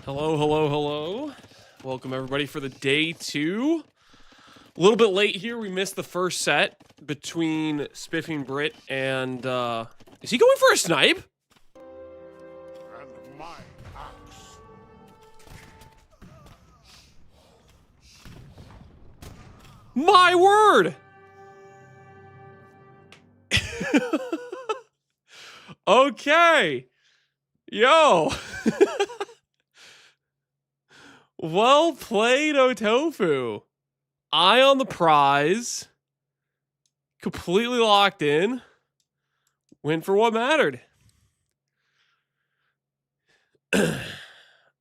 Hello, hello, hello. Welcome everybody for the day 2. A little bit late here. We missed the first set between Spiffing Brit and is he going for a snipe? And my axe. My word! Okay. Yo. Well played, Otofu. Eye on the prize. Completely locked in. Went for what mattered.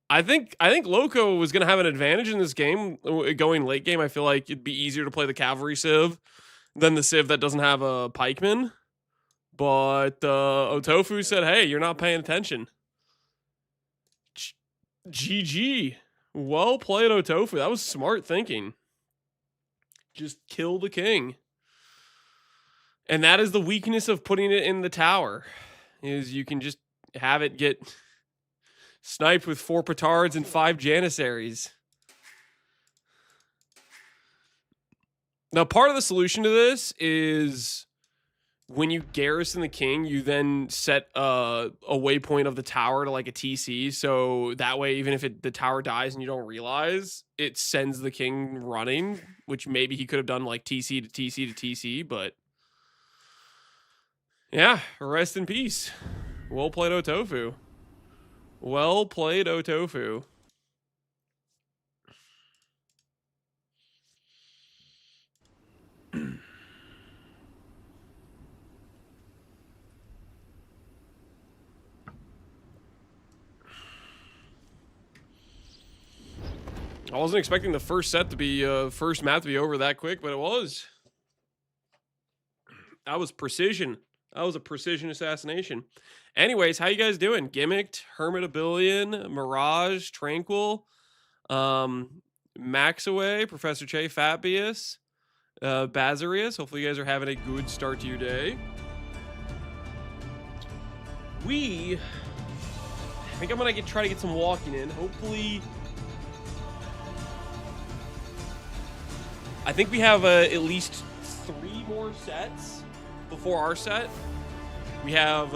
I think Loco was going to have an advantage in this game. Going late game, I feel like it'd be easier to play the cavalry civ than the civ that doesn't have a pikeman. But Otofu said, hey, you're not paying attention. GG. Well played, Otofu. That was smart thinking. Just kill the king. And that is the weakness of putting it in the tower. Is you can just have it get sniped with 4 petards and 5 janissaries. Now, part of the solution to this is when you garrison the king, you then set a waypoint of the tower to like a TC. So that way, even if the tower dies and you don't realize, it sends the king running, which maybe he could have done like TC to TC to TC. But yeah, rest in peace. Well played, Otofu. Well played, Otofu. I wasn't expecting the first set to be, first map to be over that quick, but it was. That was precision. That was a precision assassination. Anyways, how you guys doing? Gimmicked, Hermit a Billion, Mirage, Tranquil, Maxaway, Professor Che, Fabius, Bazarius. Hopefully you guys are having a good start to your day. I think I'm gonna try to get some walking in. Hopefully, I think we have at least 3 more sets before our set. We have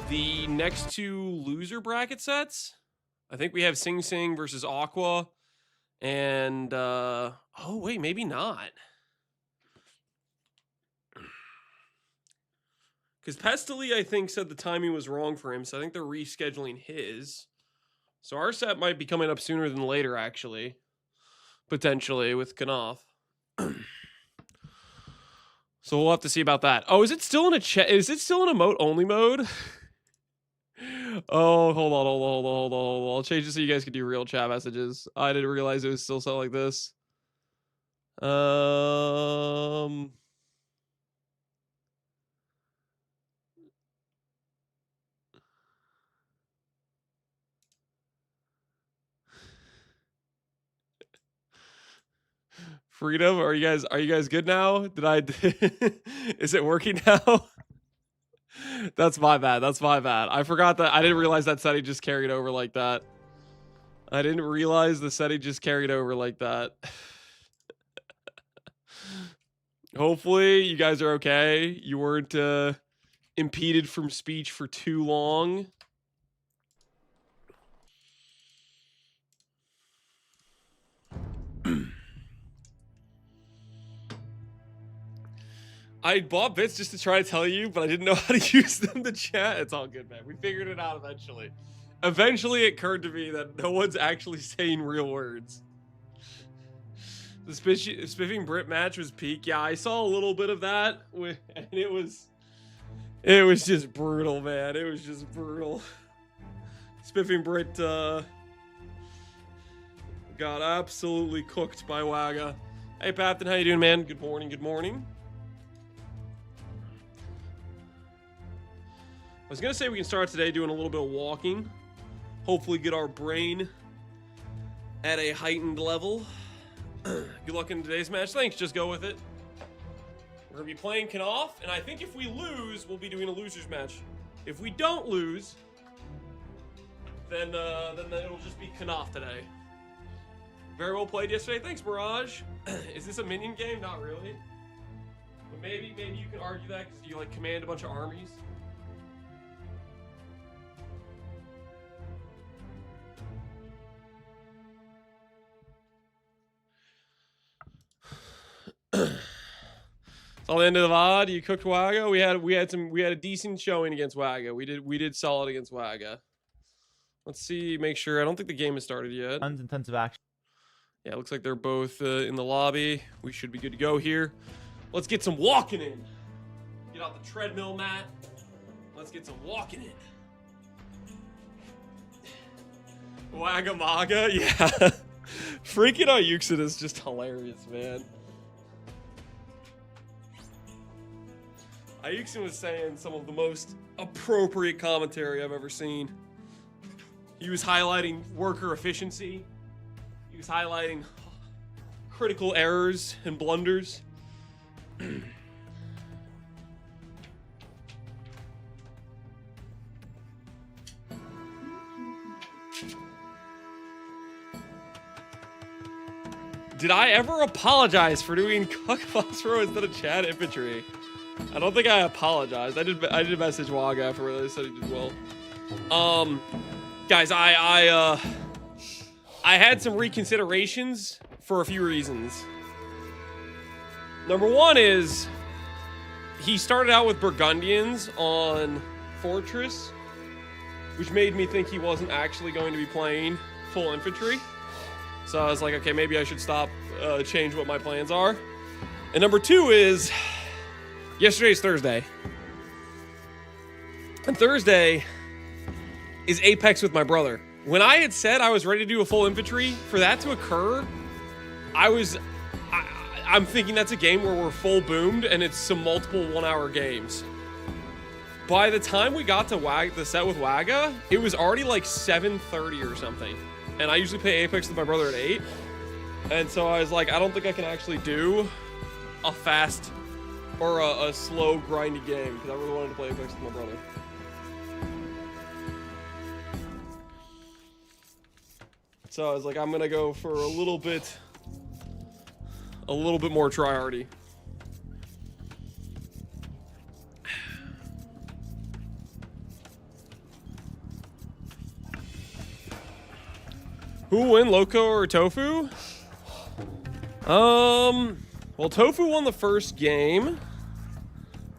the next 2 loser bracket sets. I think we have Sing Sing versus Aqua, and oh wait, maybe not. Because Pestily, I think, said the timing was wrong for him, so I think they're rescheduling his. So our set might be coming up sooner than later, actually. potentially with Knopf. So we'll have to see about that. Oh, is it still in a chat? Is it still in emote only mode? Oh, hold on. I'll change it so you guys can do real chat messages. I didn't realize it was still something like this. Freedom, are you guys good now? Is it working now? That's my bad. I forgot that. I didn't realize that setting just carried over like that. I didn't realize the setting just carried over like that. Hopefully you guys are okay. You weren't impeded from speech for too long. I bought bits just to try to tell you, but I didn't know how to use them to chat. It's all good, man. We figured it out eventually. Eventually, it occurred to me that no one's actually saying real words. The Spiffing Brit match was peak. Yeah, I saw a little bit of that, and it was just brutal, man. It was just brutal. Spiffing Brit got absolutely cooked by Wagga. Hey, Papton, how you doing, man? Good morning. Good morning. I was gonna say we can start today doing a little bit of walking. Hopefully get our brain at a heightened level. Good luck in today's match. Thanks, just go with it. We're gonna be playing Knopf, and I think if we lose, we'll be doing a loser's match. If we don't lose, then it'll just be Knopf today. Very well played yesterday. Thanks, Mirage. Is this a minion game? Not really. But maybe you can argue that because you like command a bunch of armies. It's all the end of the VOD. You cooked Wagga. We had a decent showing against Wagga. We did solid against Wagga. Let's see, make sure. I don't think the game has started yet. Tons intensive action. Yeah, it looks like they're both in the lobby. We should be good to go here. Let's get some walking in. Get out the treadmill mat. Let's get some walking in. Wagga Maga, yeah. Freaking Ayuxin is just hilarious, man. Ayuxin was saying some of the most appropriate commentary I've ever seen. He was highlighting worker efficiency. He was highlighting critical errors and blunders. Did I ever apologize for doing Cuck Phosphoro instead of Chad Infantry? I don't think I apologized. I did message Wagga after they said he did well. Guys, I had some reconsiderations for a few reasons. Number one is he started out with Burgundians on Fortress, which made me think he wasn't actually going to be playing full infantry. So I was like, okay, maybe I should stop, change what my plans are. And number two is yesterday's Thursday. And Thursday is Apex with my brother. When I had said I was ready to do a full infantry, for that to occur, I'm thinking that's a game where we're full boomed and it's some multiple 1 hour games. By the time we got to the set with Wagga, it was already like 7:30 or something. And I usually play Apex with my brother at 8. And so I was like, I don't think I can actually do a fast or a slow grindy game because I really wanted to play Apex with my brother. So I was like, I'm gonna go for a little bit more tryhardy. Who will win, Loco or Tofu? Well, Tofu won the first game.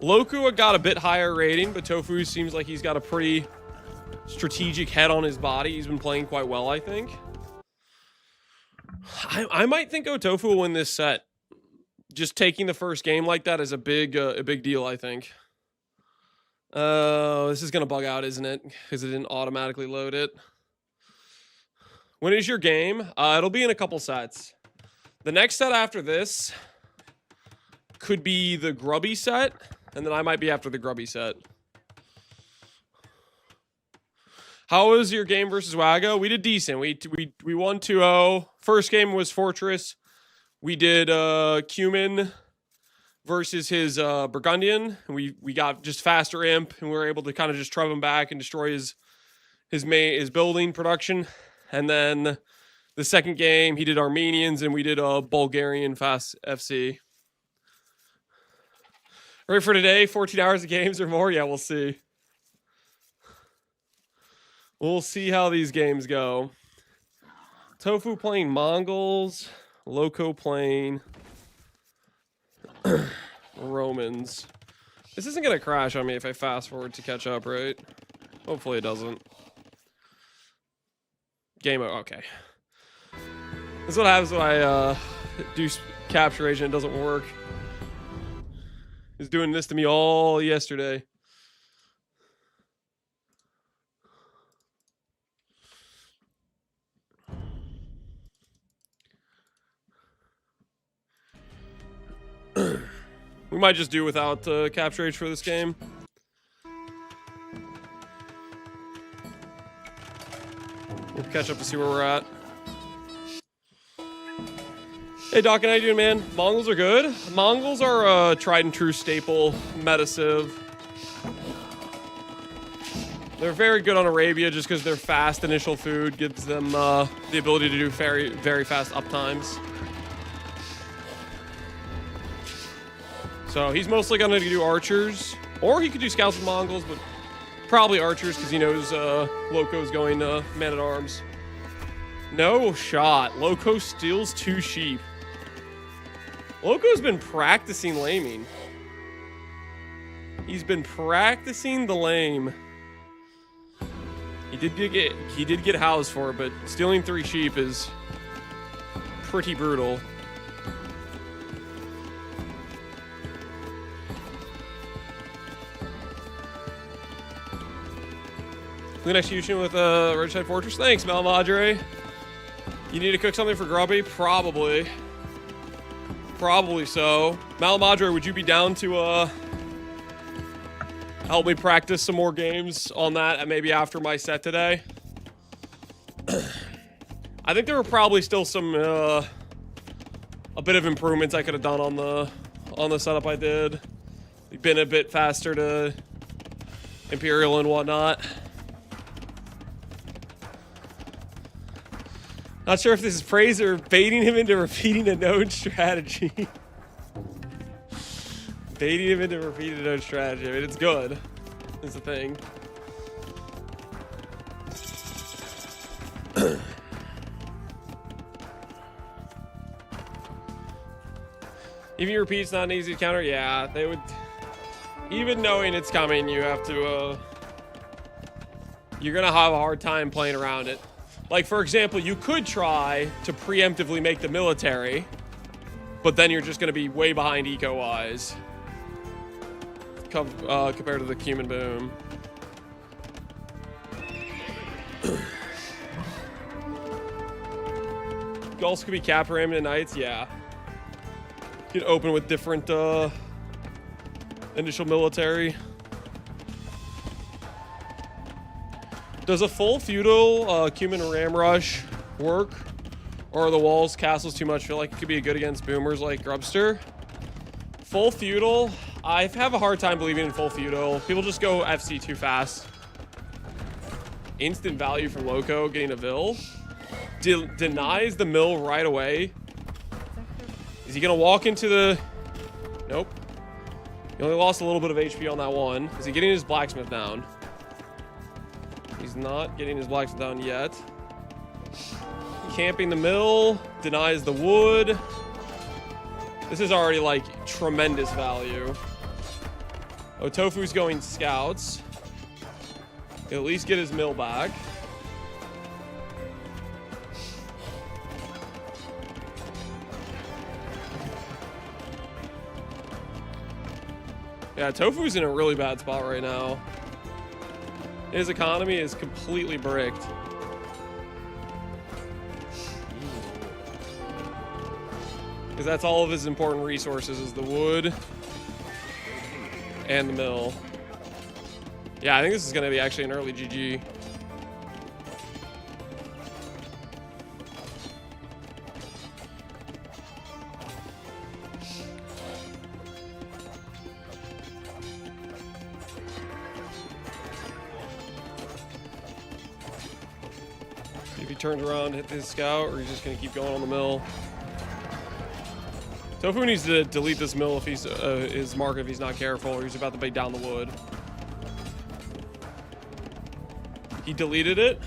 Loco got a bit higher rating, but Tofu seems like he's got a pretty strategic head on his body. He's been playing quite well, I think. I might think Otofu will win this set. Just taking the first game like that is a big deal, I think. This is going to bug out, isn't it? Because it didn't automatically load it. When is your game? It'll be in a couple sets. The next set after this could be the Grubby set, and then I might be after the Grubby set. How was your game versus Wago? We did decent. We won 2-0. First game was Fortress. We did Cumin versus his Burgundian. We got just faster imp, and we were able to kind of just trub him back and destroy his building production. And then the second game, he did Armenians, and we did Bulgarian fast FC. Ready for today? 14 hours of games or more? Yeah, we'll see. We'll see how these games go. Tofu playing Mongols. Loco playing Romans. This isn't going to crash on me if I fast forward to catch up, right? Hopefully it doesn't. Game over. Okay. This is what happens when I do capture agent. It doesn't work. He's doing this to me all yesterday. We might just do without capture H for this game. We'll catch up to see where we're at. Hey Doc, how you doing, man? Mongols are good. Mongols are a tried and true staple meta civ. They're very good on Arabia just because their fast initial food gives them the ability to do very, very fast uptimes. So he's mostly going to do archers, or he could do scouts with Mongols, but probably archers because he knows Loco's going man-at-arms. No shot. Loco steals 2 sheep. Loco's been practicing laming. He's been practicing the lame. He did get housed for it, but stealing 3 sheep is pretty brutal. Clean execution with Red Side Fortress. Thanks, Malmadre. You need to cook something for Grubby? Probably. Probably so. Malmadre, would you be down to help me practice some more games on that and maybe after my set today? I think there were probably still some a bit of improvements I could have done on the setup I did. Been a bit faster to Imperial and whatnot. Not sure if this is praise or baiting him into repeating a known strategy. Baiting him into repeating a known strategy. I mean, it's good. Is the thing. Even repeats not an easy to counter. Yeah, they would. Even knowing it's coming, you have to. You're gonna have a hard time playing around it. Like, for example, you could try to preemptively make the military, but then you're just going to be way behind eco-wise compared to the Cumin Boom. You also could be Capper Ammonite Knights, yeah. You can open with different initial military. Does a full feudal Cumin Ram Rush work? Or are the walls, castles too much? I feel like it could be good against boomers like Grubster. Full feudal, I have a hard time believing in full feudal. People just go FC too fast. Instant value from Loco getting a Vil. Denies the mill right away. Is he gonna walk into the... Nope. He only lost a little bit of HP on that one. Is he getting his blacksmith down? He's not getting his blacksmith down yet. Camping the mill. Denies the wood. This is already, like, tremendous value. Oh, Tofu's going scouts. He'll at least get his mill back. Yeah, Tofu's in a really bad spot right now. His economy is completely bricked. Because that's all of his important resources is the wood and the mill. Yeah, I think this is going to be actually an early GG. If he turns around, hit his scout, or he's just going to keep going on the mill. Tofu needs to delete this mill if he's his market if he's not careful, or he's about to bait down the wood. He deleted it.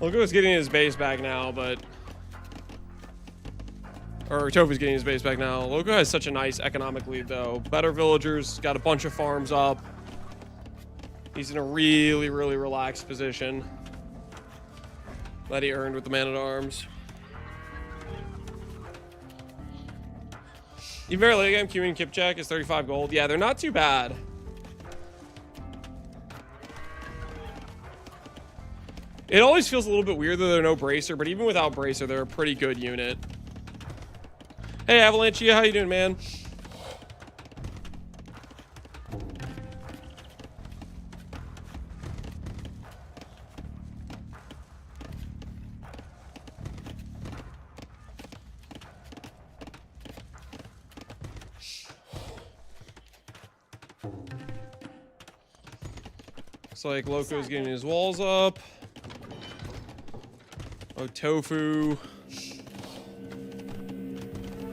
Loco's getting his base back now, but... Or Tofu's getting his base back now. Loco has such a nice economic lead, though. Better villagers, got a bunch of farms up. He's in a really, really relaxed position that he earned with the Man-at-Arms. Even very late game, Q and Kipchak is 35 gold. Yeah, they're not too bad. It always feels a little bit weird that they're no Bracer, but even without Bracer, they're a pretty good unit. Hey, Avalanchia, how you doing, man? Looks like Loco's getting his walls up. Oh, Tofu.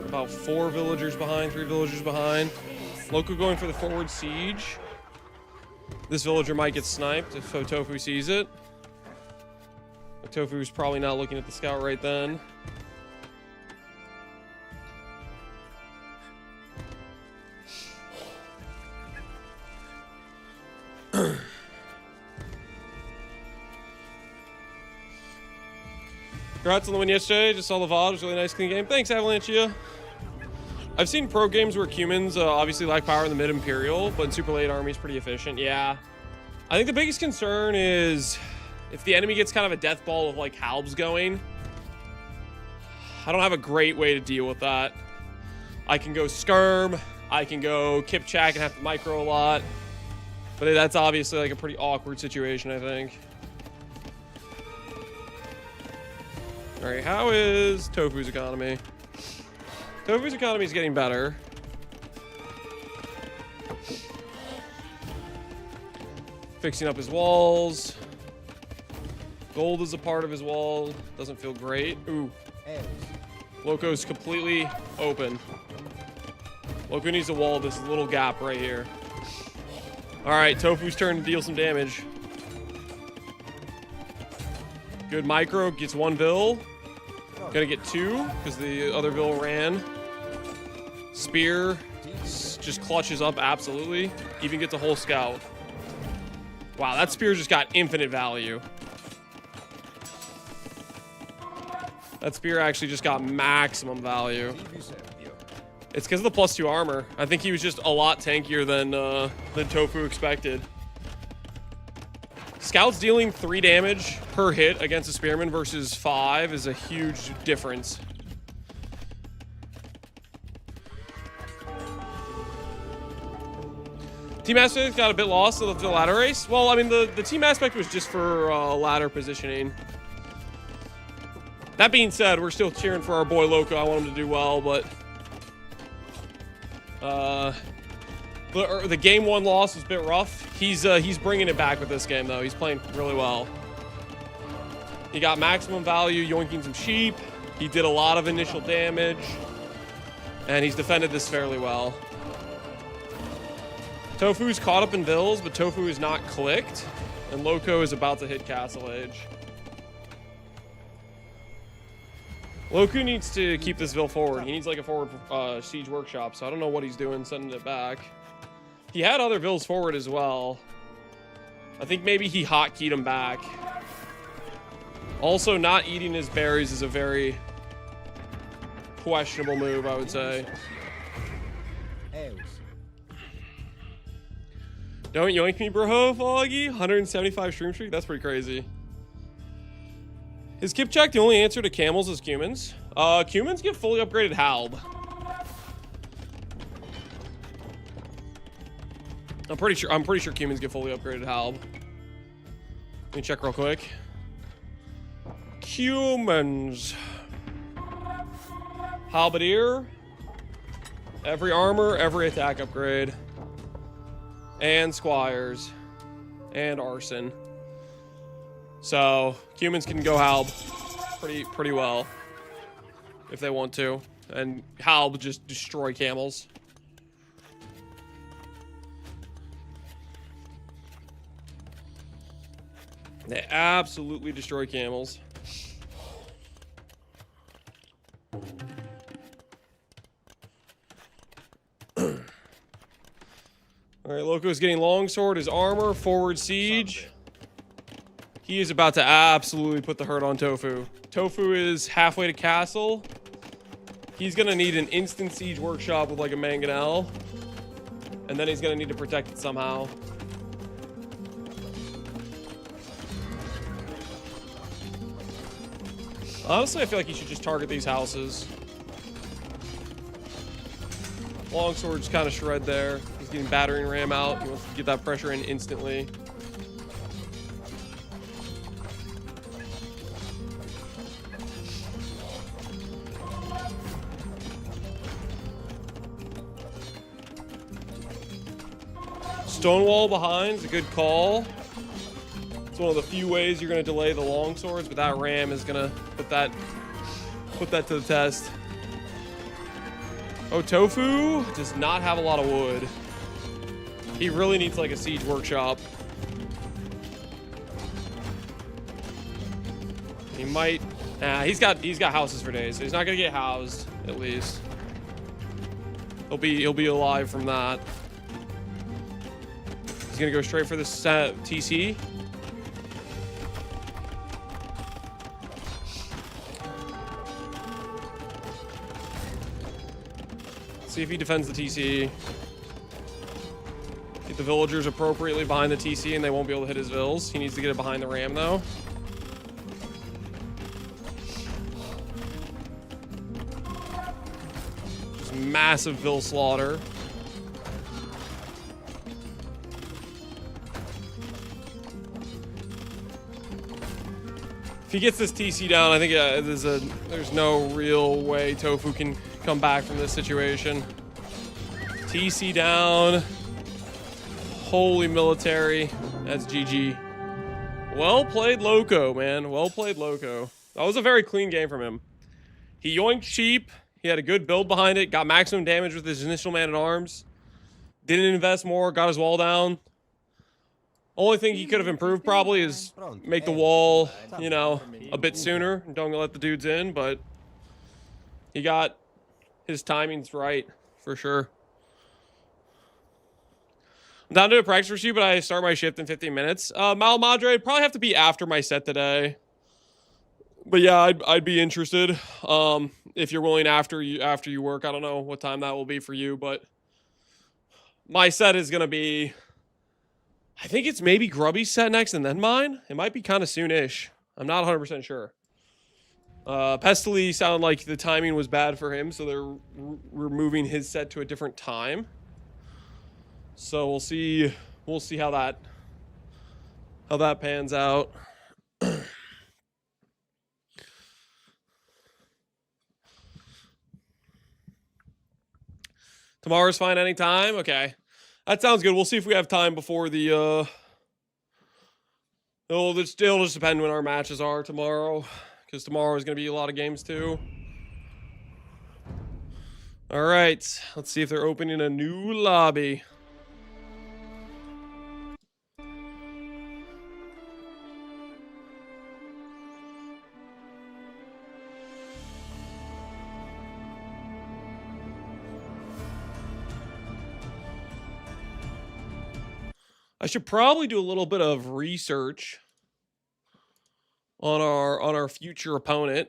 About 4 villagers behind, 3 villagers behind. Loco going for the forward siege. This villager might get sniped if Tofu sees it. Tofu's probably not looking at the scout right then. Congrats on the win yesterday. Just saw the VOD. It was a really nice, clean game. Thanks, Avalanchia. I've seen pro games where Cumans obviously lack power in the mid-Imperial, but in super late army is pretty efficient. Yeah. I think the biggest concern is if the enemy gets kind of a death ball of like Halbs going. I don't have a great way to deal with that. I can go Skirm. I can go Kipchak and have to micro a lot. But that's obviously like a pretty awkward situation, I think. All right, how is Tofu's economy? Tofu's economy is getting better. Fixing up his walls. Gold is a part of his wall. Doesn't feel great. Ooh. Loco's completely open. Loco needs to wall this little gap right here. All right, Tofu's turn to deal some damage. Good micro, gets 1 bill. Gonna get 2 because the other bill ran. Spear just clutches up absolutely. Even gets a whole scout. Wow, that spear just got infinite value. That spear actually just got maximum value. It's because of the +2 armor. I think he was just a lot tankier than Tofu expected. Scouts dealing 3 damage per hit against a spearman versus 5 is a huge difference. Team aspect got a bit lost in the ladder race. Well, I mean, the team aspect was just for ladder positioning. That being said, we're still cheering for our boy Loco. I want him to do well, but a The game one loss was a bit rough. He's bringing it back with this game though. He's playing really well. He got maximum value, yoinking some sheep. He did a lot of initial damage, and he's defended this fairly well. Tofu's caught up in Vills, but Tofu is not clicked, and Loco is about to hit Castle Age. Loco needs to keep this Vil forward. He needs like a forward siege workshop, so I don't know what he's doing, sending it back. He had other Vils forward as well. I think maybe he hotkeyed him back. Also, not eating his berries is a very questionable move, I would say. Don't yoink me, bro, Foggy. 175 stream streak? That's pretty crazy. Is Kipchak the only answer to camels as cumins? Cumins get fully upgraded halb. I'm pretty sure cumins get fully upgraded halb. Let me check real quick. Cumins. Halberdier. Every armor, every attack upgrade. And squires. And arson. So, humans can go halb pretty well if they want to. And halb just destroy camels. They absolutely destroy camels. Alright, Loco's getting longsword, his armor, forward siege. He is about to absolutely put the hurt on Tofu. Tofu is halfway to castle. He's gonna need an instant siege workshop with like a mangonel. And then he's gonna need to protect it somehow. Honestly, I feel like he should just target these houses. Longsword's kind of shred there. He's getting battering ram out. He wants to get that pressure in instantly. Stonewall behind is a good call. It's one of the few ways you're going to delay the longswords, but that ram is going to put that to the test. Oh, Tofu does not have a lot of wood. He really needs like a siege workshop. He might. He's got houses for days, so he's not gonna get housed at least. He'll be alive from that. He's gonna go straight for this TC. See if he defends the TC. Get the villagers appropriately behind the TC and they won't be able to hit his vills. He needs to get it behind the ram though. Just massive vill slaughter. If he gets this TC down, I think there's no real way Tofu can come back from this situation. TC down. Holy military. That's GG. Well played, Loco, man. Well played, Loco. That was a very clean game from him. He yoinked sheep. He had a good build behind it. Got maximum damage with his initial man-at-arms. Didn't invest more. Got his wall down. Only thing he could have improved probably is make the wall, you know, a bit sooner. Don't let the dudes in, but he got his timings right for sure. I'm down to a practice receipt, but I start my shift in 15 minutes. Mal Madre, it'd probably have to be after my set today. But yeah, I'd be interested. If you're willing after you work. I don't know what time that will be for you, but my set is gonna be, I think it's maybe Grubby's set next and then mine. It might be kind of soon-ish. I'm not 100% sure. Pestily sounded like the timing was bad for him, so they're removing his set to a different time. So we'll see how that pans out. Tomorrow's fine anytime. Okay. That sounds good. We'll see if we have time before the it'll just depend when our matches are tomorrow, because tomorrow is going to be a lot of games too. All right, let's see if they're opening a new lobby. I should probably do a little bit of research on our future opponent,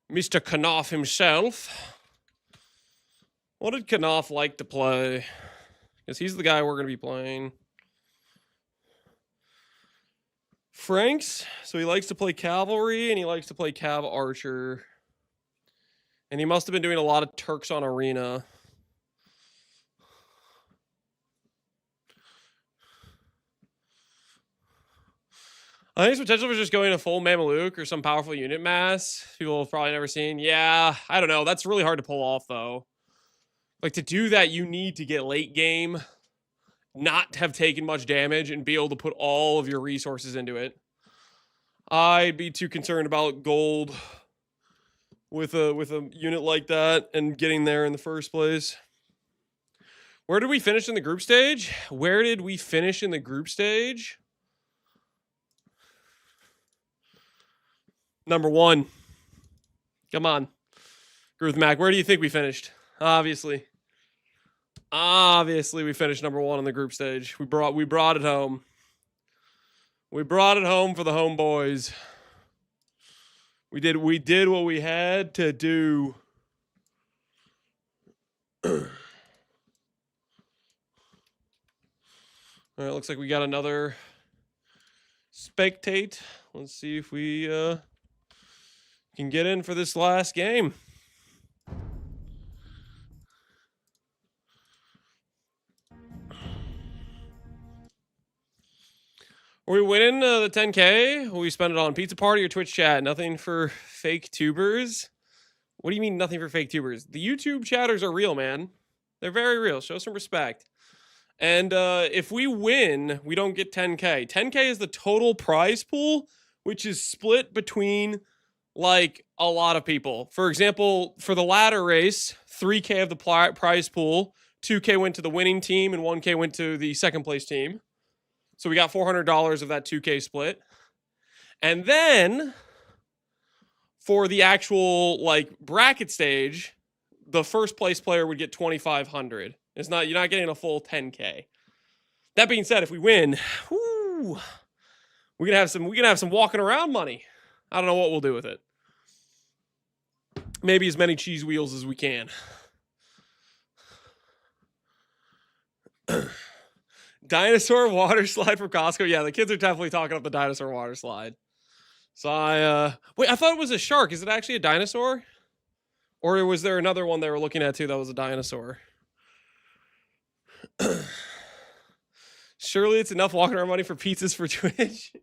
Mr. Knopf himself. What did Knopf like to play? Because he's the guy we're going to be playing. Franks. So he likes to play cavalry and he likes to play cav archer. And he must have been doing a lot of Turks on arena. I think it's potential for just going to full Mameluke or some powerful unit mass. People have probably never seen. Yeah, I don't know. That's really hard to pull off, though. Like, to do that, you need to get late game, not have taken much damage, and be able to put all of your resources into it. I'd be too concerned about gold with a unit like that and getting there in the first place. Where did we finish in the group stage? Where did we finish in the group stage? Number 1. Come on. Groove Mac, where do you think we finished? Obviously, we finished number 1 on the group stage. We brought it home. We brought it home for the homeboys. We did what we had to do. All right, looks like we got another spectate. Let's see if we can get in for this last game. Are we winning the 10K? Will we spend it on pizza party or Twitch chat? Nothing for fake tubers? What do you mean nothing for fake tubers? The YouTube chatters are real, man. They're very real. Show some respect. And if we win, we don't get 10K. 10K is the total prize pool, which is split between, like, a lot of people. For example, for the ladder race, 3K of the prize pool, 2K went to the winning team, and 1K went to the second place team. So we got $400 of that 2K split. And then for the actual, like, bracket stage, the first place player would get $2,500. You're not getting a full 10K. That being said, if we win, whoo, we can have some walking around money. I don't know what we'll do with it. Maybe as many cheese wheels as we can. Dinosaur water slide from Costco. Yeah, the kids are definitely talking up the dinosaur water slide. So wait, I thought it was a shark. Is it actually a dinosaur? Or was there another one they were looking at too that was a dinosaur? Surely it's enough walking around money for pizzas for Twitch.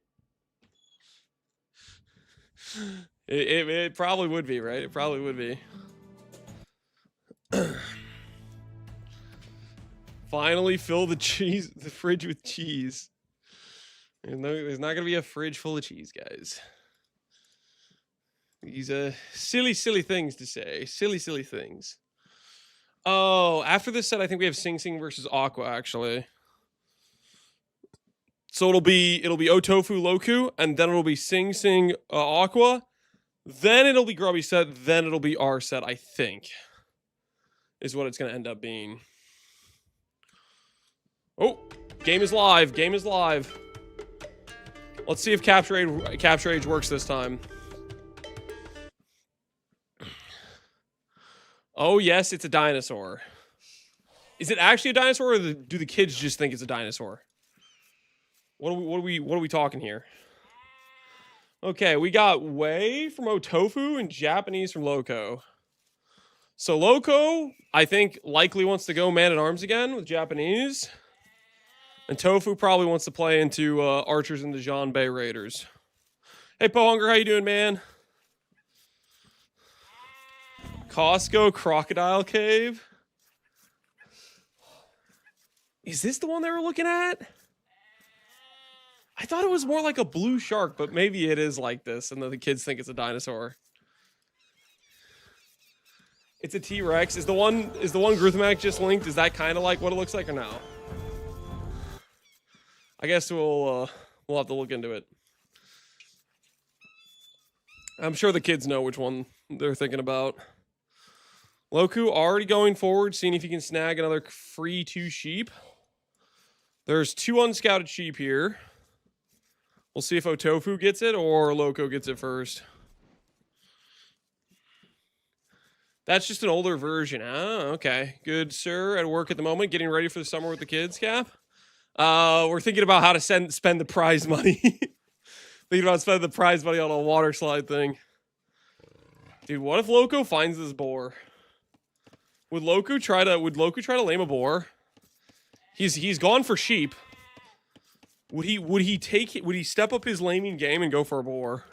It probably would be, right? It probably would be. Finally fill the fridge with cheese. There's not gonna be a fridge full of cheese, guys. These silly things to say. Silly things. Oh, after this set, I think we have Sing Sing versus Aqua, actually. So it'll be Otofu Loku, and then it'll be Sing Sing Aqua. Then it'll be Grubby set, then it'll be our set, I think. Is what it's gonna end up being. Oh, game is live. Game is live. Let's see if Capture Age works this time. Oh, yes, it's a dinosaur. Is it actually a dinosaur, or do the kids just think it's a dinosaur? What are we talking here? Okay, we got Wei from Otofu and Japanese from Loco. So Loco, I think, likely wants to go man-at-arms again with Japanese. And Tofu probably wants to play into Archers and the Jean Bay Raiders. Hey, Pohunger, how you doing, man? Costco Crocodile Cave. Is this the one they were looking at? I thought it was more like a blue shark, but maybe it is like this, and then the kids think it's a dinosaur. It's a T-Rex. Is the one Gruthamac just linked? Is that kind of like what it looks like or no? I guess we'll have to look into it. I'm sure the kids know which one they're thinking about. Loku already going forward, seeing if he can snag another free 2 sheep. There's 2 unscouted sheep here. We'll see if Otofu gets it or Loco gets it first. That's just an older version. Oh, okay. Good, sir. At work at the moment, getting ready for the summer with the kids, Cap. We're thinking about how to spend the prize money. Thinking about spending the prize money on a water slide thing. Dude, what if Loco finds this boar? Would Loco try to lame a boar? He's gone for sheep. Would he step up his laming game and go for a boar?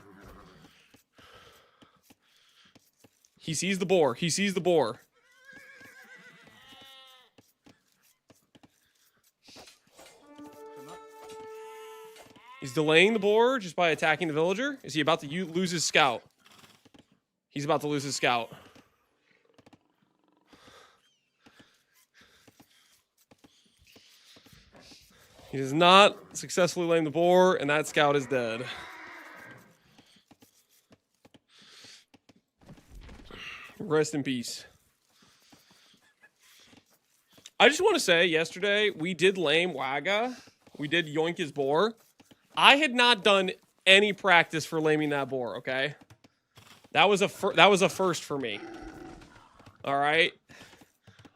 He sees the boar. He sees the boar. He's delaying the boar just by attacking the villager. Is he about to lose his scout? He's about to lose his scout. He does not successfully lame the boar, and that scout is dead. Rest in peace. I just want to say, yesterday, we did lame Waga. We did yoink his boar. I had not done any practice for laming that boar, okay? That was a first for me. All right?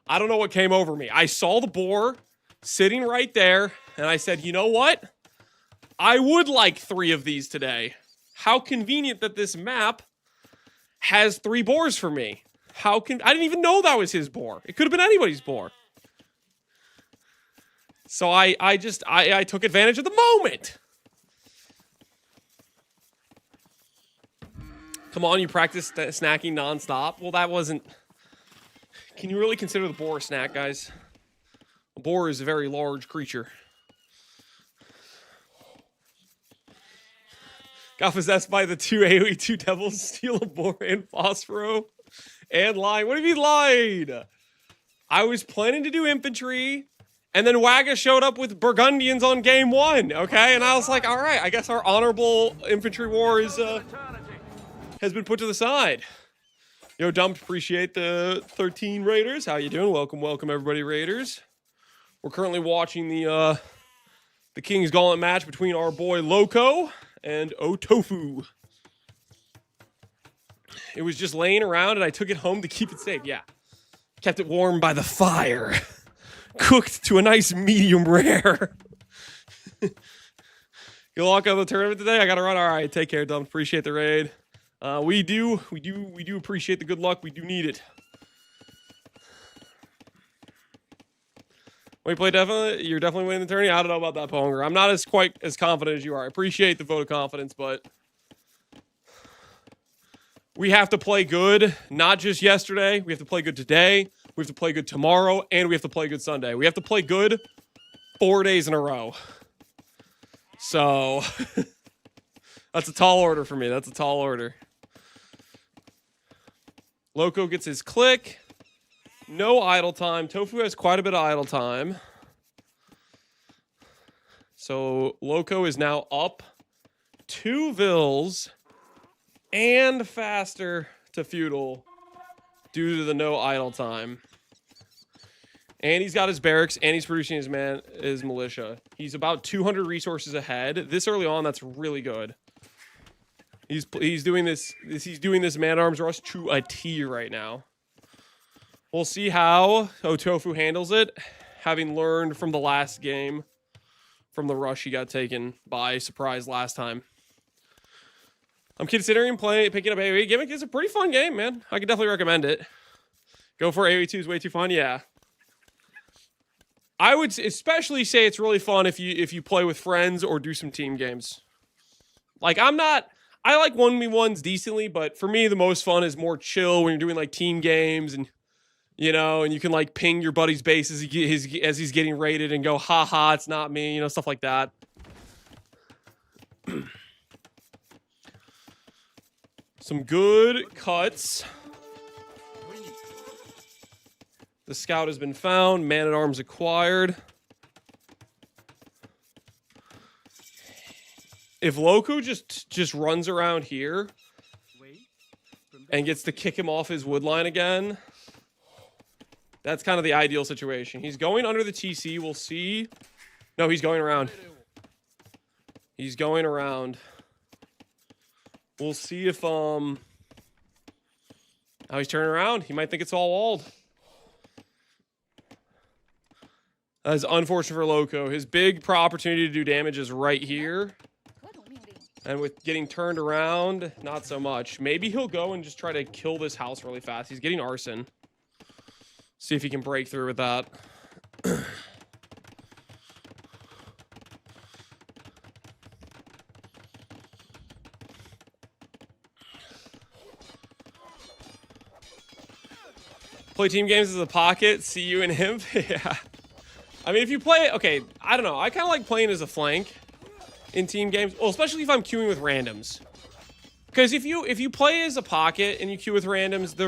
I don't know what came over me. I saw the boar sitting right there, and I said, you know what? I would like 3 of these today. How convenient that this map has 3 boars for me. I didn't even know that was his boar. It could have been anybody's boar. So I took advantage of the moment. Come on, you practice snacking nonstop. Well, that wasn't... Can you really consider the boar a snack, guys? A boar is a very large creature. Got possessed by the 2 AoE 2 devils, steal a boar and Phosphoro, and line. What do you mean line? I was planning to do infantry, and then Waga showed up with Burgundians on game 1, okay? And I was like, all right, I guess our honorable infantry war is has been put to the side. Yo, Dumped, appreciate the 13 Raiders. How you doing? Welcome, everybody, Raiders. We're currently watching the King's Gauntlet match between our boy Loco and Otofu. It was just laying around, and I took it home to keep it safe. Yeah. Kept it warm by the fire. Cooked to a nice medium rare. You lock on the tournament today? I gotta run. All right, take care, Dump. Appreciate the raid. We do appreciate the good luck. We do need it. When you play you're definitely winning the tourney. I don't know about that, Ponger. I'm not quite as confident as you are. I appreciate the vote of confidence, but we have to play good, not just yesterday. We have to play good today. We have to play good tomorrow, and we have to play good Sunday. We have to play good 4 days in a row. So that's a tall order for me. That's a tall order. Loco gets his click. No idle time. Tofu has quite a bit of idle time. So Loco is now up 2 vills and faster to feudal due to the no idle time. And he's got his barracks, and he's producing his militia. He's about 200 resources ahead. This early on, that's really good. He's doing this man-at-arms rush to a T right now. We'll see how Otofu handles it, having learned from the last game, from the rush he got taken by surprise last time. I'm considering picking up AoE Gimmick. It's a pretty fun game, man. I can definitely recommend it. Go for AoE 2 is way too fun, yeah. I would especially say it's really fun if you play with friends or do some team games. Like, I like 1v1s decently, but for me, the most fun is more chill when you're doing like team games and You know, and you can like ping your buddy's base as he's getting raided and go, haha, it's not me, you know, stuff like that. Some good cuts. The scout has been found. Man-at-arms acquired. If Loco just runs around here and gets to kick him off his wood line again, that's kind of the ideal situation. He's going under the TC. We'll see. No, he's going around. He's going around. We'll see if how he's turning around. He might think it's all walled. That's unfortunate for Loco. His big opportunity to do damage is right here. And with getting turned around, not so much. Maybe he'll go and just try to kill this house really fast. He's getting arson. See if he can break through with that. Play team games as a pocket. See you and him. Yeah. I mean, if you play, okay, I don't know. I kind of like playing as a flank in team games. Well, especially if I'm queuing with randoms. Because if you play as a pocket and you queue with randoms,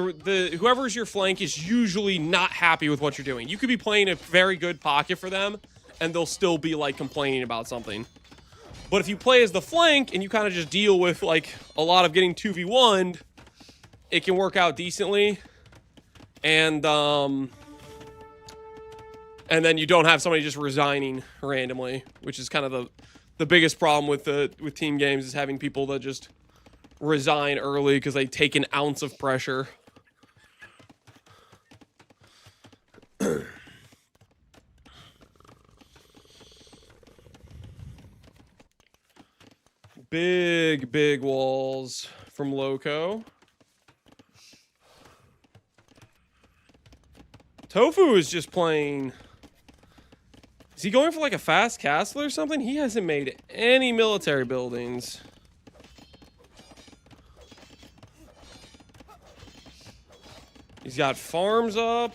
whoever's your flank is usually not happy with what you're doing. You could be playing a very good pocket for them, and they'll still be like complaining about something. But if you play as the flank and you kind of just deal with like a lot of getting 2v1'd, it can work out decently. And then you don't have somebody just resigning randomly, which is kind of the biggest problem with team games, is having people that just resign early because they take an ounce of pressure. Big walls from Loco. Tofu is just playing. Is he going for like a fast castle or something? He hasn't made any military buildings. He's got farms up.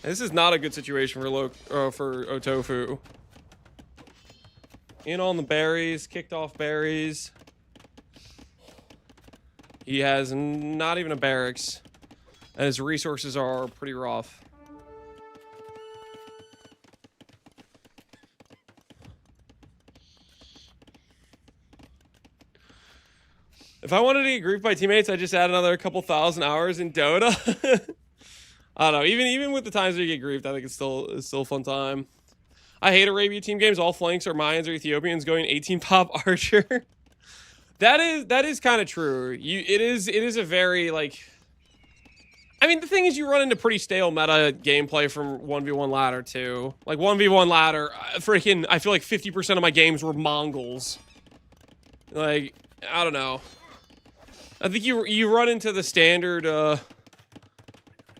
This is not a good situation for Otofu. In on the berries, kicked off berries. He has not even a barracks, and his resources are pretty rough. If I wanted to get grouped by teammates, I'd just add another couple thousand hours in Dota. I don't know. Even with the times where you get grouped, I think it's still a fun time. I hate Arabia team games. All flanks are Mayans or Ethiopians going 18 pop archer. That is kind of true. It is a very like. I mean, the thing is, you run into pretty stale meta gameplay from 1v1 ladder too. Like 1v1 ladder, freaking. I feel like 50% of my games were Mongols. Like, I don't know. I think you run into the standard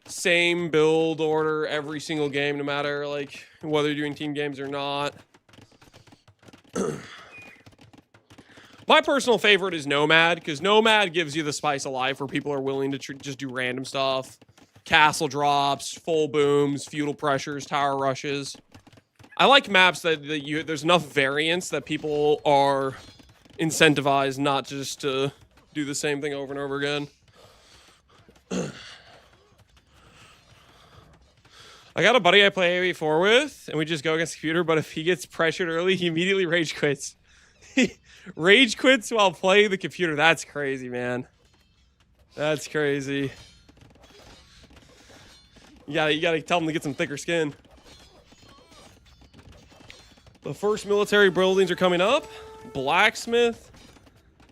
same build order every single game, no matter like whether you're doing team games or not. My personal favorite is Nomad, because Nomad gives you the spice of life where people are willing to just do random stuff. Castle drops, full booms, feudal pressures, tower rushes. I like maps that there's enough variance that people are incentivized not just to do the same thing over and over again. I got a buddy I play AoE4 with, and we just go against the computer, but if he gets pressured early, he immediately rage quits. Rage quits while playing the computer. That's crazy, man. That's crazy. You gotta tell him to get some thicker skin. The first military buildings are coming up. Blacksmith.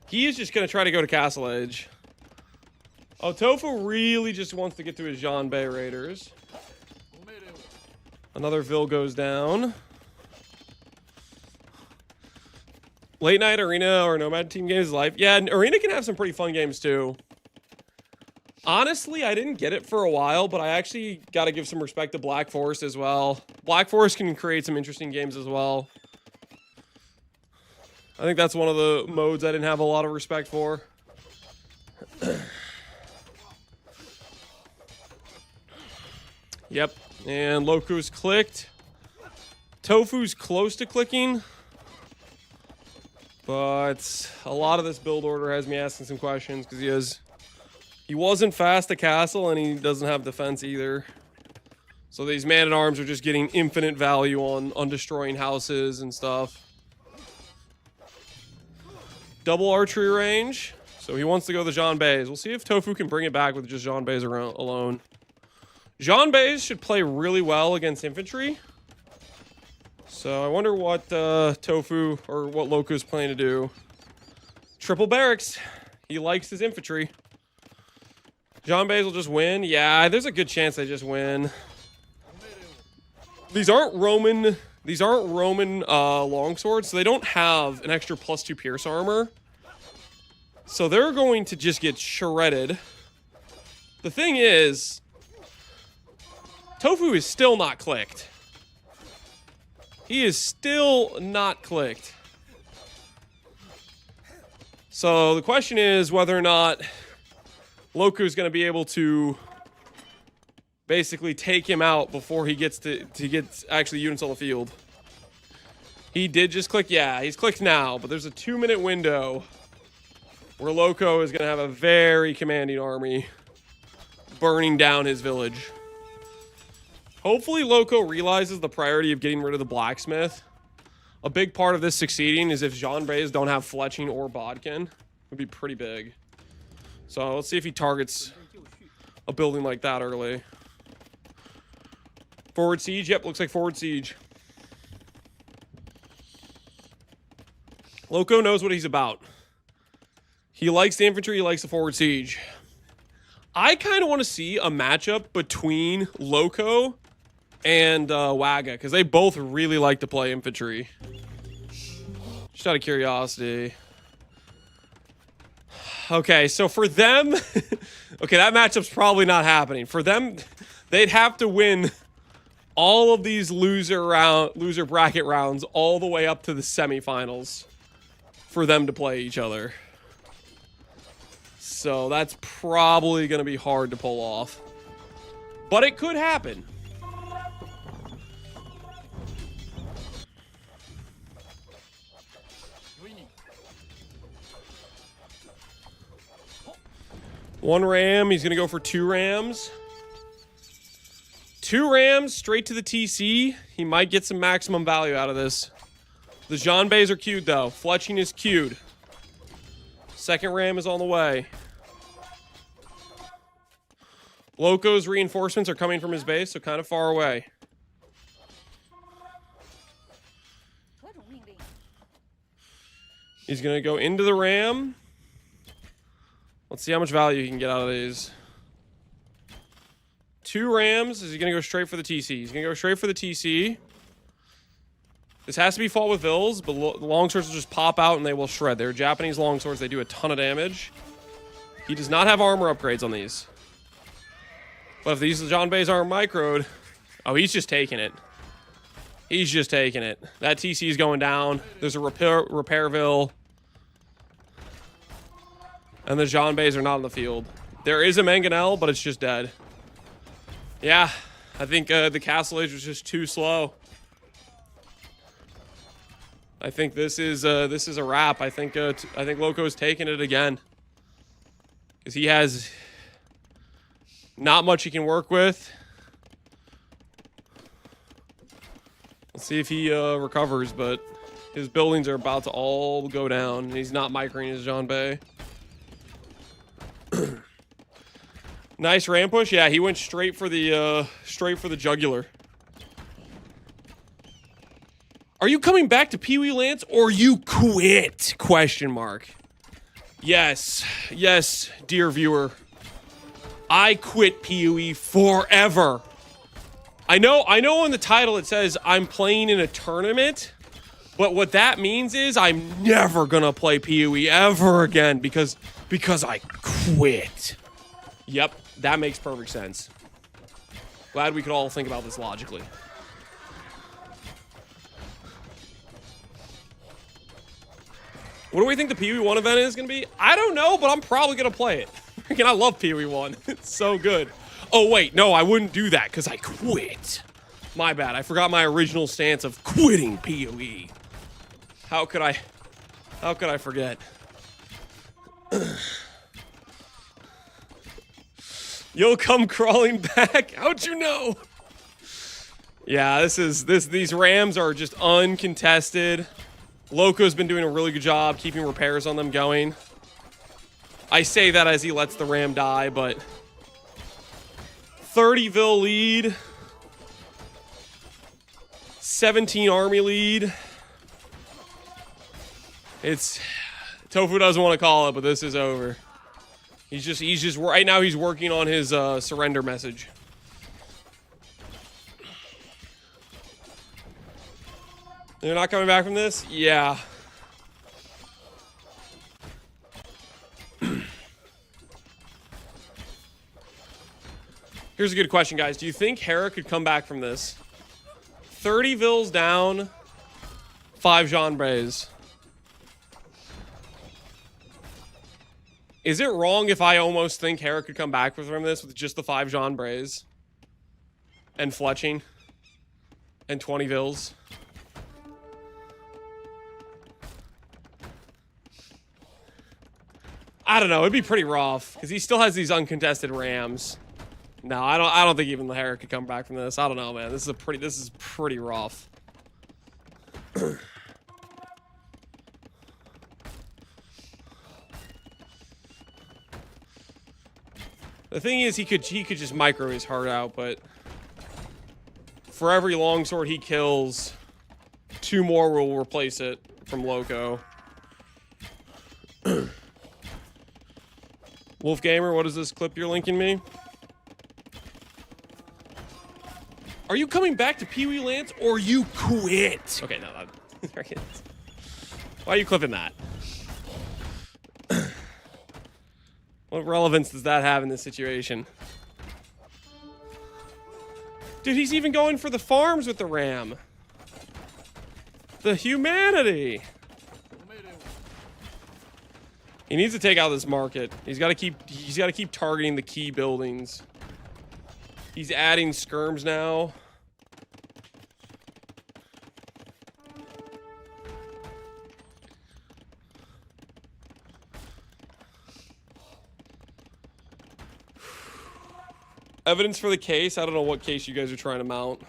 He is just gonna try to go to Castle Edge. Oh, Tofu really just wants to get to his Jean Bay Raiders. Another Vil goes down. Late night arena or nomad team games life. Yeah, arena can have some pretty fun games too. Honestly, I didn't get it for a while, but I actually got to give some respect to Black Forest as well. Black Forest can create some interesting games as well. I think that's one of the modes I didn't have a lot of respect for. Yep, and Loco's clicked. Tofu's close to clicking. But a lot of this build order has me asking some questions because he wasn't fast to castle and he doesn't have defense either. So these man-at-arms are just getting infinite value on destroying houses and stuff. Double archery range. So he wants to go the Jean Bays. We'll see if Tofu can bring it back with just Jean Bays alone. Jean Bays should play really well against infantry. So I wonder what Tofu or what Loco's planning to do. Triple barracks. He likes his infantry. Jean Bays will just win. Yeah, there's a good chance they just win. These aren't Roman longswords, so they don't have an extra +2 pierce armor. So they're going to just get shredded. The thing is, Tofu is still not clicked. He is still not clicked. So the question is whether or not Loco's going to be able to basically take him out before he gets to get actually units on the field. He did just click. Yeah, he's clicked now, but there's a 2-minute window where Loco is going to have a very commanding army burning down his village. Hopefully Loco realizes the priority of getting rid of the blacksmith. A big part of this succeeding is if Jean Bays don't have fletching or bodkin. It would be pretty big. So let's see if he targets a building like that early. Forward siege. Yep, looks like forward siege. Loco knows what he's about. He likes the infantry. He likes the forward siege. I kind of want to see a matchup between Loco and Wagga, because they both really like to play infantry. Just out of curiosity. Okay, so for them... okay, that matchup's probably not happening. For them, they'd have to win all of these loser bracket rounds all the way up to the semifinals for them to play each other. So that's probably going to be hard to pull off. But it could happen. One ram. He's going to go for 2 rams. 2 rams straight to the TC. He might get some maximum value out of this. The Jean Bays are queued, though. Fletching is queued. Second ram is on the way. Loco's reinforcements are coming from his base, so kind of far away. He's going to go into the ram. Let's see how much value he can get out of these. 2 rams. Is he going to go straight for the TC? He's going to go straight for the TC. This has to be fought with Vills, but the longswords will just pop out and they will shred. They're Japanese longswords. They do a ton of damage. He does not have armor upgrades on these. But if these Jean Bays aren't microed... Oh, he's just taking it. He's just taking it. That TC is going down. There's a Repairville. And the Jean Bays are not on the field. There is a Mangonel, but it's just dead. Yeah, I think the Castle Age was just too slow. I think this is a wrap. I think Loco's taking it again. Because he has not much he can work with. Let's see if he recovers, but his buildings are about to all go down. And he's not microing his Jean Bay. Nice ram push. Yeah, he went straight for the jugular. Are you coming back to Pee Wee Lance or you quit? Question mark. Yes. Yes, dear viewer. I quit PoE forever. I know in the title it says I'm playing in a tournament, but what that means is I'm never gonna play PoE ever again because I quit. Yep, that makes perfect sense. Glad we could all think about this logically. What do we think the PoE 1 event is going to be? I don't know, but I'm probably going to play it. Freaking, I love PoE 1. It's so good. Oh, wait. No, I wouldn't do that because I quit. My bad. I forgot my original stance of quitting PoE. How could I forget? You'll come crawling back? How'd you know? Yeah, these Rams are just uncontested. Loco's been doing a really good job keeping repairs on them going. I say that as he lets the Ram die, but 30-ville lead. 17 army lead. It's Tofu doesn't want to call it, but this is over. He's just right now he's working on his surrender message. They're not coming back from this? Yeah. Here's a good question, guys. Do you think Hera could come back from this? 30 vills down, 5 Jean Brays. Is it wrong if I almost think Hera could come back from this with just the 5 Jean Brays? And fletching? And 20 vills? I don't know. It'd be pretty rough because he still has these uncontested Rams. No, I don't think even the Hera could come back from this. I don't know, man. This is pretty rough. The thing is, he could just micro his heart out, but for every longsword he kills, 2 more will replace it from Loco. Wolf Gamer, what is this clip you're linking me? Are you coming back to Pee Wee Lance or you quit? Okay, no. Why are you clipping that? What relevance does that have in this situation? Dude, he's even going for the farms with the Ram. The humanity. He needs to take out this market. He's got to keep targeting the key buildings. He's adding skirms now. Evidence for the case. I don't know what case you guys are trying to mount.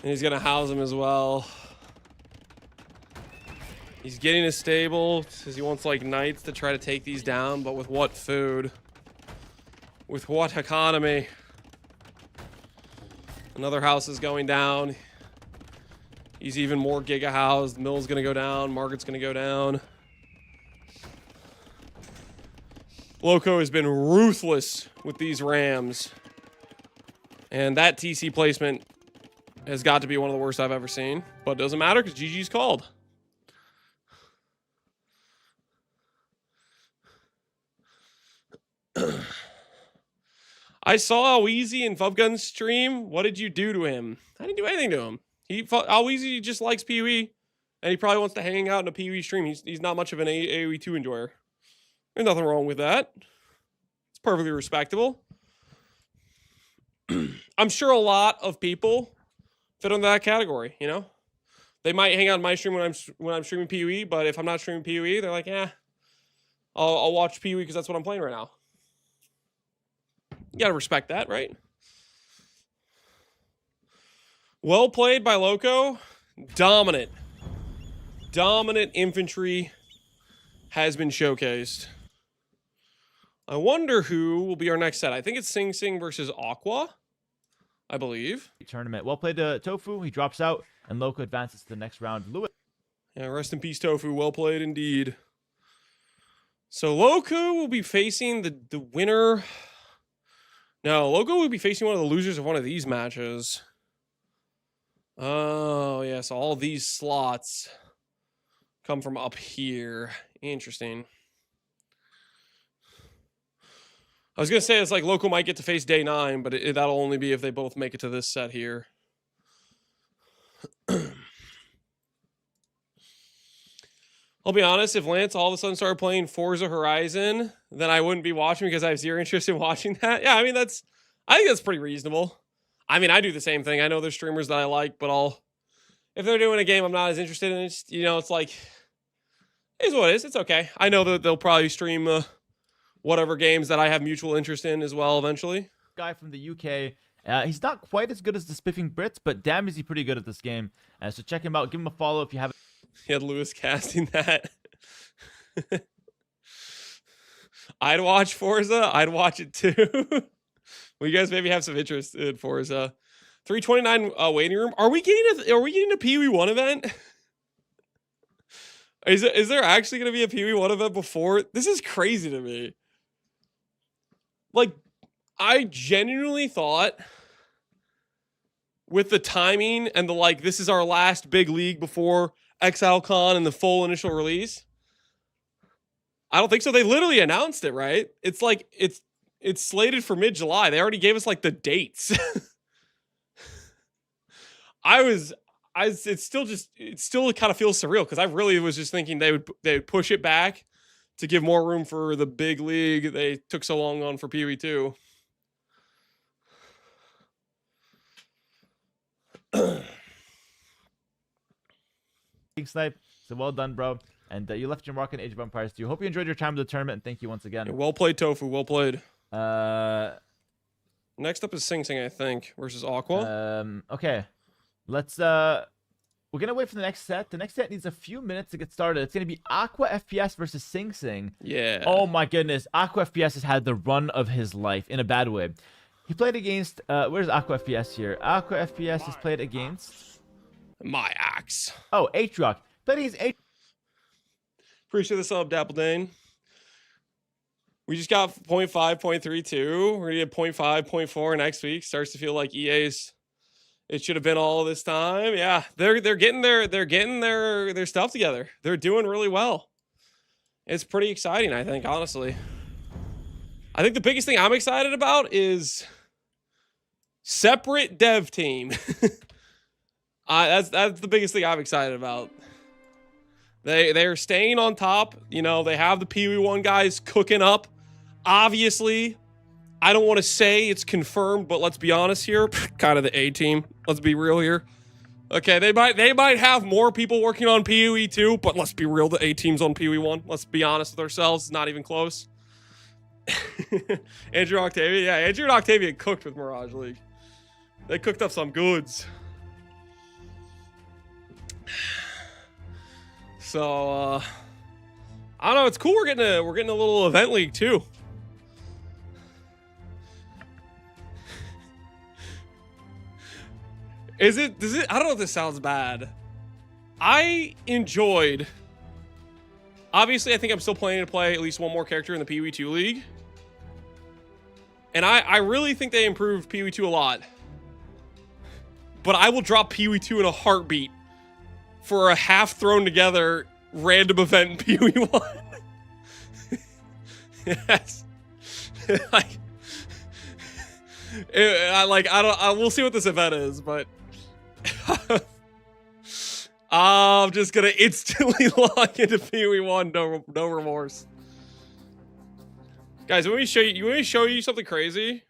And he's gonna house him as well. He's getting a stable because he wants like knights to try to take these down, but with what food? With what economy? Another house is going down. He's even more giga housed. Mill's gonna go down. Market's gonna go down. Loco has been ruthless with these Rams. And that TC placement has got to be one of the worst I've ever seen. But it doesn't matter because GG's called. I saw Aweezy in Fubgun's stream. What did you do to him? I didn't do anything to him. Aweezy just likes PoE. And he probably wants to hang out in a PoE stream. He's not much of an AoE 2 enjoyer. There's nothing wrong with that. It's perfectly respectable. I'm sure a lot of people fit into that category, you know? They might hang out in my stream when I'm streaming PoE, but if I'm not streaming PoE, they're like, eh, I'll watch PoE because that's what I'm playing right now. You gotta respect that, right? Well played by Loco. Dominant infantry has been showcased. I wonder who will be our next set. I think it's Sing Sing versus Aqua, I believe. Tournament. Well played to Tofu. He drops out, and Loco advances to the next round. Lewis. Yeah, rest in peace, Tofu. Well played indeed. So Loco will be facing the winner. No, Loco will be facing one of the losers of one of these matches. Oh, yes. All these slots come from up here. Interesting. I was going to say it's like Loco might get to face day 9, but that'll only be if they both make it to this set here. I'll be honest, if Lance all of a sudden started playing Forza Horizon, then I wouldn't be watching because I have zero interest in watching that. Yeah, I mean, I think that's pretty reasonable. I mean, I do the same thing. I know there's streamers that I like, but if they're doing a game I'm not as interested in, it's like, it is what it is. It's okay. I know that they'll probably stream whatever games that I have mutual interest in as well eventually. Guy from the UK. He's not quite as good as the Spiffing Brits, but damn is he pretty good at this game. So check him out. Give him a follow if you haven't. He had Lewis casting that. I'd watch Forza. I'd watch it too. Well, you guys maybe have some interest in Forza. 329 waiting room. Are we getting a Pee Wee 1 event? Is there actually going to be a Pee Wee 1 event before? This is crazy to me. Like, I genuinely thought with the timing and this is our last big league before ExileCon and the full initial release. I don't think so. They literally announced it, right? It's like, it's slated for mid-July. They already gave us the dates. It still kind of feels surreal because I really was just thinking they would push it back to give more room for the big league they took so long on for Pee Wee 2. Big Snipe, so well done, bro. And you left your mark in Age of Empires too. Hope you enjoyed your time at the tournament, and thank you once again. Yeah, well played, Tofu. Well played. Next up is Sing Sing, I think, versus Aqua. Okay. Let's we're gonna wait for the next set. The next set needs a few minutes to get started. It's gonna be Aqua FPS versus Sing Sing. Yeah. Oh my goodness. Aqua FPS has had the run of his life in a bad way. He played against where's Aqua FPS here? Aqua FPS has played against my axe. Oh, H-Rock. Played against H. Appreciate the sub, Dappledane. We just got 0.5, 0.32. We're gonna get 0.5, 0.4 next week. Starts to feel like EA's. It should have been all this time. Yeah, they're getting their stuff together. They're doing really well. It's pretty exciting, I think, honestly. I think the biggest thing I'm excited about is separate dev team. That's the biggest thing I'm excited about. They're staying on top. You know, they have the Pee Wee 1 guys cooking up. Obviously, I don't want to say it's confirmed, but let's be honest here. Kind of the A team. Let's be real here. Okay, they might have more people working on Pee Wee 2, but let's be real, the A team's on Pee Wee 1. Let's be honest with ourselves. It's not even close. Andrew Octavia. Yeah, Andrew and Octavia cooked with Mirage League. They cooked up some goods. So I don't know, it's cool we're getting a little event league too. Does it I don't know if this sounds bad. I enjoyed, obviously I think I'm still planning to play at least one more character in the Pee Wee 2 league. And I really think they improved Pee Wee 2 a lot. But I will drop Pee Wee 2 in a heartbeat for a half thrown together random event in Pee Wee 1. Yes. We'll see what this event is, but I'm just gonna instantly log into Pee Wee 1, no remorse. Guys, let me show you something crazy.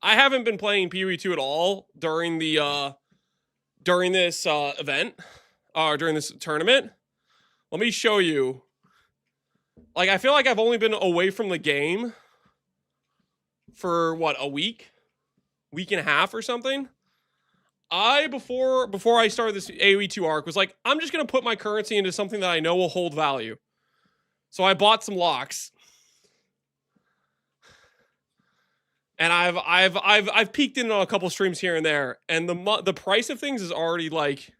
I haven't been playing Pee Wee 2 at all during this event, during this tournament. Let me show you. Like, I feel like I've only been away from the game for what, a week and a half or something. Before I started this AoE 2 arc was like, I'm just gonna put my currency into something that I know will hold value. So I bought some locks. And I've peeked in on a couple streams here and there, and the price of things is already like,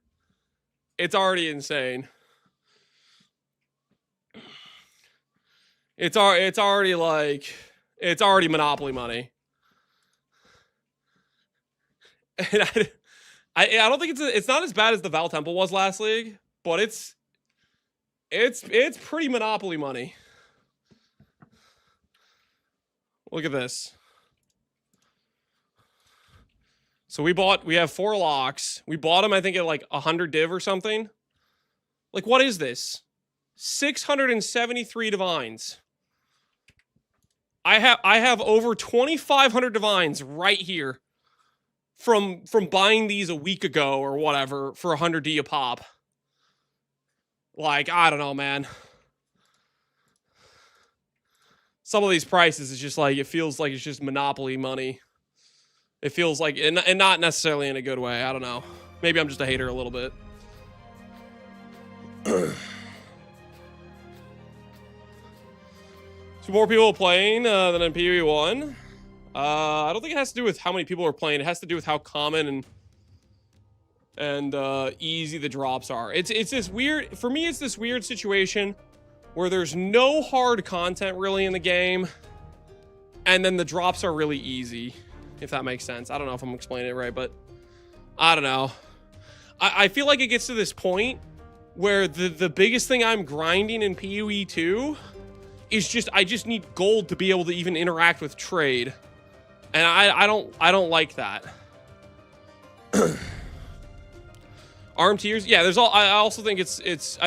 it's already insane. It's already monopoly money. And I don't think it's not as bad as the Val Temple was last league, but it's pretty monopoly money. Look at this. So we have 4 locks. We bought them, I think, at like 100 div or something. Like, what is this? 673 divines. I have over 2,500 divines right here from buying these a week ago or whatever for 100D a pop. Like, I don't know, man. Some of these prices is just like, it feels like it's just monopoly money. It feels like, and not necessarily in a good way. I don't know. Maybe I'm just a hater a little bit. Two more people playing than in PvE1. I don't think it has to do with how many people are playing. It has to do with how common and easy the drops are. It's this weird, for me, it's this weird situation where there's no hard content really in the game, and then the drops are really easy, if that makes sense. I don't know if I'm explaining it right, but I don't know. I feel like it gets to this point where the biggest thing I'm grinding in PoE 2 is just, I just need gold to be able to even interact with trade. And I don't like that. Arm tiers, yeah, there's all, I also think I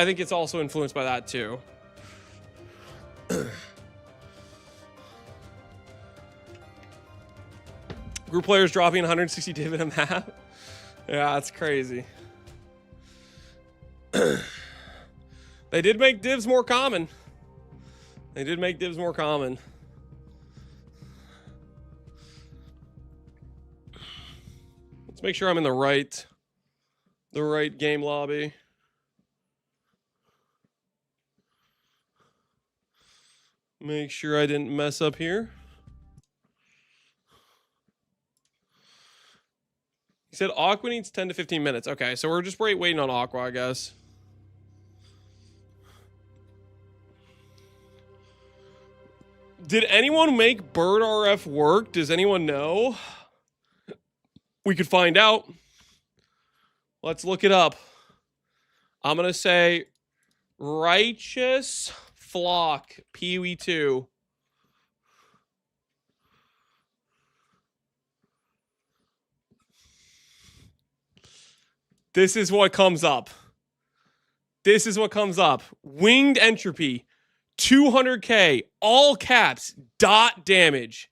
think it's also influenced by that too. Group players dropping 160 div in a map. Yeah, that's crazy. They did make divs more common. They did make divs more common. Let's make sure I'm in the right game lobby. Make sure I didn't mess up here. He said Aqua needs 10 to 15 minutes. Okay, so we're just waiting on Aqua, I guess. Did anyone make Bird RF work? Does anyone know? We could find out. Let's look it up. I'm going to say Righteous Flock PoE 2. This is what comes up. This is what comes up. Winged Entropy. 200k, all caps, dot damage,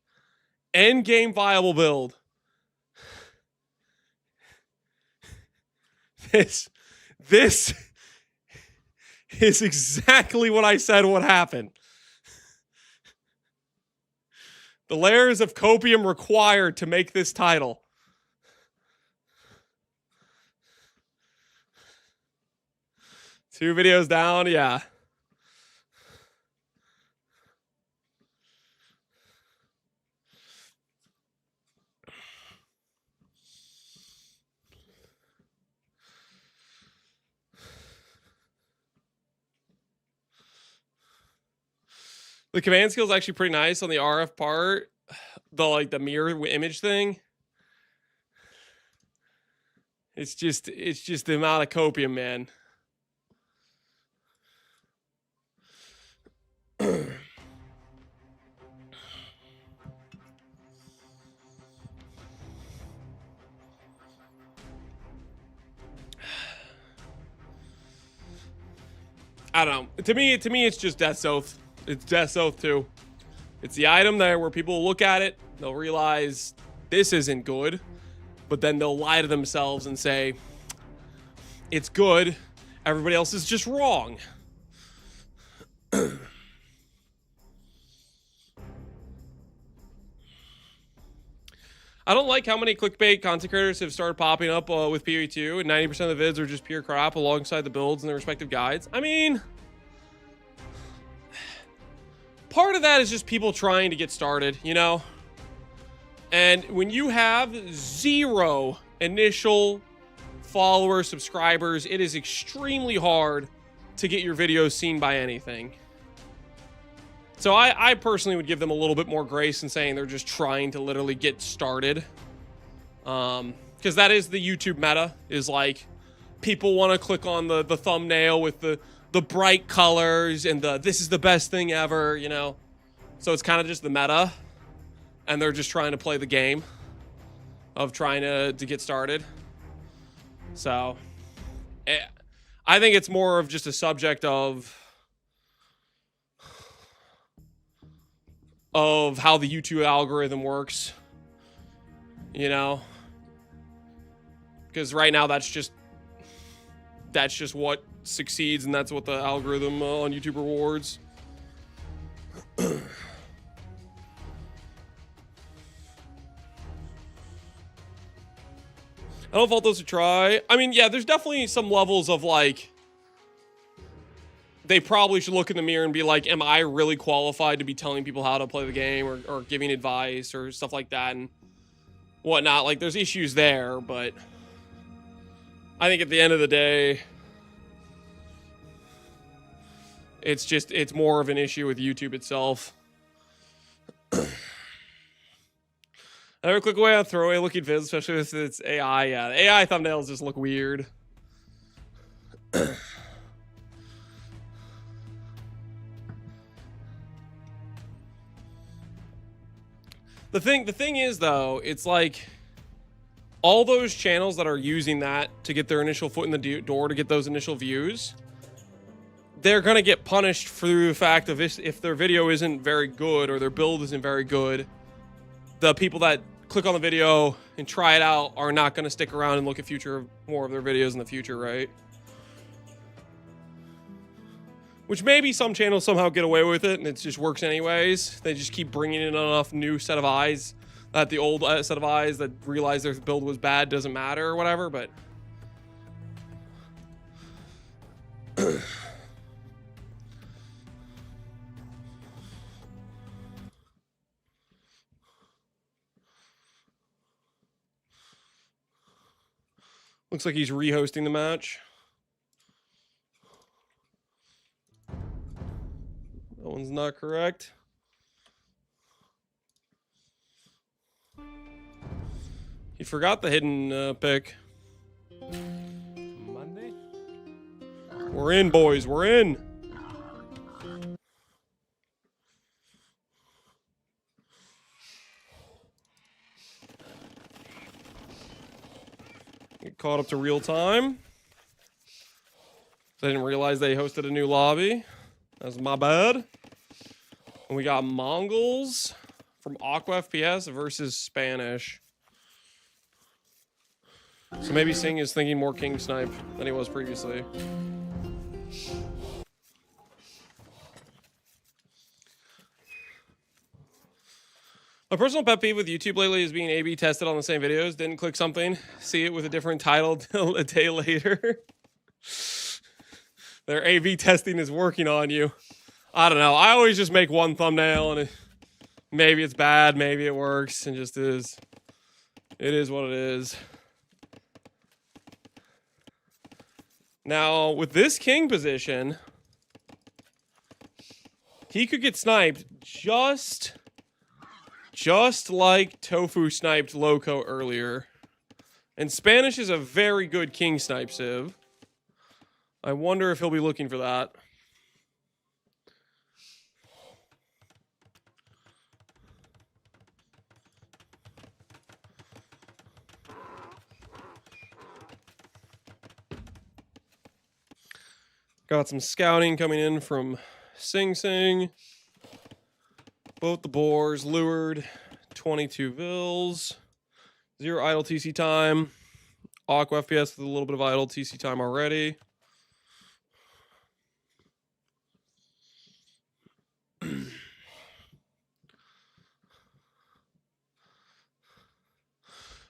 end game viable build. This is exactly what I said would happen. The layers of copium required to make this title. Two videos down, yeah. The command skill is actually pretty nice on the RF part. The mirror image thing. It's just the amount of copium, man. I don't know. To me, it's just Death's Oath. It's Death's Oath too. It's the item there where people look at it, they'll realize this isn't good, but then they'll lie to themselves and say, it's good, everybody else is just wrong. I don't like how many clickbait content creators have started popping up with PoE 2, and 90% of the vids are just pure crap alongside the builds and their respective guides. I mean, part of that is just people trying to get started, you know? And when you have 0 initial followers, subscribers, it is extremely hard to get your videos seen by anything. So I personally would give them a little bit more grace in saying they're just trying to literally get started. Because that is the YouTube meta, is like, people want to click on the thumbnail with the bright colors and this is the best thing ever, you know? So it's kind of just the meta. And they're just trying to play the game of trying to get started. So I think it's more of just a subject of of how the YouTube algorithm works. You know? Because right now that's just what succeeds, and that's what the algorithm on YouTube rewards. I don't fault those who try. I mean, yeah, there's definitely some levels of like, they probably should look in the mirror and be like, am I really qualified to be telling people how to play the game or giving advice or stuff like that and whatnot. Like, there's issues there, but I think at the end of the day, it's more of an issue with YouTube itself. I never click away on throwaway looking vids, especially if it's AI. Yeah, the AI thumbnails just look weird. The thing is though, it's like all those channels that are using that to get their initial foot in the door to get those initial views, they're gonna get punished through the fact of if their video isn't very good or their build isn't very good, the people that click on the video and try it out are not going to stick around and look at more of their videos in the future, right? Which maybe some channels somehow get away with it and it just works anyways. They just keep bringing in enough new set of eyes that the old set of eyes that realize their build was bad doesn't matter or whatever, but looks like he's rehosting the match. That one's not correct. He forgot the hidden pick. Monday? We're in, boys. We're in. Get caught up to real time. I didn't realize they hosted a new lobby. That's my bad. And we got Mongols from Aqua FPS versus Spanish. So maybe Singh is thinking more King Snipe than he was previously. My personal pet peeve with YouTube lately is being A/B tested on the same videos. Didn't click something, see it with a different title till a day later. Their A/B testing is working on you. I don't know. I always just make one thumbnail and maybe it's bad, maybe it works, and just is. It is what it is. Now, with this king position, he could get sniped just like Tofu sniped Loco earlier. And Spanish is a very good king snipe civ. I wonder if he'll be looking for that. Got some scouting coming in from Sing Sing. Both the boars lured, 22 vills, 0 idle TC time. Aqua FPS with a little bit of idle TC time already.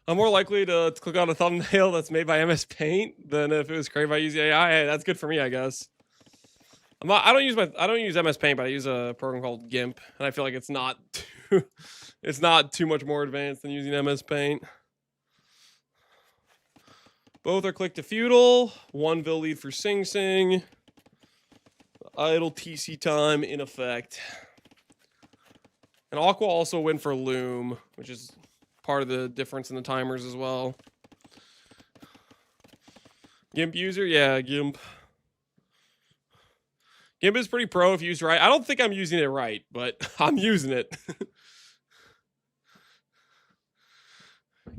I'm more likely to click on a thumbnail that's made by MS Paint than if it was created by using AI. Hey, that's good for me, I guess. I don't use MS Paint, but I use a program called GIMP, and I feel like it's not too much more advanced than using MS Paint. Both are click to feudal. 1 vill lead for Sing Sing. Idle TC time in effect. And Aqua also went for Loom, which is part of the difference in the timers as well. GIMP user? Yeah, GIMP. GIMP is pretty pro if used right. I don't think I'm using it right, but I'm using it.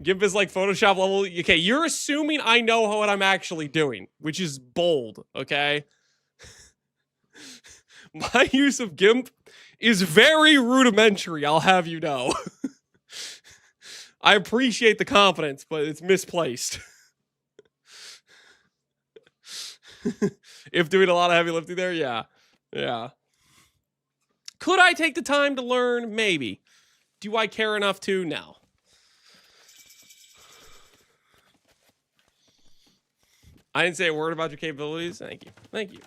GIMP is like Photoshop level. Okay, you're assuming I know what I'm actually doing, which is bold, okay? My use of GIMP is very rudimentary, I'll have you know. I appreciate the confidence, but it's misplaced. If doing a lot of heavy lifting there, yeah. Yeah. Could I take the time to learn? Maybe. Do I care enough to? No. I didn't say a word about your capabilities. Thank you. Thank you.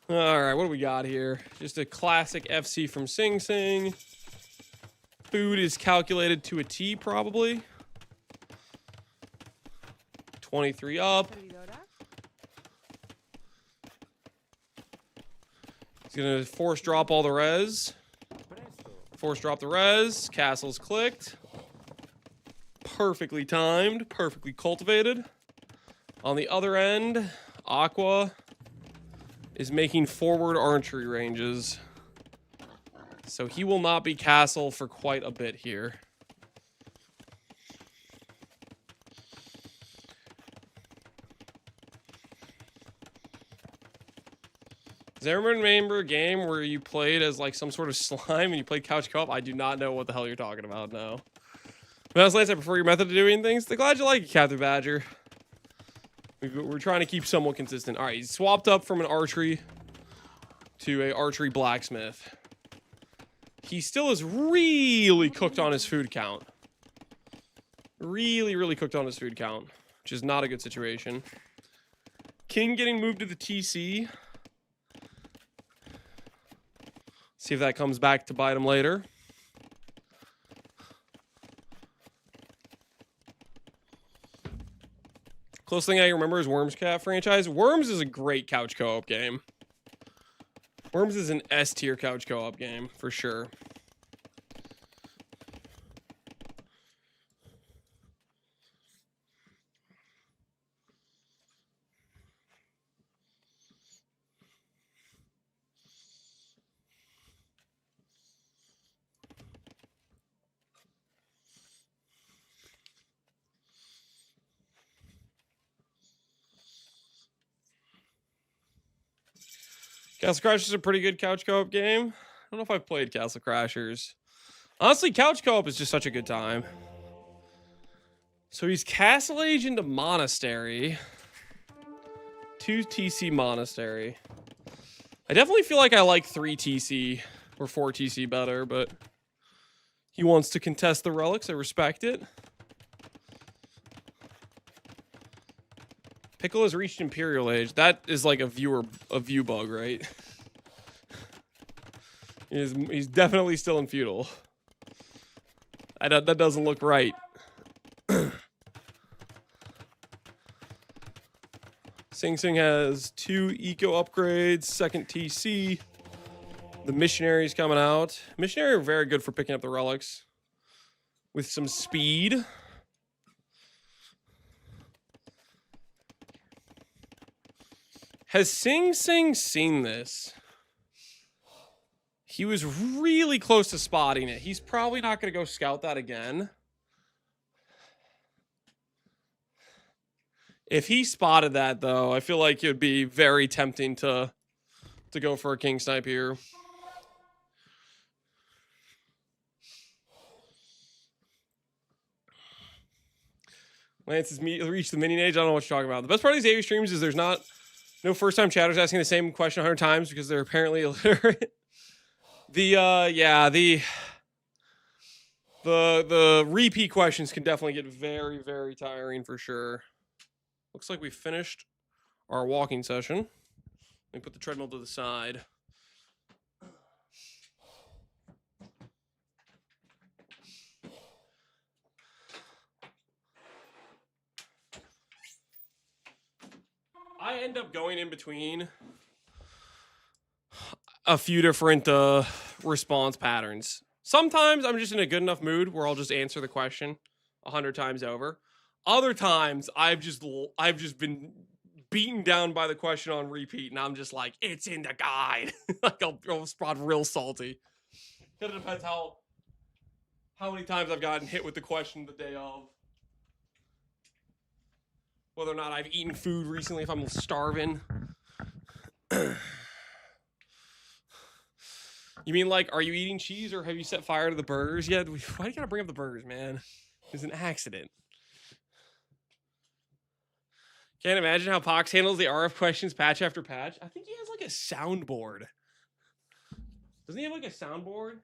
All right, what do we got here? Just a classic FC from Sing Sing. Food is calculated to a T, probably. 23 up. He's gonna force drop all the res. Force drop the res. Castle's clicked. Perfectly timed. Perfectly cultivated. On the other end, Aqua is making forward archery ranges. So he will not be castle for quite a bit here. Does everyone remember a game where you played as like some sort of slime and you played couch co-op? I do not know what the hell you're talking about now. But as Lance, I prefer your method of doing things. I'm glad you like it, Captain Badger. We're trying to keep somewhat consistent. All right, he's swapped up from an archery to a archery blacksmith. He still is really cooked on his food count. Really, really cooked on his food count, which is not a good situation. King getting moved to the TC. See if that comes back to bite him later. Close thing I remember is Worms Cat franchise. Worms is a great couch co-op game. Worms is an S tier couch co-op game for sure. Castle Crashers is a pretty good couch co-op game. I don't know if I've played Castle Crashers. Honestly, couch co-op is just such a good time. So he's Castle Age into Monastery. 2 TC Monastery. I definitely feel like I like 3 TC or 4 TC better, but he wants to contest the relics. I respect it. Pickle has reached Imperial Age. That is like a view bug, right? He's definitely still in feudal. That doesn't look right. Sing Sing has 2 eco upgrades, 2nd TC. The missionary's coming out. Missionary are very good for picking up the relics with some speed. Has Sing Sing seen this? He was really close to spotting it. He's probably not going to go scout that again. If he spotted that, though, I feel like it would be very tempting to go for a king snipe here. Lance has reached the minion age. I don't know what you're talking about. The best part of these AoE streams is there's no first-time chatters asking the same question 100 times because they're apparently illiterate. The repeat questions can definitely get very, very tiring for sure. Looks like we finished our walking session. Let me put the treadmill to the side. I end up going in between a few different response patterns. Sometimes I'm just in a good enough mood where I'll just answer the question 100 times over. Other times I've just been beaten down by the question on repeat, and I'm just like, it's in the guide. Like I'll spot real salty. Kind of depends how many times I've gotten hit with the question the day of. Whether or not I've eaten food recently, if I'm starving. You mean like, are you eating cheese or have you set fire to the burgers yet? Why do you gotta bring up the burgers, man? It was an accident. Can't imagine how Pox handles the RF questions patch after patch. I think he has like a soundboard. Doesn't he have like a soundboard?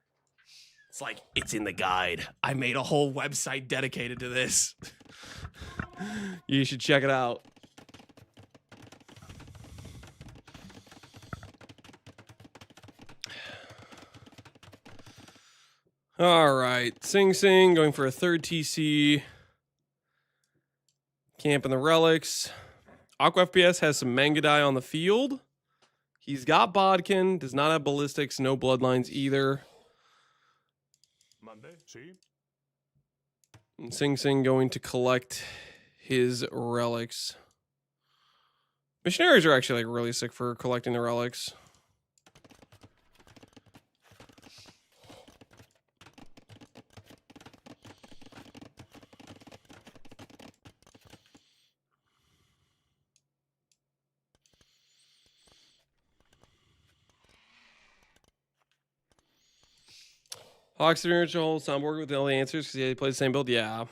It's like, it's in the guide. I made a whole website dedicated to this. You should check it out. All right, Sing Sing going for a third TC. Camping the relics. Aqua FPS has some Mangadai on the field. He's got Bodkin, does not have ballistics, no bloodlines either. Monday, see? And Sing Sing going to collect his relics. Missionaries are actually like really sick for collecting the relics. Hawks whole soundboard with all the answers because he plays the same build. Yeah.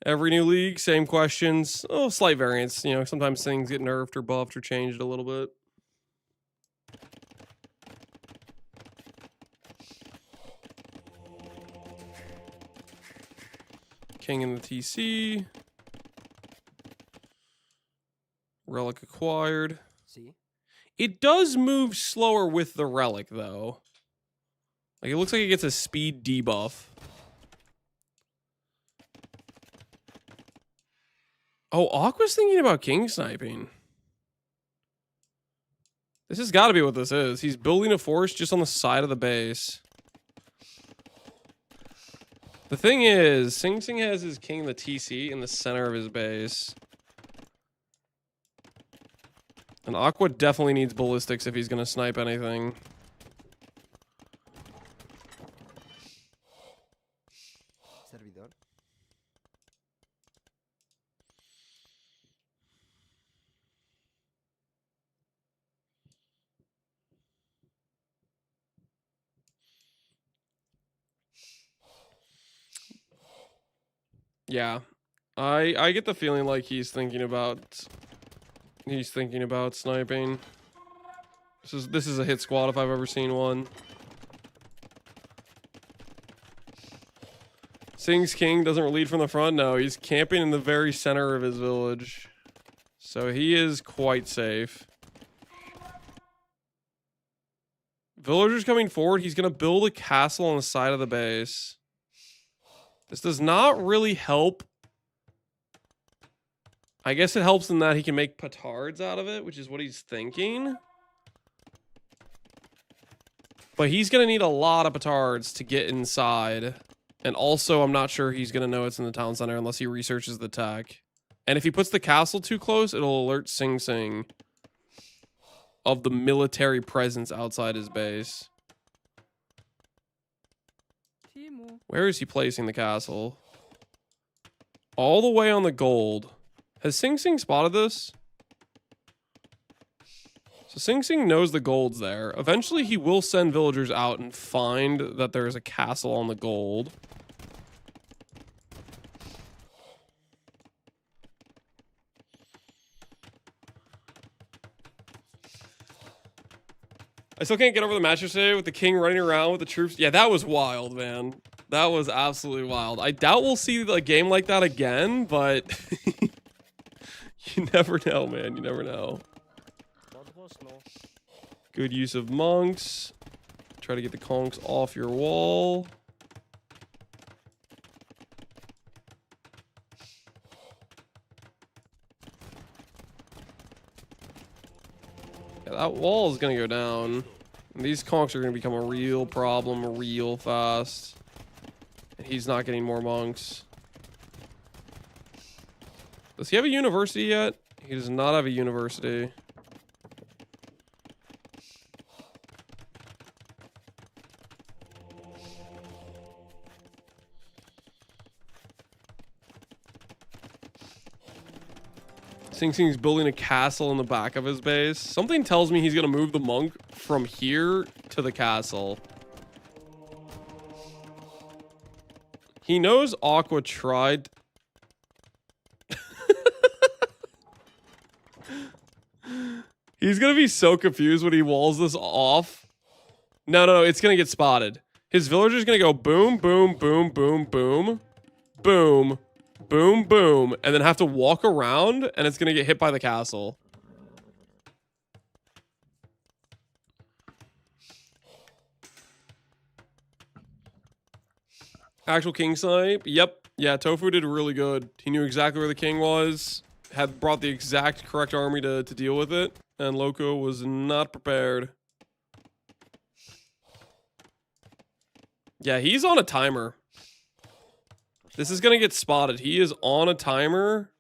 Every new league, same questions. Oh, slight variance. You know, sometimes things get nerfed or buffed or changed a little bit. King in the TC. Relic acquired. See? It does move slower with the relic, though. Like, it looks like it gets a speed debuff. Oh, Aqua's thinking about king sniping. This has got to be what this is. He's building a force just on the side of the base. The thing is, Sing Sing has his king in the TC in the center of his base. And Aqua definitely needs ballistics if he's going to snipe anything. Servidor. Yeah. I get the feeling like he's thinking about sniping. This is a hit squad if I've ever seen one. Sing's king doesn't lead from the front. No, he's camping in the very center of his village. So he is quite safe. Villagers coming forward. He's going to build a castle on the side of the base. This does not really help. I guess it helps in that he can make petards out of it, which is what he's thinking. But he's going to need a lot of petards to get inside. And also, I'm not sure he's going to know it's in the town center unless he researches the tech. And if he puts the castle too close, it'll alert Sing Sing of the military presence outside his base. Where is he placing the castle? All the way on the gold. Has Sing Sing spotted this? So Sing Sing knows the gold's there. Eventually, he will send villagers out and find that there's a castle on the gold. I still can't get over the match yesterday with the king running around with the troops. Yeah, that was wild, man. That was absolutely wild. I doubt we'll see a game like that again, but you never know, man. You never know. Good use of monks. Try to get the conks off your wall. Yeah, that wall is going to go down. And these conks are going to become a real problem real fast. And he's not getting more monks. Does he have a university yet? He does not have a university. Sing Sing's building a castle in the back of his base. Something tells me he's going to move the monk from here to the castle. He knows Aqua tried. He's gonna be so confused when he walls this off. No, it's gonna get spotted. His villager's gonna go boom, boom, boom, boom, boom, boom, boom, boom, and then have to walk around, and it's gonna get hit by the castle. Actual king snipe. Yep. Yeah, Tofu did really good. He knew exactly where the king was. Had brought the exact correct army to deal with it. And Loco was not prepared. Yeah, he's on a timer. This is going to get spotted. He is on a timer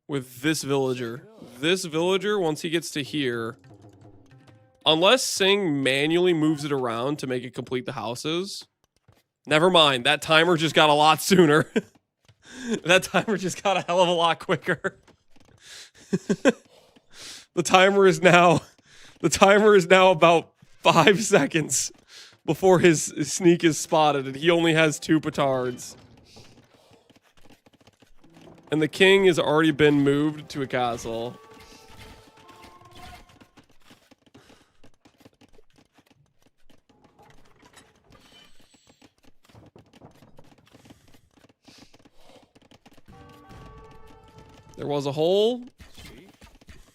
with this villager. This villager, once he gets to here, unless Singh manually moves it around to make it complete the houses. Never mind. That timer just got a lot sooner. That timer just got a hell of a lot quicker. The timer is now about 5 seconds before his sneak is spotted, and he only has 2 petards. And the king has already been moved to a castle. There was a hole.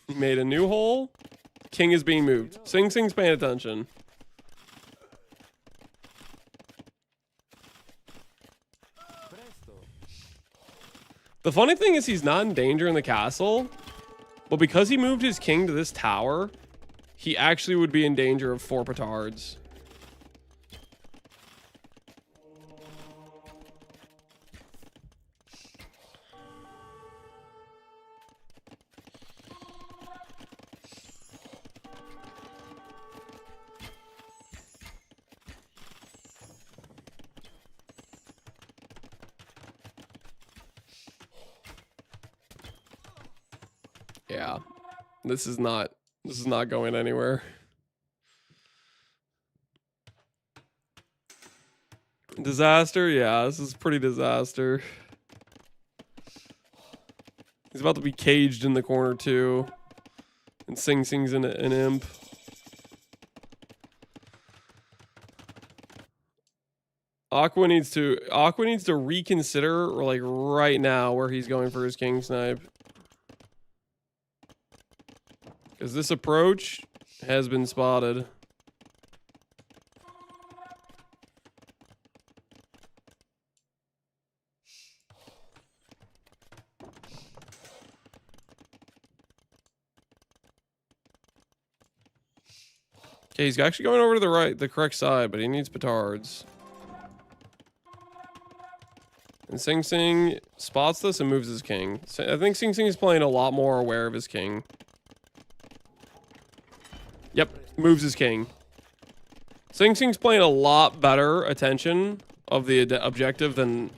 He made a new hole. King is being moved. Sing's paying attention. The funny thing is he's not in danger in the castle, but because he moved his king to this tower, he actually would be in danger of 4 petards. Yeah, this is not going anywhere. Disaster? Yeah, this is pretty disaster. He's about to be caged in the corner too. And Sing's an imp. Aqua needs to reconsider, like, right now where he's going for his king snipe. Because this approach has been spotted. Okay, he's actually going over to the correct side, but he needs petards. And Sing spots this and moves his king. I think Sing is playing a lot more aware of his king. Yep, moves his king. Sing's playing a lot better attention of the objective than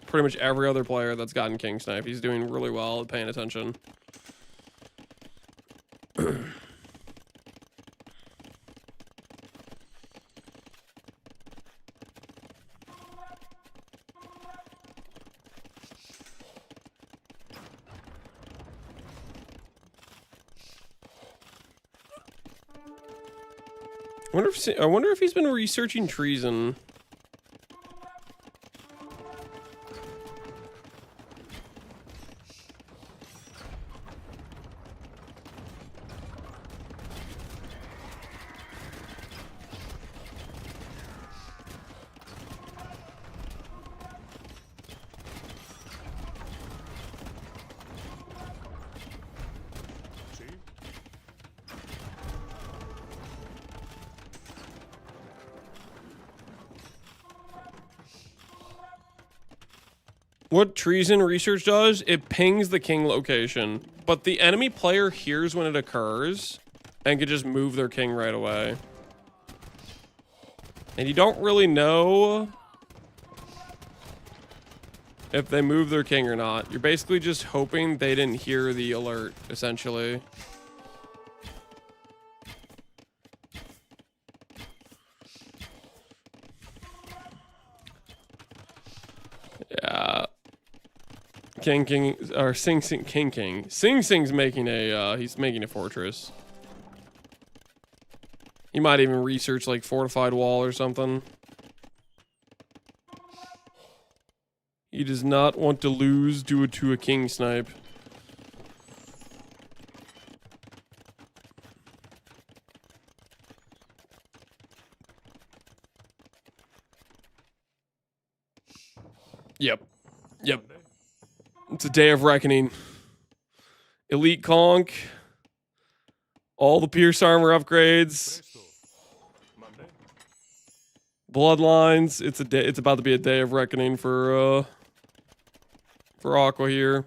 pretty much every other player that's gotten king snipe. He's doing really well at paying attention. I wonder if he's been researching treason. What treason research does, it pings the king location, but the enemy player hears when it occurs and can just move their king right away. And you don't really know if they move their king or not. You're basically just hoping they didn't hear the alert, essentially. Yeah. King, or Sing. Sing's making a, he's making a fortress. He might even research like fortified wall or something. He does not want to lose due to a king snipe. Yep. It's a day of reckoning. Elite conch. All the pierce armor upgrades. Bloodlines. It's a day. It's about to be a day of reckoning for Aqua here.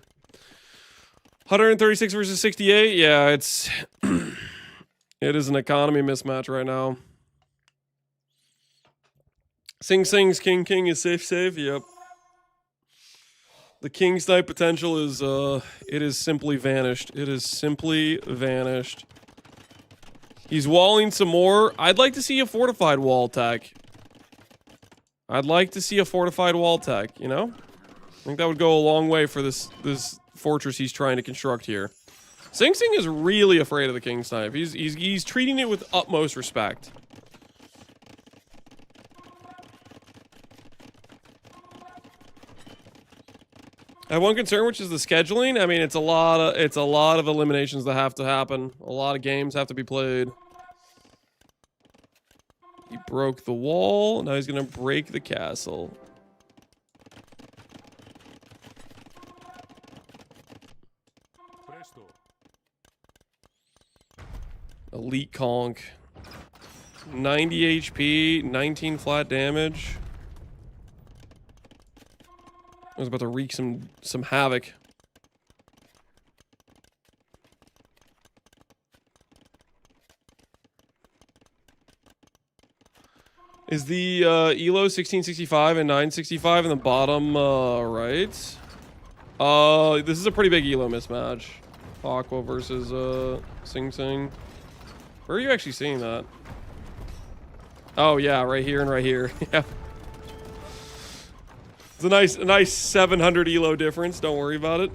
136 versus 68. Yeah, it's it is an economy mismatch right now. Sing's King is safe. Yep. The king snipe potential is it is simply vanished. It is simply vanished. He's walling some more. I'd like to see a fortified wall tech. I'd like to see a fortified wall tech, you know? I think that would go a long way for this fortress he's trying to construct here. Sing is really afraid of the king snipe. He's treating it with utmost respect. I have one concern, which is the scheduling. I mean, it's a lot of eliminations that have to happen. A lot of games have to be played. He broke the wall. Now he's gonna break the castle. Elite conch. 90 HP, 19 flat damage. I was about to wreak some havoc. Is the Elo 1665 and 965 in the bottom right? This is a pretty big Elo mismatch. Aqua versus Sing. Where are you actually seeing that? Oh yeah, right here and right here. Yeah. It's a nice 700 Elo difference. Don't worry about it.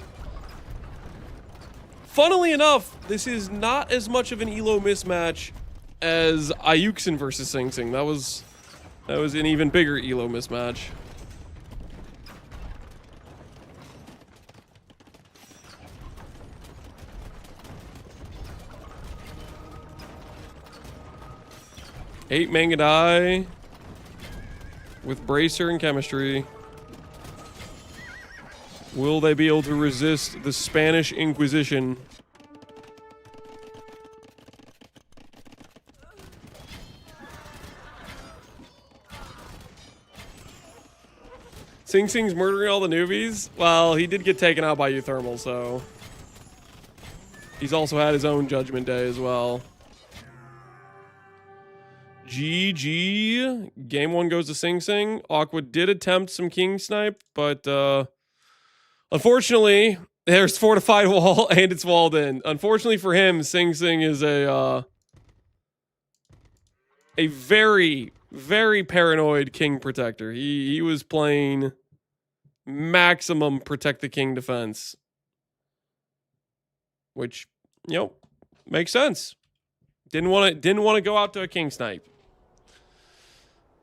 Funnily enough, this is not as much of an Elo mismatch as Ayuxin versus Sing. That was an even bigger Elo mismatch. Eight Mangadai with Bracer and Chemistry. Will they be able to resist the Spanish Inquisition? Sing's murdering all the newbies? Well, he did get taken out by Euthermal, so... He's also had his own Judgment Day as well. GG. Game 1 goes to Sing. Aqua did attempt some king snipe, but unfortunately, there's fortified wall and it's walled in. Unfortunately for him, Sing is a very, very paranoid king protector. He was playing maximum protect the king defense, which, you know, makes sense. Didn't want to go out to a king snipe.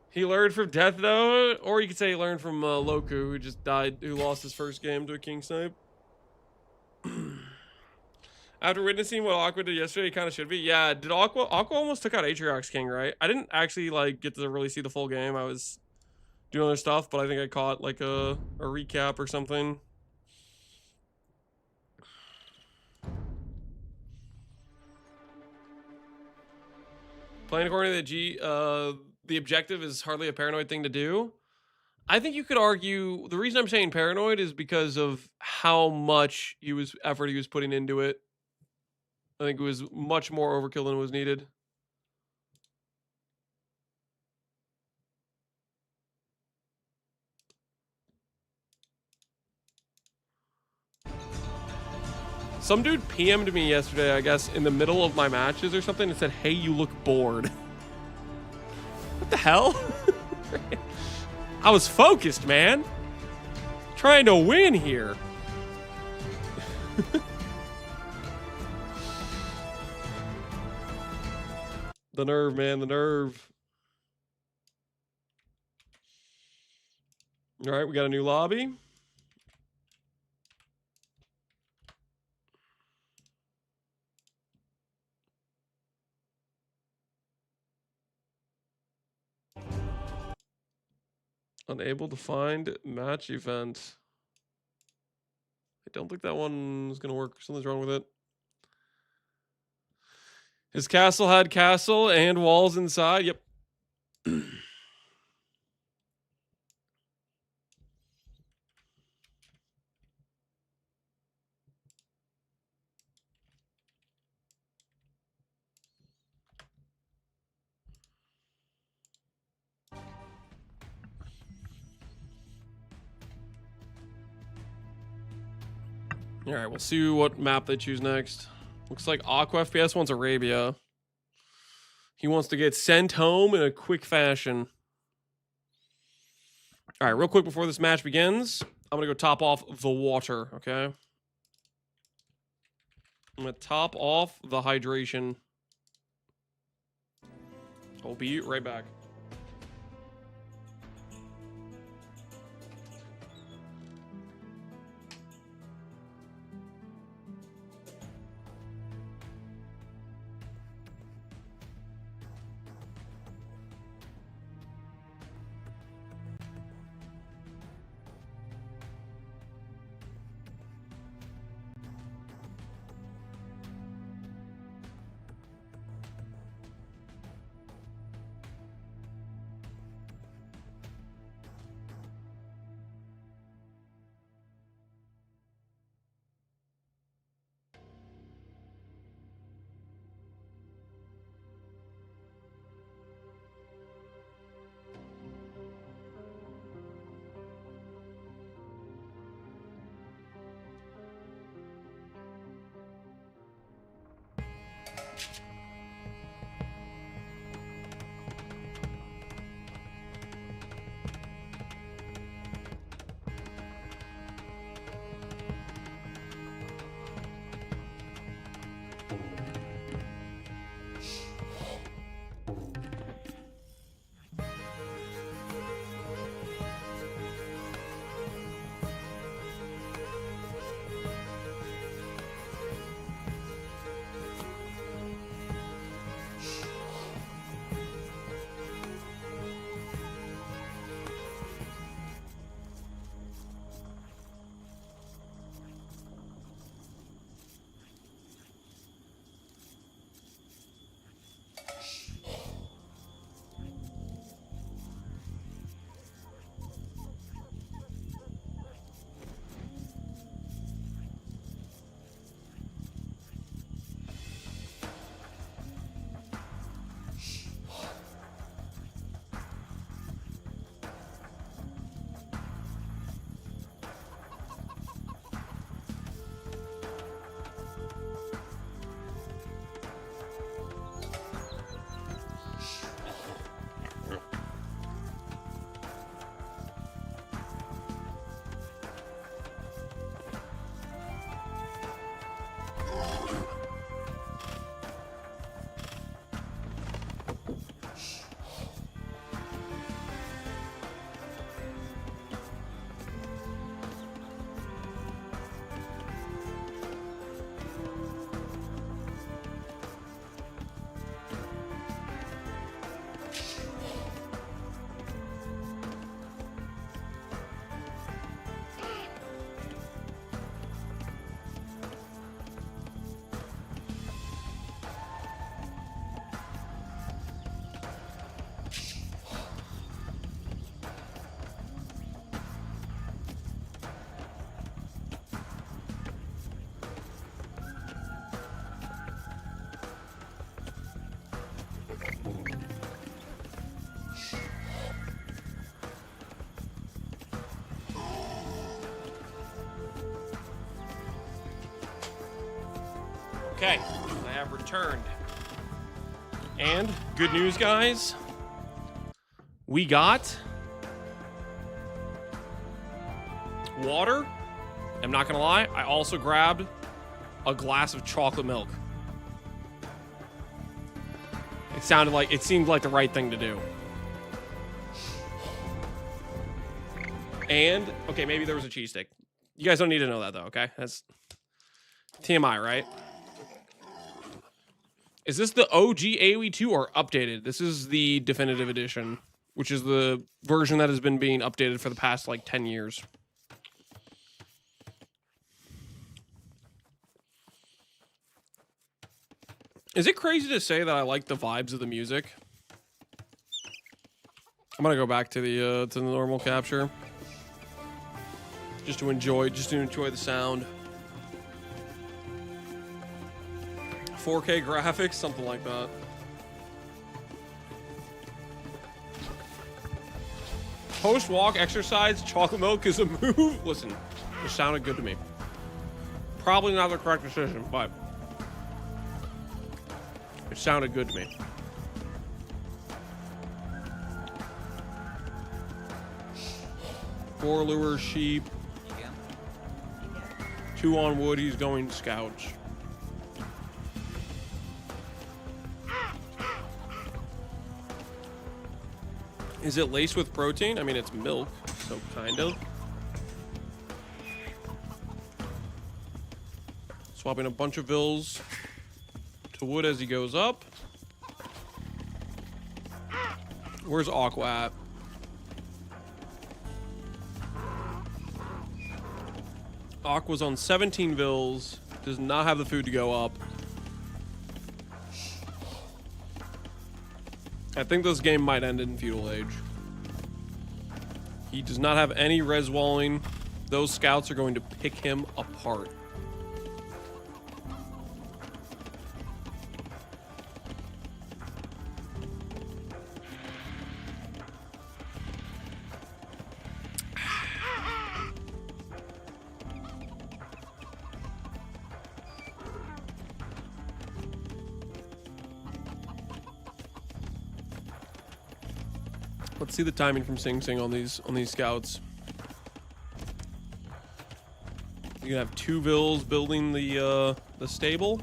He learned from death though, or you could say he learned from Loku, who just died, who lost his first game to a king snipe. After witnessing what Aqua did yesterday, he kind of should be. Yeah, did Aqua almost took out Atriox King, right? I didn't actually like get to really see the full game. I was doing other stuff, but I think I caught like a recap or something. Playing according to the objective is hardly a paranoid thing to do. I think you could argue the reason I'm saying paranoid is because of how much effort he was putting into it. I think it was much more overkill than was needed. Some dude PM'd me yesterday, I guess, in the middle of my matches or something and said, "Hey, you look bored." What the hell? I was focused, man. Trying to win here. The nerve, man, the nerve. All right, we got a new lobby. Unable to find match event. I don't think that one's gonna work. Something's wrong with it. His castle had castle and walls inside. Yep. All right, we'll see what map they choose next. Looks like Aqua FPS wants Arabia. He wants to get sent home in a quick fashion. All right, real quick before this match begins, I'm going to go top off the water, okay? I'm going to top off the hydration. I'll be right back. Okay, I have returned. And good news, guys. We got water. I'm not gonna lie, I also grabbed a glass of chocolate milk. It seemed like the right thing to do. And, okay, maybe there was a cheese stick. You guys don't need to know that, though, okay? That's TMI, right? Is this the OG AoE 2 or updated? This is the definitive edition, which is the version that has been being updated for the past, like, 10 years. Is it crazy to say that I like the vibes of the music? I'm gonna go back to the normal capture. Just to enjoy the sound. 4K graphics, something like that. Post-walk exercise, chocolate milk is a move. Listen, it sounded good to me. Probably not the correct decision, but it sounded good to me. Four lure sheep. 2 on wood, he's going scouts. Is it laced with protein? I mean, it's milk, so kind of. Swapping a bunch of vills to wood as he goes up. Where's Aqua at? Aqua's on 17 vills. Does not have the food to go up. I think this game might end in feudal age. He does not have any res walling. Those scouts are going to pick him apart. Let's see the timing from Sing Sing on these scouts. You can have 2 vills building the stable.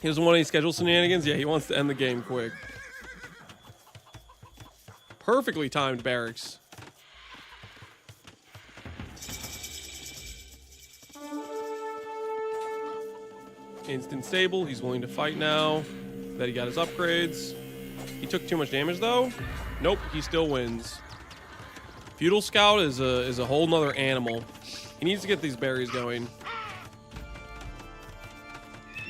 He doesn't want any schedule shenanigans. Yeah, he wants to end the game quick. Perfectly timed barracks. Instant stable. He's willing to fight now that he got his upgrades. He took too much damage though. Nope, he still wins. Feudal Scout is a whole nother animal. He needs to get these berries going.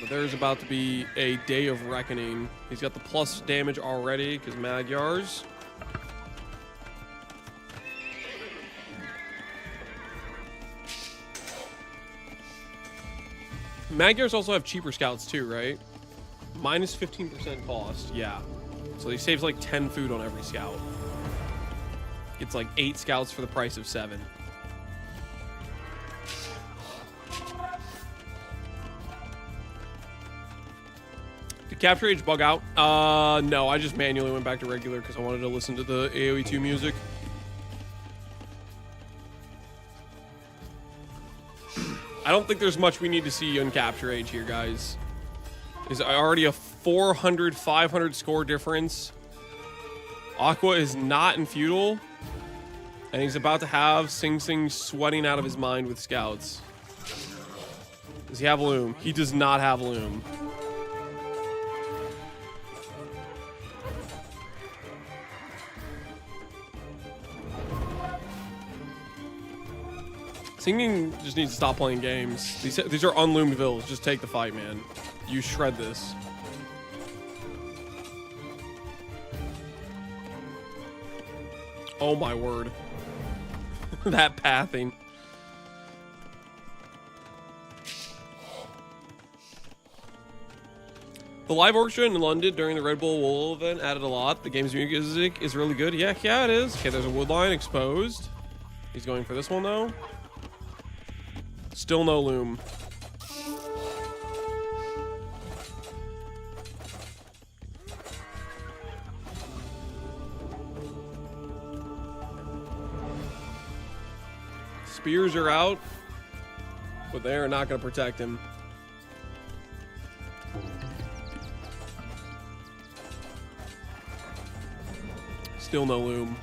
But there's about to be a day of reckoning. He's got the plus damage already because Magyars. Magyars also have cheaper scouts too, right? Minus 15% cost, yeah. So he saves like 10 food on every scout. It's like 8 scouts for the price of 7. Did Capture Age bug out? No, I just manually went back to regular because I wanted to listen to the AoE 2 music. I don't think there's much we need to see on Capture Age here, guys. Is already a 400, 500 score difference. Aqua is not in feudal. And he's about to have Sing Sing sweating out of his mind with scouts. Does he have Loom? He does not have Loom. Singing just needs to stop playing games. These are unloomed vills. Just take the fight, man. You shred this. Oh my word. That pathing. The live orchestra in London during the Red Bull Wool event added a lot. The game's music is really good. Yeah, it is. Okay, there's a wood line exposed. He's going for this one though. Still no loom. Spears are out, but they are not going to protect him. Still no loom.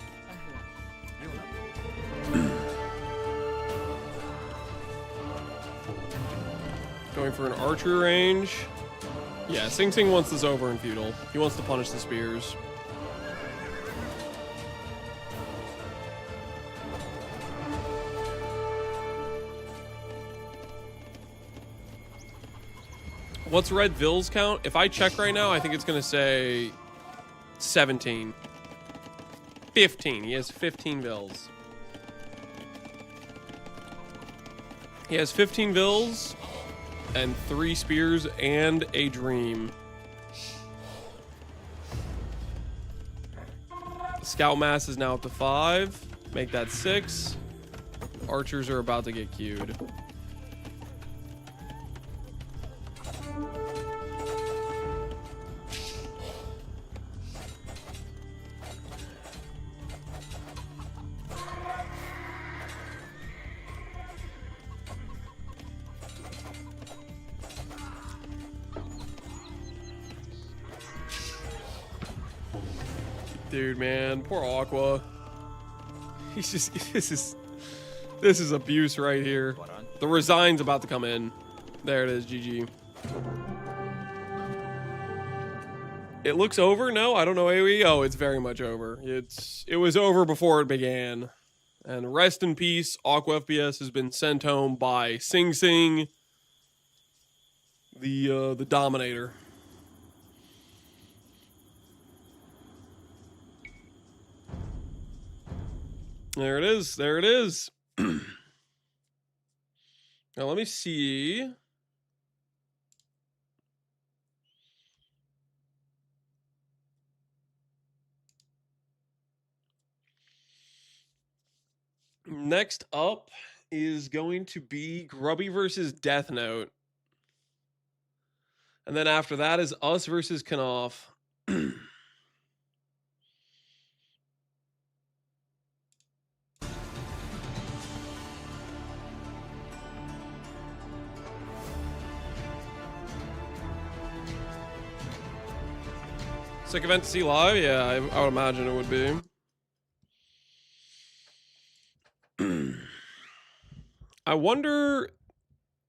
Going for an archer range. Yeah, Sing Sing wants this over in feudal. He wants to punish the spears. What's Red Vill's count? If I check right now, I think it's going to say 17. 15. He has 15 Vills. He has 15 Vills and 3 spears and a dream. Scout mass is now up to 5. Make that 6. Archers are about to get queued. Dude, man, poor Aqua. He's just this is abuse right here. The resign's about to come in. There it is, GG. It looks over? No, I don't know AoE. Oh, it's very much over. It was over before it began. And rest in peace, Aqua FPS has been sent home by Sing Sing, the Dominator. There it is. There it is. Now let me see. Next up is going to be Grubby versus Death Note. And then after that is us versus Knopf. Sick event to see live? Yeah, I would imagine it would be. I wonder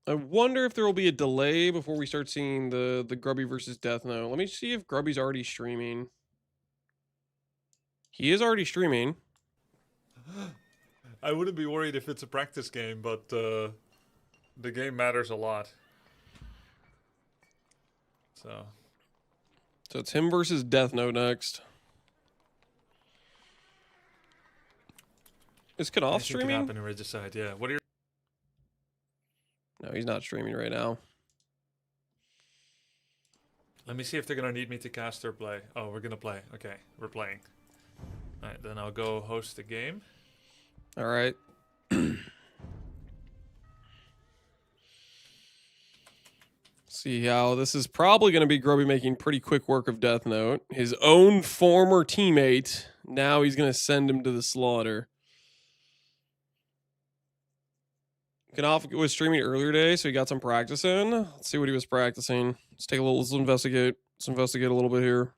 if there will be a delay before we start seeing the Grubby versus Death Note. Let me see if Grubby's already streaming. He is already streaming. I wouldn't be worried if it's a practice game, but the game matters a lot. So it's him versus Death Note next. Is Knopf streaming? Can happen in Regicide, yeah. What are your... No, he's not streaming right now. Let me see if they're gonna need me to cast or play. Oh, we're gonna play. Okay, we're playing. Alright, then I'll go host the game. Alright. See how this is probably going to be Grubby making pretty quick work of Death Note. His own former teammate. Now he's going to send him to the slaughter. Knopf was streaming earlier today, so he got some practice in. Let's see what he was practicing. Let's investigate. Let's investigate a little bit here.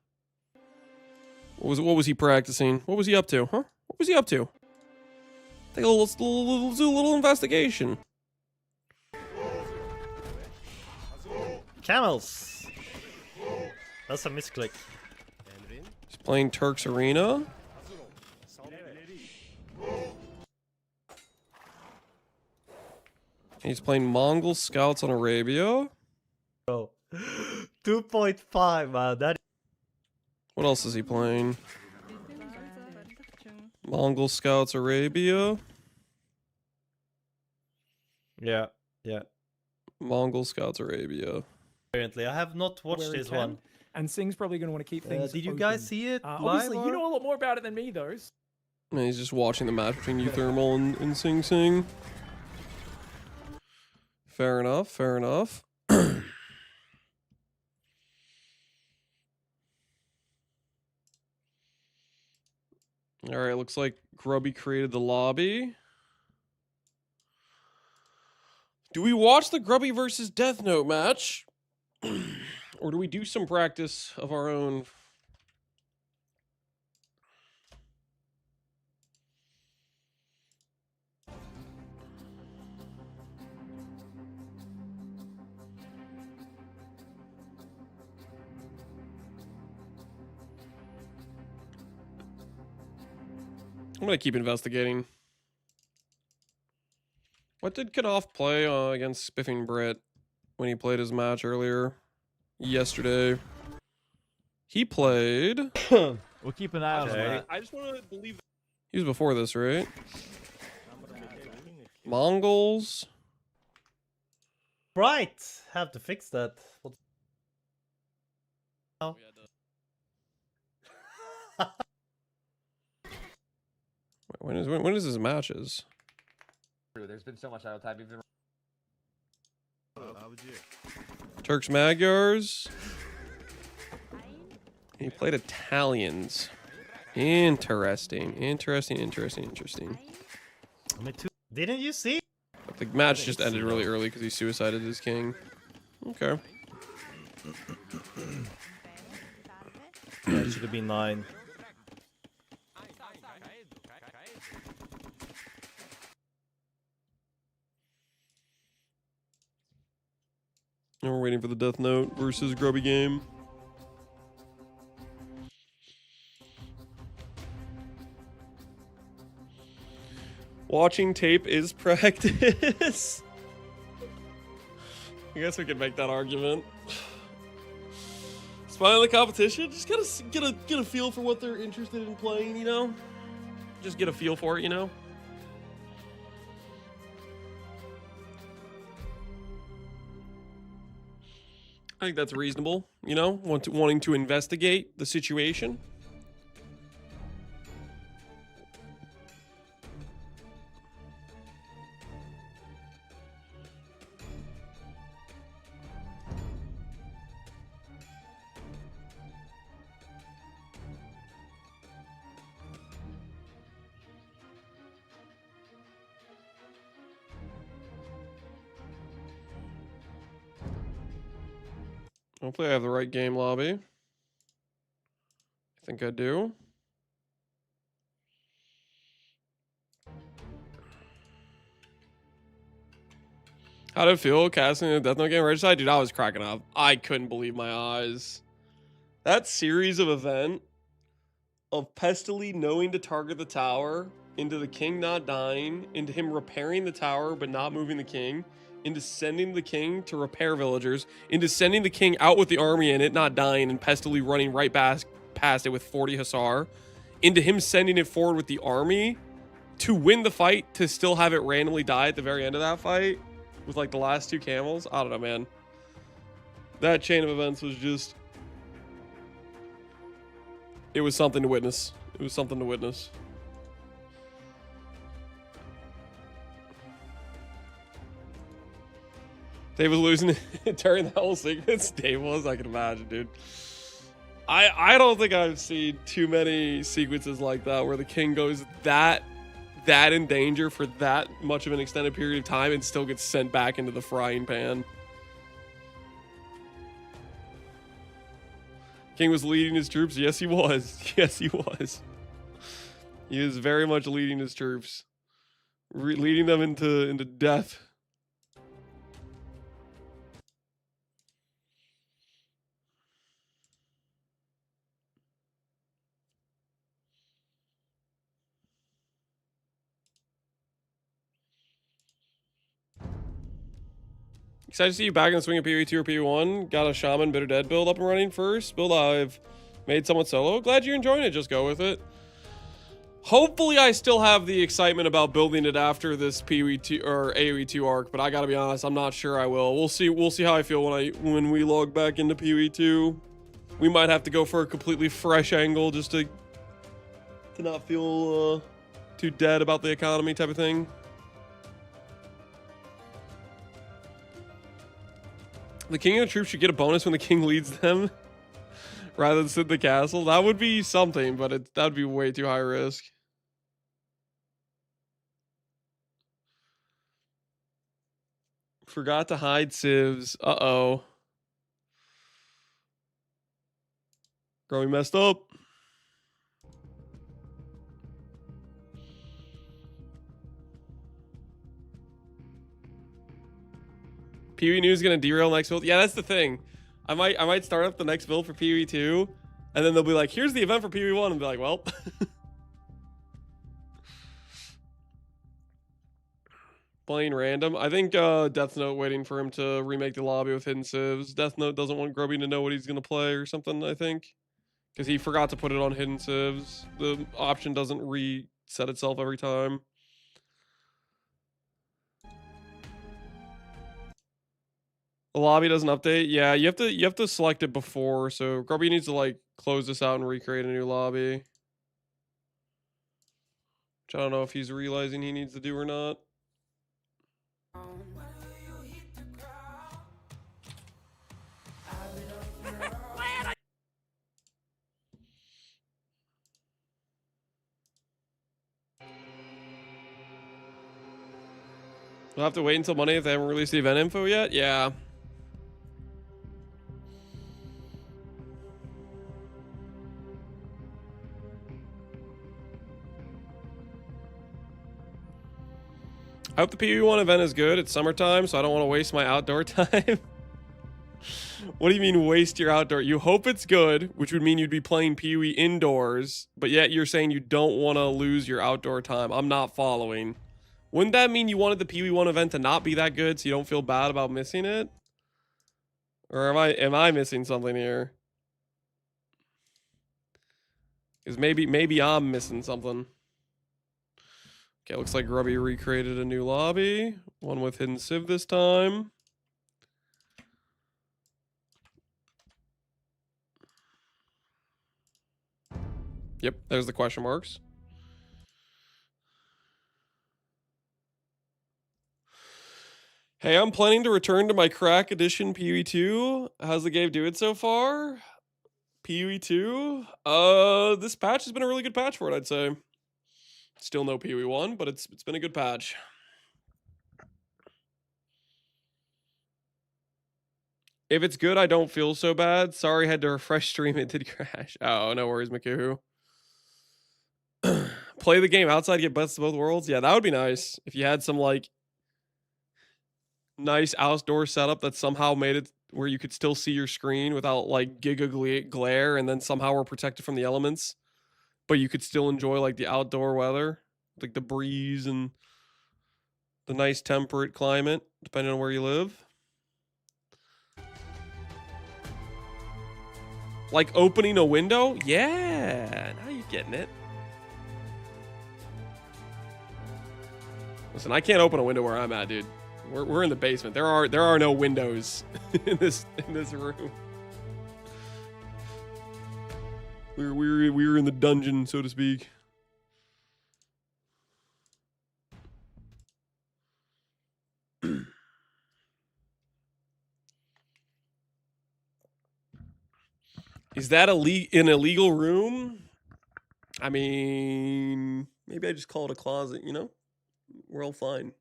What was he practicing? What was he up to? Huh? What was he up to? Let's do a little investigation. Camels. That's a misclick. He's playing Turk's Arena. He's playing Mongol Scouts on Arabia. Bro. 2.5, man. That. What else is he playing? Mongol Scouts Arabia. Yeah. Mongol Scouts Arabia. Apparently, I have not watched this one. And Sing's probably going to want to keep things. Did you open. guys see it live? Obviously, you know a lot more about it than me, though. And he's just watching the match between Euthermal and Sing Sing. Fair enough. Fair enough. All right, looks like Grubby created the lobby. Do we watch the Grubby versus Death Note match? Or do we do some practice of our own? I'm going to keep investigating. What did Knopf play against Spiffing Brit when he played his match earlier yesterday? He played... We'll keep an eye on Okay. that. I just want to believe that he was before this, right? Mongols. Right. Have to fix that. What? Oh. When is his matches? There's been so much idle time. Even Turks Magyars. He played Italians. Interesting. Didn't you see? But the match just ended really early because he suicided his king. Okay. Yeah, it should have been 9. And we're waiting for the Death Note versus Grubby game. Watching tape is practice. I guess we could make that argument. Smiling the competition, just gotta get a feel for what they're interested in playing, you know? Just get a feel for it, you know? I think that's reasonable, you know? Wanting to investigate the situation. Hopefully I have the right game lobby. I think I do. How did it feel casting the Death Note game right side? Dude, I was cracking up. I couldn't believe my eyes. That series of event of Pestily knowing to target the tower, into the king not dying, into him repairing the tower but not moving the king, into sending the king to repair villagers, into sending the king out with the army and it not dying and Pestily running right past it with 40 Hussar, into him sending it forward with the army to win the fight, to still have it randomly die at the very end of that fight with like the last 2 camels. I don't know, man. That chain of events was just... It was something to witness. It was something to witness. Dave was losing it during that whole sequence. Dave was, I can imagine, dude. I don't think I've seen too many sequences like that where the king goes that in danger for that much of an extended period of time and still gets sent back into the frying pan. King was leading his troops. Yes, he was. Yes, he was. He is very much leading his troops, leading them into death. Excited to see you back in the swing of PvE2 or PvE1. Got a Shaman Bitter Dead build up and running first. Build I've made somewhat solo. Glad you're enjoying it. Just go with it. Hopefully I still have the excitement about building it after this PvE2 or AoE2 arc, but I gotta be honest, I'm not sure I will. We'll see how I feel when we log back into PvE2. We might have to go for a completely fresh angle just to not feel too dead about the economy type of thing. The king and the troops should get a bonus when the king leads them rather than sit in the castle. That would be something, but that would be way too high risk. Forgot to hide civs. Uh-oh. Girl, we messed up. PoE News gonna derail next build. Yeah, that's the thing. I might start up the next build for PoE 2, and then they'll be like, here's the event for PoE 1, and be like, well. Playing random. I think Death Note waiting for him to remake the lobby with hidden civs. Death Note doesn't want Grubby to know what he's gonna play or something, I think. Because he forgot to put it on hidden civs. The option doesn't reset itself every time. The lobby doesn't update. Yeah, you have to select it before. So Grubby needs to like close this out and recreate a new lobby. Which I don't know if he's realizing he needs to do or not. We'll have to wait until Monday if they haven't released the event info yet. Yeah. I hope the PoE1 event is good. It's summertime, so I don't want to waste my outdoor time. What do you mean waste your outdoor? You hope it's good, which would mean you'd be playing PoE indoors, but yet you're saying you don't want to lose your outdoor time. I'm not following. Wouldn't that mean you wanted the PoE1 event to not be that good so you don't feel bad about missing it? Or am I missing something here? Because maybe I'm missing something. Okay, looks like Grubby recreated a new lobby. One with hidden civ this time. Yep, there's the question marks. Hey, I'm planning to return to my crack edition PoE 2. How's the game doing so far? PoE 2? This patch has been a really good patch for it, I'd say. Still no PoE 1, but it's been a good patch. If it's good, I don't feel so bad. Sorry, had to refresh stream. It did crash. Oh, no worries, Makuhu. Play the game outside, get best of both worlds. Yeah, that would be nice. If you had some, like, nice outdoor setup that somehow made it where you could still see your screen without, like, giga glare, and then somehow we're protected from the elements. But you could still enjoy, like, the outdoor weather. Like, the breeze and the nice temperate climate, depending on where you live. Like opening a window? Yeah, now you're getting it. Listen, I can't open a window where I'm at, dude. We're in the basement. There are no windows in this room. We're in the dungeon, so to speak. Is that an illegal room? I mean, maybe I just call it a closet, you know? We're all fine.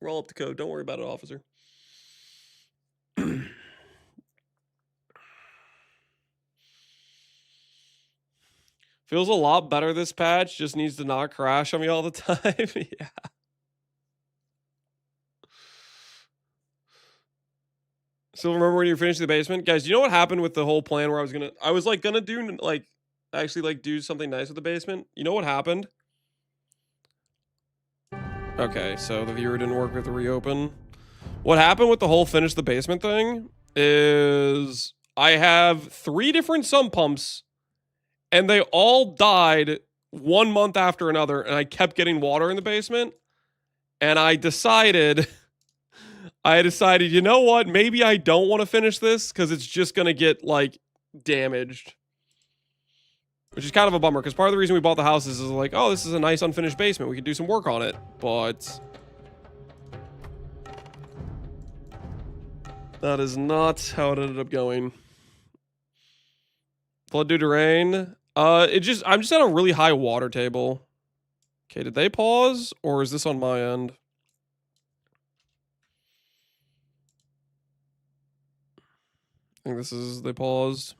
We're all up to code. Don't worry about it, officer. Feels a lot better this patch. Just needs to not crash on me all the time. Yeah. So remember when you finished the basement? Guys, you know what happened with the whole plan where I was gonna do like actually like do something nice with the basement? You know what happened? Okay, so the viewer didn't work with the reopen. What happened with the whole finish the basement thing is I have 3 different sump pumps and they all died 1 month after another, and I kept getting water in the basement. And I decided, you know what? Maybe I don't want to finish this because it's just going to get, like, damaged. Which is kind of a bummer, because part of the reason we bought the house is like, oh, this is a nice unfinished basement. We could do some work on it. But that is not how it ended up going. Flood due to rain. I'm just at a really high water table. Okay, did they pause? Or is this on my end? I think this is, they paused.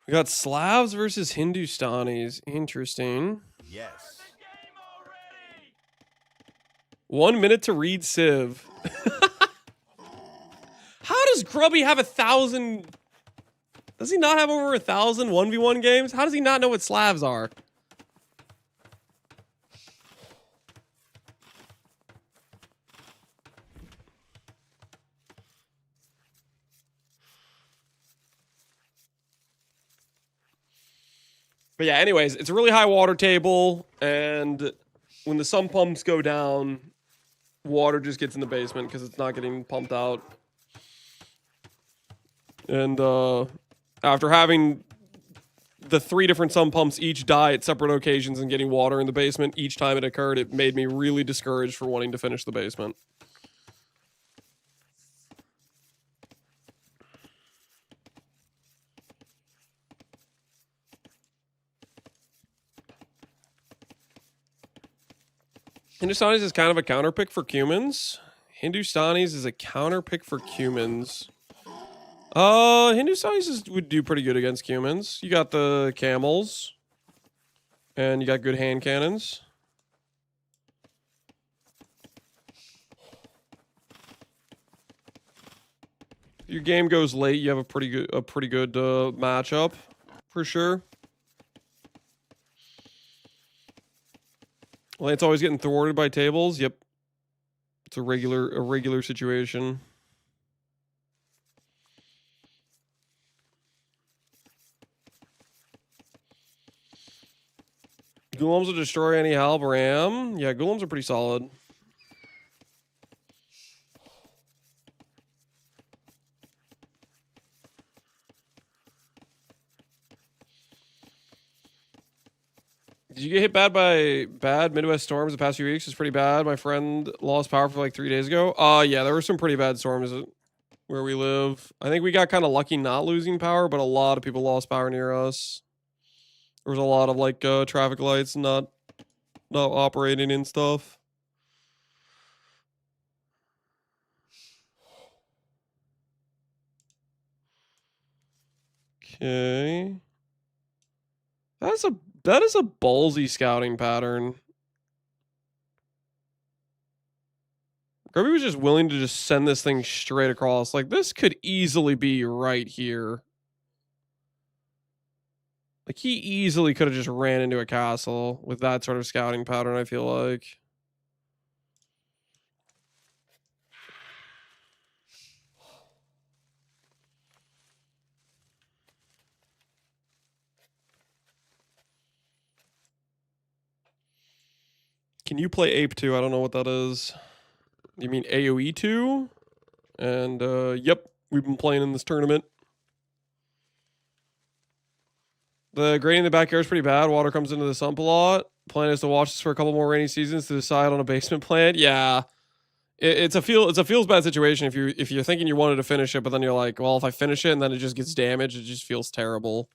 We got Slavs versus Hindustanis. Interesting. Yes. 1 minute to read Civ. How does Grubby have 1,000? Does he not have over 1,000 1v1 games? How does he not know what Slavs are? But yeah, anyways, it's a really high water table, and when the sump pumps go down, water just gets in the basement because it's not getting pumped out. And after having the 3 different sump pumps each die at separate occasions and getting water in the basement each time it occurred, it made me really discouraged for wanting to finish the basement. Hindustanis is kind of a counter pick for Cumans. Hindustanis is a counter pick for Cumans. Hindustanis would do pretty good against Cumans. You got the camels. And you got good hand cannons. If your game goes late, you have a pretty good matchup for sure. Lance always getting thwarted by tables. Yep. It's a regular situation. Golems will destroy any help. Ram. Yeah, golems are pretty solid. Did you get hit bad by bad Midwest storms the past few weeks? It's pretty bad. My friend lost power for like 3 days ago. Yeah, there were some pretty bad storms where we live. I think we got kind of lucky not losing power, but a lot of people lost power near us. There was a lot of like traffic lights not operating and stuff. Okay. That is a ballsy scouting pattern. Grubby was just willing to just send this thing straight across. Like, this could easily be right here. Like, he easily could have just ran into a castle with that sort of scouting pattern, I feel like. Can you play Ape 2? I don't know what that is. You mean AoE 2? And, yep, we've been playing in this tournament. The grading in the backyard is pretty bad. Water comes into the sump a lot. Plan is to watch this for a couple more rainy seasons to decide on a basement plan. Yeah. It's a feels bad situation if you're thinking you wanted to finish it, but then you're like, well, if I finish it and then it just gets damaged, it just feels terrible.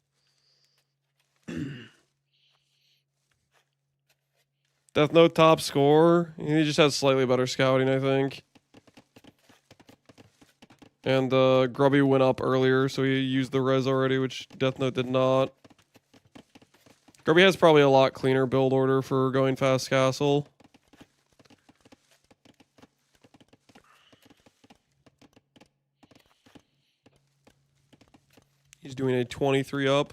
Death Note top score. He just has slightly better scouting, I think. And Grubby went up earlier, so he used the res already, which Death Note did not. Grubby has probably a lot cleaner build order for going fast castle. He's doing a 23 up.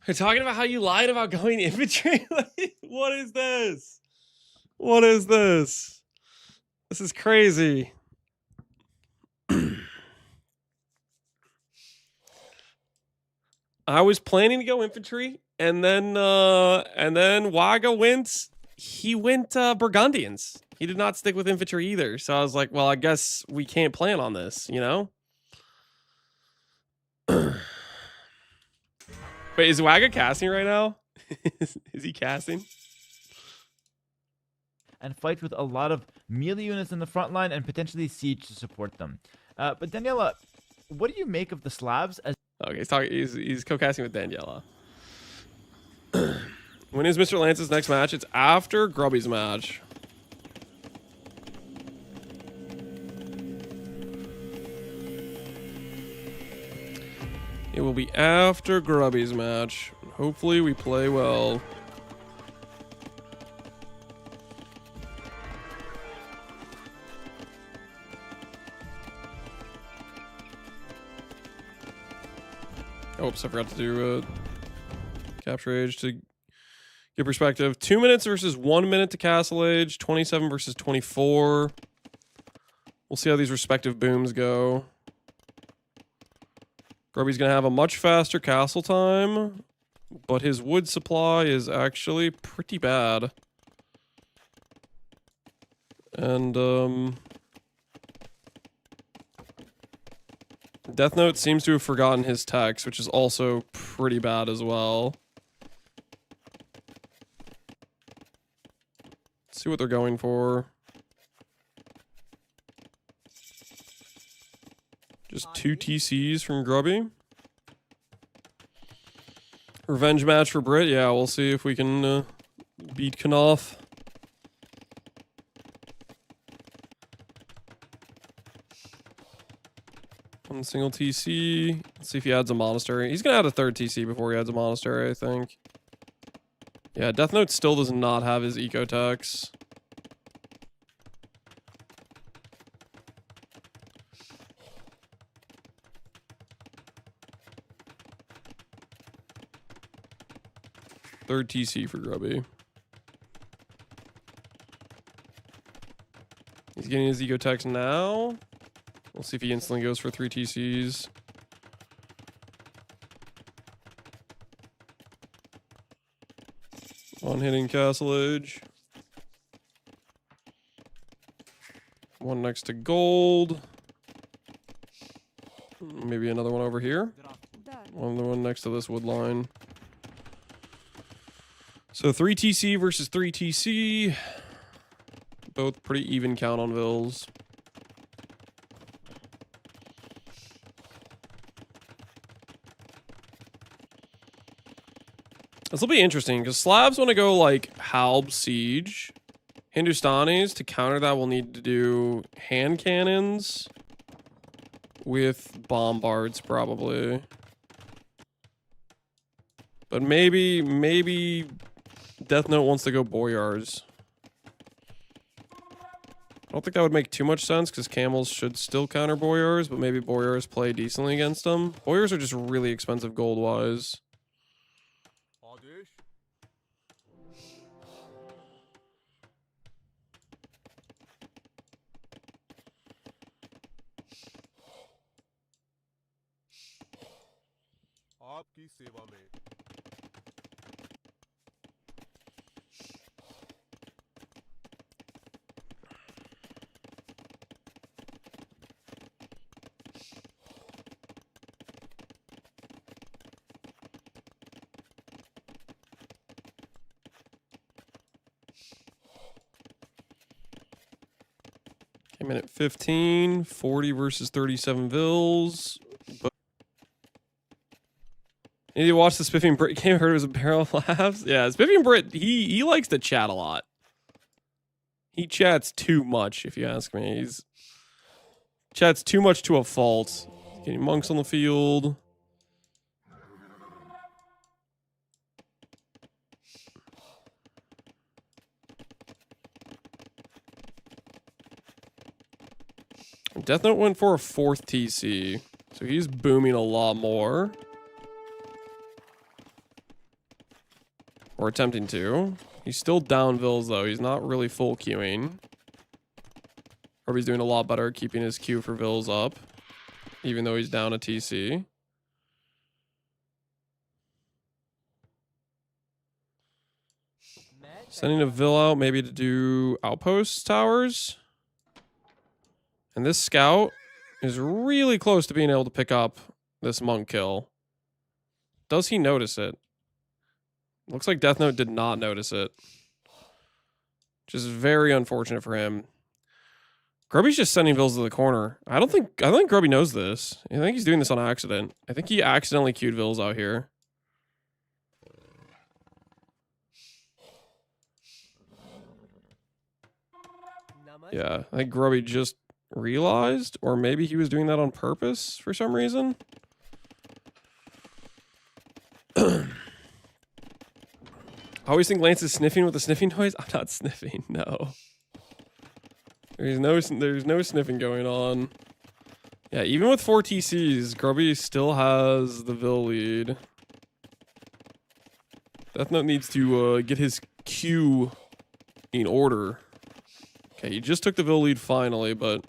You're talking about how you lied about going infantry? What is this? What is this? This is crazy. I was planning to go infantry, and then Waga went he went Burgundians. He did not stick with infantry either. So I was like, well, I guess we can't plan on this, you know? Wait, is Wagga casting right now? Is he casting? And fight with a lot of melee units in the front line and potentially siege to support them. But Daniela, what do you make of the Slavs as Okay, he's co-casting with Daniela. When is Mr. Lance's next match? It's after Grubby's match. It will be after Grubby's match. Hopefully we play well. Oops, I forgot to do capture age to get perspective. 2 minutes versus 1 minute to castle age. 27 versus 24. We'll see how these respective booms go. Grubby's going to have a much faster castle time, but his wood supply is actually pretty bad. And, Death Note seems to have forgotten his text, which is also pretty bad as well. Let's see what they're going for. Just 2 TCs from Grubby. Revenge match for Brit. Yeah, we'll see if we can beat Knopf. One single TC. Let's see if he adds a monastery. He's gonna add a 3rd TC before he adds a monastery, I think. Yeah, Death Note still does not have his ecotex. Third TC for Grubby. He's getting his ecotex now. We'll see if he instantly goes for 3 TCs. One hitting castle age. One next to gold. Maybe another one over here. One next to this wood line. So 3 TC versus 3 TC. Both pretty even count on vills. This will be interesting because Slavs want to go like Halb Siege. Hindustanis, to counter that, will need to do hand cannons with bombards probably. But maybe Death Note wants to go Boyars. I don't think that would make too much sense because camels should still counter Boyars, but maybe Boyars play decently against them. Boyars are just really expensive gold-wise. आपकी सेवा में Minute 15, 40 versus 37 vills. But did you watch the Spiffing Brit game? I heard it was a barrel of laughs. Yeah, Spiffing Brit, he likes to chat a lot. He chats too much, if you ask me. He's chats too much to a fault. Getting monks on the field. Death Note went for a 4th TC, so he's booming a lot more. Or attempting to. He's still down vills though, he's not really full queuing. Or he's doing a lot better at keeping his queue for vills up, even though he's down a TC. Sending a Vil out maybe to do outpost towers. And this scout is really close to being able to pick up this monk kill. Does he notice it? Looks like Death Note did not notice it. Which is very unfortunate for him. Grubby's just sending Vils to the corner. I don't think Grubby knows this. I think he's doing this on accident. I think he accidentally queued Vils out here. Yeah, I think Grubby just realized, or maybe he was doing that on purpose for some reason. I always think Lance is sniffing with a sniffing noise. I'm not sniffing, no. There's no sniffing going on. Yeah, even with 4 TCs, Grubby still has the Vil lead. Death Note needs to get his Q in order. Okay, he just took the Vil lead finally, but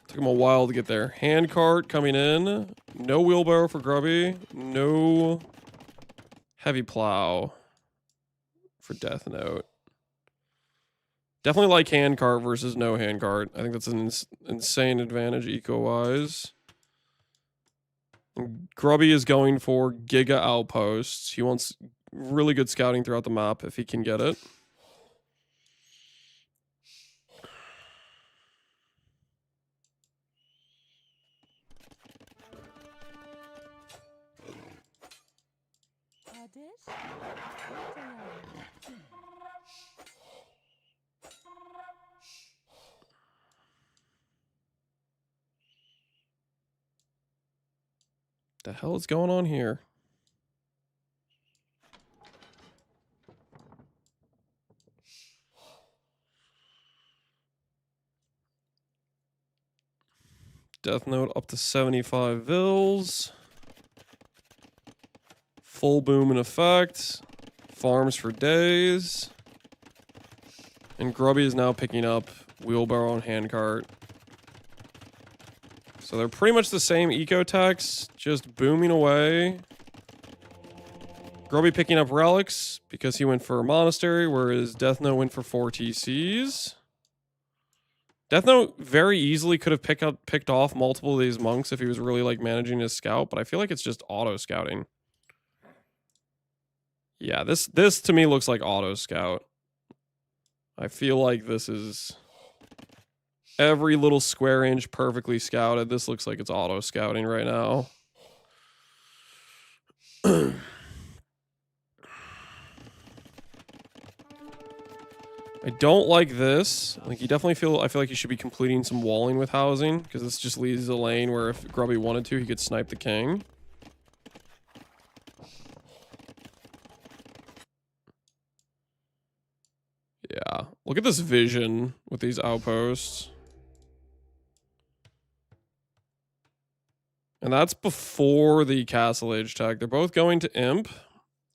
took him a while to get there. Handcart coming in. No wheelbarrow for Grubby. No heavy plow for Death Note. Definitely like handcart versus no handcart. I think that's an insane advantage eco-wise. Grubby is going for Giga Outposts. He wants really good scouting throughout the map if he can get it. The hell is going on here? Death Note up to 75 Vils. Full boom in effect. Farms for days. And Grubby is now picking up wheelbarrow and handcart. So they're pretty much the same eco techs, just booming away. Grubby picking up relics because he went for a monastery, whereas Death Note went for 4 TCs. Death Note very easily could have picked off multiple of these monks if he was really like managing his scout, but I feel like it's just auto scouting. Yeah, this to me looks like auto scout. I feel like this is every little square inch perfectly scouted. This looks like it's auto scouting right now. I don't like this. Like I feel like he should be completing some walling with housing, because this just leaves a lane where if Grubby wanted to, he could snipe the king. Yeah. Look at this vision with these outposts. And that's before the Castle Age tag. They're both going to Imp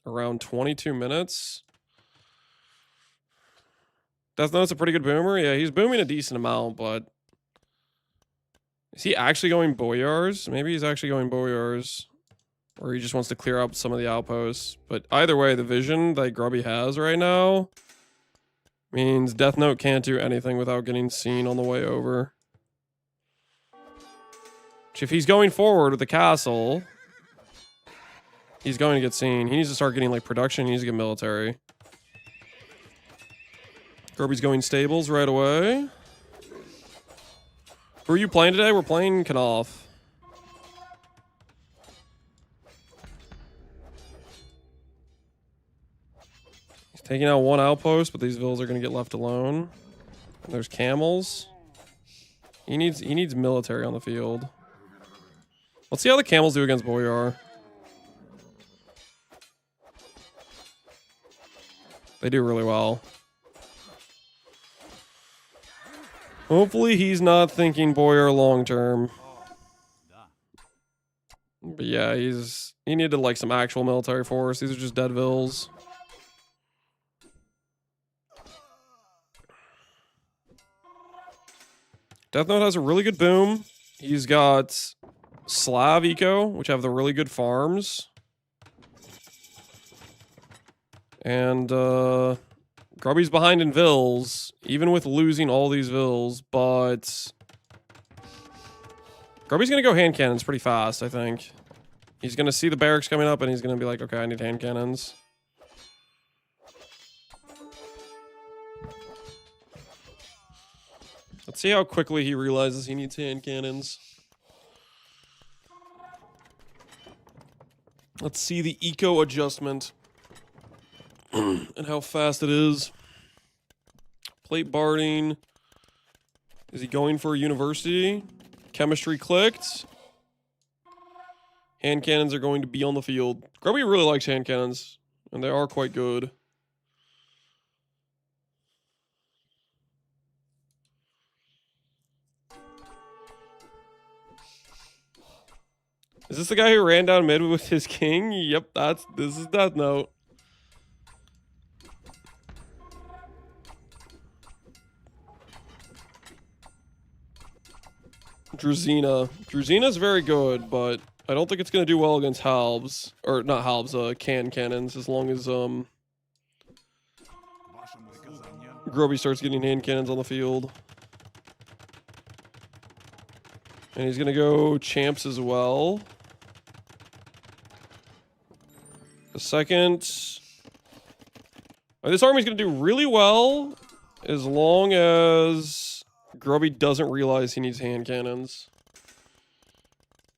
around 22 minutes. Death Note's a pretty good boomer. Yeah, he's booming a decent amount, but is he actually going Boyars? Maybe he's actually going Boyars. Or he just wants to clear up some of the outposts. But either way, the vision that Grubby has right now means Death Note can't do anything without getting seen on the way over. If he's going forward with the castle, he's going to get seen. He needs to start getting like production. He needs to get military. Grubby's going stables right away. Who are you playing today? We're playing Knopf. He's taking out one outpost, but these villas are going to get left alone. And there's camels. He needs military on the field. Let's see how the camels do against Boyar. They do really well. Hopefully he's not thinking Boyar long term. But yeah, he needed like some actual military force. These are just dead vills. Death Note has a really good boom. He's got Slav Eco, which have the really good farms. And Grubby's behind in vills, even with losing all these vills, but Grubby's gonna go hand cannons pretty fast, I think. He's gonna see the barracks coming up and he's gonna be like, okay, I need hand cannons. Let's see how quickly he realizes he needs hand cannons. Let's see the eco adjustment and how fast it is. Plate barding. Is he going for a university? Chemistry clicked. Hand cannons are going to be on the field. Grubby really likes hand cannons, and they are quite good. Is this the guy who ran down mid with his king? Yep, this is Death Note. Druzina. Druzina's very good, but I don't think it's gonna do well against halbs. Or not halbs, cannons, as long as Grubby starts getting hand cannons on the field. And he's gonna go champs as well. The second... This army's gonna do really well as long as Grubby doesn't realize he needs hand cannons.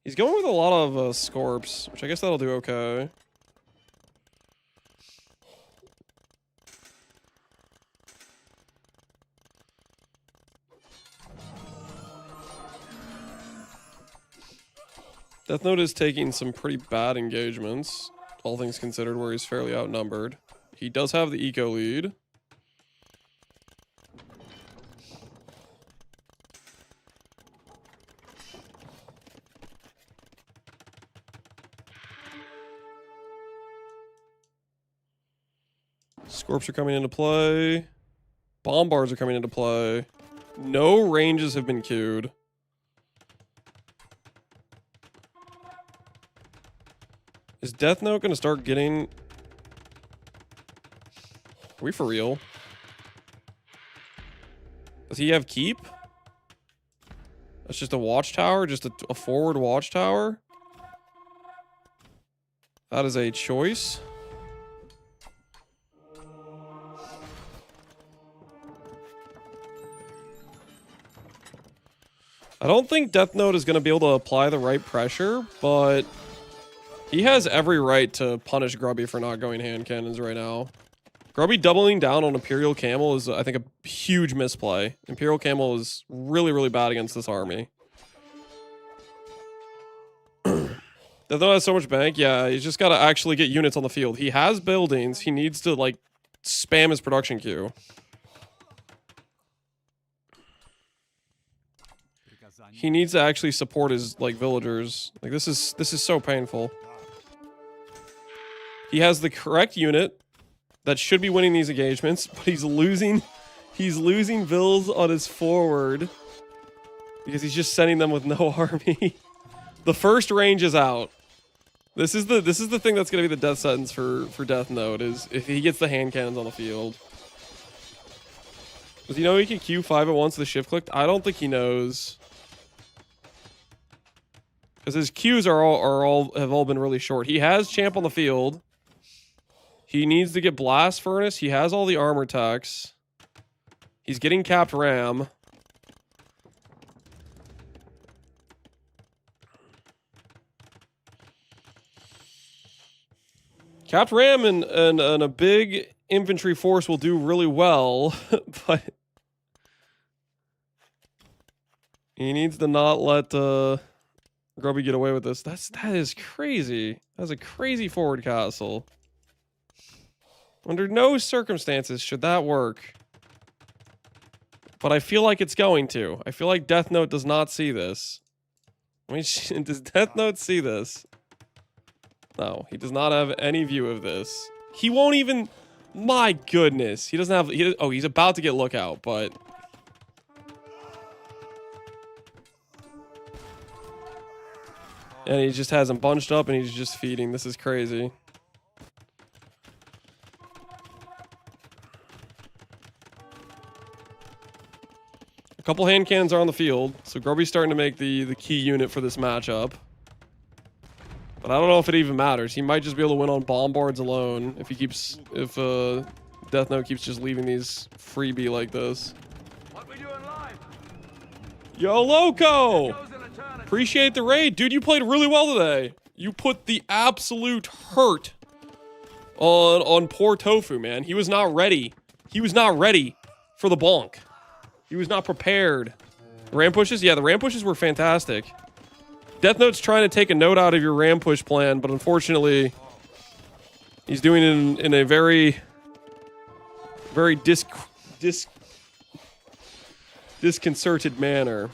He's going with a lot of Scorps, which I guess that'll do okay. Death Note is taking some pretty bad engagements, all things considered, where he's fairly outnumbered. He does have the eco lead. Scorps are coming into play. Bombards are coming into play. No ranges have been queued. Is Death Note going to start getting... Are we for real? Does he have keep? That's just a watchtower? Just a forward watchtower? That is a choice. I don't think Death Note is going to be able to apply the right pressure, but he has every right to punish Grubby for not going hand cannons right now. Grubby doubling down on Imperial Camel is, I think, a huge misplay. Imperial Camel is really, really bad against this army. Death Note has so much bank. Yeah, he's just got to actually get units on the field. He has buildings. He needs to, like, spam his production queue. He needs to actually support his, like, villagers. Like, this is so painful. He has the correct unit that should be winning these engagements, but he's losing vills on his forward because he's just sending them with no army. The first range is out. This is the thing that's gonna be the death sentence for Death Note, is if he gets the hand cannons on the field. Does he know he can Q5 at once with the shift clicked? I don't think he knows. Because his Qs have all been really short. He has champ on the field. He needs to get blast furnace. He has all the armor techs. He's getting capped ram. Capped ram and a big infantry force will do really well, but he needs to not let Grubby get away with this. That is crazy. That's a crazy forward castle. Under no circumstances should that work. But I feel like it's going to. I feel like Death Note does not see this. I mean, does Death Note see this? No, he does not have any view of this. He won't even... My goodness. He doesn't have... oh, he's about to get lookout, but... And he just has him bunched up and he's just feeding. This is crazy. couple hand cannons are on the field, so Grubby's starting to make the key unit for this matchup. But I don't know if it even matters. He might just be able to win on bombards alone if Death Note keeps just leaving these freebie like this. Yo, Loco! Appreciate the raid. Dude, you played really well today. You put the absolute hurt on poor Tofu, man. He was not ready. He was not ready for the bonk. He was not prepared. The ram pushes? Yeah, the ram pushes were fantastic. Death Note's trying to take a note out of your ram push plan, but unfortunately, he's doing it in a very disconcerted manner.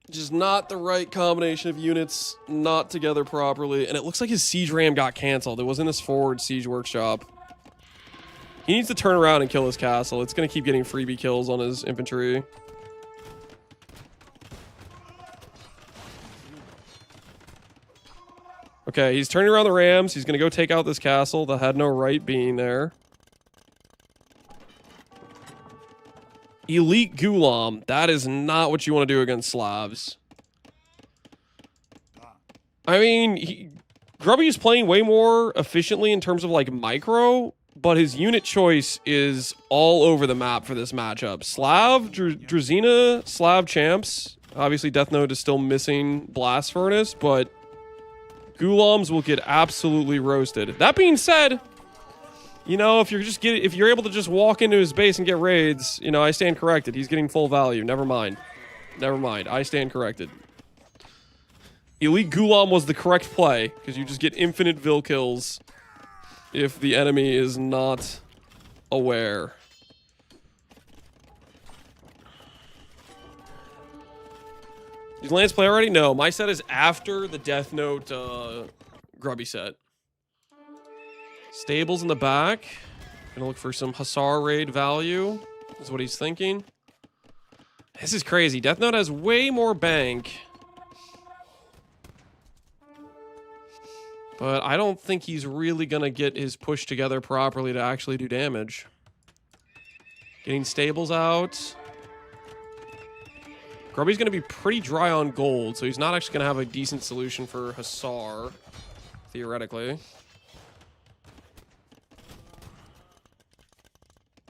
Just not the right combination of units, not together properly. And it looks like his siege ram got canceled. It was in his forward siege workshop. He needs to turn around and kill his castle. It's going to keep getting freebie kills on his infantry. Okay, he's turning around the rams. He's going to go take out this castle that had no right being there. Elite Gulam. That is not what you want to do against Slavs. I mean, Grubby is playing way more efficiently in terms of like micro, but his unit choice is all over the map for this matchup. Slav, Drazina, Slav champs. Obviously, Death Note is still missing Blast Furnace, but Gulams will get absolutely roasted. That being said, you know, if you're able to just walk into his base and get raids, you know, I stand corrected. He's getting full value. Never mind. Never mind. I stand corrected. Elite Gulam was the correct play, because you just get infinite Vil kills if the enemy is not aware. Did Lance play already? No, my set is after the Death Note Grubby set. Stables in the back. Gonna look for some Hussar raid value. Is what he's thinking. This is crazy. Death Note has way more bank. But I don't think he's really gonna get his push together properly to actually do damage. Getting stables out. Grubby's gonna be pretty dry on gold, so he's not actually gonna have a decent solution for Hussar, theoretically.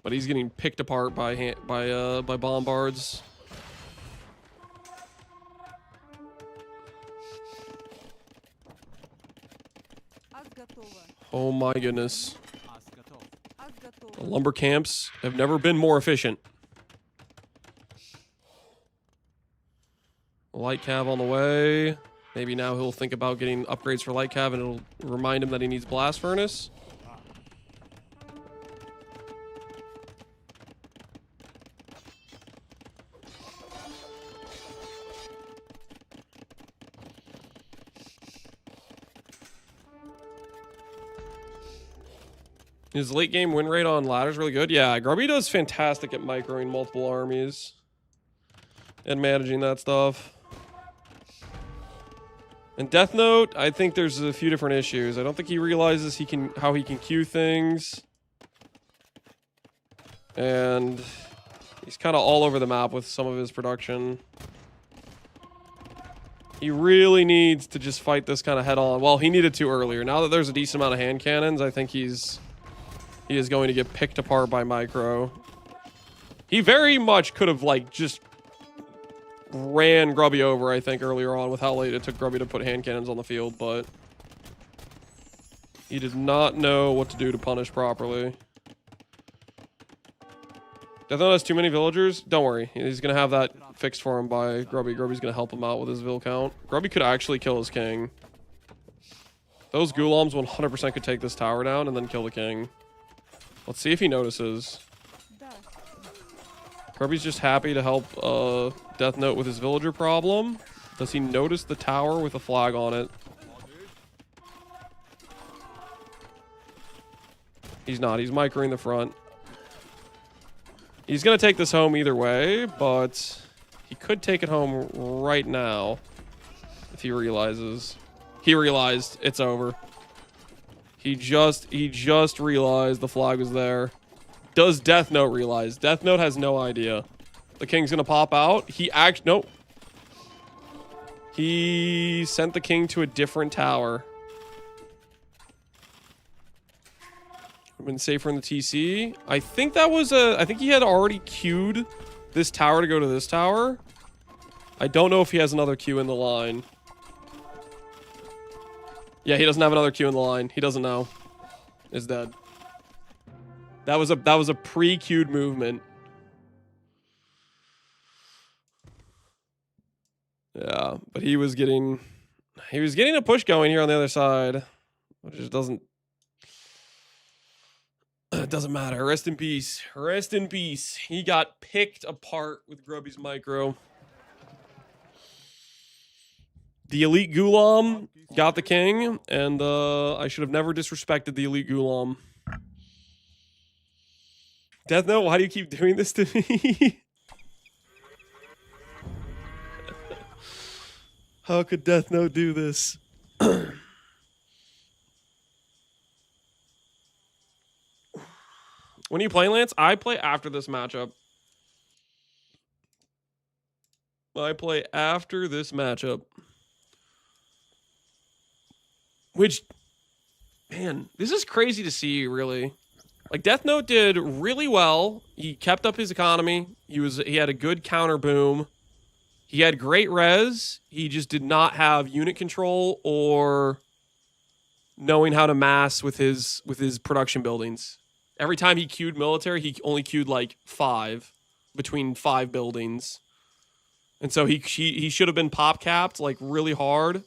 But he's getting picked apart by bombards. Oh my goodness. The lumber camps have never been more efficient. Light cav on the way. Maybe now he'll think about getting upgrades for light cav and it'll remind him that he needs blast furnace. His late game win rate on ladder is really good. Yeah, Grubby does fantastic at microing multiple armies and managing that stuff. And Death Note, I think there's a few different issues. I don't think he realizes how he can queue things. And he's kind of all over the map with some of his production. He really needs to just fight this kind of head on. Well, he needed to earlier. Now that there's a decent amount of hand cannons, I think he is going to get picked apart by micro. He very much could have like just ran Grubby over, I think, earlier on with how late it took Grubby to put hand cannons on the field, but he did not know what to do to punish properly. Death Note has too many villagers. Don't worry. He's going to have that fixed for him by Grubby. Grubby's going to help him out with his Vil count. Grubby could actually kill his king. Those Gulams 100% could take this tower down and then kill the king. Let's see if he notices. Grubby's just happy to help Death Note with his villager problem. Does he notice the tower with a flag on it? He's not. He's microing the front. He's going to take this home either way, but he could take it home right now if he realizes. He realized it's over. He just realized the flag was there. Does Death Note realize? Death Note has no idea. The king's gonna pop out. Nope. He sent the king to a different tower. I've been safer in the TC. I think that was I think he had already queued this tower to go to this tower. I don't know if he has another queue in the line. Yeah, he doesn't have another queue in the line. He doesn't know. Is dead. That was a pre-queued movement. Yeah, but he was getting a push going here on the other side. It just doesn't it doesn't matter. Rest in peace. Rest in peace. He got picked apart with Grubby's micro. The Elite Gulam got the king, and I should have never disrespected the Elite Gulam. Death Note, why do you keep doing this to me? How could Death Note do this? When are you playing, Lance? I play after this matchup. I play after this matchup. Which, man, this is crazy to see, really. Like, Death Note did really well. He kept up his economy. He had a good counter boom. He had great res. He just did not have unit control or knowing how to mass with his production buildings. Every time he queued military, he only queued like 5 between 5 buildings. And so he should have been pop capped like really hard.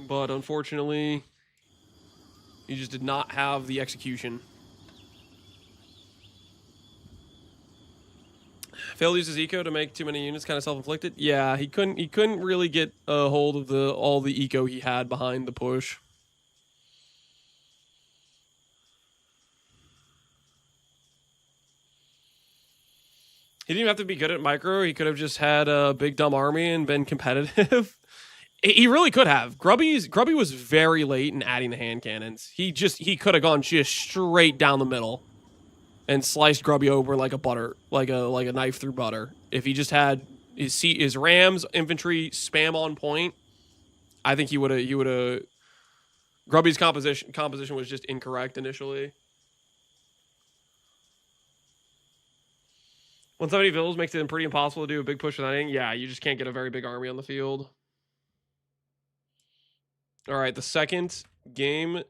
But unfortunately, he just did not have the execution. Failed to use his eco to make too many units, kind of self-inflicted. Yeah, he couldn't really get a hold of all the eco he had behind the push. He didn't even have to be good at micro. He could have just had a big dumb army and been competitive. He really could have. Grubby was very late in adding the hand cannons. He could have gone just straight down the middle and sliced Grubby over like a knife through butter. If he just had his rams infantry spam on point, I think he would have. Grubby's composition was just incorrect initially. 170 villas makes it pretty impossible to do a big push with anything. Yeah, you just can't get a very big army on the field. All right, the second game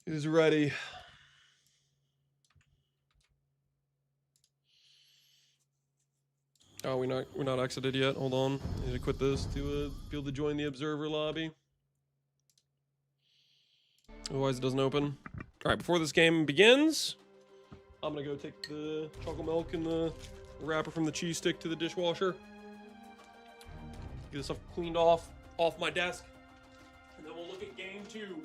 is ready. Oh, we're not exited yet. Hold on, I need to quit this to be able to join the observer lobby. Otherwise, it doesn't open. All right, before this game begins, I'm gonna go take the chocolate milk and the wrapper from the cheese stick to the dishwasher. Get this stuff cleaned off my desk, and then we'll look at game 2.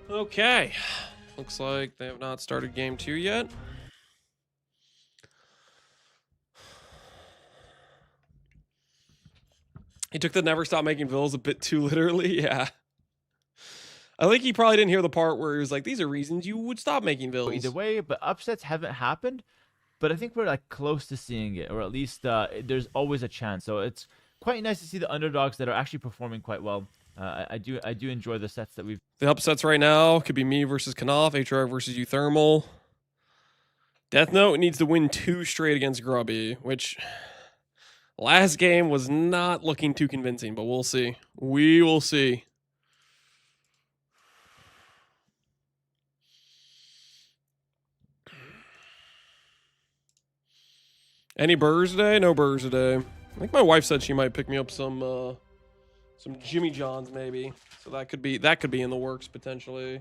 Okay. Looks like they have not started game 2 yet. He took the never stop making vills a bit too literally. Yeah. I think he probably didn't hear the part where he was like, these are reasons you would stop making vills. Either way, but upsets haven't happened. But I think we're like close to seeing it, or at least there's always a chance. So it's quite nice to see the underdogs that are actually performing quite well. I do enjoy the sets that we've. The upsets right now could be me versus Knopf, HR versus Uthermal. Death Note needs to win 2 straight against Grubby, which last game was not looking too convincing, but we'll see. We will see. Any burgers today? No burgers today. I think my wife said she might pick me up some Jimmy John's maybe. So that could be in the works potentially.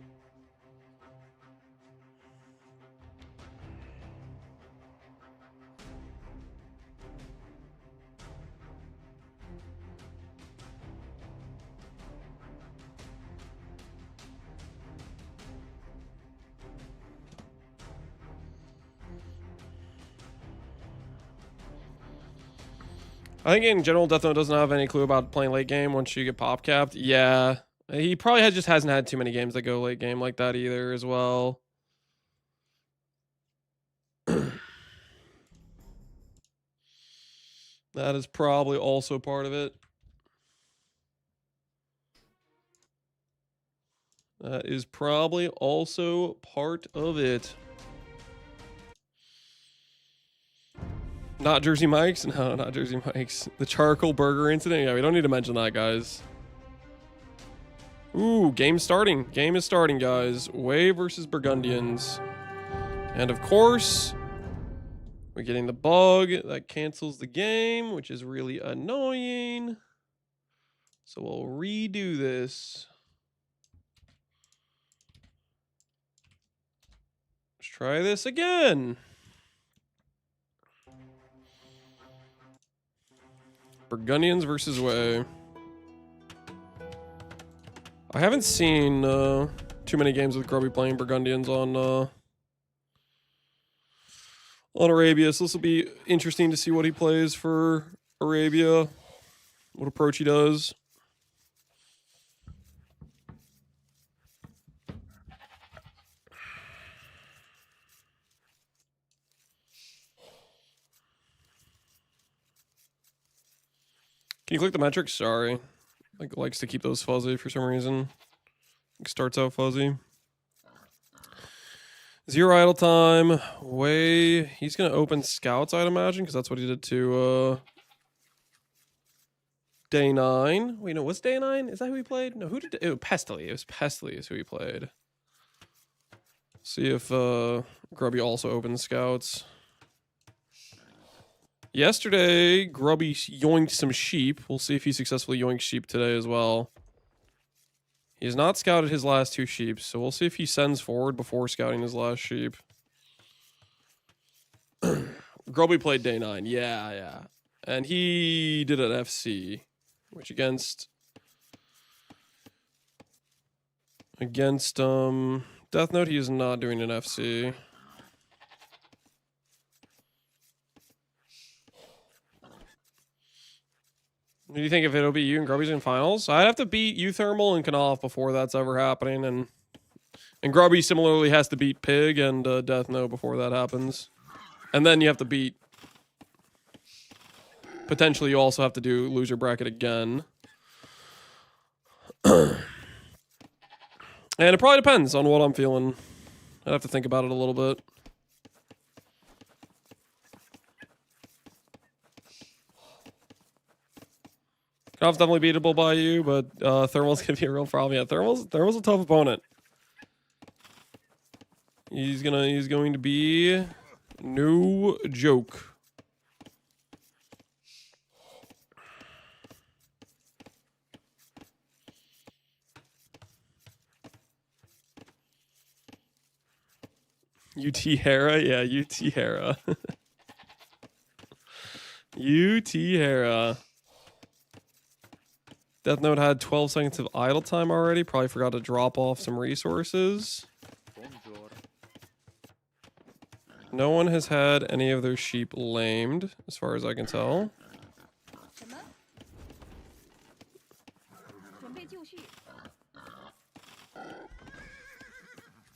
I think in general, Death Note doesn't have any clue about playing late game once you get pop capped. Yeah. He probably just hasn't had too many games that go late game like that either as well. That is probably also part of it. That is probably also part of it. Not Jersey Mike's? No, not Jersey Mike's. The charcoal burger incident? Yeah, we don't need to mention that, guys. Ooh, game starting. Game is starting, guys. Way versus Burgundians. And of course, we're getting the bug that cancels the game, which is really annoying. So we'll redo this. Let's try this again. Burgundians versus Way. I haven't seen too many games with Grubby playing Burgundians on Arabia, so this will be interesting to see what he plays for Arabia, what approach he does. Can you click the metrics? Sorry. Like likes to keep those fuzzy for some reason. It starts out fuzzy. 0 idle time. Way. He's gonna open scouts, I'd imagine, because that's what he did to day 9. Wait, no, what's day 9? Is that who he played? No, who did it? Pestily. It was Pestily is who he played. See if Grubby also opens scouts. Yesterday, Grubby yoinked some sheep. We'll see if he successfully yoinked sheep today as well. He has not scouted his last 2 sheep, so we'll see if he sends forward before scouting his last sheep. Grubby played day 9. Yeah. And he did an FC, which against Death Note, he is not doing an FC. Do you think if it'll be you and Grubby's in finals? I'd have to beat Uthermal and Knopf before that's ever happening, and Grubby similarly has to beat Pig and Death Note before that happens. And then you have to beat... Potentially you also have to do loser bracket again. And it probably depends on what I'm feeling. I'd have to think about it a little bit. Knopf's definitely beatable by you, but Thermal's gonna be a real problem. Yeah, Thermal's a tough opponent. He's going to be no joke. UT Hera? Yeah, UT Hera. UT Hera. Death Note had 12 seconds of idle time already. Probably forgot to drop off some resources. No one has had any of their sheep lamed, as far as I can tell.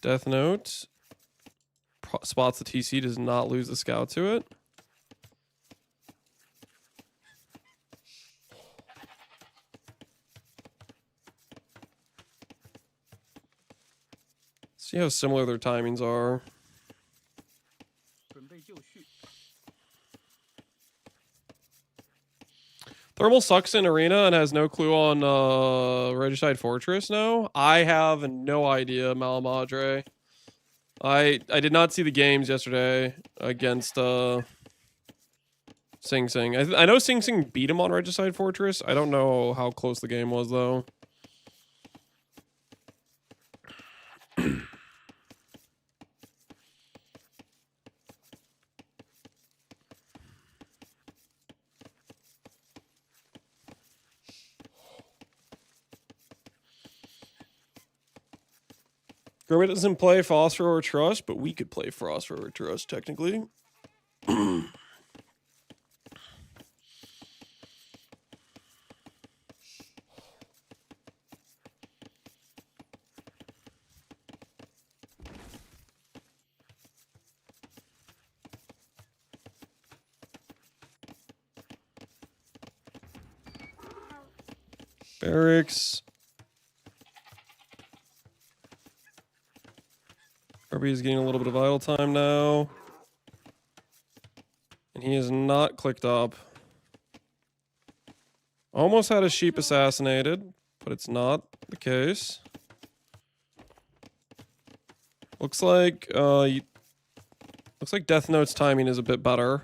Death Note spots the TC, does not lose the scout to it. See how similar their timings are. Thermal sucks in Arena and has no clue on Regicide Fortress now. I have no idea, Malamadre. I did not see the games yesterday against Sing Sing. I know Sing Sing beat him on Regicide Fortress. I don't know how close the game was though. Gromit doesn't play Phosphor or Trust, but we could play Phosphor or Trust technically. Barracks. RB is getting a little bit of idle time now. And he is not clicked up. Almost had a sheep assassinated, but it's not the case. Looks like Death Note's timing is a bit better.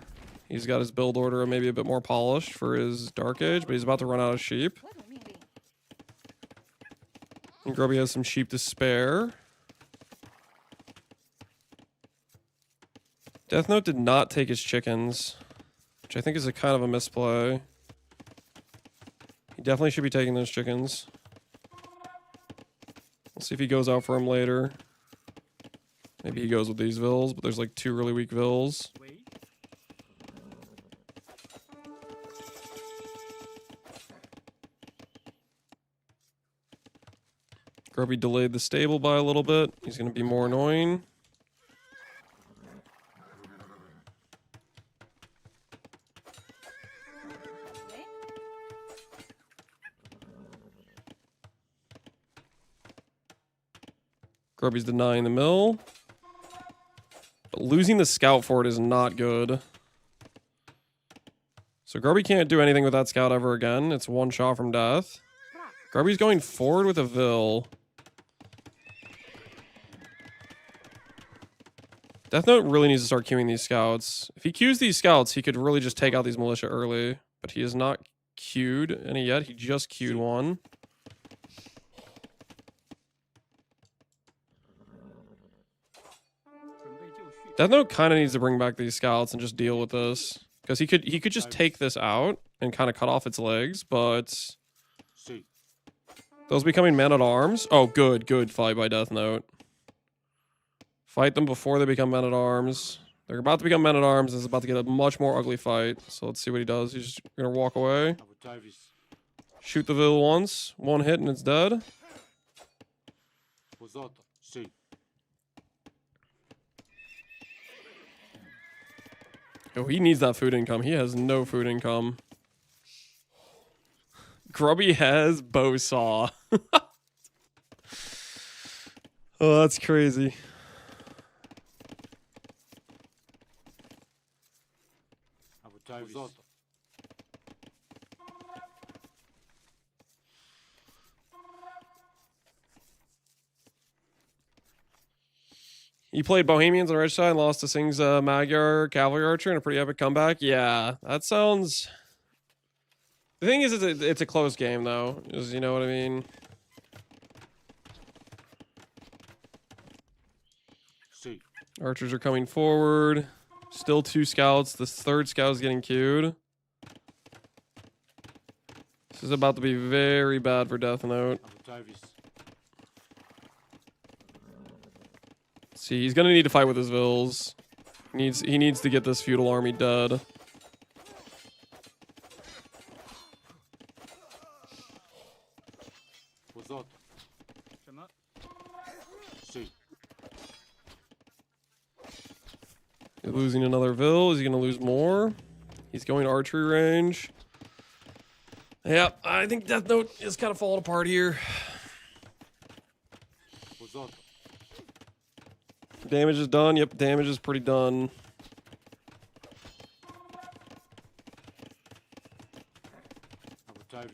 He's got his build order maybe a bit more polished for his Dark Age, but he's about to run out of sheep. And Grubby has some sheep to spare. Death Note did not take his chickens, which I think is a kind of a misplay. He definitely should be taking those chickens. We'll see if he goes out for them later. Maybe he goes with these vills, but there's like 2 really weak vills. Grubby delayed the stable by a little bit. He's going to be more annoying. Grubby's denying the mill. But losing the scout fort is not good. So Grubby can't do anything with that scout ever again. It's one shot from death. Grubby's going forward with a vill. Death Note really needs to start queuing these scouts. If he queues these scouts, he could really just take out these militia early. But he has not queued any yet. He just queued one. Death Note kind of needs to bring back these scouts and just deal with this. Because he could just take this out and kind of cut off its legs, but... Those becoming men-at-arms? Oh, good fight by Death Note. Fight them before they become men-at-arms. They're about to become men-at-arms. It's about to get a much more ugly fight. So let's see what he does. He's just going to walk away. Shoot the vill once. One hit and it's dead. Oh, he needs that food income. He has no food income. Grubby has bow saw. Oh, that's crazy. He played Bohemians on the Regicide and lost to Sing's Magyar Cavalry Archer in a pretty epic comeback. Yeah, that sounds... The thing is, it's a close game, though. You know what I mean? Archers are coming forward. Still 2 scouts. This 3rd scout is getting queued. This is about to be very bad for Death Note. See, he's gonna need to fight with his Vils. He needs to get this feudal army dead. He's losing another Vil. Is he gonna lose more? He's going archery range. Yep, I think Death Note is kind of falling apart here. Damage is done. Yep, damage is pretty done.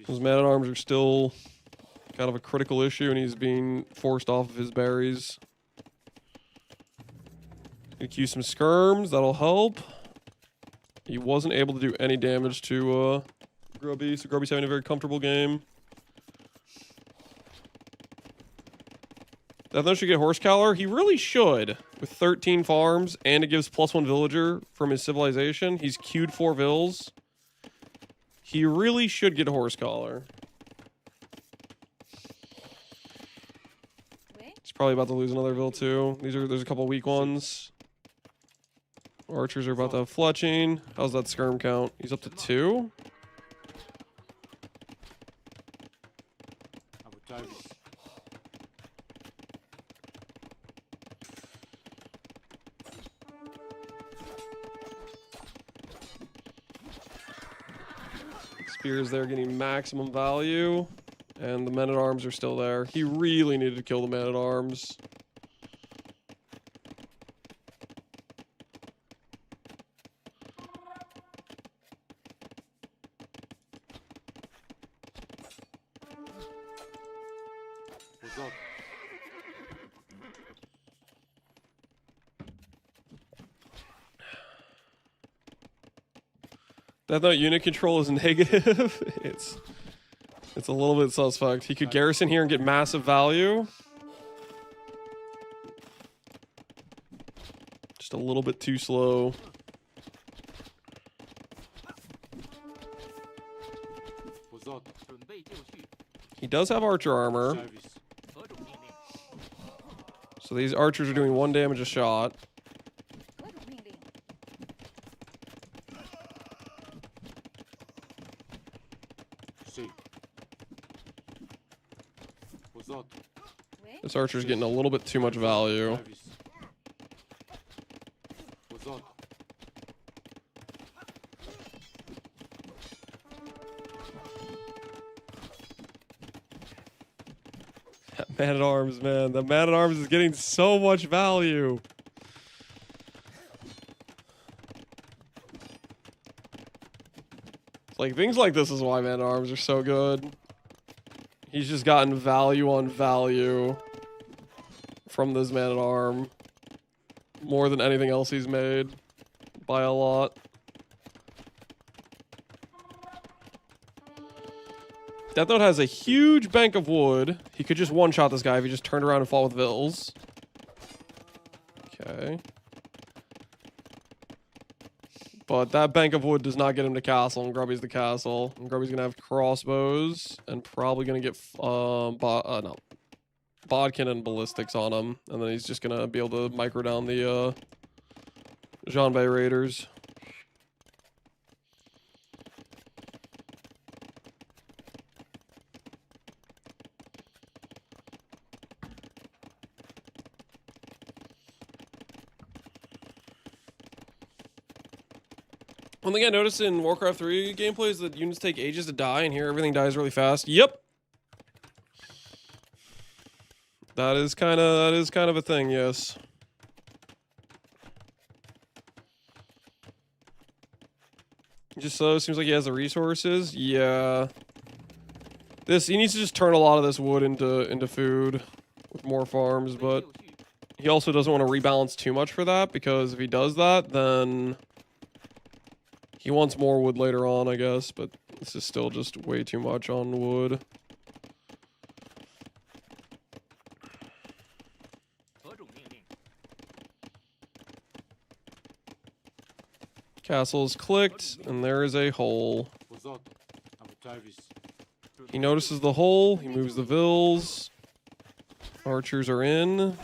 His man-at-arms are still kind of a critical issue, and he's being forced off of his berries. Gonna cue some skirms. That'll help. He wasn't able to do any damage to Grubby, so Grubby's having a very comfortable game. Death Note should get Horse Caller. He really should. With 13 farms, and it gives +1 villager from his civilization. He's queued 4 Vils. He really should get a Horse Collar. He's probably about to lose another Vil too. There's a couple weak ones. Archers are about to have fletching. How's that skirm count? He's up to 2. Spears there getting maximum value. And the men-at-arms are still there. He really needed to kill the men-at-arms. Death Note unit control is negative. It's a little bit suspect. He could garrison here and get massive value. Just a little bit too slow. He does have archer armor. So these archers are doing 1 damage a shot. This archer's getting a little bit too much value. That man-at-arms, man. The man-at-arms is getting so much value. It's like, things like this is why man-at-arms are so good. He's just gotten value on value from this man-at-arm. More than anything else he's made. By a lot. Death Note has a huge bank of wood. He could just one-shot this guy if he just turned around and fought with Vils. Okay. But that bank of wood does not get him to castle, and Grubby's the castle. And Grubby's gonna have crossbows, and probably gonna get bodkin and ballistics on him. And then he's just gonna be able to micro down the Janbei Raiders. One thing I noticed in Warcraft 3 gameplay is that units take ages to die, and here everything dies really fast. Yep. That is kind of a thing, yes. Just slow. Seems like he has the resources. Yeah. He needs to just turn a lot of this wood into food with more farms, but he also doesn't want to rebalance too much for that, because if he does that, then he wants more wood later on, I guess, but this is still just way too much on wood. Castle is clicked, and there is a hole. He notices the hole. He moves the vills. Archers are in.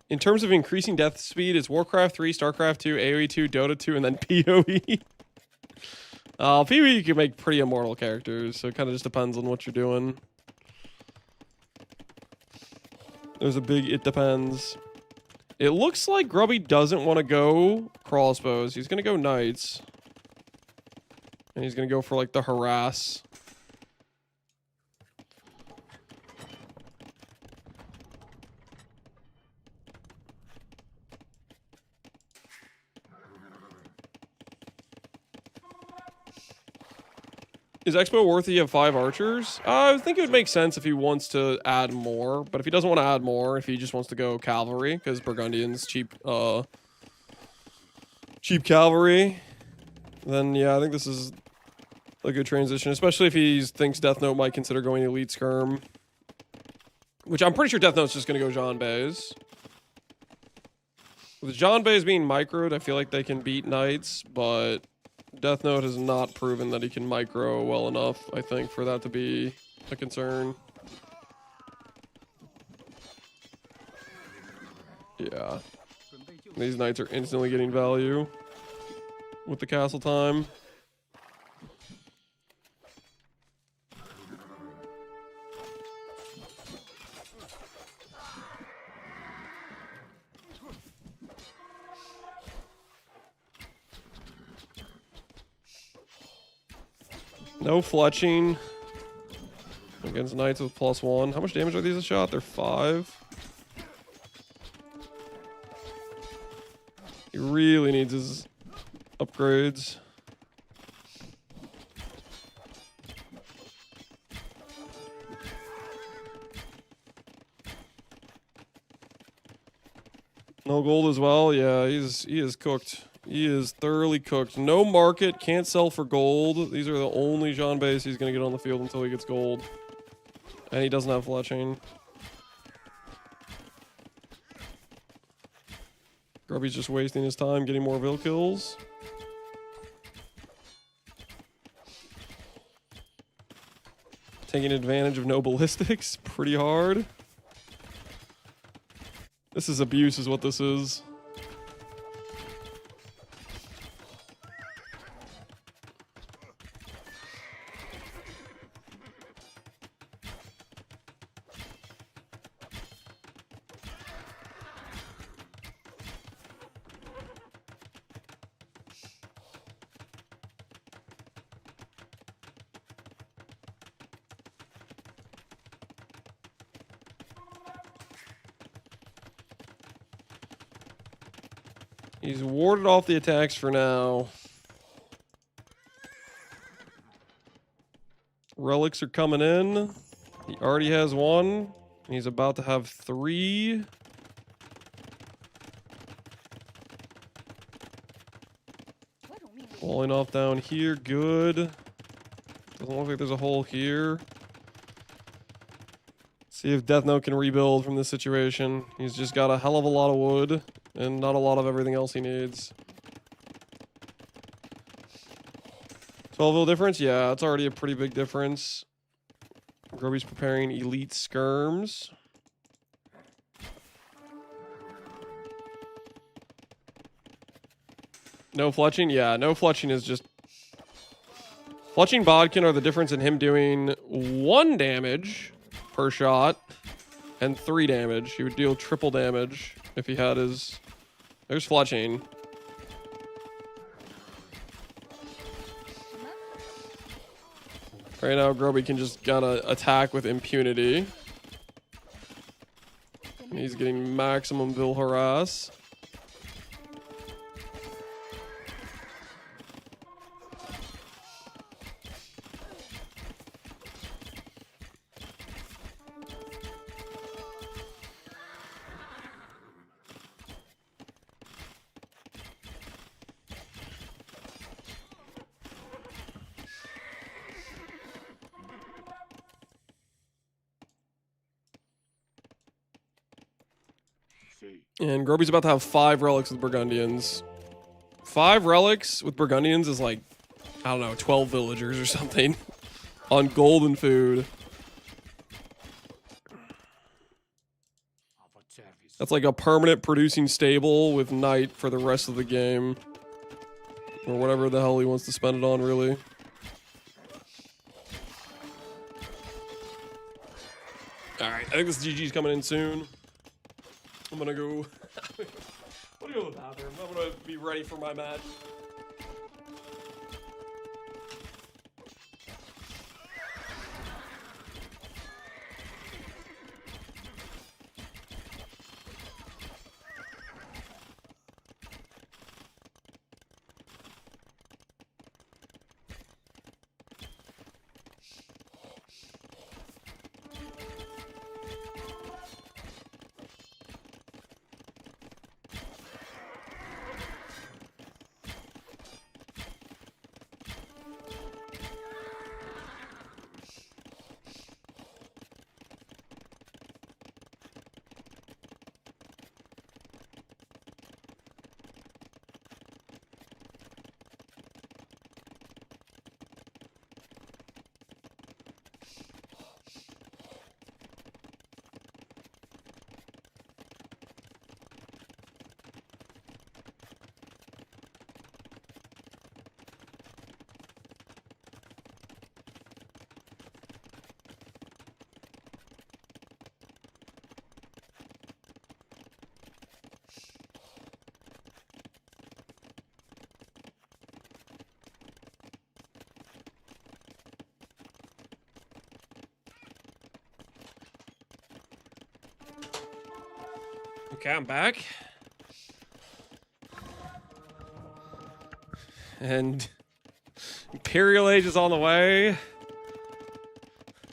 In terms of increasing death speed, it's Warcraft 3, StarCraft 2, AoE 2, Dota 2, and then PoE. PoE you can make pretty immortal characters, so it kind of just depends on what you're doing. There's a big it depends. It looks like Grubby doesn't want to go crossbows. He's going to go knights. And he's going to go for like the harass. Is Expo worthy of 5 archers? I think it would make sense if he wants to add more, but if he doesn't want to add more, if he just wants to go cavalry, because Burgundian's cheap cavalry, then yeah, I think this is a good transition, especially if he thinks Death Note might consider going Elite Skirm, which I'm pretty sure Death Note's just going to go Jean Bays. With Jean Bays being microed, I feel like they can beat Knights, but Death Note has not proven that he can micro well enough, I think, for that to be a concern. Yeah. These Knights are instantly getting value with the castle time. No fletching against Knights with +1. How much damage are these a shot? They're 5. He really needs his upgrades. No gold as well. Yeah, he is cooked. He is thoroughly cooked. No market, can't sell for gold. These are the only Jean Base he's going to get on the field until he gets gold. And he doesn't have fletching. Grubby's just wasting his time getting more Vil kills. Taking advantage of no ballistics. Pretty hard. This is abuse is what this is. He's warded off the attacks for now. Relics are coming in. He already has 1. He's about to have 3. Falling off down here. Good. Doesn't look like there's a hole here. See if Death Note can rebuild from this situation. He's just got a hell of a lot of wood. And not a lot of everything else he needs. 12 Vil difference? Yeah, it's already a pretty big difference. Grubby's preparing Elite Skirms. No fletching? Yeah, no fletching is just... Fletching Bodkin are the difference in him doing 1 damage per shot and 3 damage. He would deal triple damage if he had his... There's fletching. Right now, Grubby can just gotta attack with impunity. And he's getting maximum Vil harass. And Groby's about to have 5 relics with Burgundians. 5 relics with Burgundians is like, I don't know, 12 villagers or something on gold and food. That's like a permanent producing stable with Knight for the rest of the game. Or whatever the hell he wants to spend it on, really. Alright, I think this GG's coming in soon. I'm gonna go... I'm gonna go to the bathroom. I'm gonna be ready for my match. Okay, I'm back. And Imperial Age is on the way.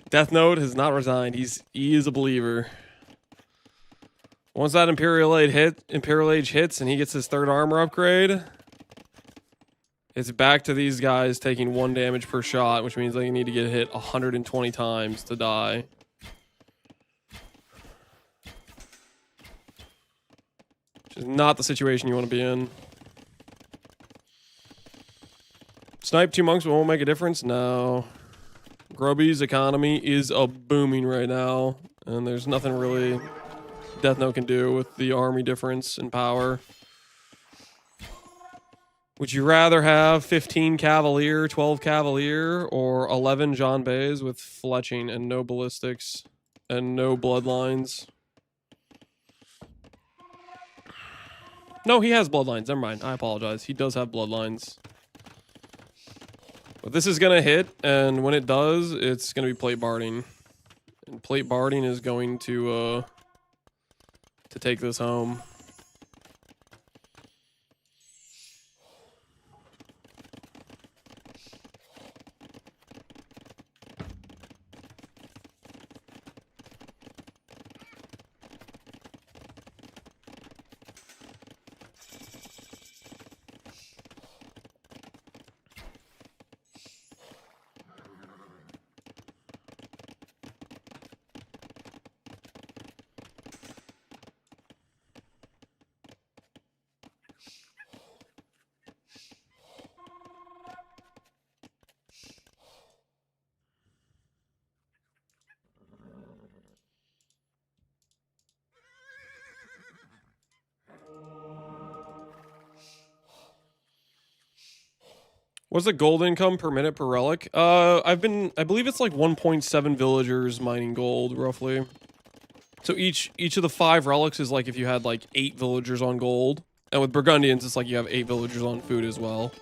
Death Note has not resigned. He is a believer. Once that Imperial Age hits and he gets his 3rd armor upgrade, it's back to these guys taking 1 damage per shot, which means they need to get hit 120 times to die. Which is not the situation you want to be in. Snipe 2 monks won't make a difference? No. Grubby's economy is booming right now, and there's nothing really Death Note can do with the army difference in power. Would you rather have 15 Cavalier, 12 Cavalier, or 11 Jean Bays with fletching and no ballistics and no bloodlines? No, he has bloodlines. Never mind. I apologize. He does have bloodlines. But this is going to hit, and when it does, it's going to be plate barding. And plate barding is going to take this home. What's the gold income per minute per relic? I believe it's like 1.7 villagers mining gold, roughly. So each of the 5 relics is like if you had like 8 villagers on gold. And with Burgundians, it's like you have 8 villagers on food as well.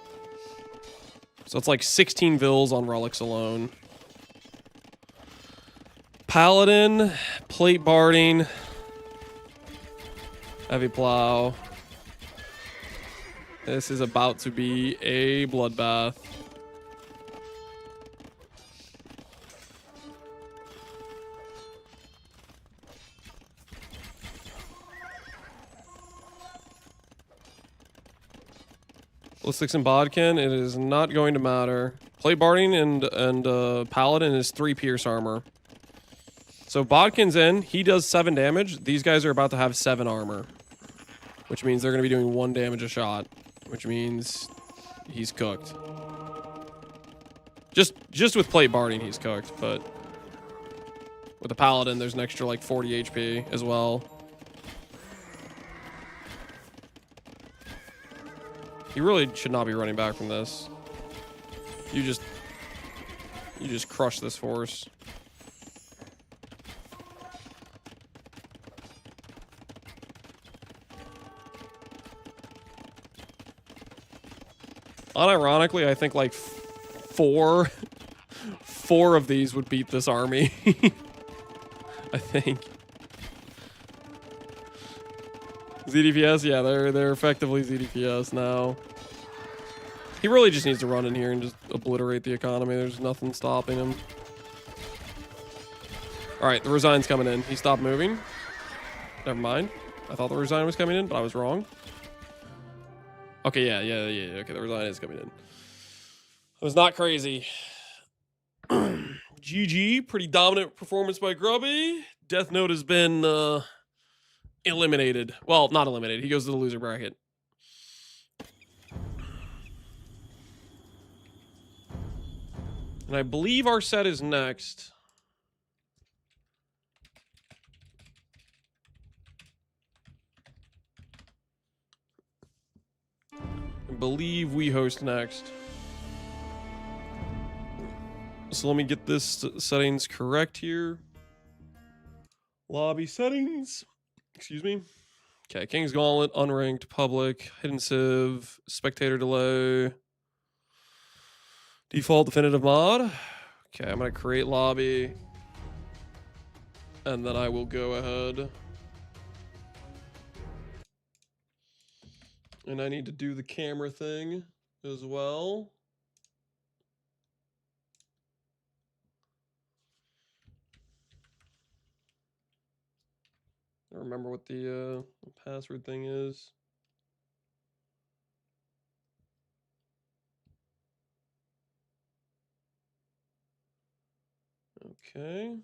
So it's like 16 vills on relics alone. Paladin, plate barding, heavy plow. This is about to be a bloodbath. Ballistics and Bodkin, it is not going to matter. Plate barding and Paladin is 3 pierce armor. So Bodkin's in, he does 7 damage. These guys are about to have 7 armor. which means they're going to be doing 1 damage a shot, which means he's cooked. Just with plate barding, he's cooked, but with the paladin, there's an extra like 40 HP as well. He really should not be running back from this. You just crush this force. Unironically, I think like four of these would beat this army. I think. ZDPS, yeah, they're effectively ZDPS now. He really just needs to run in here and just obliterate the economy. There's nothing stopping him. All right, the Resign's coming in. He stopped moving. Never mind. I thought the Resign was coming in, but I was wrong. Okay, yeah. Okay, the Resign is coming in. It was not crazy. GG, pretty dominant performance by Grubby. Death Note has been eliminated. Well, not eliminated. He goes to the loser bracket. And I believe our set is next. I believe we host next. So let me get this settings correct here. Lobby settings. Excuse me. Okay, King's Gauntlet, unranked, public, hidden civ, spectator delay, default definitive mod. Okay, I'm gonna create lobby, and then I will go ahead. And I need to do the camera thing as well. I don't remember what the password thing is. Okay.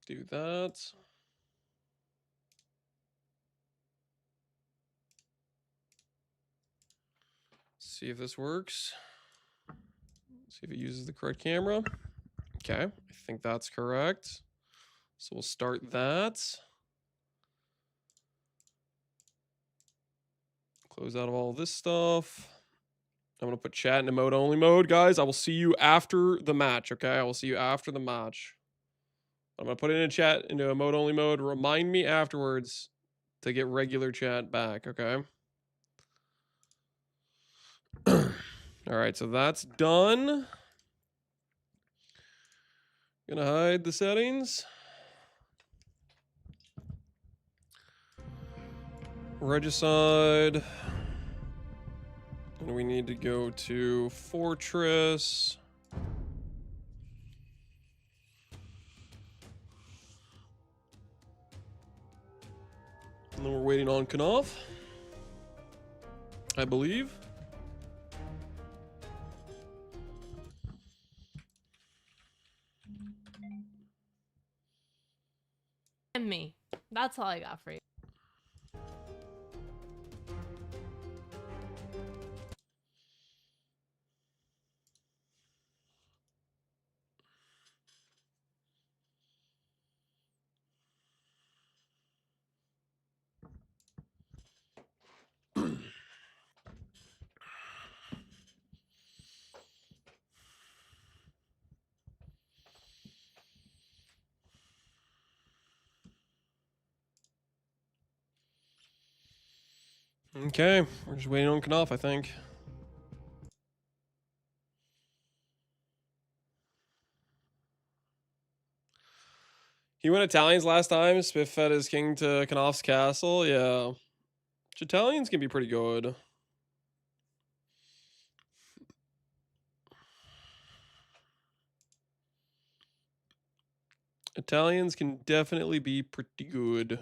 Do that. See if this works. See if it uses the correct camera. Okay, I think that's correct. So we'll start that. Close out of all this stuff. I'm going to put chat into mode only mode, guys. I will see you after the match, okay? I will see you after the match. I'm going to put it in a chat into a mode only mode. Remind me afterwards to get regular chat back, okay? All right, so that's done. Gonna hide the settings. Regicide. And we need to go to Fortress. And then we're waiting on Knopf, I believe. And me. That's all I got for you. Okay, we're just waiting on Knopf, I think. He went Italians last time. Spiff fed his king to Knopf's castle. Yeah. Italians can be pretty good. Italians can definitely be pretty good.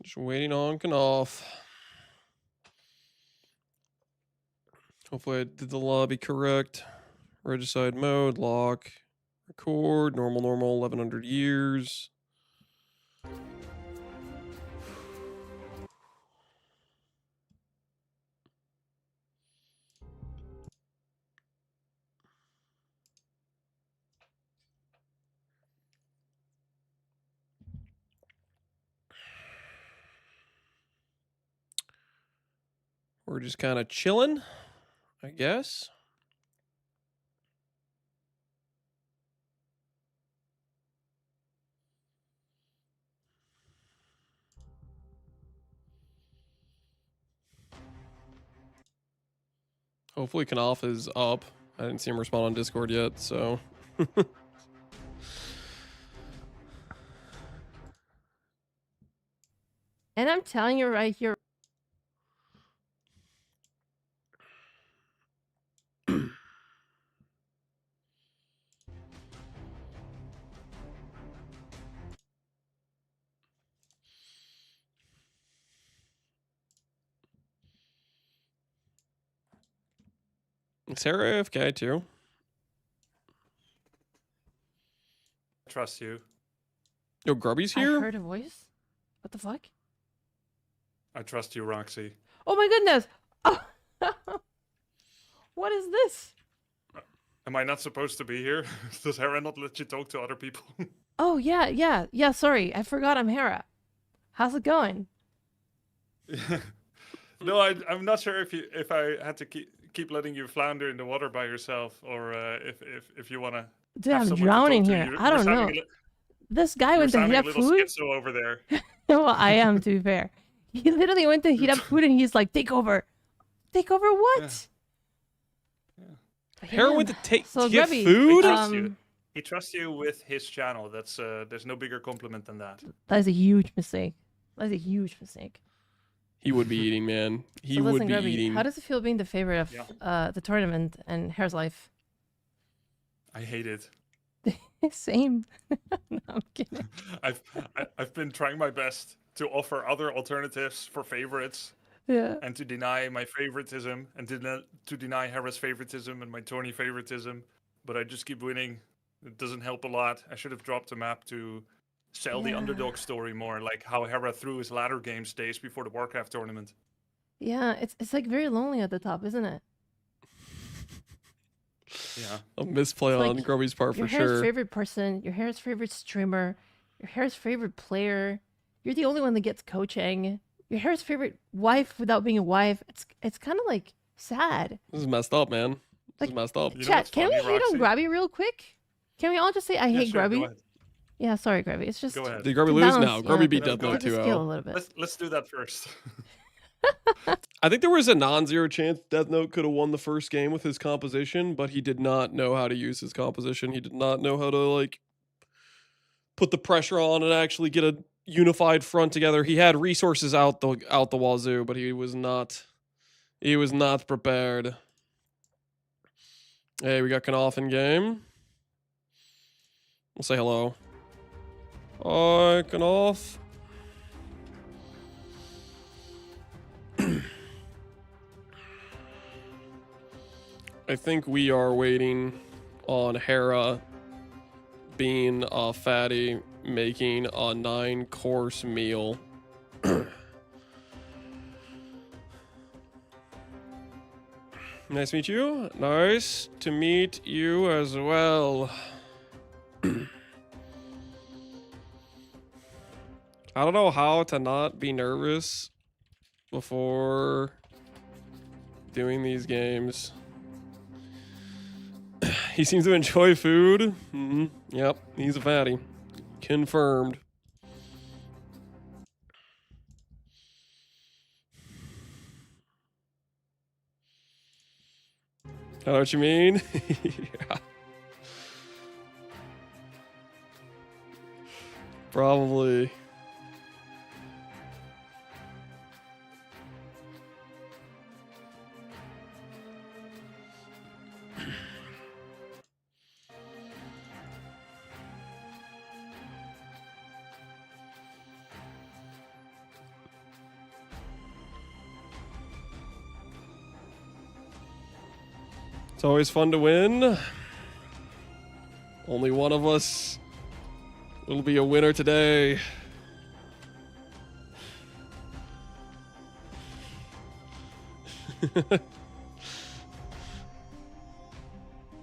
Just waiting on Knopf. Hopefully I did the lobby correct. Regicide mode, lock, record, normal, 1100 years. We're just kind of chilling, I guess. Hopefully Knopf is up. I didn't see him respond on Discord yet, so. And I'm telling you right here. Is Hera AFK too? Trust you. Yo, Grubby's I here? heard a voice. What the fuck? I trust you, Roxy. Oh my goodness! Oh. What is this? Am I not supposed to be here? Does Hera not let you talk to other people? Oh yeah. Sorry, I forgot I'm Hera. How's it going? No, I'm not sure if I had to keep letting you flounder in the water by yourself, or if you wanna. Dude, have I'm someone to drowning talk to. here. I don't know. This guy went to heat Sounding a up little food. schizo over there. Well, I am, to be fair. He literally went to heat up food and he's like, take over. Take over what? Hera went to So, get Grubby, food? He trusts you with his channel. That's there's no bigger compliment than that. That is a huge mistake. That is a huge mistake. He would be eating, man. He So would listen, be Grubby, eating. how does it feel being the favorite of the tournament and Hera's life? I hate it. Same. No, I'm kidding. I've been trying my best to offer other alternatives for favorites. Yeah. And to deny my favoritism, and to deny Hera's favoritism and my tourney favoritism, but I just keep winning. It doesn't help a lot. I should have dropped the map to sell the underdog story more, like how Hera threw his ladder games days before the Warcraft tournament. Yeah, it's like very lonely at the top, isn't it? Yeah. A misplay It's on like Grubby's part your for Hera's sure. favorite person, your Hera's favorite streamer, your Hera's favorite player. You're the only one that gets coaching. Your Hera's favorite wife without being a wife. It's kind of like sad. This is messed up, man. This Like, is messed up. You know Chat, what's can we funny, hate on Roxy? Grubby real quick? Can we all just say I Yeah, hate sure, Grubby? go ahead. Yeah, sorry, Grubby. It's just Go ahead. Did Grubby to lose? balance, No, Grubby beat no, Death go Note ahead. the scale a 2-0. little bit. Let's do that first. I think there was a non-zero chance Death Note could have won the first game with his composition, but he did not know how to use his composition. He did not know how to like put the pressure on and actually get a unified front together. He had resources out the wazoo, but he was not prepared. Hey, we got Knopf in game. We'll say hello. Hi, Knopf. I think we are waiting on Hera being a fatty making a 9-course meal. Nice to meet you. Nice to meet you as well. I don't know how to not be nervous before doing these games. He seems to enjoy food. Yep, he's a fatty. Confirmed. I know what you mean. Yeah. Probably. It's always fun to win. Only one of us will be a winner today.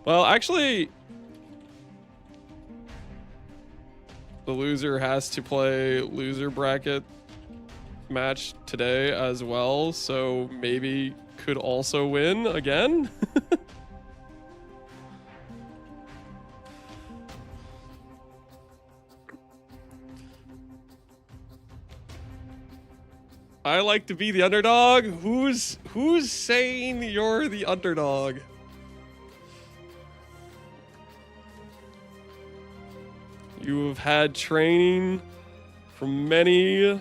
Well, actually, the loser has to play loser bracket match today as well, so maybe could also win again. I like to be the underdog. Who's saying you're the underdog? You have had training from many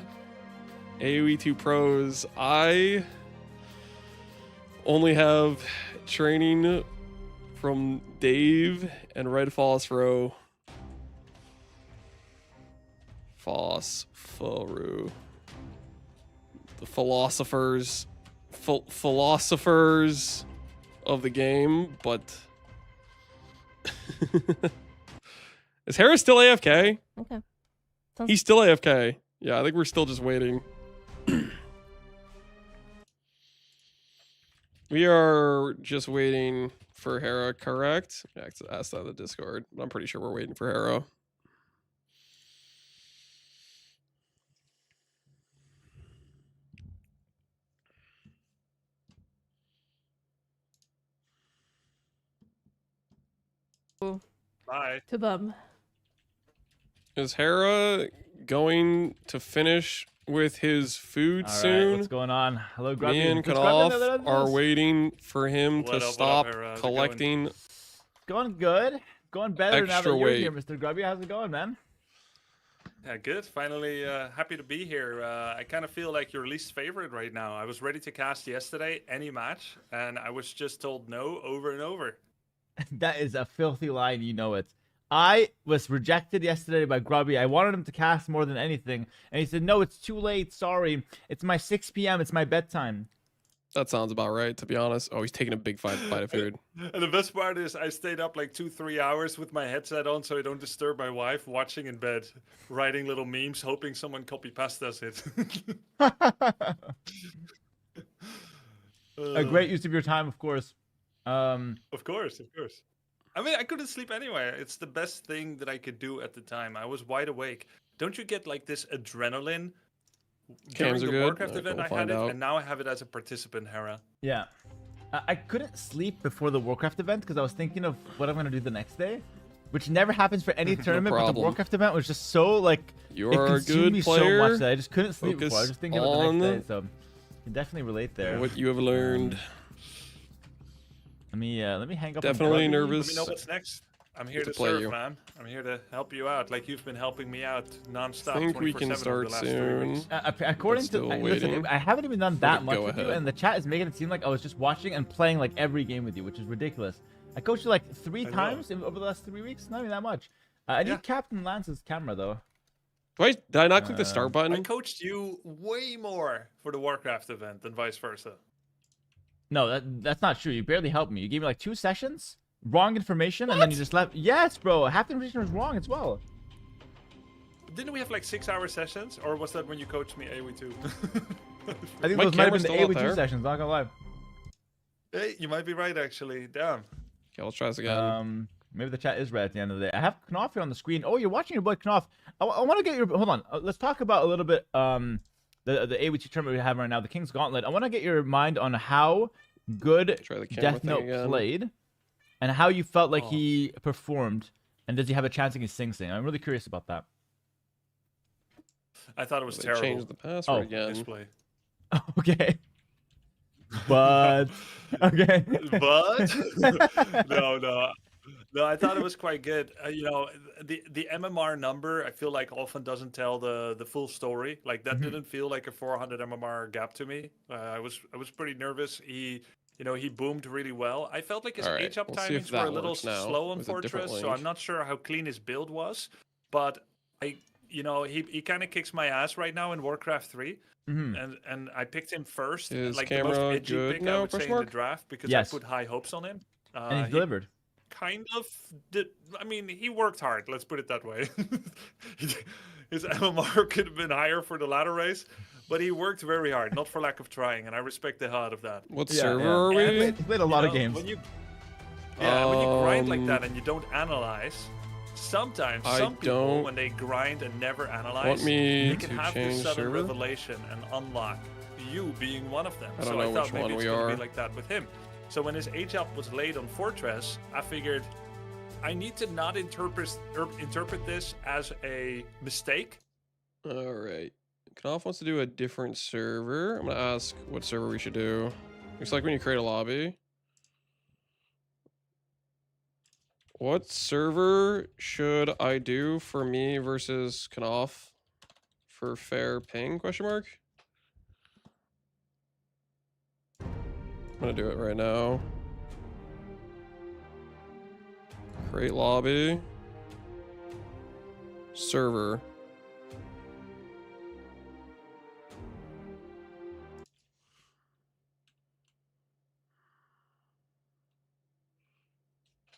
AoE 2 pros. I only have training from Dave and Red Phosphoro. Phosphoro. The philosophers of the game, but is Hera still AFK? Okay. He's still AFK. Yeah, I think we're still just waiting. We are just waiting for Hera, correct? I have to ask that in the Discord, but I'm pretty sure we're waiting for Hera. Bye. To bum. Is Hera going to finish with his food All right, soon? what's going on? Hello, Grubby. Me and What's Grubby? Cutoff are waiting for him What to up, stop Hera? How's it collecting. Going good. Going better now Extra that you're weight. here, Mr. Grubby. How's it going, man? Yeah, good. Finally, happy to be here. I kind of feel like your least favorite right now. I was ready to cast yesterday, any match, and I was just told no over and over. That is a filthy lie, and you know it. I was rejected yesterday by Grubby. I wanted him to cast more than anything, and he said, "No, it's too late. Sorry, it's my 6 p.m. It's my bedtime." That sounds about right, to be honest. Oh, he's taking a big bite of food. And the best part is I stayed up like 2-3 hours with my headset on so I don't disturb my wife, watching in bed, writing little memes, hoping someone copy pastas it. A great use of your time, of course. Of course, of course. I mean, I couldn't sleep anyway. It's the best thing that I could do at the time. I was wide awake. Don't you get like this adrenaline? Cams During are the good. Warcraft Okay, event, we'll I find had out. it, and now I have it as a participant, Hera. Yeah. I couldn't sleep before the Warcraft event because I was thinking of what I'm going to do the next day, which never happens for any tournament, but the problem. Warcraft event was just so, like, You it are a consumed good me so player. much that I just couldn't sleep before. I was Focus just thinking about the on next day, so you can definitely relate there. What you have learned. Let me hang up. Definitely on Grubby. nervous. Let me know what's next. I'm here to to play serve, you. man. I'm here to help you out, like you've been helping me out nonstop. I think we 24/7 can over start the last 3 soon. weeks. According to Still listen, waiting. I haven't even done that Okay, much go with you, ahead. and the chat is making it seem like I was just watching and playing like every game with you, which is ridiculous. I coached you like 3 I know. times over the last 3 weeks. Not even that much. I need Yeah. Captain Lance's camera though. Wait, did I not click the start I button? coached you way more for the Warcraft event than vice versa. No, that's not true. You barely helped me. You gave me like 2 sessions, wrong information, and then you just left. Yes, bro. Half the information was wrong as well. Didn't we have like 6-hour sessions, or was that when you coached me AoE 2? I think My those might have camera's been the still up AoE2 there. sessions. Not gonna lie. Hey, you might be right actually. Damn. Okay, let's try this again. Maybe the chat is red at the end of the day. I have Knopf here on the screen. Oh, you're watching your boy Knopf. I want to get your. Hold on. Let's talk about a little bit. The AoE2 tournament we have right now, the King's Gauntlet. I want to get your mind on how good Try the camera Death thing Note again. played, and how you felt like Oh. he performed, and does he have a chance against Sing Sing? I'm really curious about that. I thought it was They terrible. changed the password Oh, again. Display. Okay. But okay. But no, I thought it was quite good. You know, the MMR number I feel like often doesn't tell the full story. Like that Mhm. didn't feel like a 400 MMR gap to me. I was pretty nervous. He you know, he boomed really well. I felt like his All right, H-up we'll see if timings were that a little works now slow on with a different Fortress, so link. I'm not sure how clean his build was. But you know, he kind of kicks my ass right now in Warcraft 3. And I picked him first, Is like the most camera edgy good pick, I now, would say, question in the mark? draft, because Yes. I put high hopes on him. And he's He delivered. kind of did. I mean, he worked hard. Let's put it that way. His MMR could have been higher for the ladder race, but he worked very hard, not for lack of trying, and I respect the hell out of that. What Yeah, server yeah. are And we? He played a lot of games. When you grind like that and you don't analyze, sometimes I some people, don't when they grind and never analyze, want me they can to have this change sudden server? revelation and unlock, you being one of them. I don't So know I thought which maybe one it's we going to are. be like that with him. So when his H-up was laid on Fortress, I figured I need to not interpret this as a mistake. All right. Knopf wants to do a different server. I'm gonna ask what server we should do. Looks like when you create a lobby. What server should I do for me versus Knopf for fair ping? Question mark. I'm gonna do it right now. Create lobby. Server.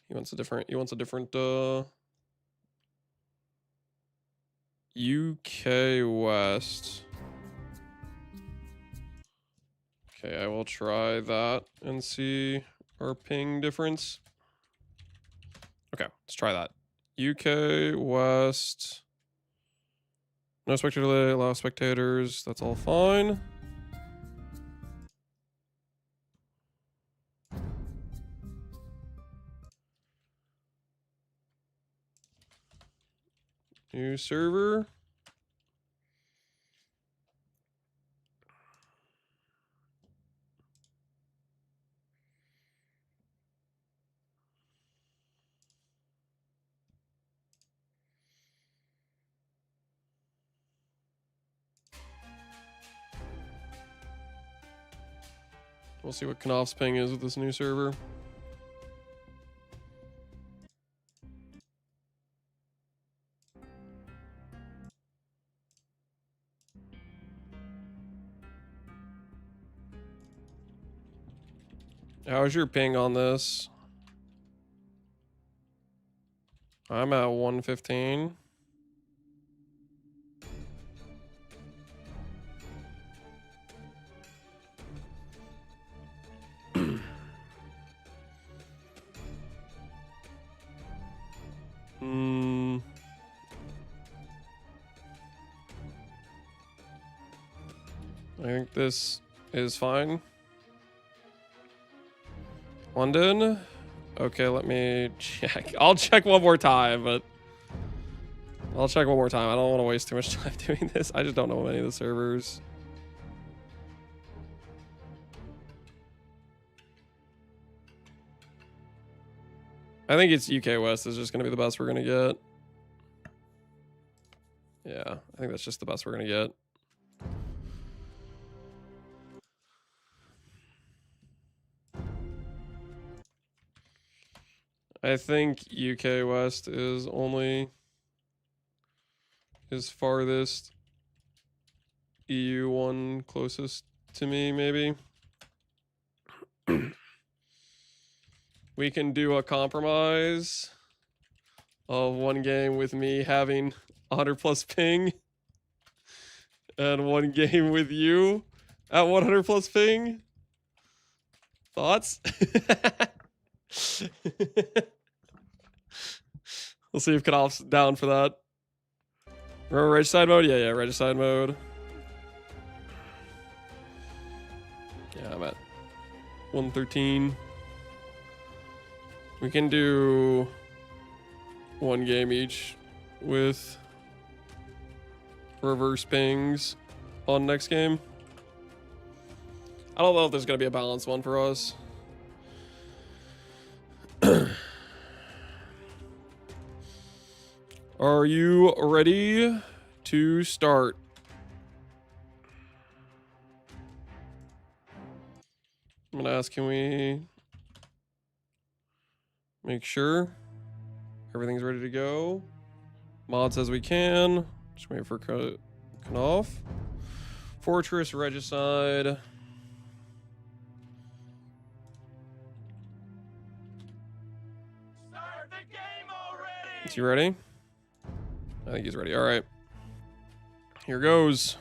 He wants a different UK West. Okay, I will try that and see our ping difference. Okay, let's try that. UK West. No spectator delay, allow spectators. That's all fine. New server. We'll see what Knopf's ping is with this new server. How's your ping on this? I'm at 115. I think this is fine. London? Okay, let me check. I'll check one more time, but I'll check one more time. I don't want to waste too much time doing this. I just don't know any of the servers. I think it's UK West is just going to be the best we're going to get. Yeah, I think that's just the best we're going to get. I think UK West is only his farthest EU one closest to me, maybe. We can do a compromise of one game with me having 100 plus ping and one game with you at 100 plus ping. Thoughts? We'll see if Knopf's down for that. Remember regicide mode? Yeah, regicide mode. Yeah, I'm at 113. We can do one game each with reverse pings on next game. I don't know if there's going to be a balanced one for us. Are you ready to start? I'm going to fast can we make sure everything's ready to go? Mod says we can. Just wait for Knopf. Fortress, Regicide. Is he ready? I think he's ready. All right. Here goes.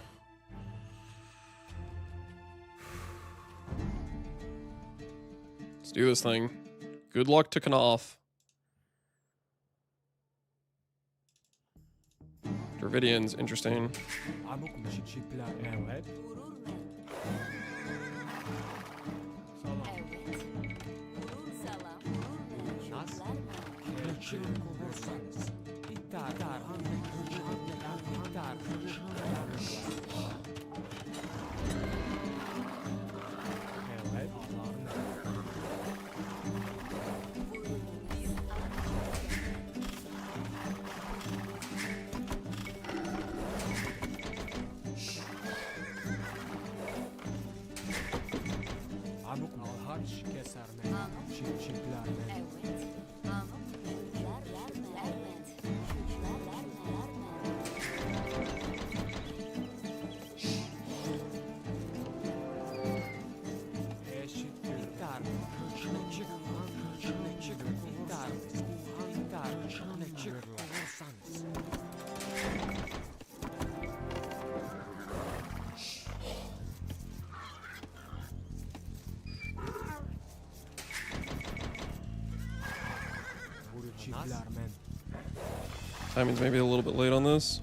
Let's do this thing. Good luck to Knopf. Dravidians, interesting. Timing's maybe a little bit late on this.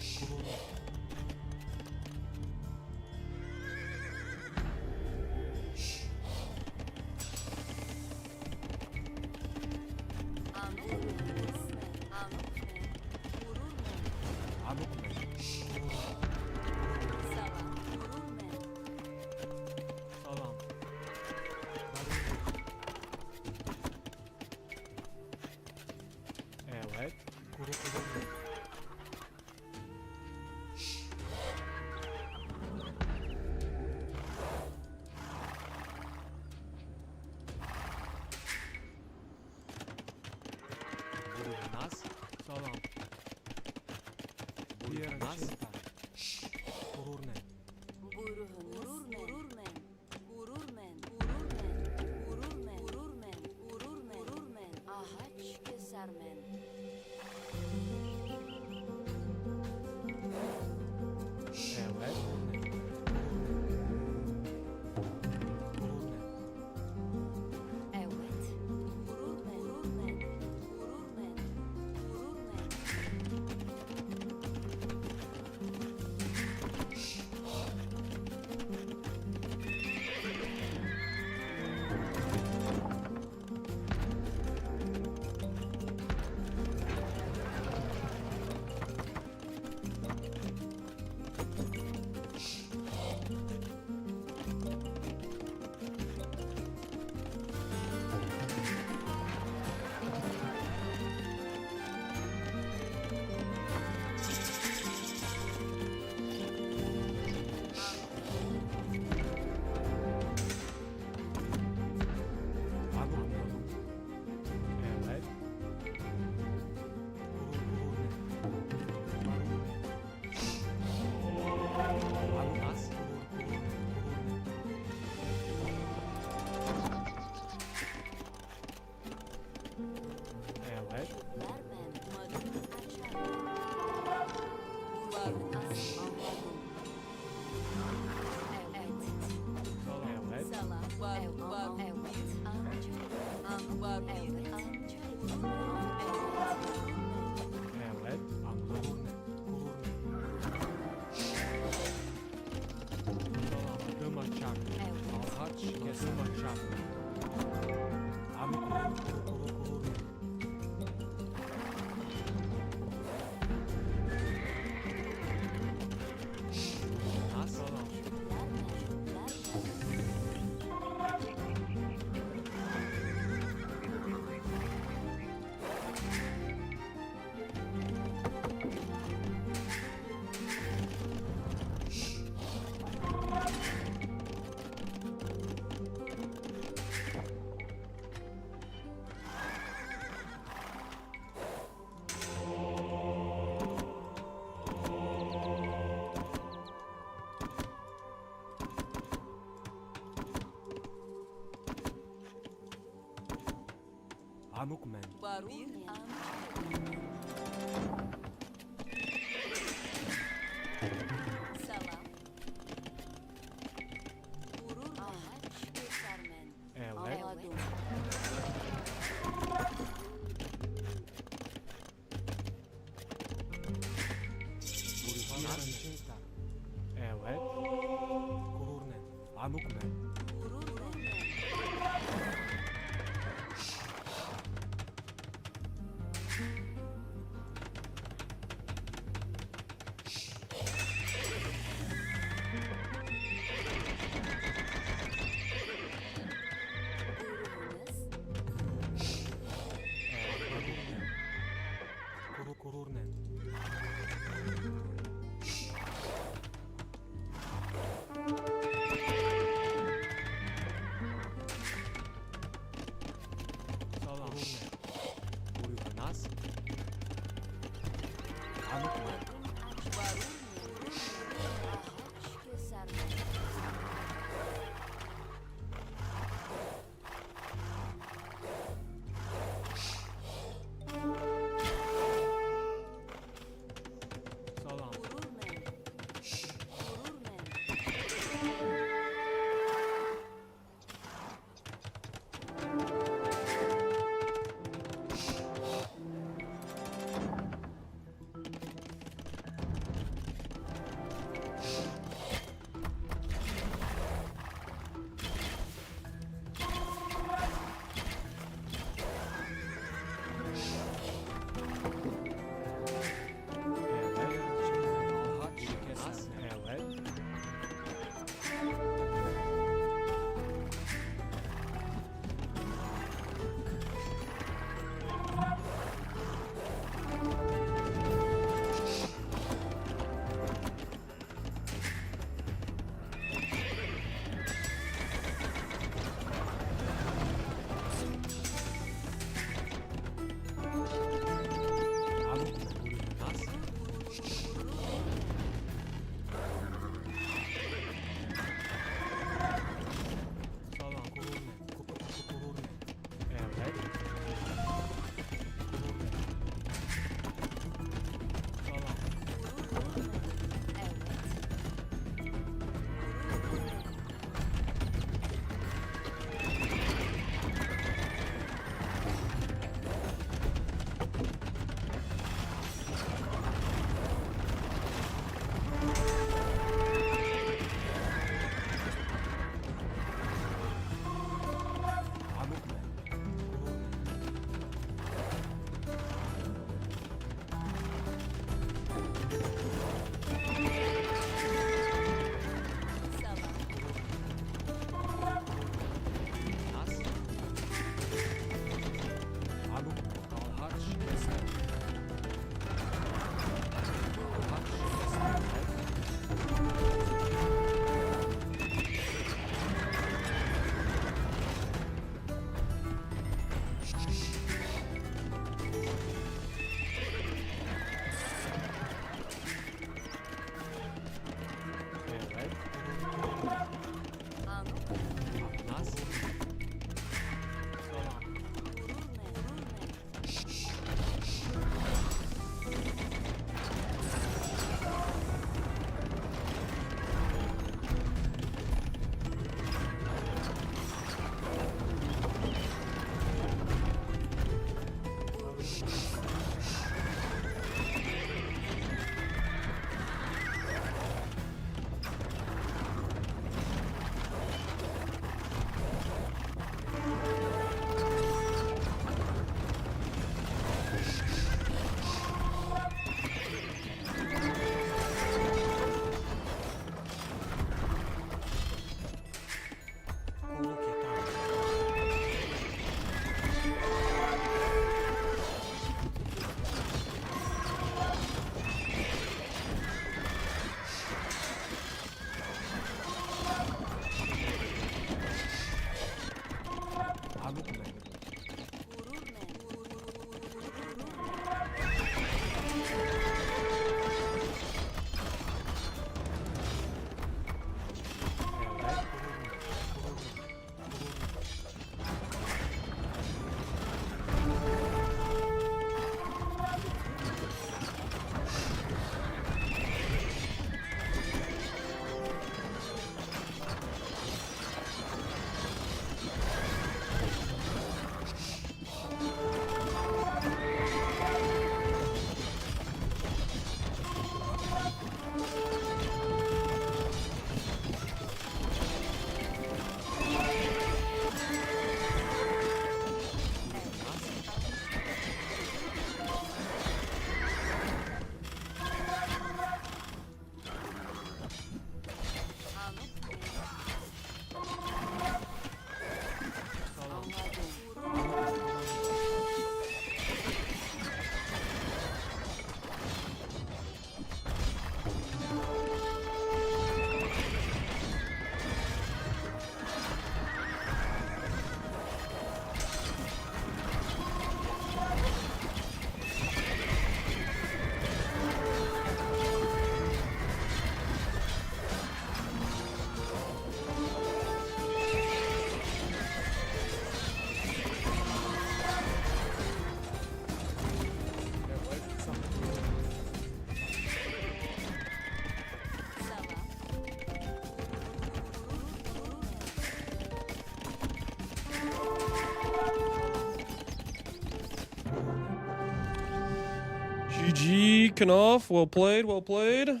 GG, Knopf. Well played, well played.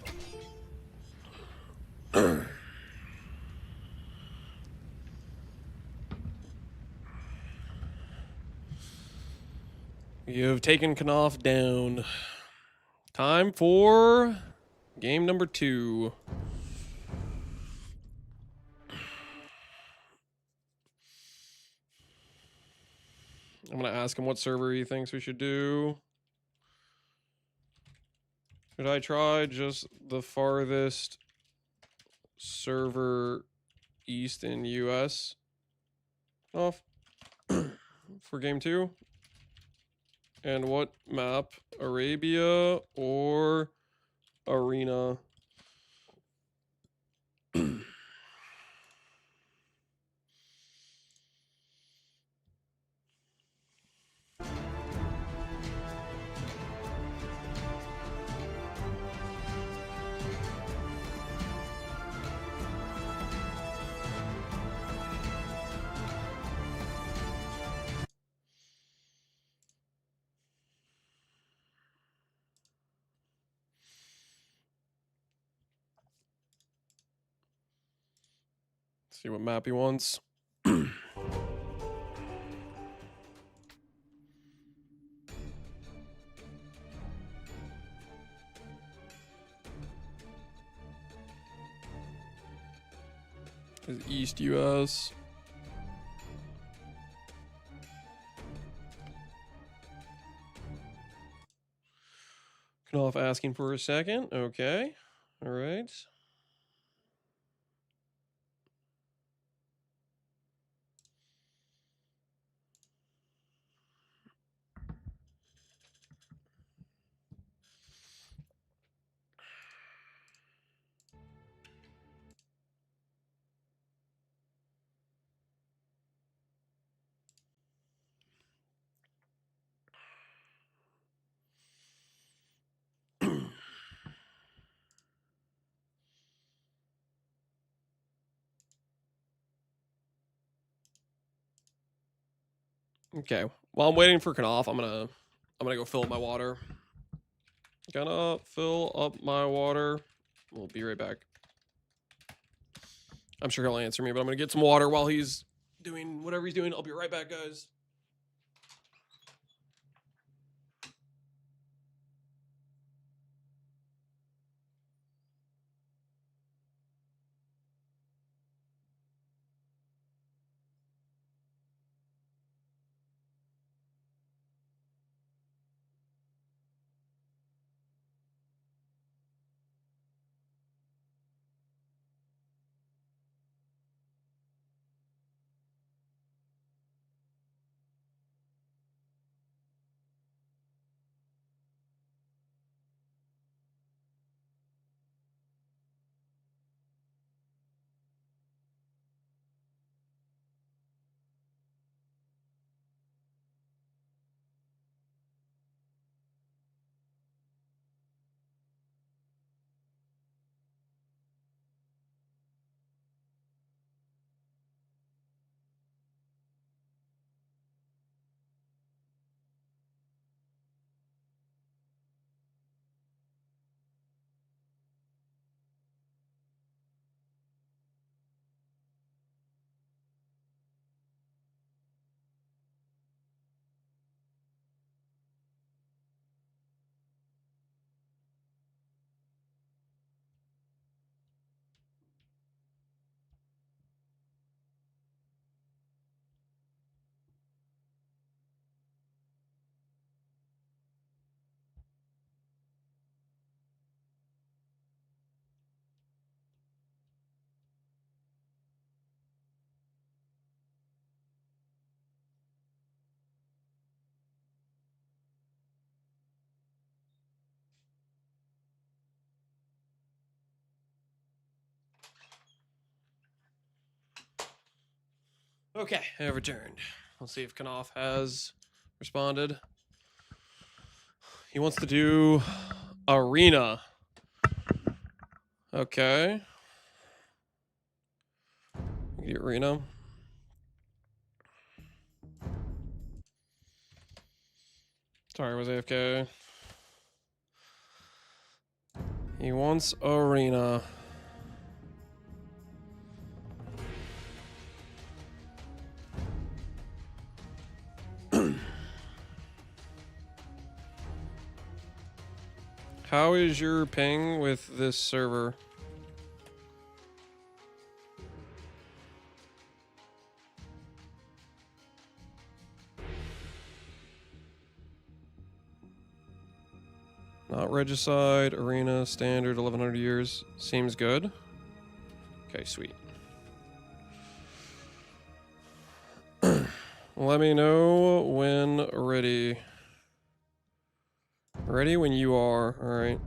You've taken Knopf down. Time for game number 2. I'm going to ask him what server he thinks we should do. Should I try just the farthest server east in US off for game 2? And what map? Arabia or Arena? See what map he wants. Is East US. Knopf asking for a second. Okay. All right. Okay. While I'm waiting for Knopf, I'm gonna go fill up my water. Gonna fill up my water. We'll be right back. I'm sure he'll answer me, but I'm gonna get some water while he's doing whatever he's doing. I'll be right back, guys. Okay, I have returned. Let's see if Knopf has responded. He wants to do Arena. Okay. The Arena. Sorry, I was AFK. He wants arena. How is your ping with this server? Not regicide, arena, standard, 1100 years. Seems good. Okay, sweet. Let me know when ready. Ready when you are. All right.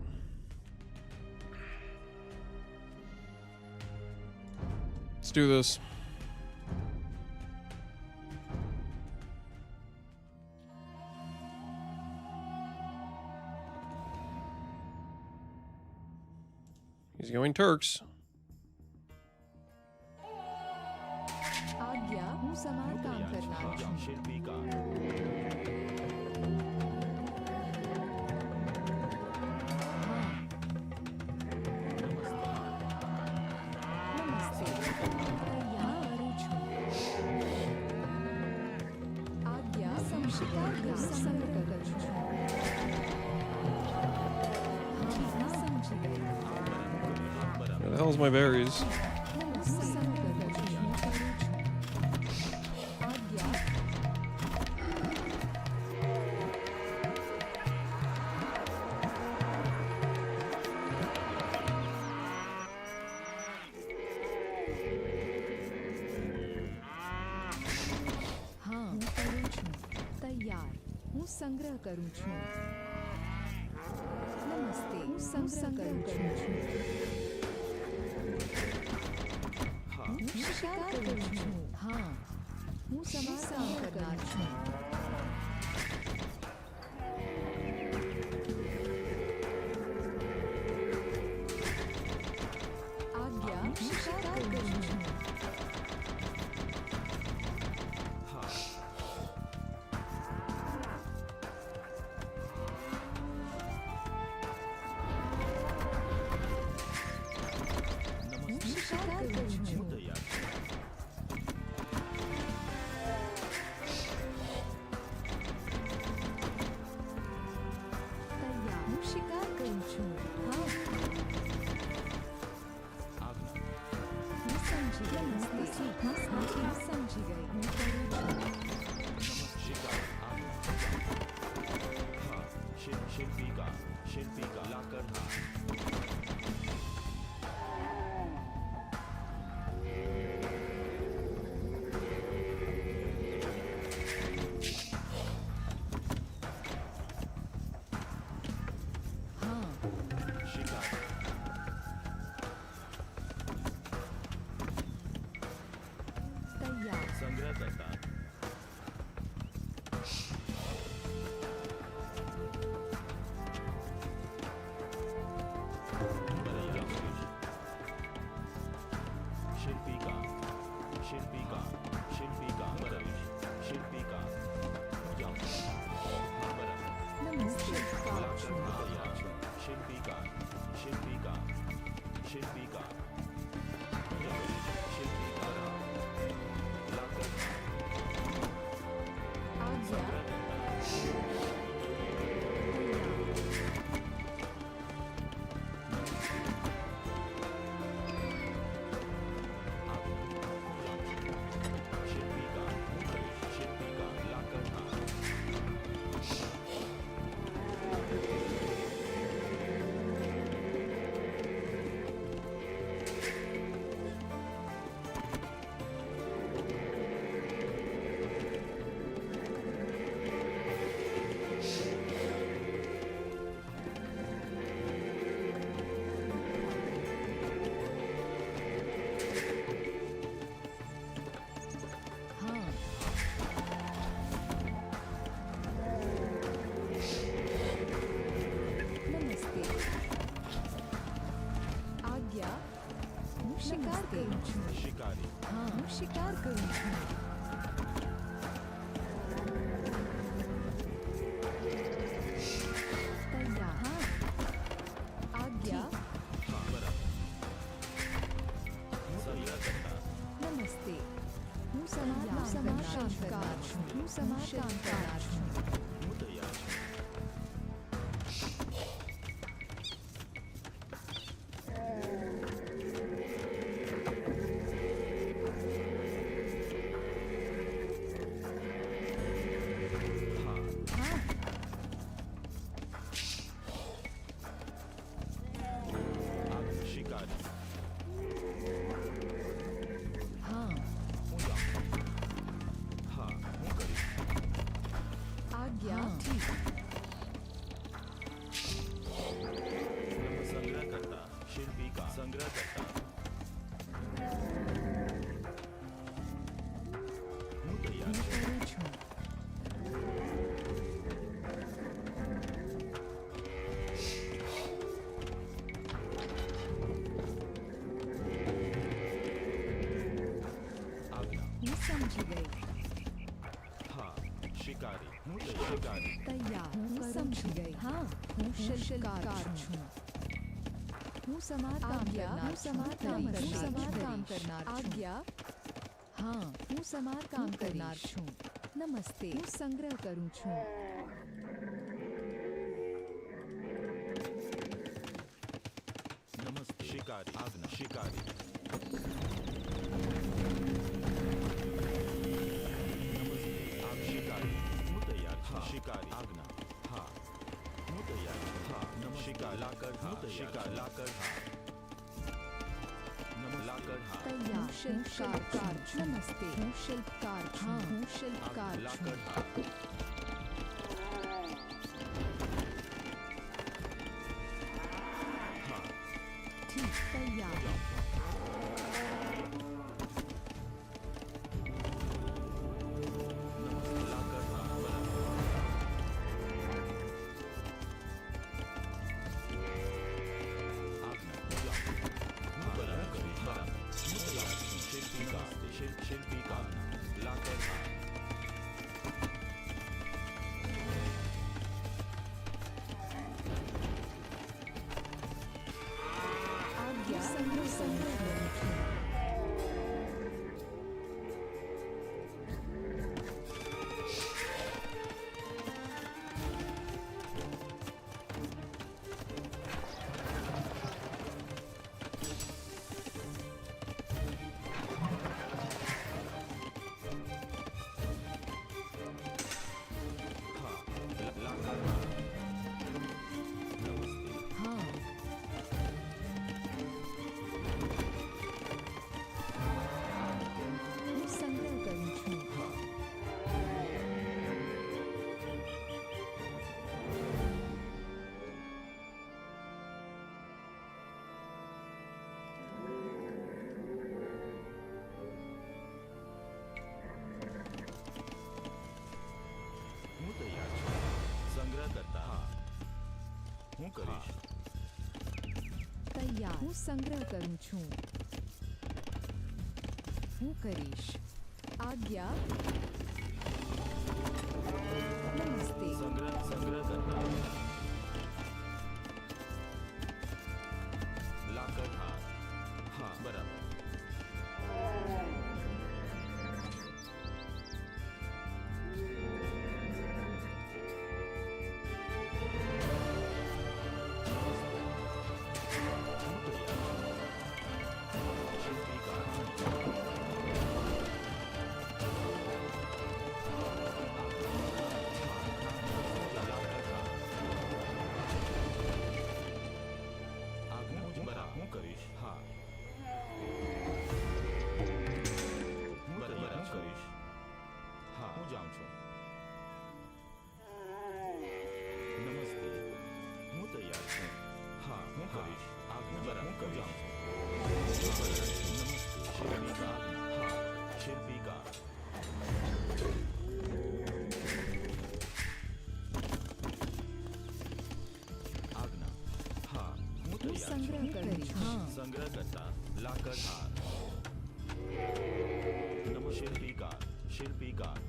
Let's do this. He's going Turks. आज्ञा हूँ समान काम करना नमस्ते तैयार करूँ छूँ आज्ञा समशिकार का संग करूँ छूँ हाँ समझी गई Where the hell's my berries? संग्रह करूं छूं नमस्ते हूँ संग्रह करूं छूं हूँ शिकार करूं छूं हाँ हूँ समाधान करना छूं आज्ञा शिकार करूं छूं शिकार करूं छूं સમારકામ કરનાર છું હું સમારકામ કરનાર છું હું તૈયાર છું સમજી ગઈ હા શિકારી હું શિકારી તૈયાર હું સમજી ગઈ હા હું શિલ્પકાર છું હું સમારકામ કરનાર આજ્ઞા હા હું સમારકામ કરનાર છું નમસ્તે હું સંગ્રહ કરું છું નમસ્તે શિકારી આજ્ઞા શિકારી शिकारी आगना हाँ હું તૈયાર હા નમ શિકાર લાકડ હા શિકાર લાકડ હા નમ લાકડ હા તૈયાર શિલ્પકાર નમસ્તે હું શિલ્પકાર હા હું શિલ્પકાર લાકડ હા ઠીક તૈયાર હું કરીશ તૈયાર હું સંગ્રહ કરું છું હું કરીશ આજ્ઞા નમસ્તે સંગ્રહ કરતા લાકડ હા હા બરાબર હું કરીશ હા હું કરીશ હા હું જાઉં છું નમસ્તે હું તૈયાર છું હા હું કરીશ હું જાઉં છું નમસ્તે શિલ્પીકાર હા શિલ્પીકાર આજ્ઞા હા હું તૈયાર સંગ્રહ કરીશ હા સંગ્રહ કરતા લાકડ હાર નમો શિલ્પીકાર શિલ્પીકાર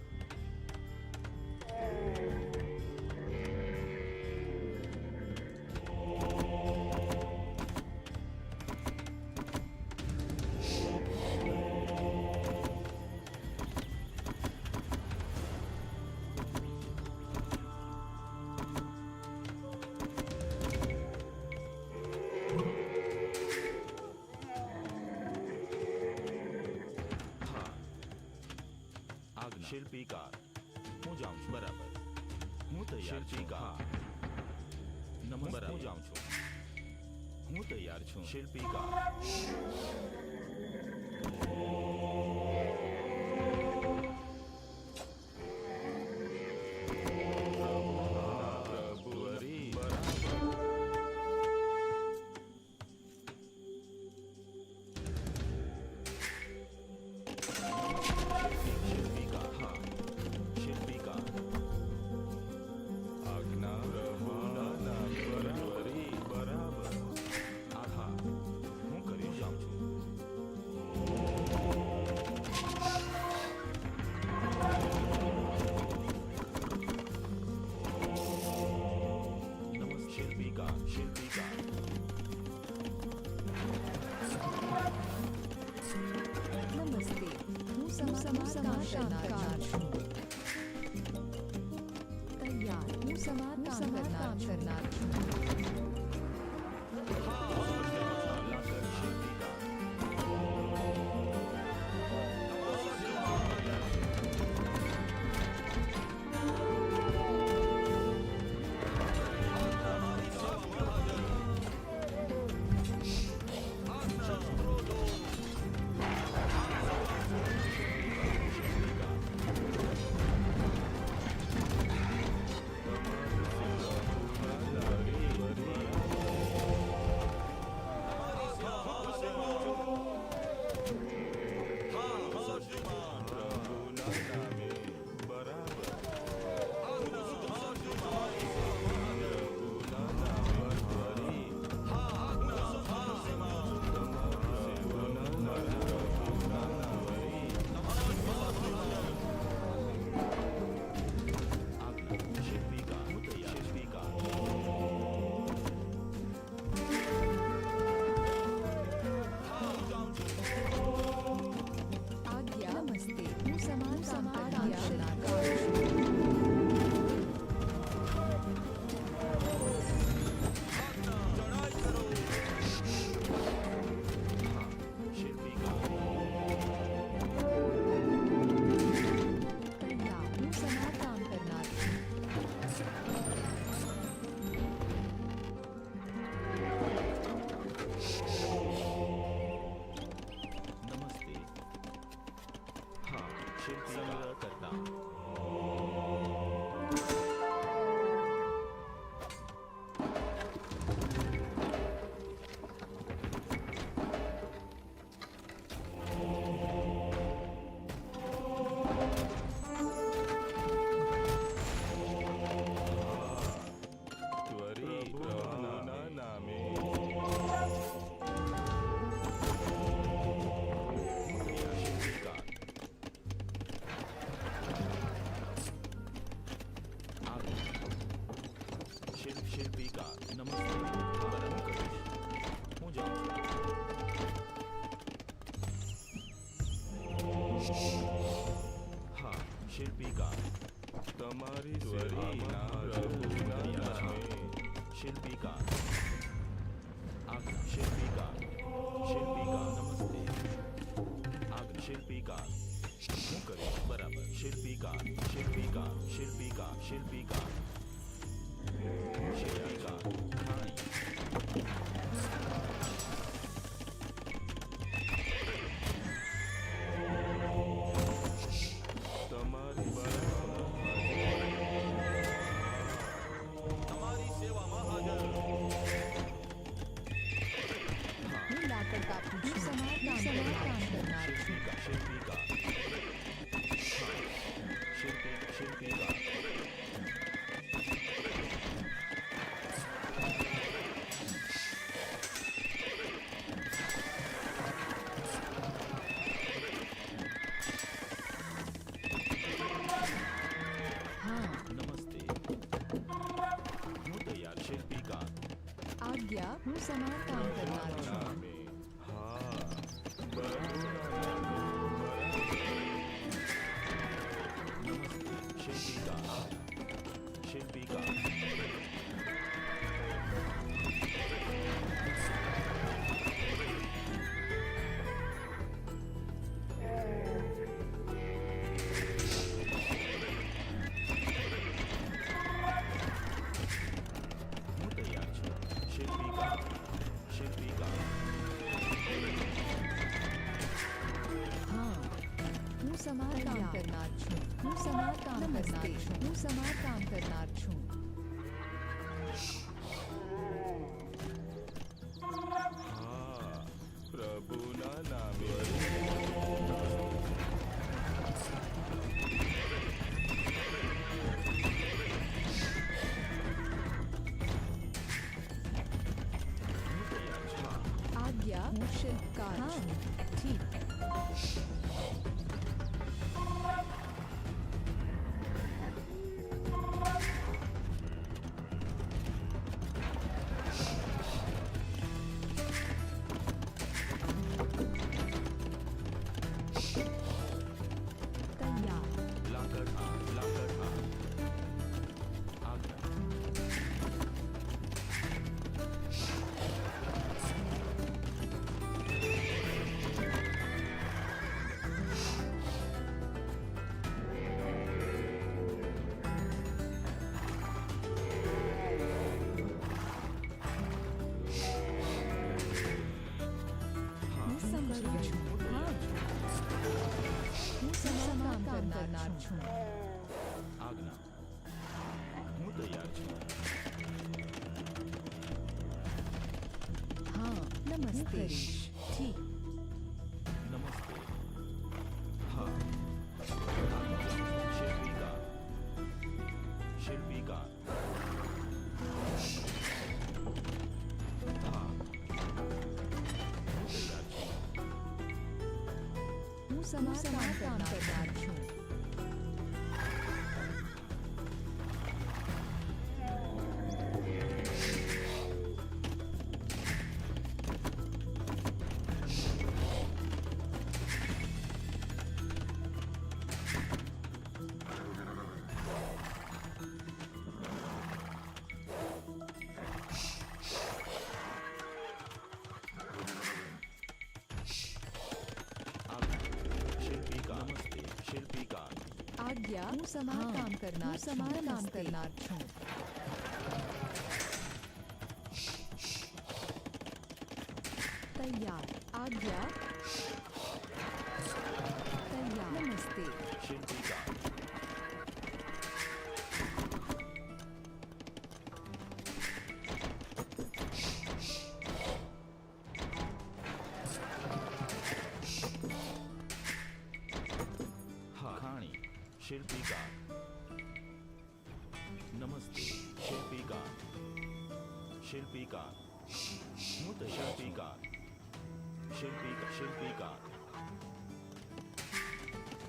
શિલ્પીકાર હું જાઉં છું બરાબર હું તૈયાર શિલ્પીકાર નમસ્તે હું જાઉં છું હું તૈયાર છું શિલ્પીકાર નમસ્તે હું સમારકામ કરનાર છું તૈયાર હું સમારકામ કરનાર છું હું સમારકામ કરનાર છું હું સમાર કામ કરનાર છું હું સમાર કામ કરનાર છું હું સમાર કામ કરનાર છું પ્રભુના નામે આજ્ઞા હું શિલ્પકાર છું ઠીક તૈયાર લાકડ આ આજ્ઞા હું સમજી છું હા હું સમાર કામ કરનાર છું આજ્ઞા હું તૈયાર છું હા નમસ્તે ઠીક નમસ્તે હા શિલ્પીકાર શિલ્પીકાર હા હું તૈયાર છું હું સમાર કામ કરનાર છું શિલ્પીકાર નમસ્તે શિલ્પીકાર આજ્ઞા હું સમાર કામ કરનાર છું તૈયાર આજ્ઞા તૈયાર નમસ્તે શિલ્પીકાર હા ખાણી શિલ્પીકાર નમસ્તે શિલ્પીકાર શિલ્પીકાર હું તો શિલ્પીકાર શિલ્પીકાર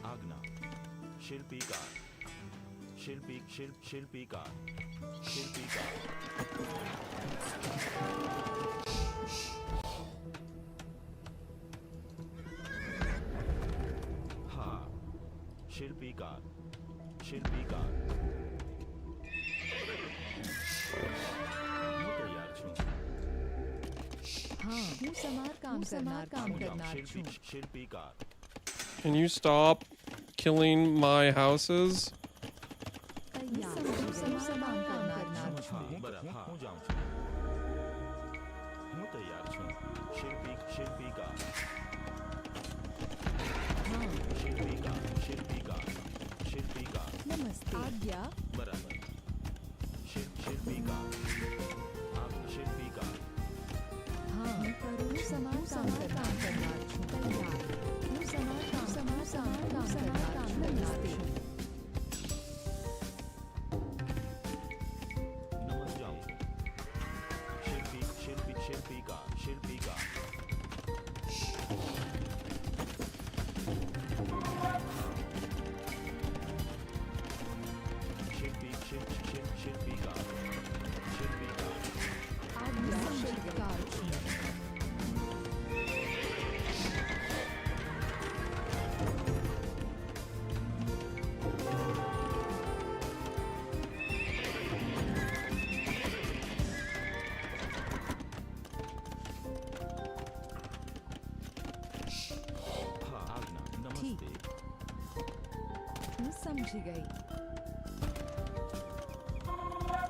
આજ્ઞા શિલ્પીકાર શિલ્પીકાર હા શિલ્પીકાર હું તૈયાર છું હા હું સમાર કામ કરનાર છું શિલ્પીકાર Can you stop killing my houses? તૈયાર હું સમાર કામ કરનાર છું બરાબર હું જાઉં છું હું તૈયાર છું શિલ્પીકાર હા શિલ્પીકાર નમસ્તે આજ્ઞા બરાબર શિલ્પીકાર હા હું કરું સમાર કામ કરનાર છું તૈયાર હું સમાર કામ કરનાર છું નમસ્તે નમસ્તે જાઉં છું શિલ્પીકાર આજ્ઞા શિલ્પકાર છું હા આજ્ઞા ઠીક. નમસ્તે હું સમજી ગઈ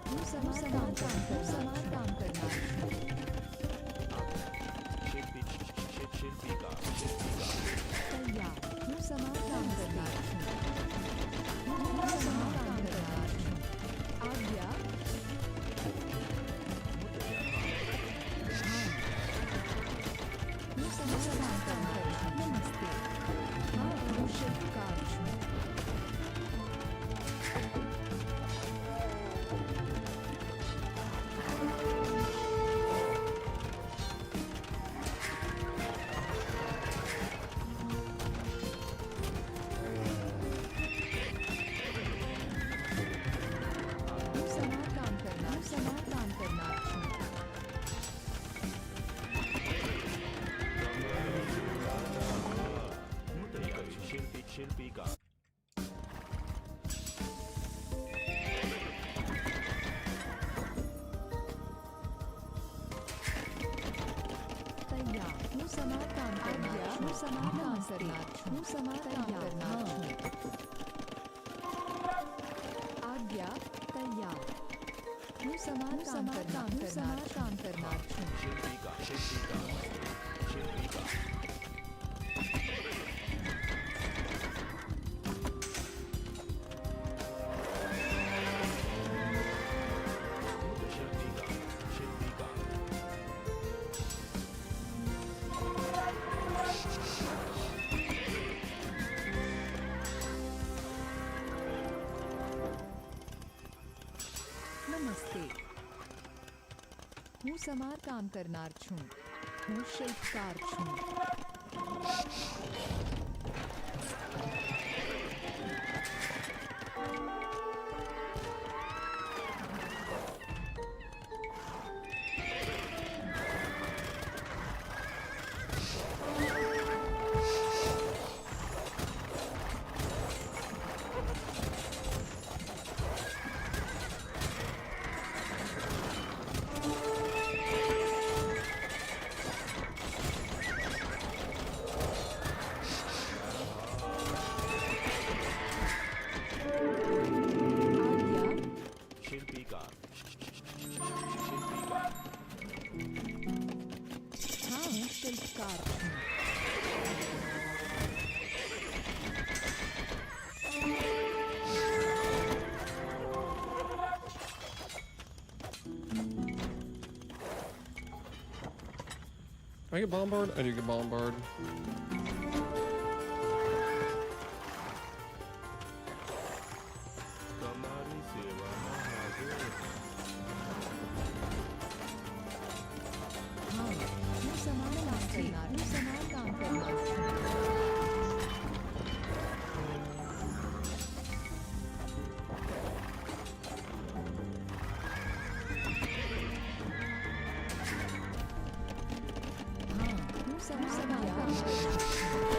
હું સમાર કામ કરનાર છું तैयार हूँ समाधान करनार छूं हूँ समाधान करनार छूं आज्ञा हूँ समाधान करनार छूं नमस्ते हाँ हूँ शिल्पकार छूं समाधान करनार छूं शिल्पीकार तैयार हूँ समाधान करनार छूं समाधान करनार छूं समाधान करनार छूं आज्ञा तैयार हूँ समाधान करनार छूं नमस्ते हूँ समार काम करनार छूं हूँ शिल्पकार छूं शिल्पकार छूं Do I get bombard? I do get bombard. हाँ हूँ समार काम करनार छूं हाँ हूँ समाधान करनार छूं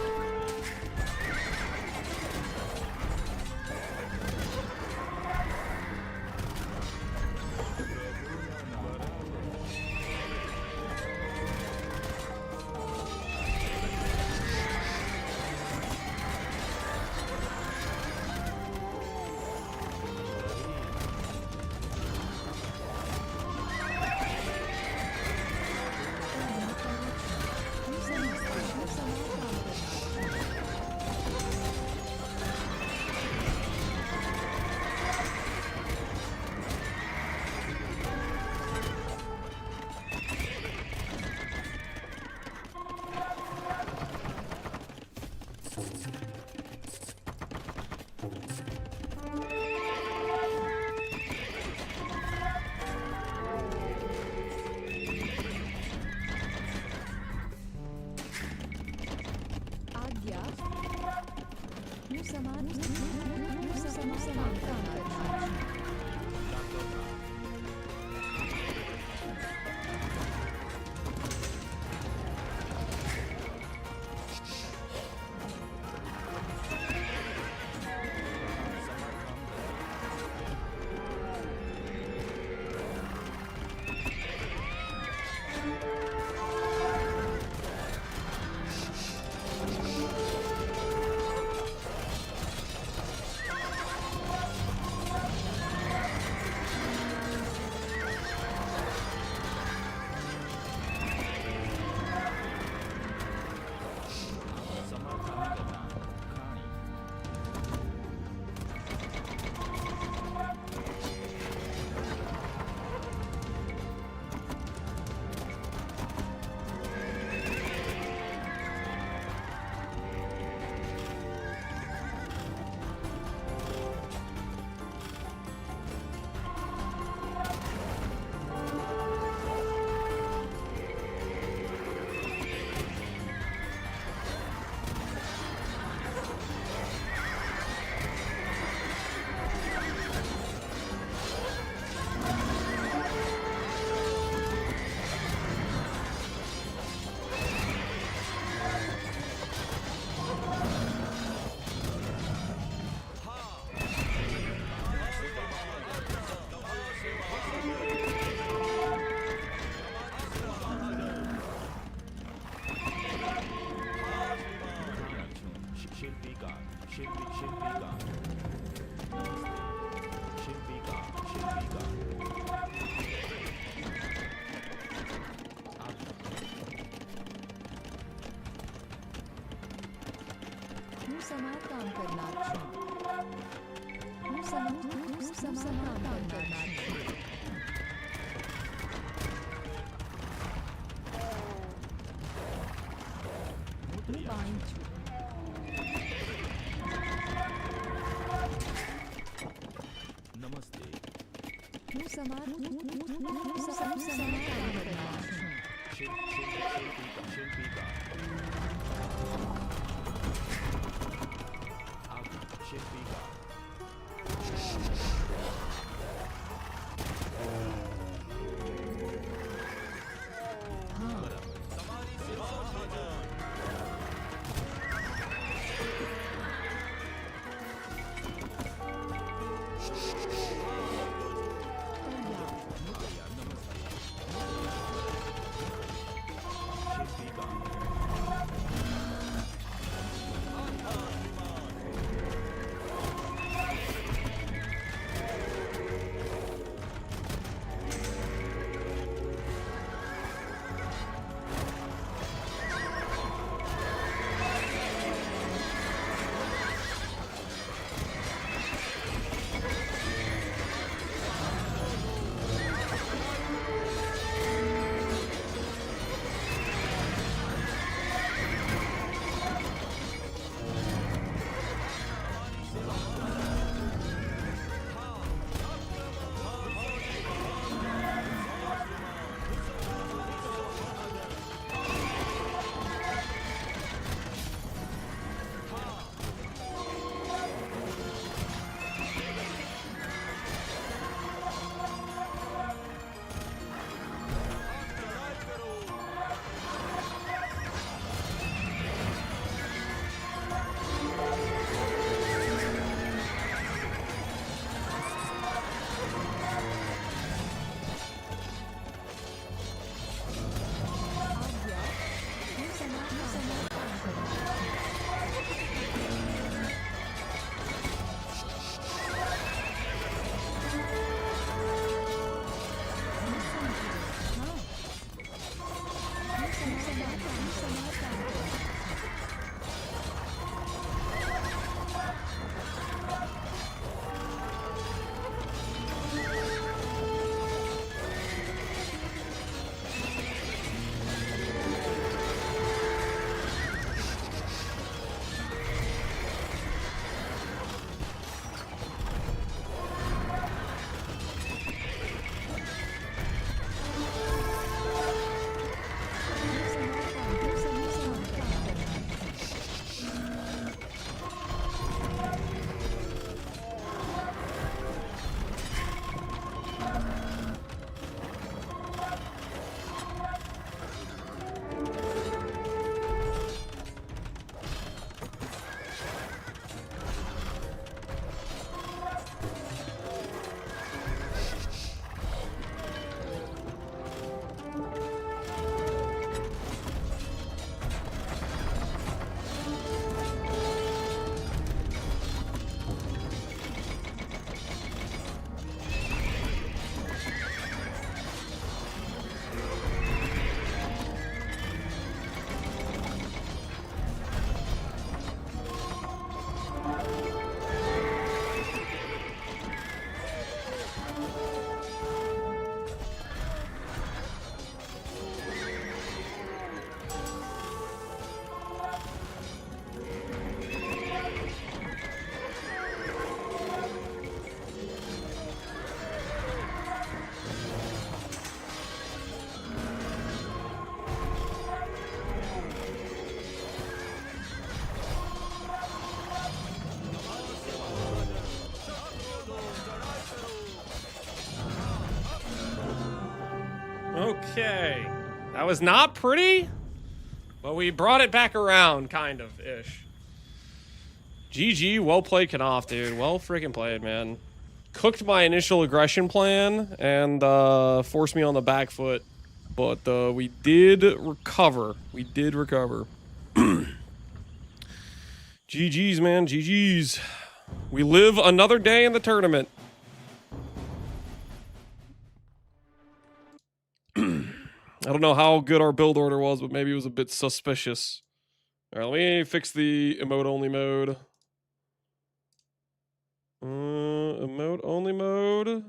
आज्ञा हूँ समाधान करनार छूं शिल्पी का नमस्ते शिल्पी का હું સમાર કામ કરનાર છું હું સમાર કામ કરનાર છું હું પાણી છું नमस्ते હું સમાર કામ કરનાર છું शिल्पी का शिल्पी का Okay. That was not pretty, but we brought it back around, kind of, ish. GG, well played, Knopf, dude. Well freaking played, man. Cooked my initial aggression plan and forced me on the back foot. But we did recover. We did recover. GG's, man. GG's. We live another day in the tournament. I don't know how good our build order was, but maybe it was a bit suspicious. All right, let me fix the emote only mode. Emote only mode.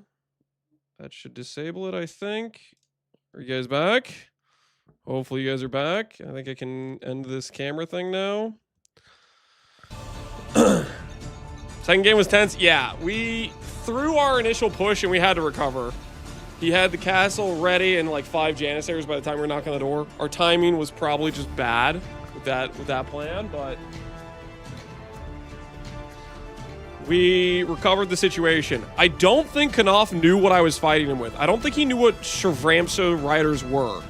That should disable it, I think. Are you guys back? Hopefully you guys are back. I think I can end this camera thing now. Second game was tense. Yeah, we threw our initial push and we had to recover. He had the castle ready and like 5 Janissaries by the time we were knocking on the door. Our timing was probably just bad with that plan, but we recovered the situation. I don't think Knopf knew what I was fighting him with. I don't think he knew what Shravramsa riders were.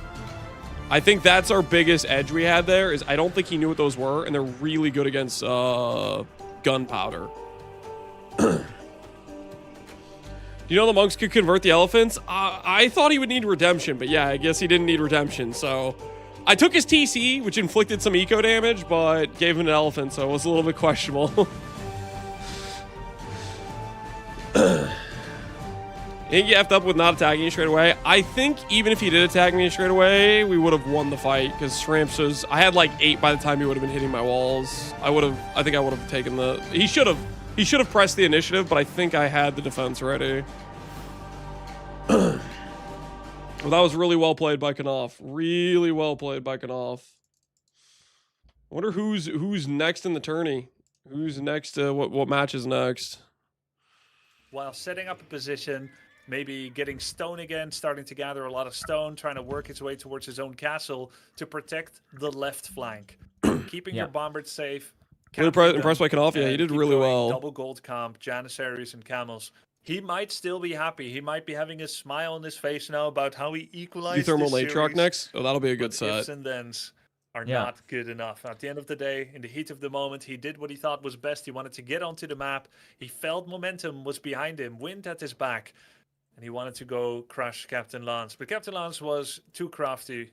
I think that's our biggest edge we had there, is I don't think he knew what those were, and they're really good against gunpowder. You know the monks could convert the elephants? I thought he would need redemption, but yeah, I guess he didn't need redemption, so I took his TC, which inflicted some eco damage, but gave him an elephant, so it was a little bit questionable. I think he effed up with not attacking you straight away. I think even if he did attack me straight away, we would have won the fight, because Shramps I had like 8 by the time he would have been hitting my walls. I think I would have taken the... He should have pressed the initiative, but I think I had the defense ready. Well, that was really well played by Knopf. Really well played by Knopf. I wonder who's next in the tourney. Who's next? What match is next? While setting up a position, maybe getting stone again, starting to gather a lot of stone, trying to work his way towards his own castle to protect the left flank. Keeping your bombards safe. Really impressed by Knopf. Yeah, he did really well. Double gold comp, Janissaries and camels. He might still be happy. He might be having a smile on his face now about how he equalized Thermal this Late Truck series, next. Oh, that'll be a good set. Ifs and thens are not good enough. At the end of the day, in the heat of the moment, he did what he thought was best. He wanted to get onto the map. He felt momentum was behind him, wind at his back, and he wanted to go crush Captain Lance. But Captain Lance was too crafty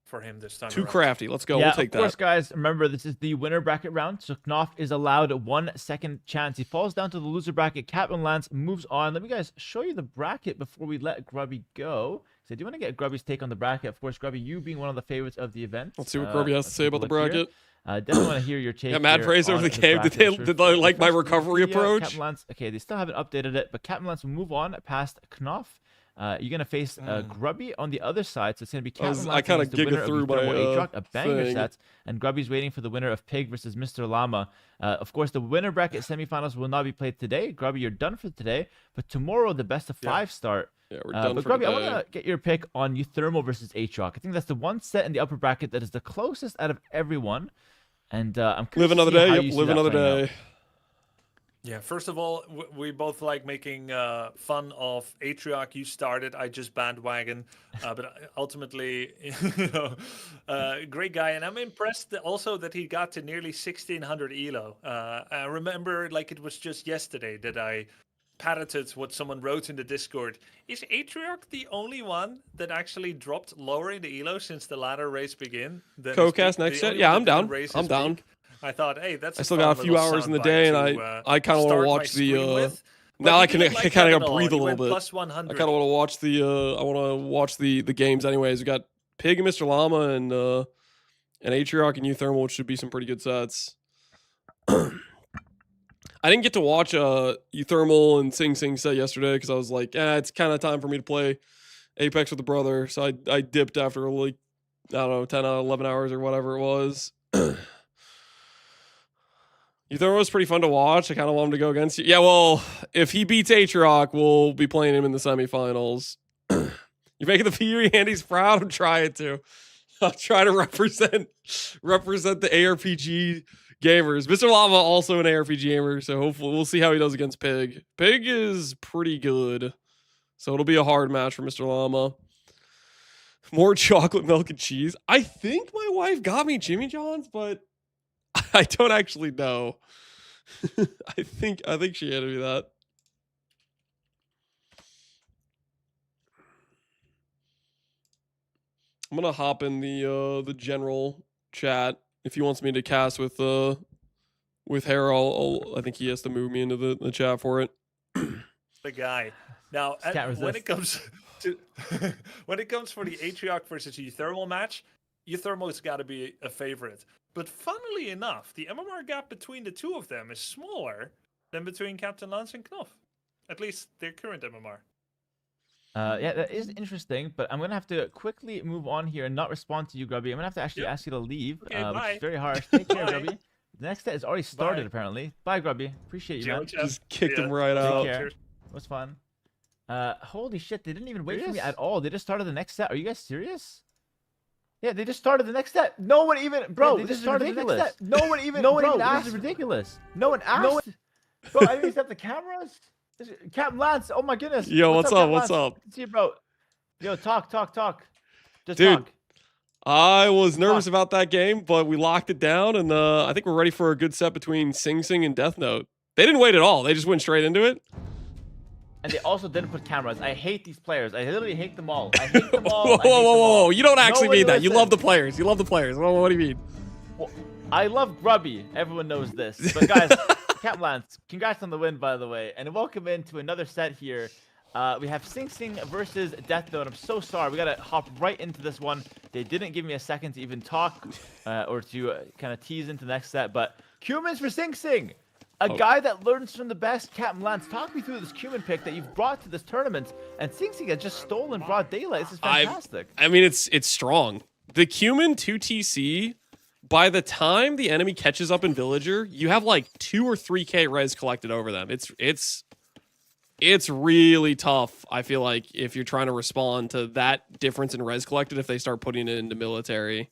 for him this time. Too crafty. Let's go. Yeah, We'll take that. Of course, guys. Remember, this is the winner bracket round, so Knopf is allowed a 1 second chance. He falls down to the loser bracket. Captain Lance moves on. Let me guys show you the bracket before we let Grubby go. So I do want to get Grubby's take on the bracket. Of course, Grubby, you being one of the favorites of the event. Let's see what Grubby has to say about the bracket. Definitely want to hear your take. Yeah, mad praise over the game. Did they like my recovery approach? Captain Lance, okay, they still haven't updated it, but Captain Lance will move on past Knopf. You're gonna face Grubby on the other side, so it's gonna be Captain Lance. I kind of the winner gigged through of the my a banger thing. set, and Grubby's waiting for the winner of Pig versus Mr. Llama. Of course, the winner bracket semifinals will not be played today. Grubby, you're done for today, but tomorrow the best of 5 start. Yeah, we're done but for Grubby, today. I want to get your pick on Euthermal versus Aatrox. I think that's the one set in the upper bracket that is the closest out of everyone, and I'm curious Live another to see how day. you see Live that another playing out. day. Yeah, first of all, we both like making fun of Aatrox. You started, I just bandwagon. But ultimately, great guy. And I'm impressed also that he got to nearly 1,600 elo. I remember like it was just yesterday that I parroted what someone wrote in the Discord. Is Aatrox the only one that actually dropped lower in the elo since the ladder race began? Co-cast next set? Yeah, I'm down. I'm down. I thought, hey, that's. I still got a few hours in the day, and I kind of want to watch the. Now I kind of breathe a little bit. Plus I 100. kind of want to watch the. I want to watch the games anyways. We got Pig and Mr. Llama and Aatrox and Euthermal, which should be some pretty good sets. I didn't get to watch Euthermal and Sing Sing set yesterday because I was like, it's kind of time for me to play Apex with the brother. So I dipped after like, I don't know, 10 11 hours or whatever it was. Euthermal was pretty fun to watch. I kind of want him to go against you. Yeah, well, if he beats Aatrox, we'll be playing him in the semifinals. You're making the Fury Handies proud? I'm trying to. I'll try to represent the ARPG gamers. Mr. Llama also an ARPG gamer, so hopefully we'll see how he does against Pig. Pig is pretty good, so it'll be a hard match for Mr. Llama. More chocolate milk and cheese. I think my wife got me Jimmy John's, but I don't actually know. I think she handed me that. I'm gonna hop in the general chat if he wants me to cast with with Hera. I think he has to move me into the chat for it. The guy. Now, Can't when resist. it comes to when it comes for the Atriarch versus Euthermal match, Euthermal's got to be a favorite. But funnily enough, the MMR gap between the two of them is smaller than between Captain Lance and Knopf. At least their current MMR. Yeah, that is interesting, but I'm gonna have to quickly move on here and not respond to you, Grubby. I'm gonna have to actually ask you to leave, Okay, which bye. is very harsh. Take care, Bye. Grubby. The next set has already started, Bye. apparently. Bye, Grubby. Appreciate you, man. Just kicked him right Take out. care. It was fun. Holy shit, they didn't even wait for me at all. They just started the next set. Are you guys serious? Yeah, they just started the next set. No one even, bro. Yeah, This is ridiculous. No one even asked. This is ridiculous. No one asked. Bro, I didn't even set the cameras. Captain Lance. Oh my goodness. Yo, what's up? Captain What's Lance? up? See you, bro. Yo, talk. Just Dude. talk. I was nervous about that game, but we locked it down, and I think we're ready for a good set between Sing Sing and Death Note. They didn't wait at all. They just went straight into it. And they also didn't put cameras. I hate these players. I literally hate them all. I hate them all. Whoa, whoa. You don't actually Nobody mean that. You listens. love the players. You love the players. What do you mean? Well, I love Grubby. Everyone knows this. But guys, Captain Lance, congrats on the win, by the way. And welcome into another set here. We have Sing Sing versus Death Note. I'm so sorry. We got to hop right into this one. They didn't give me a second to even talk or to kind of tease into the next set. But Cumans for Sing Sing. A guy that learns from the best. Captain Lance, talk me through this Cumin pick that you've brought to this tournament. And Sing Sing has just stolen broad daylight. This is fantastic. I mean, it's strong. The Cumin 2TC, by the time the enemy catches up in Villager, you have like 2 or 3k res collected over them. It's really tough, I feel like, if you're trying to respond to that difference in res collected if they start putting it into military.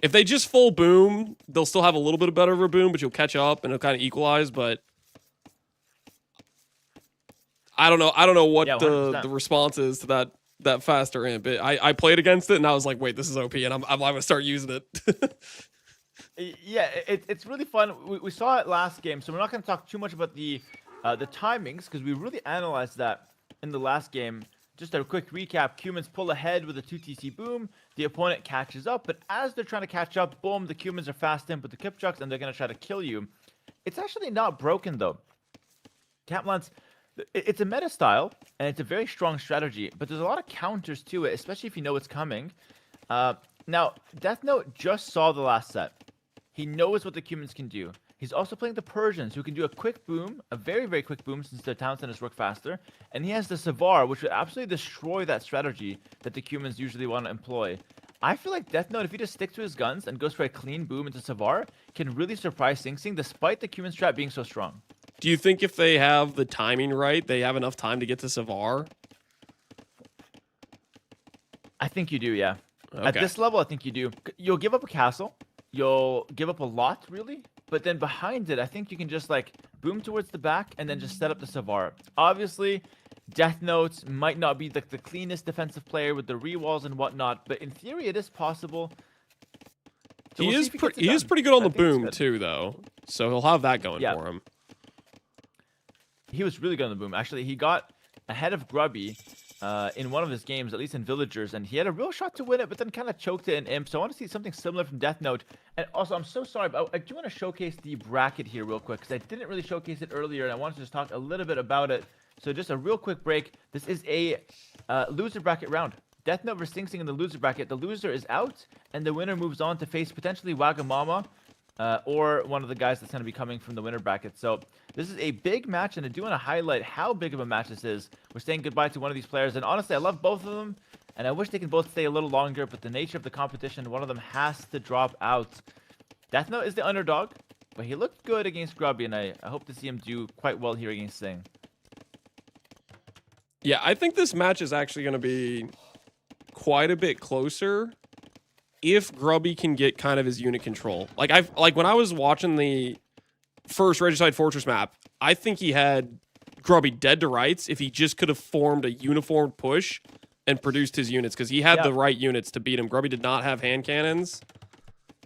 If they just full boom, they'll still have a little bit better of a boom, but you'll catch up and it'll kind of equalize, but I don't know what the response is to that faster imp. I played against it and I was like, wait, this is OP, and I'm gonna start using it. Yeah, it's really fun. We saw it last game, so we're not going to talk too much about the timings because we really analyzed that in the last game. Just a quick recap: Cumans pull ahead with a 2TC boom. The opponent catches up, but as they're trying to catch up, boom, the Cumans are fast in with the Kipchucks, and they're going to try to kill you. It's actually not broken though. Captain Lance, it's a meta style, and it's a very strong strategy, but there's a lot of counters to it, especially if you know it's coming. Now, Death Note just saw the last set. He knows what the Cumans can do. He's also playing the Persians, who can do a quick boom, a very, very quick boom since their town centers work faster. And he has the Savar, which would absolutely destroy that strategy that the Cumans usually want to employ. I feel like Death Note, if he just sticks to his guns and goes for a clean boom into Savar, can really surprise Sing Sing despite the Cuman strat being so strong. Do you think if they have the timing right, they have enough time to get to Savar? I think you do, yeah. Okay. At this level, I think you do. You'll give up a castle. You'll give up a lot, really. But then behind it, I think you can just like boom towards the back and then just set up the Savar. Obviously, Death Note might not be the cleanest defensive player with the rewalls and whatnot, but in theory, it is possible. So He is pretty good on the boom too, though. So he'll have that going for him. He was really good on the boom. Actually, he got ahead of Grubby in one of his games, at least in Villagers, and he had a real shot to win it, but then kind of choked it in Imp. So I want to see something similar from Death Note. And also, I'm so sorry, but I do want to showcase the bracket here real quick, because I didn't really showcase it earlier, and I wanted to just talk a little bit about it. So just a real quick break. This is a loser bracket round. Death Note versus Sing Sing in the loser bracket. The loser is out, and the winner moves on to face potentially Wagamama, or one of the guys that's going to be coming from the winner bracket. So this is a big match, and I do want to highlight how big of a match this is. We're saying goodbye to one of these players, and honestly, I love both of them, and I wish they can both stay a little longer, but the nature of the competition, one of them has to drop out. Death Note is the underdog, but he looked good against Grubby, and I hope to see him do quite well here against Sing. Yeah, I think this match is actually going to be quite a bit closer if Grubby can get kind of his unit control. Like when I was watching the first Regicide Fortress map, I think he had Grubby dead to rights if he just could have formed a uniformed push and produced his units, because he had the right units to beat him. Grubby did not have hand cannons.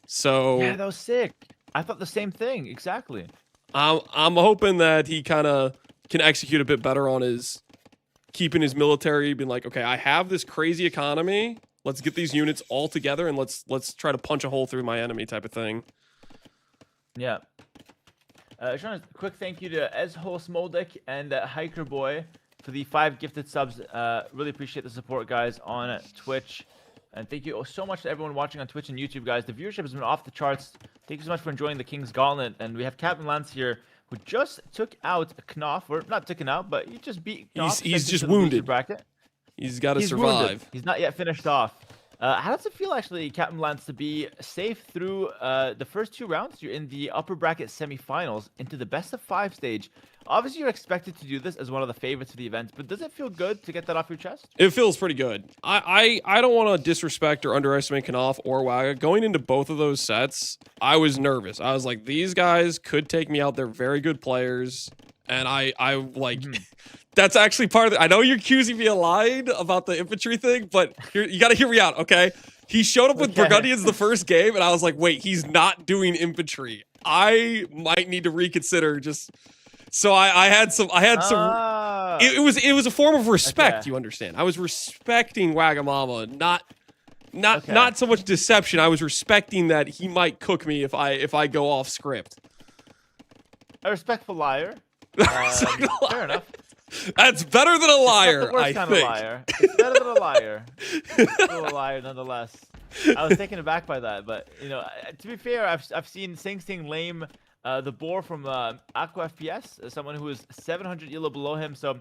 So yeah, that was sick. I thought the same thing, exactly. I'm hoping that he kind of can execute a bit better on his keeping his military, being like, okay, I have this crazy economy. Let's get these units all together and let's try to punch a hole through my enemy type of thing. Yeah. Sean, a quick thank you to Ezho Smoldik and Hiker Boy for the 5 gifted subs. Really appreciate the support, guys, on Twitch. And thank you so much to everyone watching on Twitch and YouTube, guys. The viewership has been off the charts. Thank you so much for enjoying the King's Gauntlet. And we have Captain Lance here, who just took out Knopf, or not taken out, but he just beat Knopf. He's just wounded. Bracket. He's got to He's survive. wounded. He's not yet finished off. How does it feel, actually, Captain Lance, to be safe through the first 2 rounds? You're in the upper bracket semifinals into the best of 5 stage. Obviously, you're expected to do this as one of the favorites of the event, but does it feel good to get that off your chest? It feels pretty good. I don't want to disrespect or underestimate Knopf or Waga. Going into both of those sets, I was nervous. I was like, these guys could take me out. They're very good players. And I like... That's actually part of it. I know you're accusing me of lying about the infantry thing, but you got to hear me out, okay? He showed up with Burgundians the first game, and I was like, wait, he's not doing infantry. I might need to reconsider just... So I had some... It was a form of respect, you understand? I was respecting Wagamama, not so much deception. I was respecting that he might cook me if I go off script. A respectful liar. Fair enough. That's better than a liar, I think. Of liar. It's better than a liar. Still a liar, nonetheless. I was taken aback by that, but you know, to be fair, I've seen Sing Sing lame the boar from Aqua FPS, someone who is 700 elo below him. So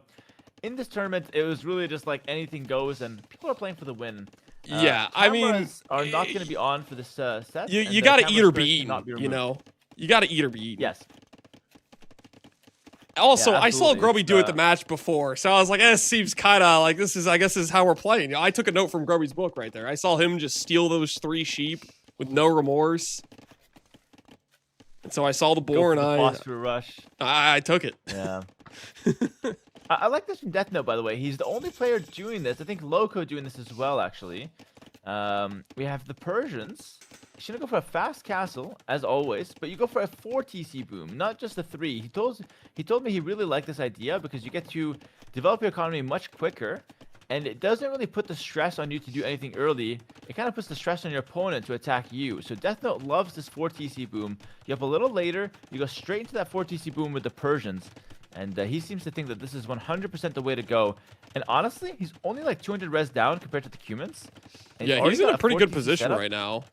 in this tournament, it was really just like anything goes, and people are playing for the win. Yeah, I mean, are not going to be on for this set. You got to eat or be eaten. You know, you got to eat or be eaten. Yes. Also, yeah, I saw Grubby do it the match before, so I was like, this seems kind of like I guess this is how we're playing. You know, I took a note from Grubby's book right there. I saw him just steal those 3 sheep with no remorse. And so I saw the boar and I took it. Yeah. I like this from Death Note, by the way. He's the only player doing this. I think Loco doing this as well, actually. We have the Persians. You shouldn't go for a fast castle, as always, but you go for a 4 TC boom, not just a 3. He told me he really liked this idea because you get to develop your economy much quicker, and it doesn't really put the stress on you to do anything early. It kind of puts the stress on your opponent to attack you. So Death Note loves this 4 TC boom. You up a little later, you go straight into that 4 TC boom with the Persians. And he seems to think that this is 100% the way to go. And honestly, he's only like 200 res down compared to the Cumans. Yeah, he's in a pretty good position right now.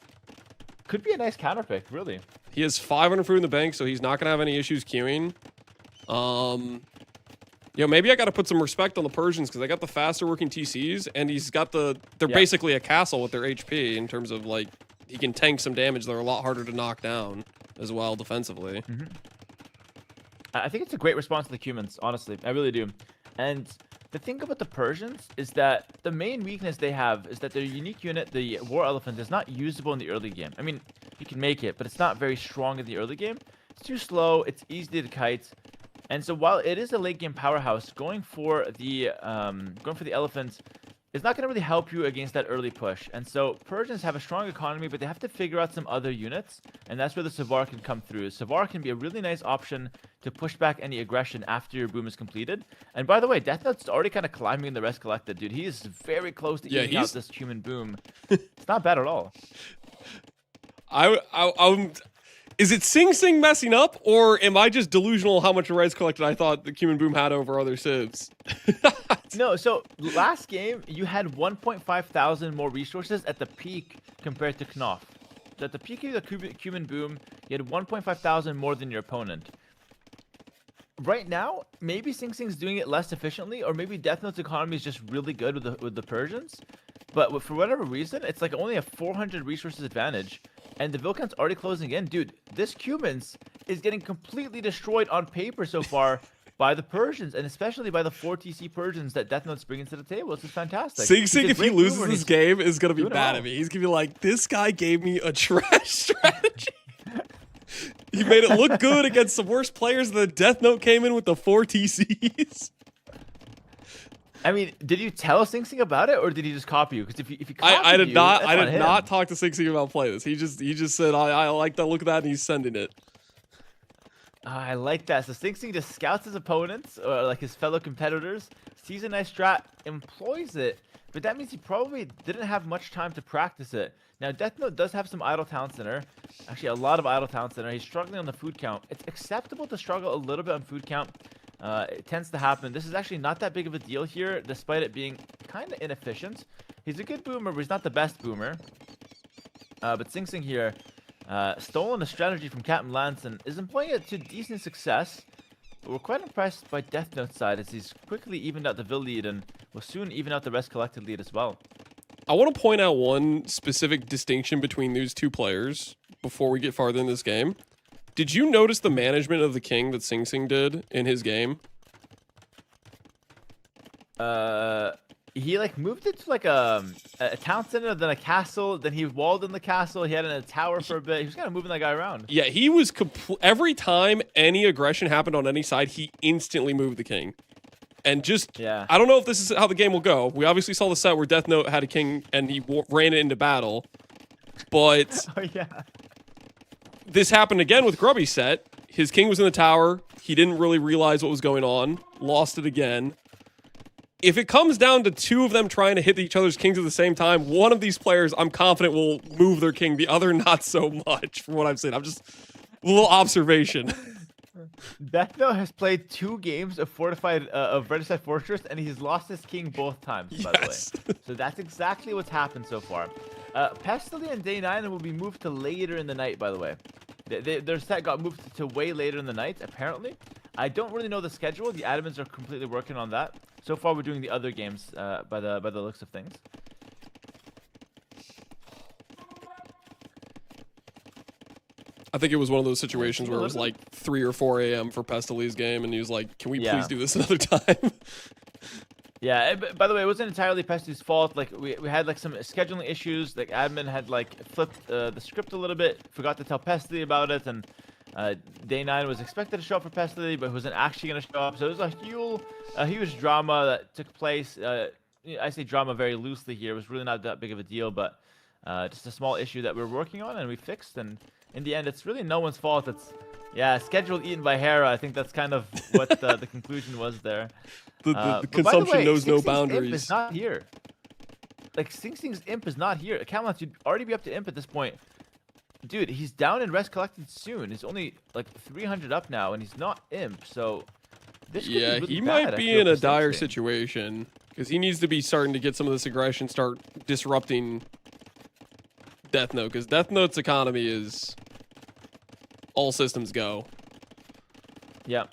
Could be a nice counter pick, really. He has 500 food in the bank, so he's not going to have any issues queuing. You know, maybe I got to put some respect on the Persians because they got the faster working TCs, and he's got they're basically a castle with their HP in terms of, like, he can tank some damage. They're a lot harder to knock down as well defensively. I think it's a great response to the Cumans, honestly. I really do. And the thing about the Persians is that the main weakness they have is that their unique unit, the War Elephant, is not usable in the early game. I mean, you can make it, but it's not very strong in the early game. It's too slow. It's easy to kite. And so while it is a late game powerhouse, going for the elephant is not going to really help you against that early push. And so Persians have a strong economy, but they have to figure out some other units, and that's where the Savar can come through. Savar can be a really nice option to push back any aggression after your boom is completed. And by the way, Death Note's already kind of climbing the rest collected, dude. He is very close to eating out this human boom. It's not bad at all. Is it Sing Sing messing up, or am I just delusional how much res collected I thought the Cuman Boom had over other civs? No, so last game, you had 1,500 more resources at the peak compared to Knopf. So at the peak of the Cuman Boom, you had 1,500 more than your opponent. Right now, maybe Sing Sing's doing it less efficiently, or maybe Death Note's economy is just really good with the Persians. But for whatever reason, it's like only a 400 resources advantage. And the Vilcan's already closing in. Dude, this Cumans is getting completely destroyed on paper so far by the Persians, and especially by the 4 TC Persians that Death Note's bringing to the table. This is fantastic. Sing Sing, if he loses this game, is going to be mad at me. He's going to be like, this guy gave me a trash strategy. He made it look good against the worst players, and then Death Note came in with the 4 TCs. I mean, did you tell Sing Sing about it, or did he just copy you? Because if you copied I did you, not talk to Sing Sing about play this. He just said I like the look of that, and he's sending it. I like that. So Sing Sing just scouts his opponents, or like his fellow competitors, sees a nice strat, employs it, but that means he probably didn't have much time to practice it. Now, Death Note does have some idle talent center. Actually, a lot of idle talent center. He's struggling on the food count. It's acceptable to struggle a little bit on food count. It tends to happen. This is actually not that big of a deal here, despite it being kind of inefficient. He's a good boomer, but he's not the best boomer. But Sing Sing here, stolen a strategy from Captain Lanson, is employing it to decent success. But we're quite impressed by Death Note's side as he's quickly evened out the Vil lead and will soon even out the Rest Collected lead as well. I want to point out one specific distinction between these two players before we get farther in this game. Did you notice the management of the king that Sing Sing did in his game? He like moved it to like a town center, then a castle, then he walled in the castle. He had it in a tower for a bit. He was kind of moving that guy around. Yeah, he was every time any aggression happened on any side, he instantly moved the king. And just, yeah. I don't know if this is how the game will go. We obviously saw the set where Death Note had a king and he ran it into battle. But Oh, yeah. this happened again with Grubby's set. His king was in the tower. He didn't really realize what was going on. Lost it again. If it comes down to two of them trying to hit each other's kings at the same time, one of these players, I'm confident, will move their king. The other, not so much, from what I've seen. I'm just a little observation. Death Note has played 2 games of Regicide Fortress, and he's lost his king both times, by the way. So that's exactly what's happened so far. Pestily and Day 9 will be moved to later in the night, by the way. Their set got moved to way later in the night, apparently. I don't really know the schedule. The admins are completely working on that. So far, we're doing the other games by the looks of things. I think it was one of those situations where it was like 3 or 4 a.m. for Pestily's game, and he was like, can we please do this another time? Yeah, by the way, it wasn't entirely Pestily's fault. Like, we had like some scheduling issues. Like, admin had like flipped the script a little bit, forgot to tell Pestily about it, and Day 9 was expected to show up for Pestily, but wasn't actually going to show up. So it was a huge drama that took place. I say drama very loosely here. It was really not that big of a deal, but just a small issue that we're working on and we fixed. And in the end, it's really no one's fault. It's, schedule eaten by Hera. I think that's kind of what the conclusion was there. The consumption knows no boundaries. Imp is not here. Like, Sing Sing's imp is not here. Camelot, you'd already be up to imp at this point. Dude, he's down in Rest Collected soon. He's only like 300 up now, and he's not imp. So this could be really he bad, might be in a dire situation because he needs to be starting to get some of this aggression, start disrupting Death Note, because Death Note's economy is all systems go. Yeah.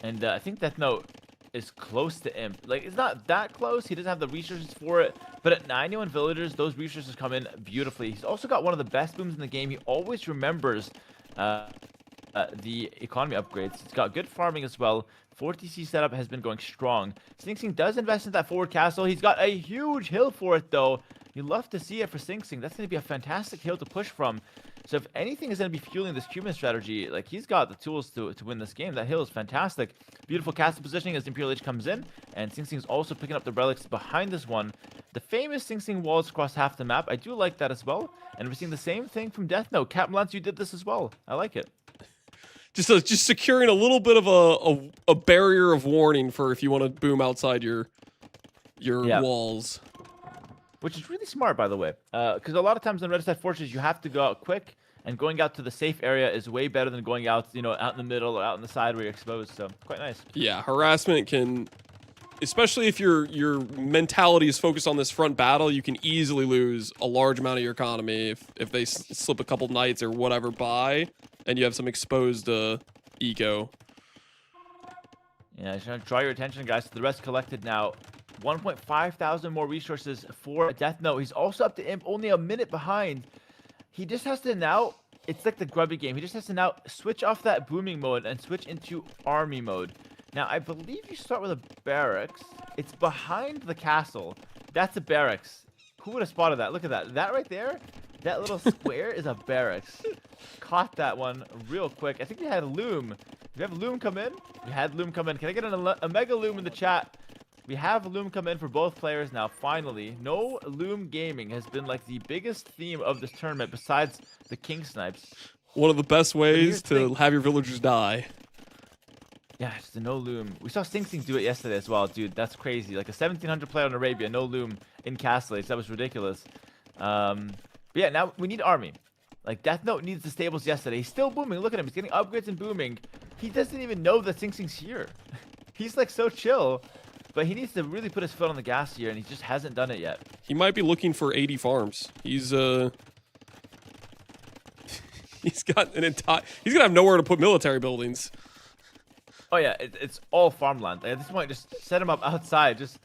And I think Death Note is close to imp. Like, it's not that close. He doesn't have the resources for it. But at 91 villagers, those resources come in beautifully. He's also got one of the best booms in the game. He always remembers the economy upgrades. He's got good farming as well. 4TC setup has been going strong. Sing Sing does invest in that forward castle. He's got a huge hill for it, though. You love to see it for Sing Sing. That's going to be a fantastic hill to push from. So if anything is going to be fueling this Cuban strategy, like, he's got the tools to win this game. That hill is fantastic. Beautiful castle positioning as Imperial Age comes in. And Sing Sing's also picking up the relics behind this one. The famous Sing Sing walls across half the map. I do like that as well. And we're seeing the same thing from Death Note. Captain Lance, you did this as well. I like it. Just securing a little bit of a barrier of warning for if you want to boom outside your walls. Which is really smart, by the way. Because a lot of times in Regicide Fortress, you have to go out quick. And going out to the safe area is way better than going out, out in the middle or out in the side where you're exposed. So, quite nice. Yeah, harassment can, especially if your mentality is focused on this front battle, you can easily lose a large amount of your economy if they slip a couple knights or whatever by, and you have some exposed eco. Yeah, just trying to draw your attention, guys, to the rest collected now. 1.5 thousand more resources for Death Note. He's also up to imp, only a minute behind. He just has to now, it's like the Grubby game. He just has to now switch off that booming mode and switch into army mode. Now, I believe you start with a barracks. It's behind the castle. That's a barracks. Who would have spotted that? Look at that. That right there, that little square is a barracks. Caught that one real quick. I think we had Loom. Did we have Loom come in? We had Loom come in. Can I get a Mega Loom in the chat? We have Loom come in for both players now, finally. No Loom gaming has been like the biggest theme of this tournament besides the King Snipes. One of the best ways here's the to thing. have your villagers die. Yeah, it's the no loom. We saw Sing Sing do it yesterday as well, dude. That's crazy. Like a 1700 player in Arabia, no loom in Castle Age. That was ridiculous. But yeah, now we need army. Like Death Note needs the stables yesterday. He's still booming. Look at him. He's getting upgrades and booming. He doesn't even know that Sing Sing's here. He's like so chill. But he needs to really put his foot on the gas here, and he just hasn't done it yet. He might be looking for 80 farms. He's got an entire. He's gonna have nowhere to put military buildings. Oh yeah, it's all farmland. At this point, just set him up outside. Just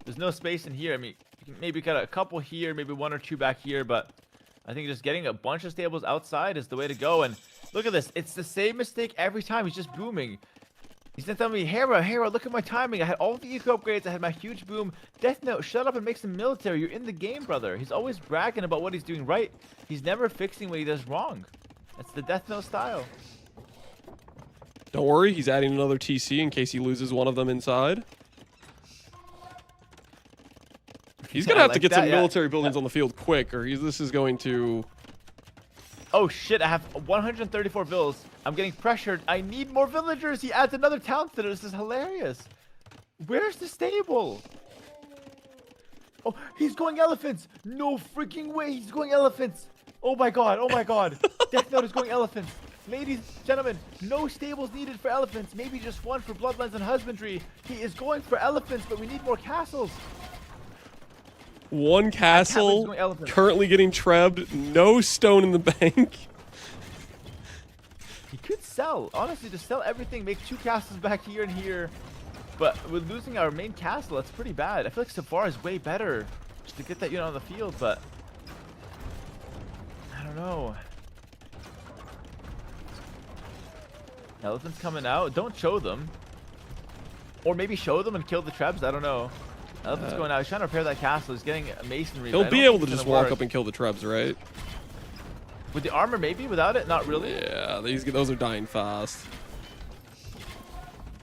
there's no space in here. I mean, you can maybe got a couple here, maybe 1 or 2 back here, but I think just getting a bunch of stables outside is the way to go. And look at this. It's the same mistake every time. He's just booming. He's not telling me, Hera, look at my timing. I had all the eco upgrades. I had my huge boom. Death Note, shut up and make some military. You're in the game, brother. He's always bragging about what he's doing right. He's never fixing what he does wrong. That's the Death Note style. Don't worry, he's adding another TC in case he loses one of them inside. He's gonna have to get some military buildings on the field quick, or this is going to. Oh shit! I have 134 vills. I'm getting pressured. I need more villagers. He adds another town to this. This is hilarious. Where's the stable? Oh, he's going elephants. No freaking way. He's going elephants. Oh my god. Oh my god. Death Note is going elephants. Ladies, gentlemen, no stables needed for elephants. Maybe just one for bloodlands and husbandry. He is going for elephants, but we need more castles. One castle currently getting trebbed. No stone in the bank. He could sell. Honestly, just sell everything. Make 2 castles back here and here. But with losing our main castle, that's pretty bad. I feel like Safar is way better just to get that unit on the field, but I don't know. Elephants coming out. Don't show them. Or maybe show them and kill the trebs. I don't know. Elephant's going out. He's trying to repair that castle. He's getting masonry. He'll be able to just walk up and kill the trebs, right? With the armor, maybe. Without it, not really. Yeah, those are dying fast.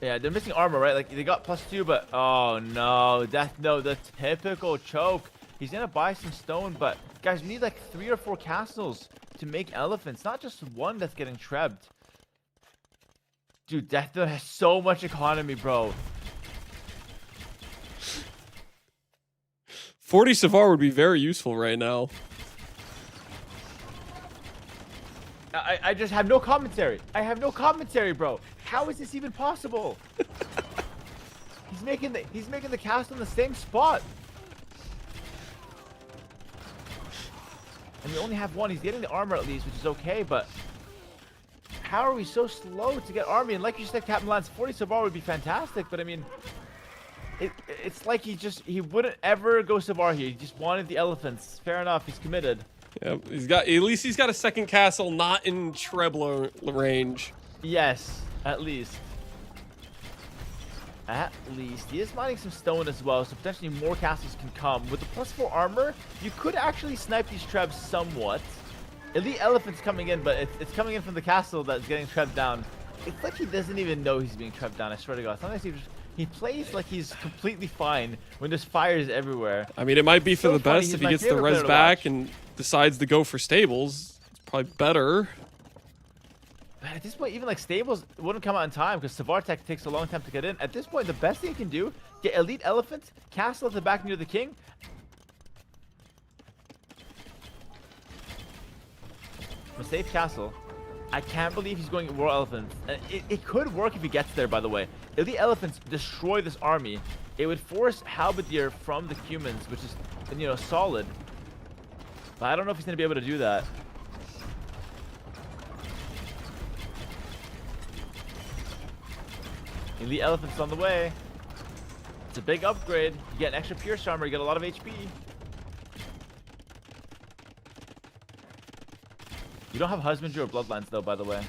Yeah, they're missing armor, right? Like, they got +2, but... Oh, no. Death Note, the typical choke. He's going to buy some stone, but... Guys, we need like 3 or 4 castles to make elephants. Not just one that's getting trebbed. Dude, Death Note has so much economy, bro. 40 Savar would be very useful right now. I just have no commentary. I have no commentary, bro. How is this even possible? He's making the castle in the same spot. And we only have 1. He's getting the armor at least, which is okay, but how are we so slow to get army? And like you said, Captain Lance, 40 Savar would be fantastic, but I mean, it's like he wouldn't ever go Savar here. He just wanted the elephants. Fair enough, he's committed. Yep, at least he's got a second castle not in Treblo range. Yes, at least. At least. He is mining some stone as well, so potentially more castles can come. With the +4 armor, you could actually snipe these trebs somewhat. Elite Elephant's coming in, but it's coming in from the castle that's getting trebbed down. It's like he doesn't even know he's being trebbed down, I swear to God. Sometimes he plays like he's completely fine when there's fires everywhere. I mean, it might be for the funny. best He's if he my gets the favorite res player to back watch. and decides to go for stables. It's probably better. But at this point, even like stables wouldn't come out in time because Savar Tech takes a long time to get in. At this point, the best thing you can do, get Elite Elephant, castle at the back near the king. A safe castle. I can't believe he's going Royal Elephants. And it could work if he gets there, by the way. If the Elephants destroy this army, it would force Halberdier from the humans, which is, you know, solid. But I don't know if he's going to be able to do that. Elite Elephants on the way. It's a big upgrade. You get an extra Pierce Armor, you get a lot of HP. You don't have Husbandry or Bloodlines, though, by the way.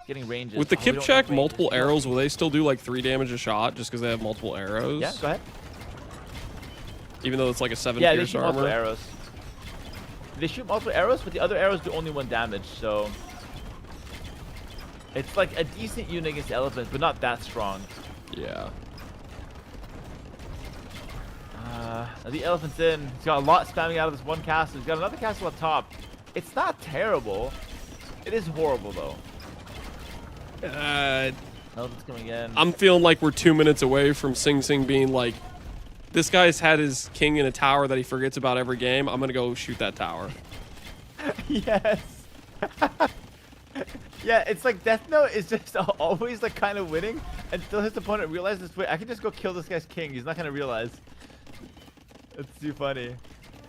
Getting ranges. With the we Kip don't check, have ranges. multiple arrows, will they still do like 3 damage a shot just because they have multiple arrows? Yeah, go ahead. Even though it's like a 7 Yeah, they pierce shoot armor. multiple arrows. They shoot multiple arrows, but the other arrows do only 1 damage, so... It's like a decent unit against elephants, but not that strong. Yeah. The elephant's in. He's got a lot spamming out of this one castle. He's got another castle up top. It's not terrible. It is horrible though. Elephant's coming in. I'm feeling like we're 2 minutes away from Sing Sing being like, this guy's had his king in a tower that he forgets about every game. I'm gonna go shoot that tower. Yes. Yeah, it's like Death Note is just always like kind of winning until his opponent realizes, wait, I can just go kill this guy's king. He's not gonna realize. It's too funny.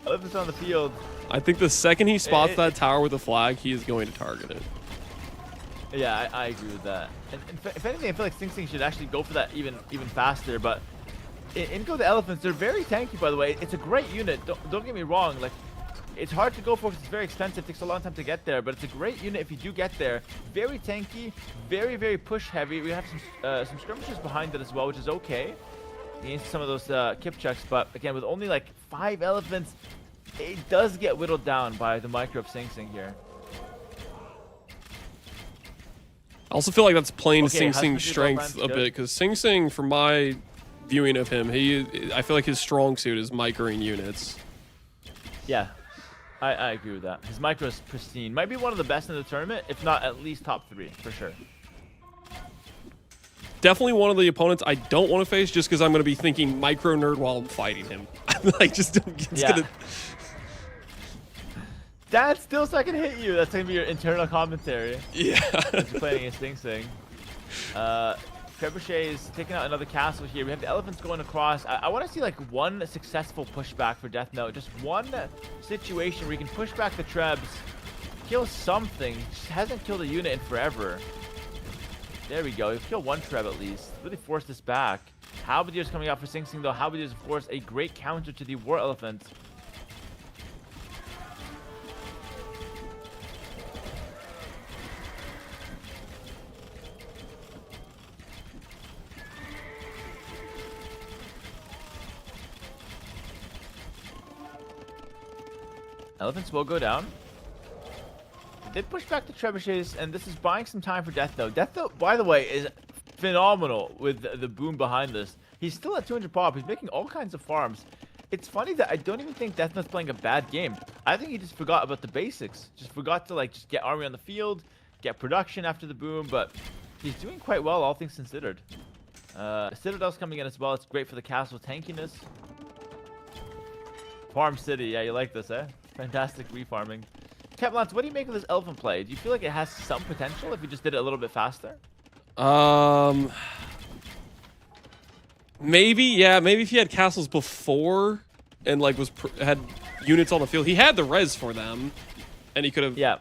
Elephant's on the field. I think the second he spots that tower with a flag, he is going to target it. Yeah, I agree with that. And if anything, I feel like Sing Sing should actually go for that even faster. But in go the Elephants, they're very tanky, by the way. It's a great unit. Don't get me wrong. Like, it's hard to go for because it's very expensive. It takes a long time to get there. But it's a great unit if you do get there. Very tanky, very, very push heavy. We have some skirmishers behind it as well, which is okay against some of those kip checks. But again, with only like 5 elephants, it does get whittled down by the micro of Sing Sing here. I also feel like that's playing Okay, Sing how's Sing's Vegeta strength Brand a good? bit, because Sing Sing, from my viewing of him, I feel like his strong suit is microing units. Yeah, I agree with that. His micro is pristine. Might be one of the best in the tournament, if not at least top 3, for sure. Definitely one of the opponents I don't want to face, just because I'm going to be thinking micro nerd while I'm fighting him. Like, just it's gonna. Dad still second hit you. That's gonna be your internal commentary. Yeah. You're playing against Sing Sing. Trebuchet is taking out another castle here. We have the elephants going across. I want to see like one successful pushback for Death Note. Just one situation where you can push back the Trebs, kill something. Just hasn't killed a unit in forever. There we go. We've killed one Treb at least. Really forced this back. Halberdier's coming out for Sing Sing though. Halberdier's of course a great counter to the War Elephant. Elephants will go down. They did push back the trebuchets, and this is buying some time for Death Note. Death Note, by the way, is phenomenal with the boom behind this. He's still at 200 pop. He's making all kinds of farms. It's funny that I don't even think Death Note's playing a bad game. I think he just forgot about the basics. Just forgot to like just get army on the field, get production after the boom, but he's doing quite well, all things considered. Citadel's coming in as well. It's great for the castle tankiness. Farm City, yeah, you like this, eh? Fantastic refarming. Keplance, what do you make of this elephant play? Do you feel like it has some potential if you just did it a little bit faster? Maybe, yeah. Maybe if he had castles before and like had units on the field, he had the res for them, and he could have,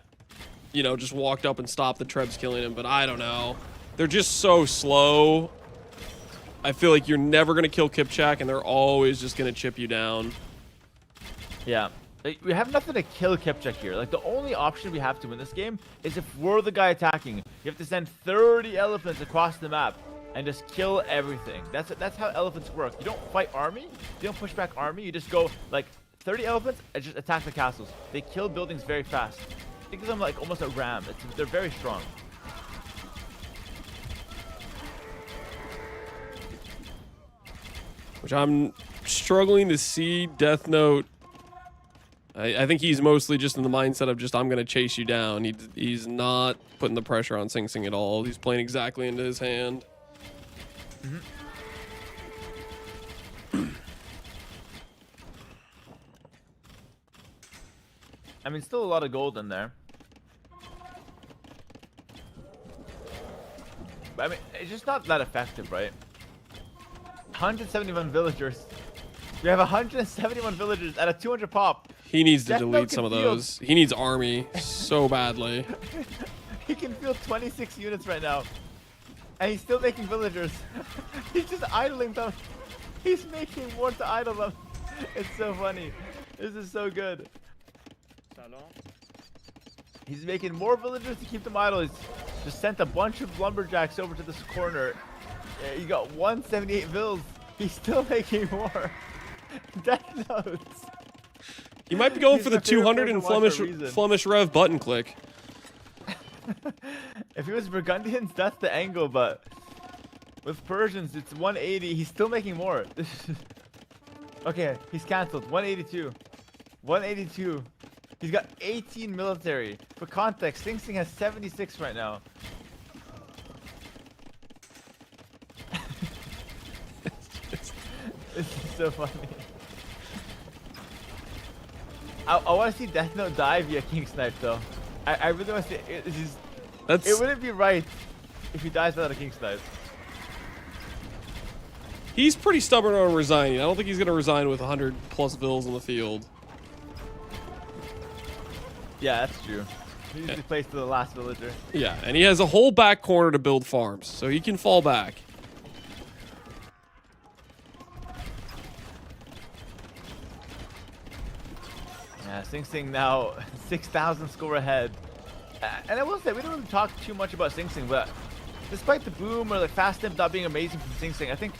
you know, just walked up and stopped the Trebs killing him. But I don't know. They're just so slow. I feel like you're never gonna kill Kipchak, and they're always just gonna chip you down. Yeah. We have nothing to kill Kipchak here. Like, the only option we have to win this game is if we're the guy attacking. You have to send 30 elephants across the map and just kill everything. That's how elephants work. You don't fight army. You don't push back army. You just go, like, 30 elephants and just attack the castles. They kill buildings very fast. Think of them like almost a ram. They're very strong. Which I'm struggling to see Death Note. I think he's mostly just in the mindset of just, I'm going to chase you down. He's not putting the pressure on Sing Sing at all. He's playing exactly into his hand. I mean, still a lot of gold in there. But I mean, it's just not that effective, right? 171 villagers. We have 171 villagers at a 200 pop. He needs to Death Note delete some can of field. those. He needs army so badly. He can field 26 units right now. And he's still making villagers. He's just idling them. He's making more to idle them. It's so funny. This is so good. He's making more villagers to keep them idle. He's just sent a bunch of lumberjacks over to this corner. You got 178 vills. He's still making more. Death Notes. He might be going He's for the my favorite 200 player and to watch for a reason. Flemish Rev button click. If it was Burgundians, that's the angle, but with Persians, it's 180. He's still making more. Okay, he's cancelled. 182. 182. He's got 18 military. For context, Sing Sing has 76 right now. This is so funny. I want to see Death Note die via King Snipe though. I really want to see it. It wouldn't be right if he dies without a King Snipe. He's pretty stubborn on resigning. I don't think he's going to resign with 100 plus vills in the field. Yeah, that's true. He usually plays to the last villager. Yeah, and he has a whole back corner to build farms, so he can fall back. Yeah, Sing Sing now 6,000 score ahead. And I will say, we don't really talk too much about Sing Sing, but despite the boom or the fast imp not being amazing from Sing Sing, I think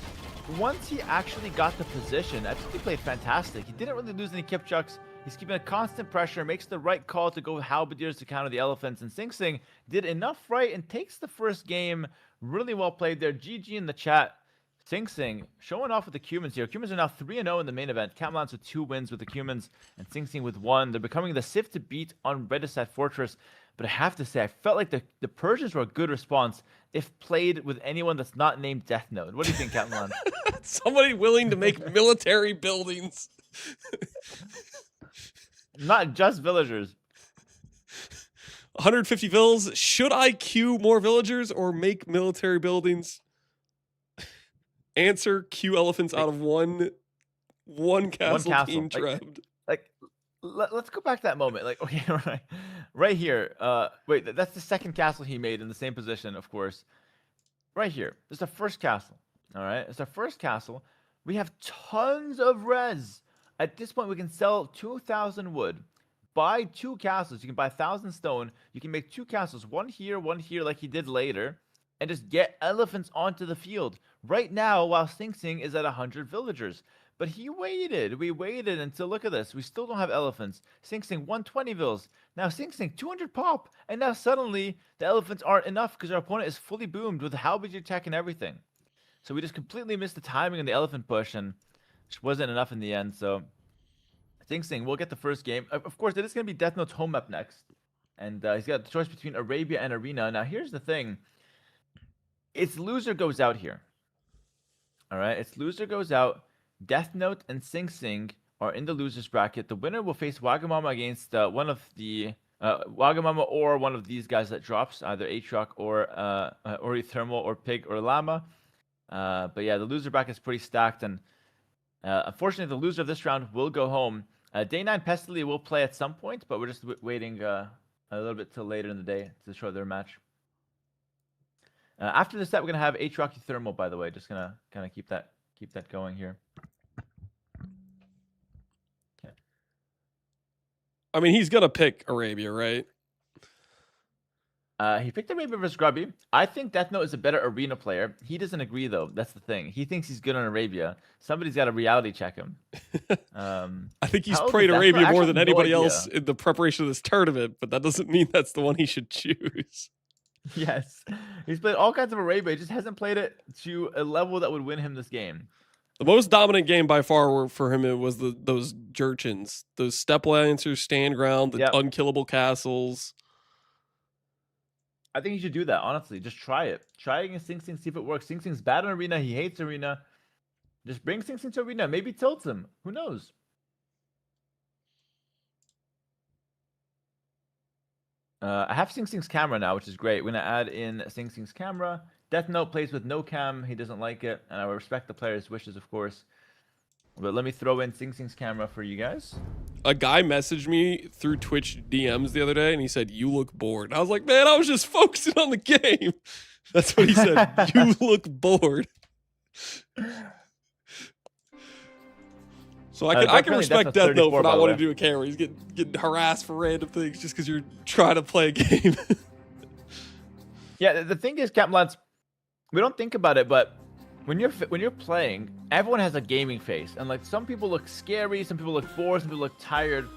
once he actually got the position, I think he played fantastic. He didn't really lose any Kipchucks. He's keeping a constant pressure, makes the right call to go Halberdiers to counter the Elephants, and Sing Sing did enough right and takes the first game. Really well played there. GG in the chat. Sing Sing showing off with the Cumans here. Cumans are now 3-0 in the main event. Camelons with 2 wins with the Cumans, and Sing Sing with 1. They're becoming the Civ to beat on Redisat Fortress. But I have to say, I felt like the Persians were a good response if played with anyone that's not named Death Note. What do you think, Camelon? Somebody willing to make military buildings. Not just villagers. 150 vills. Should I queue more villagers or make military buildings? Answer: queue elephants out of one castle team trapped. Let's go back to that moment. Like, okay, right here. Wait, that's the second castle he made in the same position, of course. Right here. This is the first castle. All right, it's our first castle. We have tons of res. At this point, we can sell 2,000 wood, buy 2 castles. You can buy 1,000 stone. You can make 2 castles, one here, like he did later, and just get elephants onto the field right now while Sing Sing is at 100 villagers. But he waited. We waited until, look at this. We still don't have elephants. Sing Sing 120 vills. Now Sing Sing 200 pop. And now suddenly the elephants aren't enough because our opponent is fully boomed with Halberdier tech and everything. So we just completely missed the timing on the elephant push, and which wasn't enough in the end. So Sing Sing will get the first game. Of course, it is going to be Death Note's home map next. And he's got the choice between Arabia and Arena. Now here's the thing. Its loser goes out here. All right, its loser goes out. Death Note and Sing Sing are in the losers bracket. The winner will face Wagamama against one of the Wagamama or one of these guys that drops, either Aatrox or Thermal or Pig or Llama. But yeah, the loser bracket is pretty stacked, and unfortunately, the loser of this round will go home. Day 9 Pestily will play at some point, but we're just waiting a little bit till later in the day to show their match. After the set, we're gonna have Aatrox Thermal. By the way, just gonna kind of keep that going here. Okay. I mean, he's gonna pick Arabia, right? He picked Arabia versus Grubby. I think Death Note is a better arena player. He doesn't agree though. That's the thing. He thinks he's good on Arabia. Somebody's got to reality check him. I think he's played Arabia more than anybody else in the preparation of this tournament, but that doesn't mean that's the one he should choose. Yes, he's played all kinds of Arabia. He just hasn't played it to a level that would win him this game. The most dominant game by far for him was those Jurchins, those step lancers, stand ground, the unkillable castles. I think you should do that, honestly. Just try it. Try against Sing Sing, see if it works. Sing Sing's bad on Arena. He hates Arena. Just bring Sing Sing to Arena. Maybe tilts him. Who knows? I have Sing Sing's camera now, which is great. We're going to add in Sing Sing's camera. Death Note plays with no cam. He doesn't like it. And I respect the player's wishes, of course. But let me throw in Sing Sing's camera for you guys. A guy messaged me through Twitch DMs the other day, and he said, "You look bored." I was like, "Man, I was just focusing on the game." That's what he said. "You look bored." So I can respect Death Note for not wanting to do a camera. He's getting harassed for random things just because you're trying to play a game. Yeah, the thing is, Captain, we don't think about it, but when you're playing, everyone has a gaming face, and like some people look scary, some people look bored, some people look tired.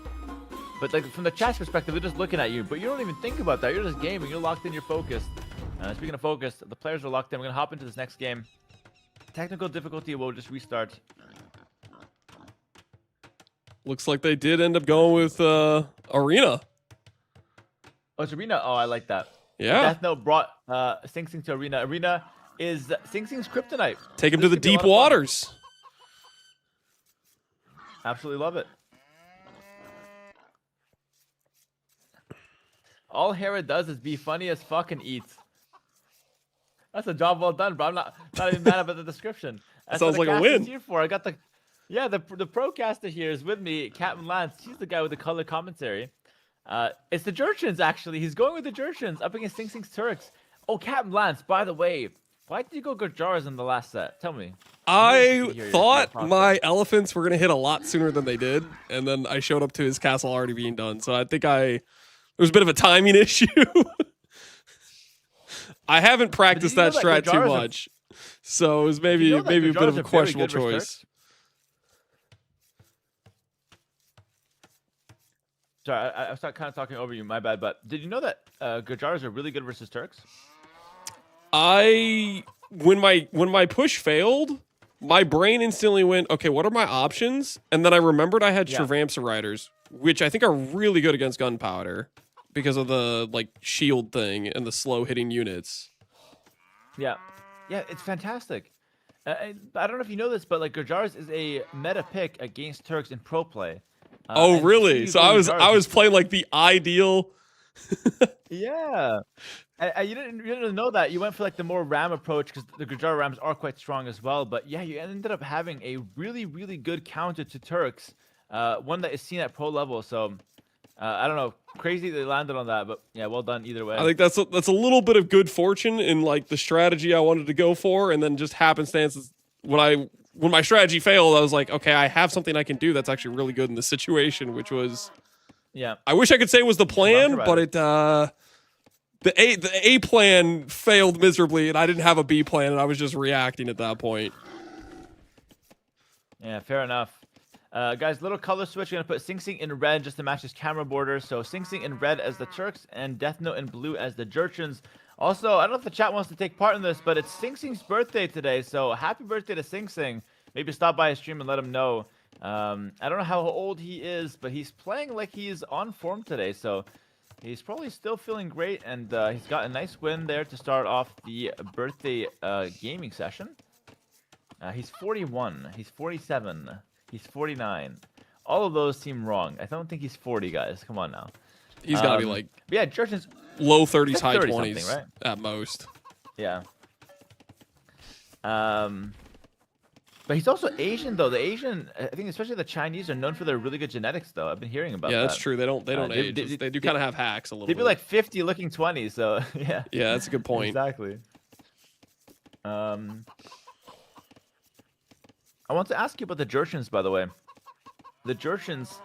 But like from the chat's perspective, they're just looking at you. But you don't even think about that. You're just gaming. You're locked in. You're focused. Speaking of focus, the players are locked in. We're gonna hop into this next game. Technical difficulty will just restart. Looks like they did end up going with Arena. Oh, it's Arena. Oh, I like that. Yeah. Death Note brought Sing Sing to Arena. Arena is Sing Sing's kryptonite. Take him This to the could be a lot deep of fun. waters. Absolutely love it. All Hera does is be funny as fuck and eat. That's a job well done, bro. I'm not even mad about the description. That's Sounds what like a the cast is win. Here for. I got the pro caster here is with me, Captain Lance. He's the guy with the color commentary. It's the Jurchens actually. He's going with the Jurchens up against Sing Sing's Turks. Oh, Captain Lance. By the way, why did you go Gajars in the last set? Tell me. I thought my elephants were going to hit a lot sooner than they did, and then I showed up to his castle already being done. So I think there was a bit of a timing issue. I haven't practiced that strat too much, so it was maybe a bit of a questionable choice. Sorry, I was kind of talking over you. My bad. But did you know that Gajars are really good versus Turks? When my push failed, my brain instantly went, okay, what are my options? And then I remembered I had Travamsa Riders, which I think are really good against Gunpowder because of the shield thing and the slow hitting units. Yeah, it's fantastic. I don't know if you know this, but Gajars is a meta pick against Turks in pro play. Oh, really? So I was playing the ideal. Yeah. You didn't know that. You went for the more ram approach because the Gajar rams are quite strong as well. But yeah, you ended up having a really, really good counter to Turks, one that is seen at pro level. So I don't know, crazy they landed on that, but yeah, well done either way. I think that's a little bit of good fortune in the strategy I wanted to go for, and then just happenstances when my strategy failed, I was like, okay, I have something I can do that's actually really good in this situation, which was, I wish I could say it was the plan, but it the A plan failed miserably, and I didn't have a B plan, and I was just reacting at that point. Yeah, fair enough. Guys, little color switch. We're going to put Sing Sing in red just to match his camera border. So Sing Sing in red as the Turks and Death Note in blue as the Jurchens. Also, I don't know if the chat wants to take part in this, but it's Sing Sing's birthday today. So happy birthday to Sing Sing. Maybe stop by his stream and let him know. I don't know how old he is, but he's playing like he's on form today. So he's probably still feeling great. And he's got a nice win there to start off the birthday gaming session. He's 41. He's 47. He's 49. All of those seem wrong. I don't think he's 40, guys. Come on now. He's got to be yeah, Jurchens low 30s, high 30 20s right? at most. Yeah. But he's also Asian though. The Asian, I think especially the Chinese are known for their really good genetics though. I've been hearing about that. Yeah, that's true. They don't age. They do kind of have hacks a little bit. They'd be like 50 looking 20, so yeah. Yeah, that's a good point. Exactly. I want to ask you about the Jurchens, by the way. The Jurchens,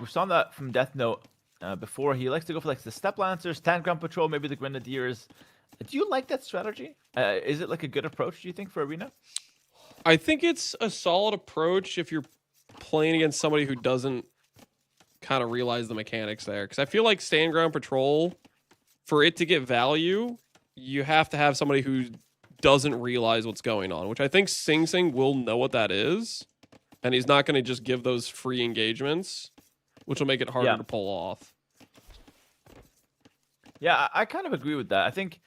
we saw that from Death Note before. He likes to go for the Step Lancers, Stand Ground Patrol, maybe the Grenadiers. Do you like that strategy? Is it a good approach, do you think, for Arena? I think it's a solid approach if you're playing against somebody who doesn't kind of realize the mechanics there. Because I feel like Stand Ground Patrol, for it to get value, you have to have somebody who doesn't realize what's going on, which I think Sing Sing will know what that is, and he's not going to just give those free engagements, which will make it harder to pull off. Yeah, I kind of agree with that. I think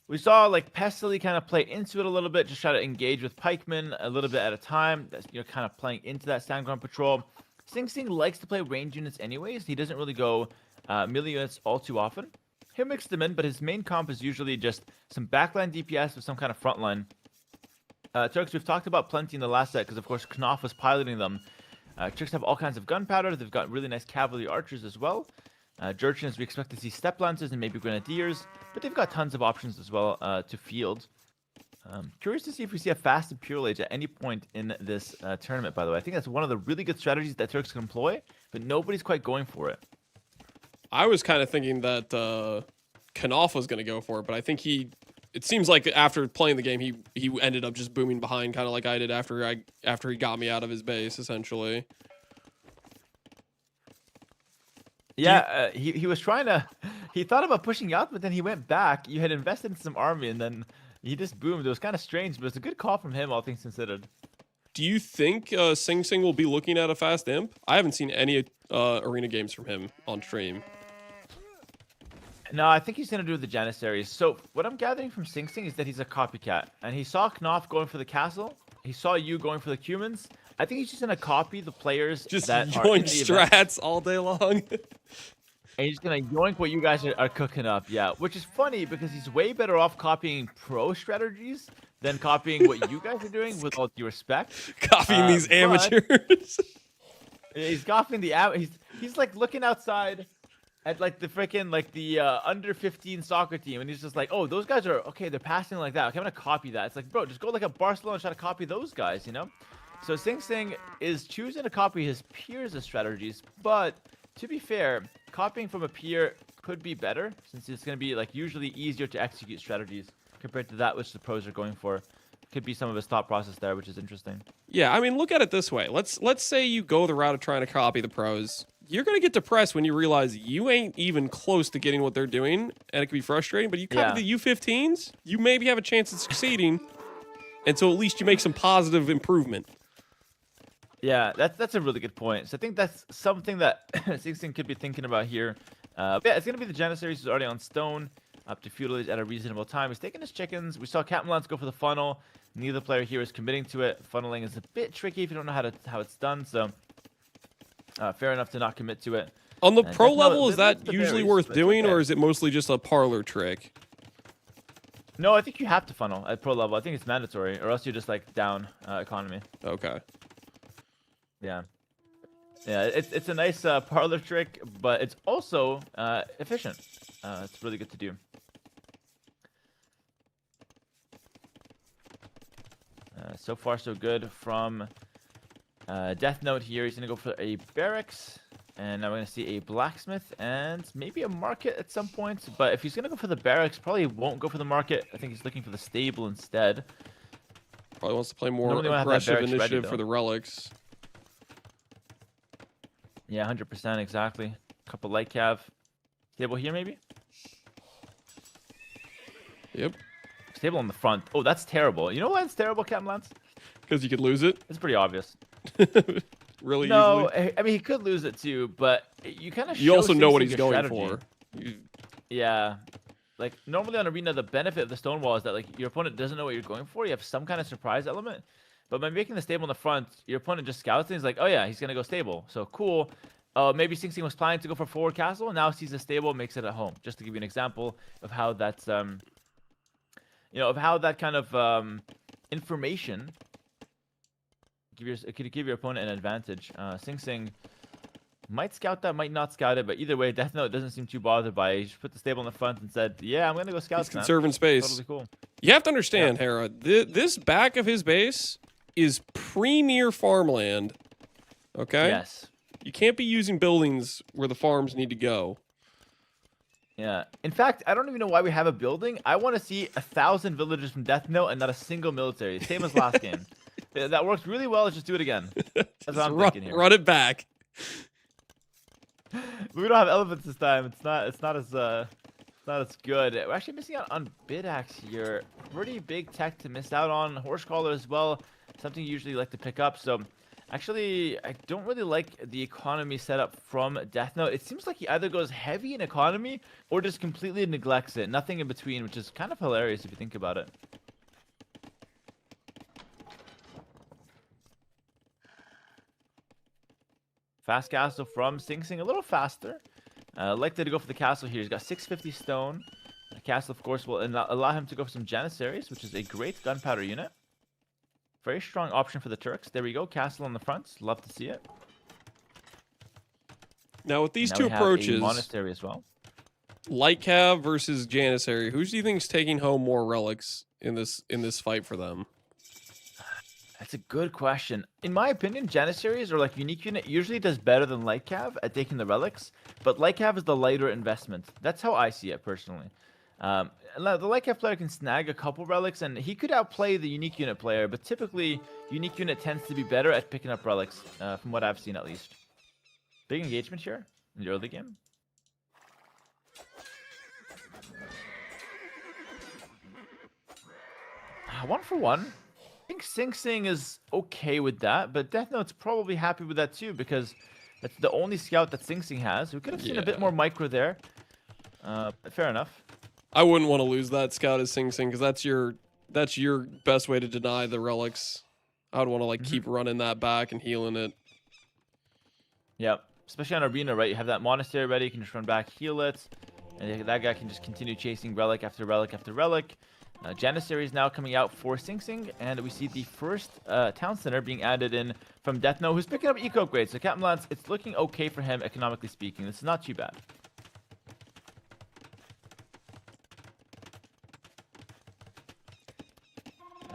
we saw Pestily kind of play into it a little bit, just try to engage with pikemen a little bit at a time. That's kind of playing into that Stand Ground Patrol. Sing Sing likes to play range units anyways. He doesn't really go melee units all too often. He'll mix them in, but his main comp is usually just some backline DPS with some kind of frontline. Turks, we've talked about plenty in the last set because, of course, Knopf was piloting them. Turks have all kinds of gunpowder. They've got really nice cavalry archers as well. Jurchens, we expect to see Step Lancers and maybe Grenadiers, but they've got tons of options as well to field. Curious to see if we see a fast Imperial Age at any point in this tournament, by the way. I think that's one of the really good strategies that Turks can employ, but nobody's quite going for it. I was kind of thinking that Knopf was going to go for it, but I think it seems like after playing the game, he ended up just booming behind, kind of like I did after he got me out of his base, essentially. Yeah, he was trying to, he thought about pushing out, but then he went back. You had invested in some army, and then he just boomed. It was kind of strange, but it's a good call from him, all things considered. Do you think Sing Sing will be looking at a fast imp? I haven't seen any arena games from him on stream. No, I think he's gonna do the Janissaries. So what I'm gathering from Sing Sing is that he's a copycat, and he saw Knopf going for the castle. He saw you going for the Cumans. I think he's just gonna copy the players Just that are in yoink the event, strats all day long. and he's gonna yoink what you guys are cooking up. Yeah, which is funny because he's way better off copying pro strategies than copying what you guys are doing. With all due respect, Copying these but- amateurs. he's copying the he's like looking outside at like the freaking like the under 15 soccer team, and he's just like, oh, those guys are okay, they're passing like that, okay, I'm gonna copy that. It's like, bro, just go like a Barcelona and try to copy those guys, you know? So Sing Sing is choosing to copy his peers' strategies, but to be fair, copying from a peer could be better since it's gonna be like usually easier to execute strategies compared to that which the pros are going for. Could be some of his thought process there, which is interesting. Yeah, I mean, look at it this way. Let's say you go the route of trying to copy the pros. You're gonna get depressed when you realize you ain't even close to getting what they're doing, and it can be frustrating. But you copy the U15s, you maybe have a chance of succeeding, and so at least you make some positive improvement. Yeah, that's a really good point. So I think that's something that Sing Sing could be thinking about here. But yeah, it's gonna be the Janissaries who's already on stone, up to feudalage at a reasonable time. He's taking his chickens. We saw Captain Lance go for the funnel. Neither player here is committing to it. Funneling is a bit tricky if you don't know how it's done. So fair enough to not commit to it. On the pro Death level, Note, is there's that the usually berries, worth but it's doing, okay. or is it mostly just a parlor trick? No, I think you have to funnel at pro level. I think it's mandatory, or else you're just like down economy. Okay. Yeah. Yeah, it's a nice parlor trick, but it's also efficient. It's really good to do. So far, so good from Death Note here. He's going to go for a barracks, and now we're going to see a blacksmith and maybe a market at some point. But if he's going to go for the barracks, probably won't go for the market. I think he's looking for the stable instead. Probably wants to play more Normally wanna have that aggressive barracks ready, initiative for though. the relics. Yeah, 100%, exactly. Couple light cav. Stable here, maybe? Yep. Stable on the front. Oh, that's terrible. You know why it's terrible, Captain Lance? Because you could lose it It's pretty obvious. really No, easily. I mean, he could lose it too, but you kind of You also know what he's your going strategy. for. Yeah. Like, normally on Arena, the benefit of the Stonewall is that, like, your opponent doesn't know what you're going for. You have some kind of surprise element. But by making the stable in the front, your opponent just scouts and he's like, oh, yeah, he's going to go stable. So, cool. Maybe Sing Sing was planning to go for forward castle. Now sees a stable, makes it at home. Just to give you an example of how that's, of how that kind of information could give your opponent an advantage. Sing Sing might scout that, might not scout it, but either way, Death Note doesn't seem too bothered by it. He just put the stable in the front and said, yeah, I'm going to go scout. He's conserving space. Totally cool. You have to understand, Hera, this back of his base is premier farmland. Okay? Yes. You can't be using buildings where the farms need to go. Yeah. In fact, I don't even know why we have a building. I want to see 1,000 villagers from Death Note and not a single military. Same as last game. That works really well. Let's just do it again. That's what I'm thinking here. Run it back. We don't have elephants this time. It's not as good. We're actually missing out on Bidax here. Pretty big tech to miss out on. Horse collar as well. Something you usually like to pick up. So actually, I don't really like the economy setup from Death Note. It seems like he either goes heavy in economy or just completely neglects it. Nothing in between, which is kind of hilarious if you think about it. Fast castle from Sing Sing, a little faster. Likely to go for the castle here. He's got 650 stone. The castle, of course, will allow him to go for some Janissaries, which is a great gunpowder unit. Very strong option for the Turks. There we go. Castle on the front. Love to see it. Now, with these Now two we have approaches, a monastery as well. Light Cav versus Janissary, who do you think is taking home more relics in this fight for them? That's a good question. In my opinion, Janissaries or like unique unit usually does better than Light Cav at taking the relics, but Light Cav is the lighter investment. That's how I see it personally. The Light Cav player can snag a couple relics and he could outplay the unique unit player, but typically unique unit tends to be better at picking up relics, from what I've seen at least. Big engagement here in the early game. One for one. think Sing Sing is okay with that, but Death Note's probably happy with that too because that's the only scout that Sing Sing has. We could have seen a bit Yeah. more micro there. But fair enough. I wouldn't want to lose that scout as Sing Sing because that's your best way to deny the relics. I would want to like keep running that back and healing it. Yep. Especially on Arena, right? You have that monastery ready. You can just run back, heal it. And that guy can just continue chasing relic after relic after relic. Janissary is now coming out for Sing Sing. And we see the first town center being added in from Death Note, who's picking up eco upgrades. So Captain Lance, it's looking okay for him economically speaking. This is not too bad.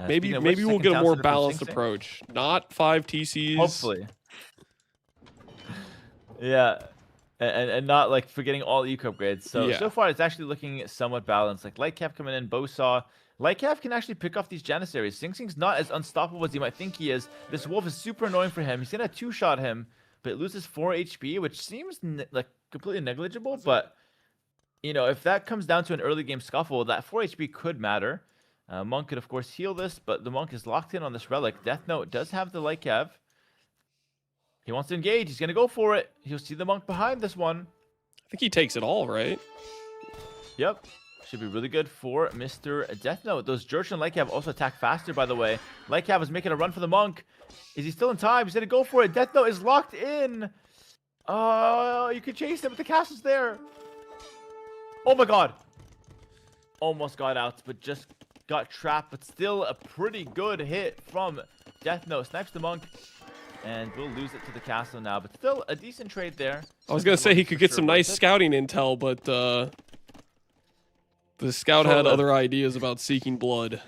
Maybe speaking of which, we'll second get a town more center for Sing balanced Sing. approach. Not 5 TCs. Hopefully. Yeah. And not like forgetting all eco upgrades. So Yeah. so far it's actually looking somewhat balanced. Like Lightcap coming in, Bowsaw. Lightcap can actually pick off these Janissaries. Sing Sing's not as unstoppable as you might think he is. This wolf is super annoying for him. He's gonna two-shot him, but it loses 4 HP, which seems like completely negligible. But you know, if that comes down to an early game scuffle, that 4 HP could matter. Monk could of course heal this, but the Monk is locked in on this relic. Death Note does have the Lightcap. He wants to engage. He's going to go for it. He'll see the Monk behind this one. I think he takes it all, right? Yep. Should be really good for Mr. Death Note. Those Jurchen and Lightcap also attack faster, by the way. Lightcap is making a run for the Monk. Is he still in time? He's going to go for it. Death Note is locked in. Oh, you could chase him, but the castle's there. Oh my god. Almost got out, but just got trapped. But still a pretty good hit from Death Note. Snipes the Monk. And we'll lose it to the castle now, but still a decent trade there. I was gonna say he could get some nice scouting intel, but the scout had other ideas about seeking blood.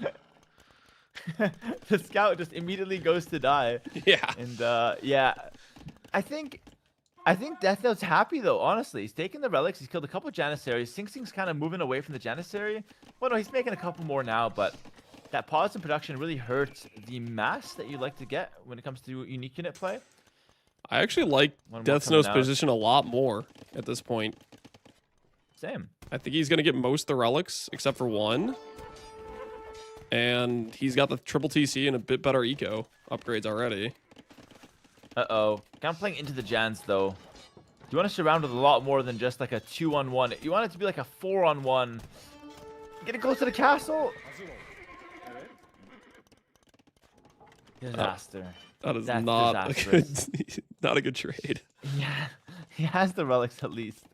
The scout just immediately goes to die. Yeah. And yeah, I think Death Note's happy though. Honestly, he's taking the relics. He's killed a couple Janissaries. Sing Sing's kind of moving away from the Janissary. Well, no, he's making a couple more now, but that pause in production really hurts the mass that you like to get when it comes to unique unit play. I actually like Death Note's position a lot more at this point. Same. I think he's going to get most of the relics except for one. And he's got the triple TC and a bit better eco upgrades already. Uh-oh. Kind of playing into the Jans, though. You want to surround with a lot more than just like a 2-on-1. You want it to be like a 4-on-1. Getting close to the castle. Disaster. That is That's not a disastrous. good, not a good trade. Yeah, he has the relics at least.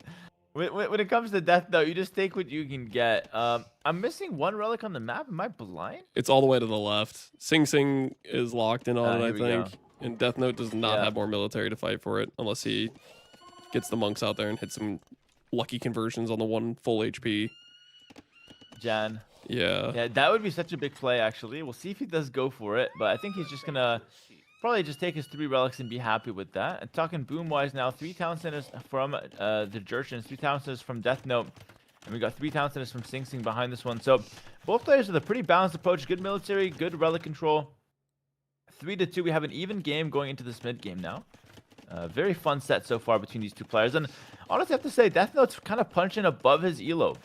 When it comes to Death Note, you just take what you can get. I'm missing one relic on the map. Am I blind? It's all the way to the left. Sing Sing is locked in on it, I here we think. go. And Death Note does not Yeah. have more military to fight for it unless he gets the monks out there and hits some lucky conversions on the one full HP. Jan. Yeah. Yeah, that would be such a big play, actually. We'll see if he does go for it, but I think he's just going to probably just take his 3 relics and be happy with that. And talking boom-wise now, 3 town centers from the Jurchens, 3 town centers from Death Note, and we got 3 town centers from Sing Sing behind this one. So both players with a pretty balanced approach, good military, good relic control. 3-2, we have an even game going into this mid game now. Very fun set so far between these 2 players. And honestly, I have to say, Death Note's kind of punching above his elo.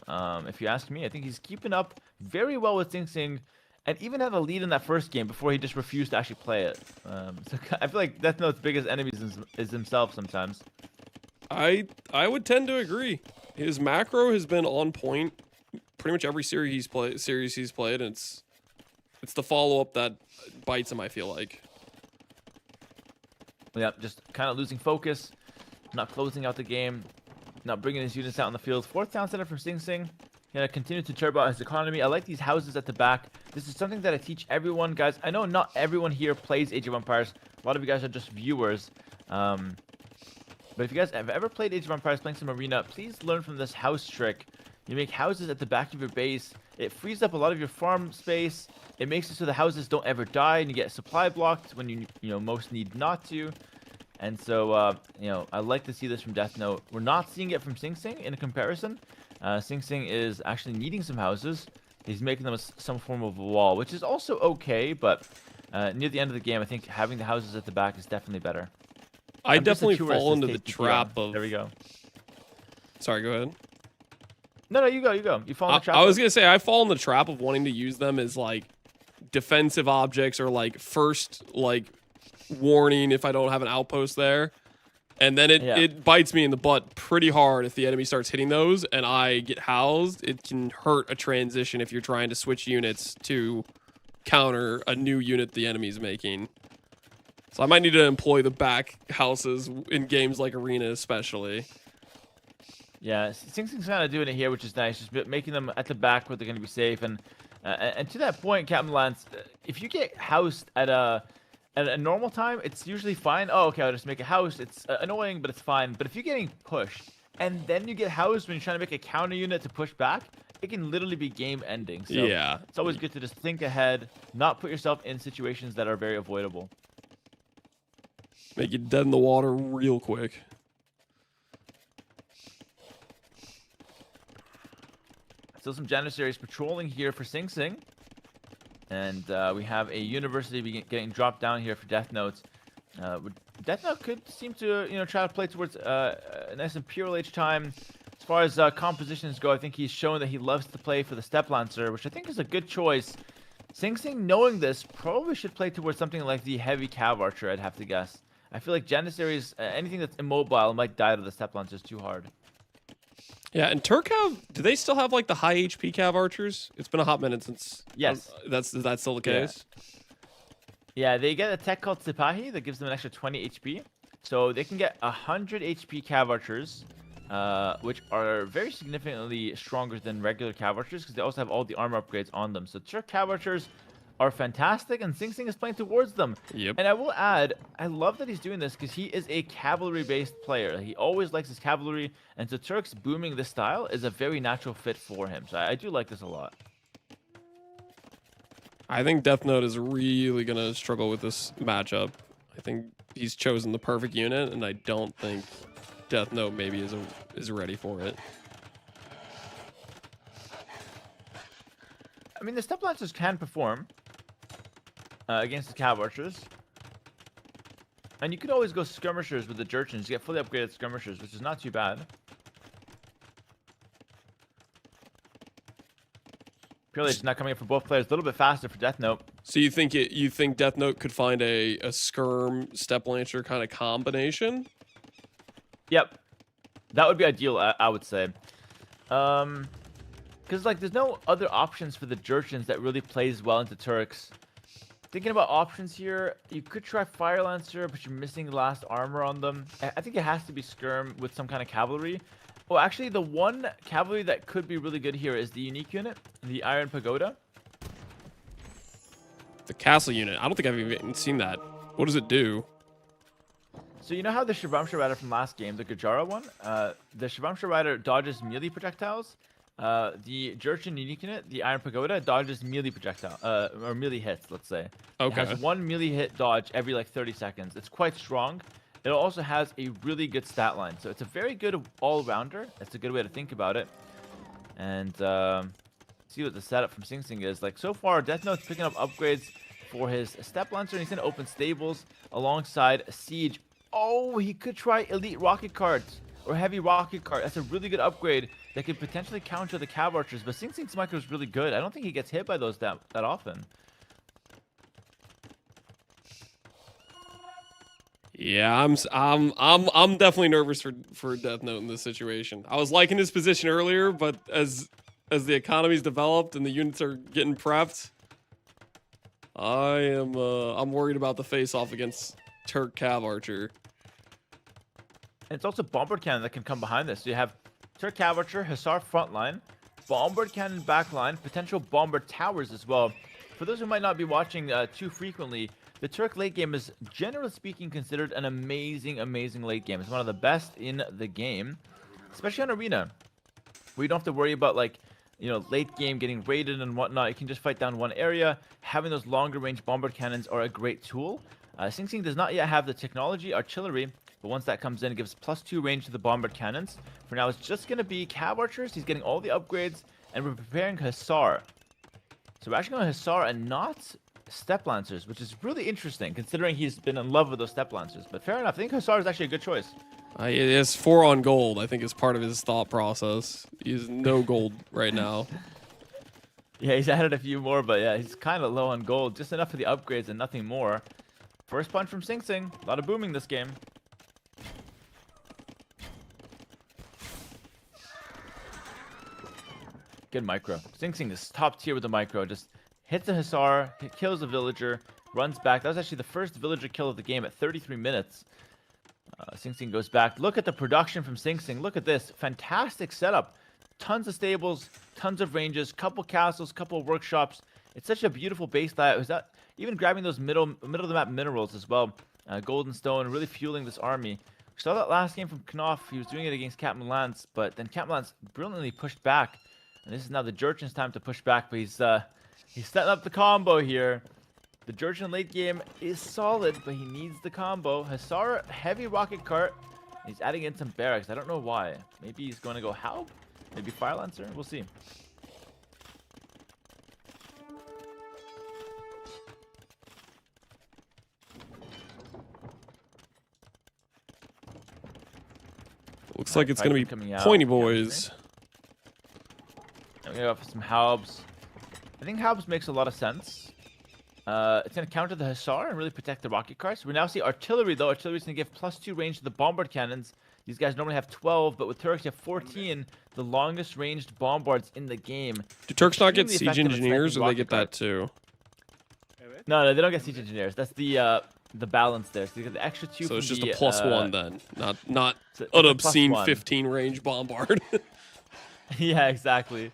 If you ask me, I think he's keeping up very well with Sing Sing, and even had a lead in that first game before he just refused to actually play it. So I feel like Death Note's biggest enemy is himself sometimes. I would tend to agree. His macro has been on point pretty much every series he's played, and it's the follow-up that bites him, I feel like. Yeah, just kind of losing focus, not closing out the game, not bringing his units out on the field. 4th town center from Sing Sing. Gonna continue to turbo out his economy. I like these houses at the back. This is something that I teach everyone, guys. I know not everyone here plays Age of Empires. A lot of you guys are just viewers. But if you guys have ever played Age of Empires, playing some Arena, please learn from this house trick. You make houses at the back of your base. It frees up a lot of your farm space. It makes it so the houses don't ever die, and you get supply blocked when you most need not to. And so, I like to see this from Death Note. We're not seeing it from Sing Sing in a comparison. Sing Sing is actually needing some houses. He's making them some form of a wall, which is also okay, but near the end of the game, I think having the houses at the back is definitely better. I I'm just a definitely tourist fall this into the takes trap PPM. of... There we go. Sorry, go ahead. No, you go. You fall in the trap. I was going to say, I fall in the trap of wanting to use them as, like, defensive objects are like first like warning if I don't have an outpost there. And then it bites me in the butt pretty hard if the enemy starts hitting those and I get housed. It can hurt a transition if you're trying to switch units to counter a new unit the enemy's making. So I might need to employ the back houses in games like Arena especially. Yeah, Sing Sing's kind of doing it here, which is nice. Just making them at the back where they're going to be safe. And to that point, Captain Lance, if you get housed at a normal time, it's usually fine. Oh, okay, I'll just make a house. It's annoying, but it's fine. But if you're getting pushed, and then you get housed when you're trying to make a counter unit to push back, it can literally be game ending. So yeah. It's always good to just think ahead, not put yourself in situations that are very avoidable. Make you dead in the water real quick. Still some Janissaries patrolling here for Sing Sing. And we have a university getting dropped down here for Death Notes. Death Note could seem to, try to play towards a nice Imperial Age time. As far as compositions go, I think he's shown that he loves to play for the Step Lancer, which I think is a good choice. Sing Sing, knowing this, probably should play towards something like the Heavy Cav Archer, I'd have to guess. I feel like Janissaries, anything that's immobile might die to the Step Lancers too hard. Yeah, and Turcav, do they still have like the high HP Cav archers? It's been a hot minute since. Yes. Is that still the case? Yeah, they get a tech called Sipahi that gives them an extra 20 HP. So they can get 100 HP Cav archers, which are very significantly stronger than regular Cav archers because they also have all the armor upgrades on them. So Turk Cav archers are fantastic, and Sing Sing is playing towards them. Yep. And I will add, I love that he's doing this because he is a cavalry-based player. He always likes his cavalry, and so Turks booming this style is a very natural fit for him. So I do like this a lot. I think Death Note is really going to struggle with this matchup. I think he's chosen the perfect unit, and I don't think Death Note maybe is ready for it. I mean, the Step Lancers can perform against the Cav Archers. And you could always go Skirmishers with the Jurchens. You get fully upgraded Skirmishers, which is not too bad. Purely it's not coming in for both players. A little bit faster for Death Note. So you think Death Note could find a Skirm Step Lancer kind of combination? Yep. That would be ideal, I would say. Because, like, there's no other options for the Jurchens that really plays well into Turks. Thinking about options here, you could try Fire Lancer, but you're missing the last armor on them. I think it has to be Skirm with some kind of cavalry. Oh, actually, the one cavalry that could be really good here is the unique unit, the Iron Pagoda. The castle unit. I don't think I've even seen that. What does it do? So you know how the Shivamsha Rider from last game, the Gajara one? The Shivamsha Rider dodges melee projectiles. The Jurchen unique unit, the Iron Pagoda, dodges melee projectile, or melee hits, let's say. Okay. It has one melee hit dodge every like 30 seconds. It's quite strong. It also has a really good stat line. So it's a very good all-rounder. That's a good way to think about it. And see what the setup from Sing Sing is. Like, so far, Death Note's picking up upgrades for his Step Lancer, and he's going to open stables alongside Siege. Oh, he could try Elite Rocket Carts or Heavy Rocket Cart. That's a really good upgrade that could potentially counter the Cav Archers. But Sing Sing's micro is really good. I don't think he gets hit by those that often. Yeah, I'm definitely nervous for Death Note in this situation. I was liking his position earlier, but as the economy's developed and the units are getting prepped, I'm worried about the face-off against Turk Cav Archer. And it's also Bombard Cannon that can come behind this. So you have Turk Cav Archer, Hussar frontline, Bombard Cannon backline, potential Bombard Towers as well. For those who might not be watching too frequently, the Turk late game is, generally speaking, considered an amazing, amazing late game. It's one of the best in the game, especially on Arena, where you don't have to worry about, like, late game getting raided and whatnot. You can just fight down one area. Having those longer range Bombard Cannons are a great tool. Sing Sing does not yet have the technology artillery, but once that comes in, it gives +2 range to the Bombard Cannons. For now, it's just going to be Cav Archers. He's getting all the upgrades, and we're preparing Hussar. So we're actually going to Hussar and not Step Lancers, which is really interesting, considering he's been in love with those Step Lancers. But fair enough. I think Hussar is actually a good choice. It has 4 on gold, I think, is part of his thought process. He has no gold right now. Yeah, he's added a few more, but yeah, he's kind of low on gold. Just enough for the upgrades and nothing more. First punch from Sing Sing. A lot of booming this game. Good micro. Sing Sing is top tier with the micro. Just hits a Hussar, kills a villager, runs back. That was actually the first villager kill of the game at 33 minutes. Sing Sing goes back. Look at the production from Sing Sing. Look at this. Fantastic setup. Tons of stables, tons of ranges, couple castles, couple workshops. It's such a beautiful base layout. Was that even grabbing those middle of the map minerals as well? Gold and stone, really fueling this army. We saw that last game from Knopf. He was doing it against Captain Lance, but then Captain Lance brilliantly pushed back. And this is now the Jurchen's time to push back, but he's setting up the combo here. The Jurchen late game is solid, but he needs the combo. Hussar, heavy rocket cart. He's adding in some barracks. I don't know why. Maybe he's going to go Halb? Maybe Fire Lancer? We'll see. Looks like it's going to be out. pointy boys. I'm going to go for some Halbs. I think Halbs makes a lot of sense. It's going to counter the Hussar and really protect the rocket carts. We now see artillery, though. Artillery is going to give +2 range to the bombard cannons. These guys normally have 12, but with Turks, you have 14. The longest ranged bombards in the game. Do Turks not get Extremely siege effective at engineers, sniping or they rocket get that carts. too? No, they don't get siege engineers. That's the balance there. So you get the extra 2 So it's from just the, a +1 then, not it's an a obscene +1. 15 range bombard. Yeah, exactly.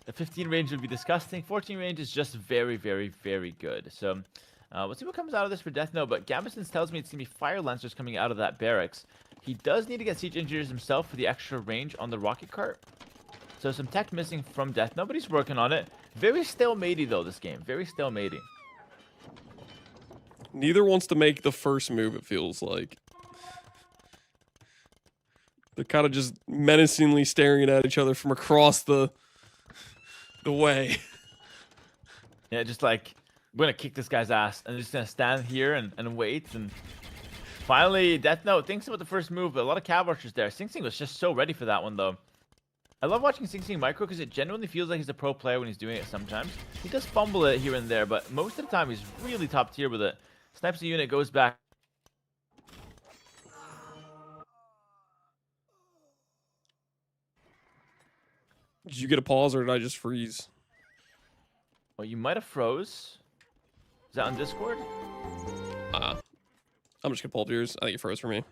The 15 range would be disgusting. 14 range is just very, very, very good. So we'll see what comes out of this for Death Note. But Gambison tells me it's going to be Fire Lancers coming out of that barracks. He does need to get siege engineers himself for the extra range on the rocket cart. So some tech missing from Death Note, but he's working on it. Very stalematey though, this game. Very stalematey. Neither wants to make the first move, it feels like. They're kind of just menacingly staring at each other from across the way. Yeah, just like, we're going to kick this guy's ass. And just going to stand here and wait. And finally, Death Note thinks about the first move, but a lot of cav archers there. Sing Sing was just so ready for that one, though. I love watching Sing Sing micro because it genuinely feels like he's a pro player when he's doing it sometimes. He does fumble it here and there, but most of the time he's really top tier with it. Snipes the unit, goes back. Did you get a pause or did I just freeze? Well, you might have froze. Is that on Discord? I'm just gonna pull up yours. I think it froze for me.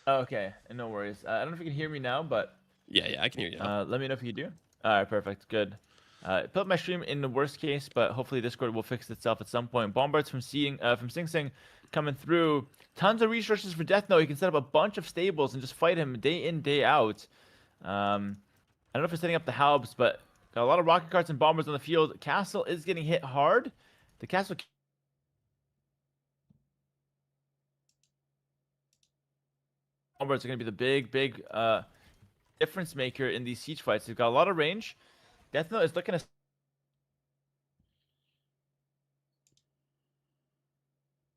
Oh, okay, no worries. I don't know if you can hear me now, but Yeah, I can hear you now. let me know if you do. All right, perfect, good. Put up my stream in the worst case, but hopefully Discord will fix itself at some point. Bombards from Sing Sing coming through. Tons of resources for Death Note. You can set up a bunch of stables and just fight him day in, day out. I don't know if we're setting up the Halbs, but got a lot of rocket carts and bombers on the field. Castle is getting hit hard. The castle bombers are going to be the big difference maker in these siege fights. They've got a lot of range. Death Note is looking to see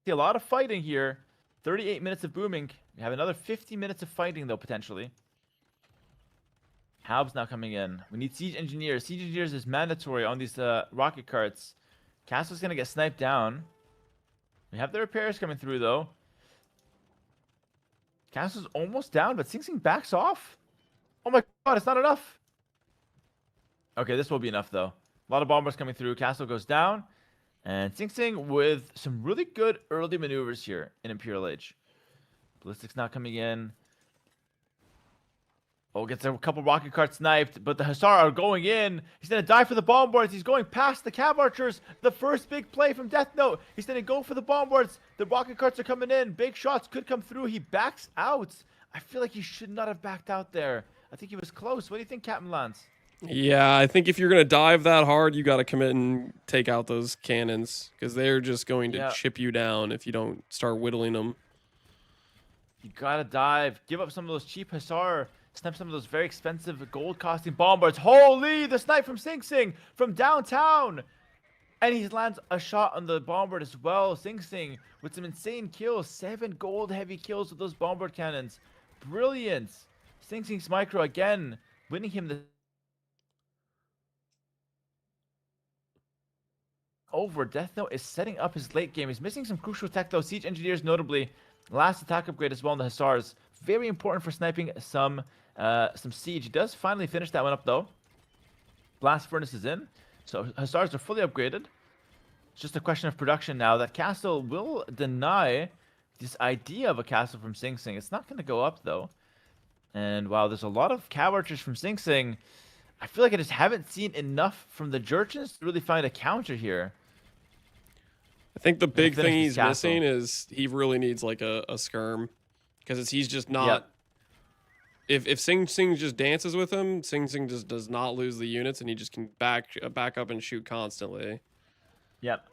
a lot of fighting here. 38 minutes of booming. We have another 50 minutes of fighting, though, potentially. Halb's now coming in. We need siege engineers. Siege engineers is mandatory on these rocket carts. Castle's going to get sniped down. We have the repairs coming through, though. Castle's almost down, but Sing Sing backs off. Oh my god, it's not enough. Okay, this will be enough, though. A lot of bombers coming through. Castle goes down. And Sing Sing with some really good early maneuvers here in Imperial Age. Ballistics not coming in. Oh, gets a couple rocket carts sniped, but the Hussar are going in. He's going to die for the bombards. He's going past the cav archers. The first big play from Death Note. He's going to go for the bombards. The rocket carts are coming in. Big shots could come through. He backs out. I feel like he should not have backed out there. I think he was close. What do you think, Captain Lance? Yeah, I think if you're going to dive that hard, you got to commit and take out those cannons because they're just going to chip you down if you don't start whittling them. You got to dive. Give up some of those cheap Hussar. Snipe some of those very expensive gold-costing bombards. Holy! The snipe from Sing Sing from downtown! And he lands a shot on the bombard as well. Sing Sing with some insane kills. 7 gold-heavy kills with those bombard cannons. Brilliant! Sing Sing's micro again, winning him the over. Death Note is setting up his late game. He's missing some crucial tech though. Siege Engineers notably. Last attack upgrade as well on the Hussars. Very important for sniping some Siege. He does finally finish that one up though. Blast Furnace is in. So Hussars are fully upgraded. It's just a question of production now. That castle will deny this idea of a castle from Sing Sing. It's not going to go up though. And wow, there's a lot of cow archers from Sing Sing. I feel like I just haven't seen enough from the Jurchens to really find a counter here. I think the big finish thing this he's castle. missing is he really needs like a skirm, because he's just not. If Sing Sing just dances with him, Sing Sing just does not lose the units, and he just can back up and shoot constantly. Yep.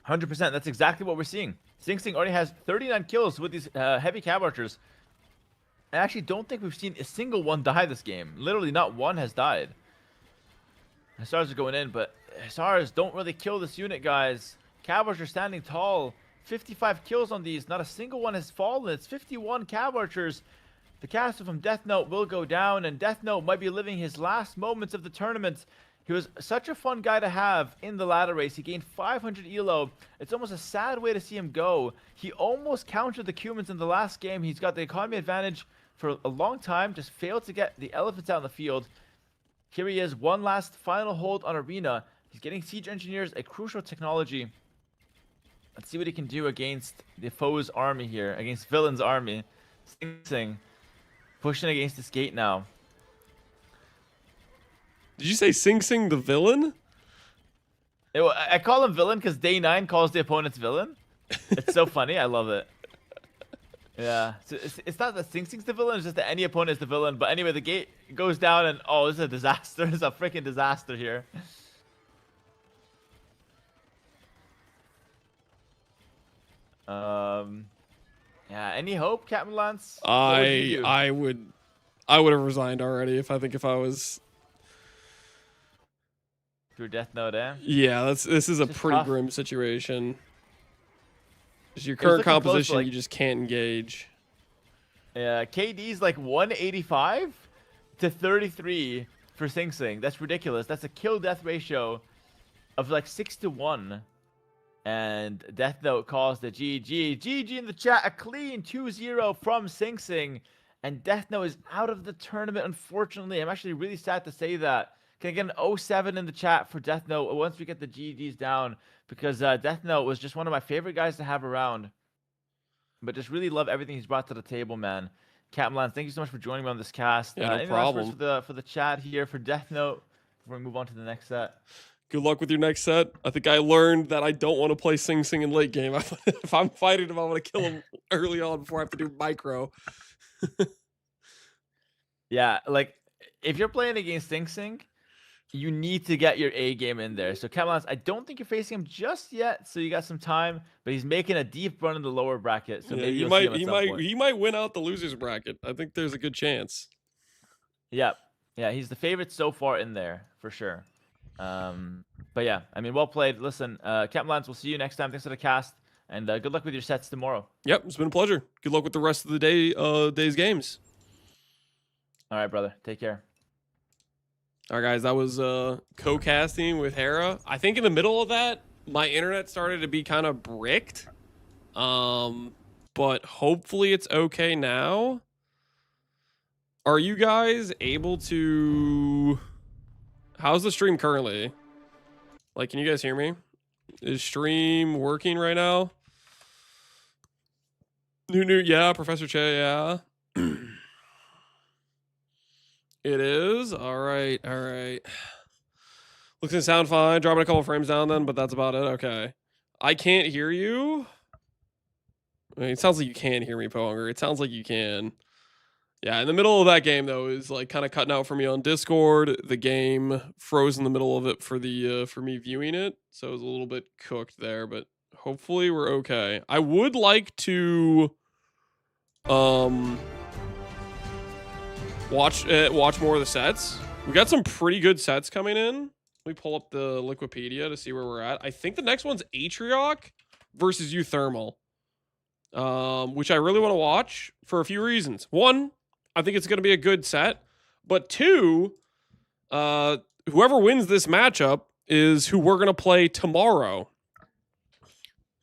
100%. That's exactly what we're seeing. Sing Sing already has 39 kills with these heavy cab archers. I actually don't think we've seen a single one die this game. Literally not one has died. Hussars are going in, but Hussars don't really kill this unit, guys. Cab archers standing tall. 55 kills on these. Not a single one has fallen. It's 51 cab archers. The caster from Death Note will go down, and Death Note might be living his last moments of the tournament. He was such a fun guy to have in the ladder race. He gained 500 elo. It's almost a sad way to see him go. He almost countered the Cumans in the last game. He's got the economy advantage for a long time. Just failed to get the elephants out in the field. Here he is. One last final hold on Arena. He's getting Siege Engineers, a crucial technology. Let's see what he can do against the foe's army here. Against Villain's army. Sing Sing. Pushing against this gate now. Did you say Sing Sing the villain? I call him villain because Day 9 calls the opponent's villain. It's so funny. I love it. Yeah. So it's not that Sing Sing's the villain. It's just that any opponent is the villain. But anyway, the gate goes down and oh, this is a disaster. This is a freaking disaster here. Yeah. Any hope, Captain Lance? I would have resigned already if I was. Through Death Note, eh? Yeah, this is a Just pretty tough. grim situation. Just your It was current looking close, composition, like- you just can't engage. Yeah, KD's like 185 to 33 for Sing Sing. That's ridiculous. That's a kill-death ratio of like 6-1. And Death Note calls the GG. GG in the chat. A clean 2-0 from Sing Sing. And Death Note is out of the tournament, unfortunately. I'm actually really sad to say that. Can I get an 07 in the chat for Death Note once we get the GGs down? Because Death Note was just one of my favorite guys to have around. But just really love everything he's brought to the table, man. Captain Lance, thank you so much for joining me on this cast. Yeah, no any last words problem. for the chat here for Death Note before we move on to the next set? Good luck with your next set. I think I learned that I don't want to play Sing Sing in late game. If I'm fighting him, I want to kill him early on before I have to do micro. Yeah, like if you're playing against Sing Sing, you need to get your A game in there. So Captain Lance, I don't think you're facing him just yet, so you got some time. But he's making a deep run in the lower bracket, so Yeah, maybe he you'll see him might at he some might point. he might win out the losers bracket. I think there's a good chance. Yeah, he's the favorite so far in there for sure. But yeah, I mean, well played. Listen, Captain Lance, we'll see you next time. Thanks for the cast, and good luck with your sets tomorrow. Yep, it's been a pleasure. Good luck with the rest of the day's games. All right, brother. Take care. All right, guys, that was co-casting with Hera. I think in the middle of that, my internet started to be kind of bricked. But hopefully it's okay now. Are you guys able to... How's the stream currently? Like, can you guys hear me? Is stream working right now? Yeah, Professor Che, yeah. It is. All right. Looks and sound fine. Dropping a couple frames down then, but that's about it. Okay. I can't hear you. I mean, it sounds like you can hear me, Pohunger. It sounds like you can. Yeah, in the middle of that game though is like kind of cutting out for me on Discord. The game froze in the middle of it for me viewing it, so it was a little bit cooked there. But hopefully we're okay. I would like to watch more of the sets. We got some pretty good sets coming in. Let me pull up the Liquipedia to see where we're at. I think the next one's Atrioc versus Euthermal, which I really want to watch for a few reasons. One, I think it's going to be a good set. But two, whoever wins this matchup is who we're going to play tomorrow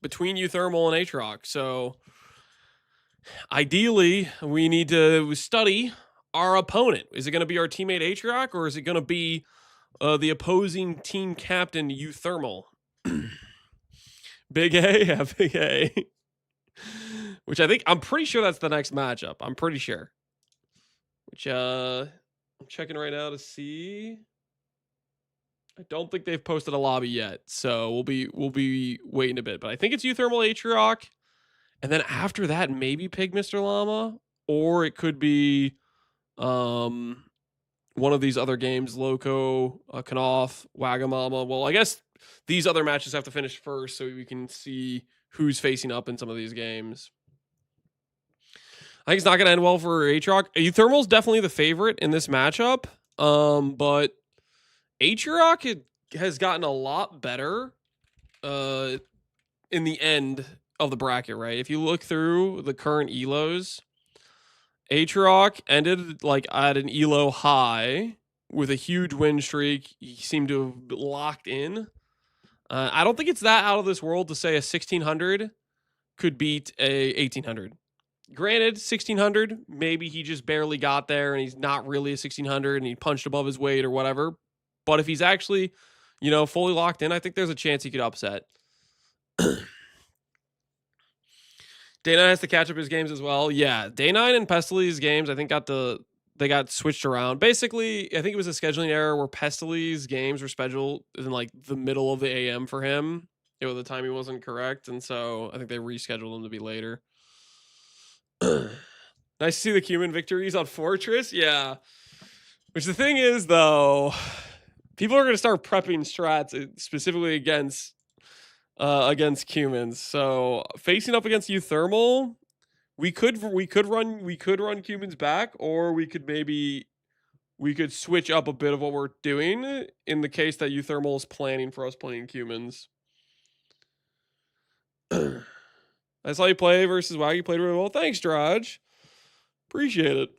between Euthermal and Aatrox. So ideally, we need to study our opponent. Is it going to be our teammate Aatrox, or is it going to be the opposing team captain Euthermal? Big A? Yeah, Big A. Which I'm pretty sure that's the next matchup. I'm pretty sure. Which, I'm checking right now to see. I don't think they've posted a lobby yet, so we'll be waiting a bit. But I think it's Euthermal Aatrox, and then after that, maybe Pig Mr. Llama, or it could be one of these other games, Loco, Knopf, Wagamama. Well, I guess these other matches have to finish first, so we can see who's facing up in some of these games. I think it's not going to end well for Aatrox. Euthermal's definitely the favorite in this matchup, but Aatrox has gotten a lot better in the end of the bracket, right? If you look through the current elos, Aatrox ended like at an elo high with a huge win streak. He seemed to have locked in. I don't think it's that out of this world to say a 1600 could beat a 1800. Granted, 1600, maybe he just barely got there and he's not really a 1600 and he punched above his weight or whatever. But if he's actually, fully locked in, I think there's a chance he could upset. Day 9 has to catch up his games as well. Yeah, Day 9 and Pestily's games, I think they got switched around. Basically, I think it was a scheduling error where Pestily's games were scheduled in like the middle of the AM for him. The timing wasn't correct, and so I think they rescheduled them to be later. Nice to see the Cumin victories on Fortress. Yeah. Which the thing is, though, people are going to start prepping strats specifically against Cumins. So facing up against Euthermal, we could run Cumins back, or we could switch up a bit of what we're doing in the case that Euthermal is planning for us playing Cumins. I saw you play versus WoW. You played really well. Thanks, Draj. Appreciate it.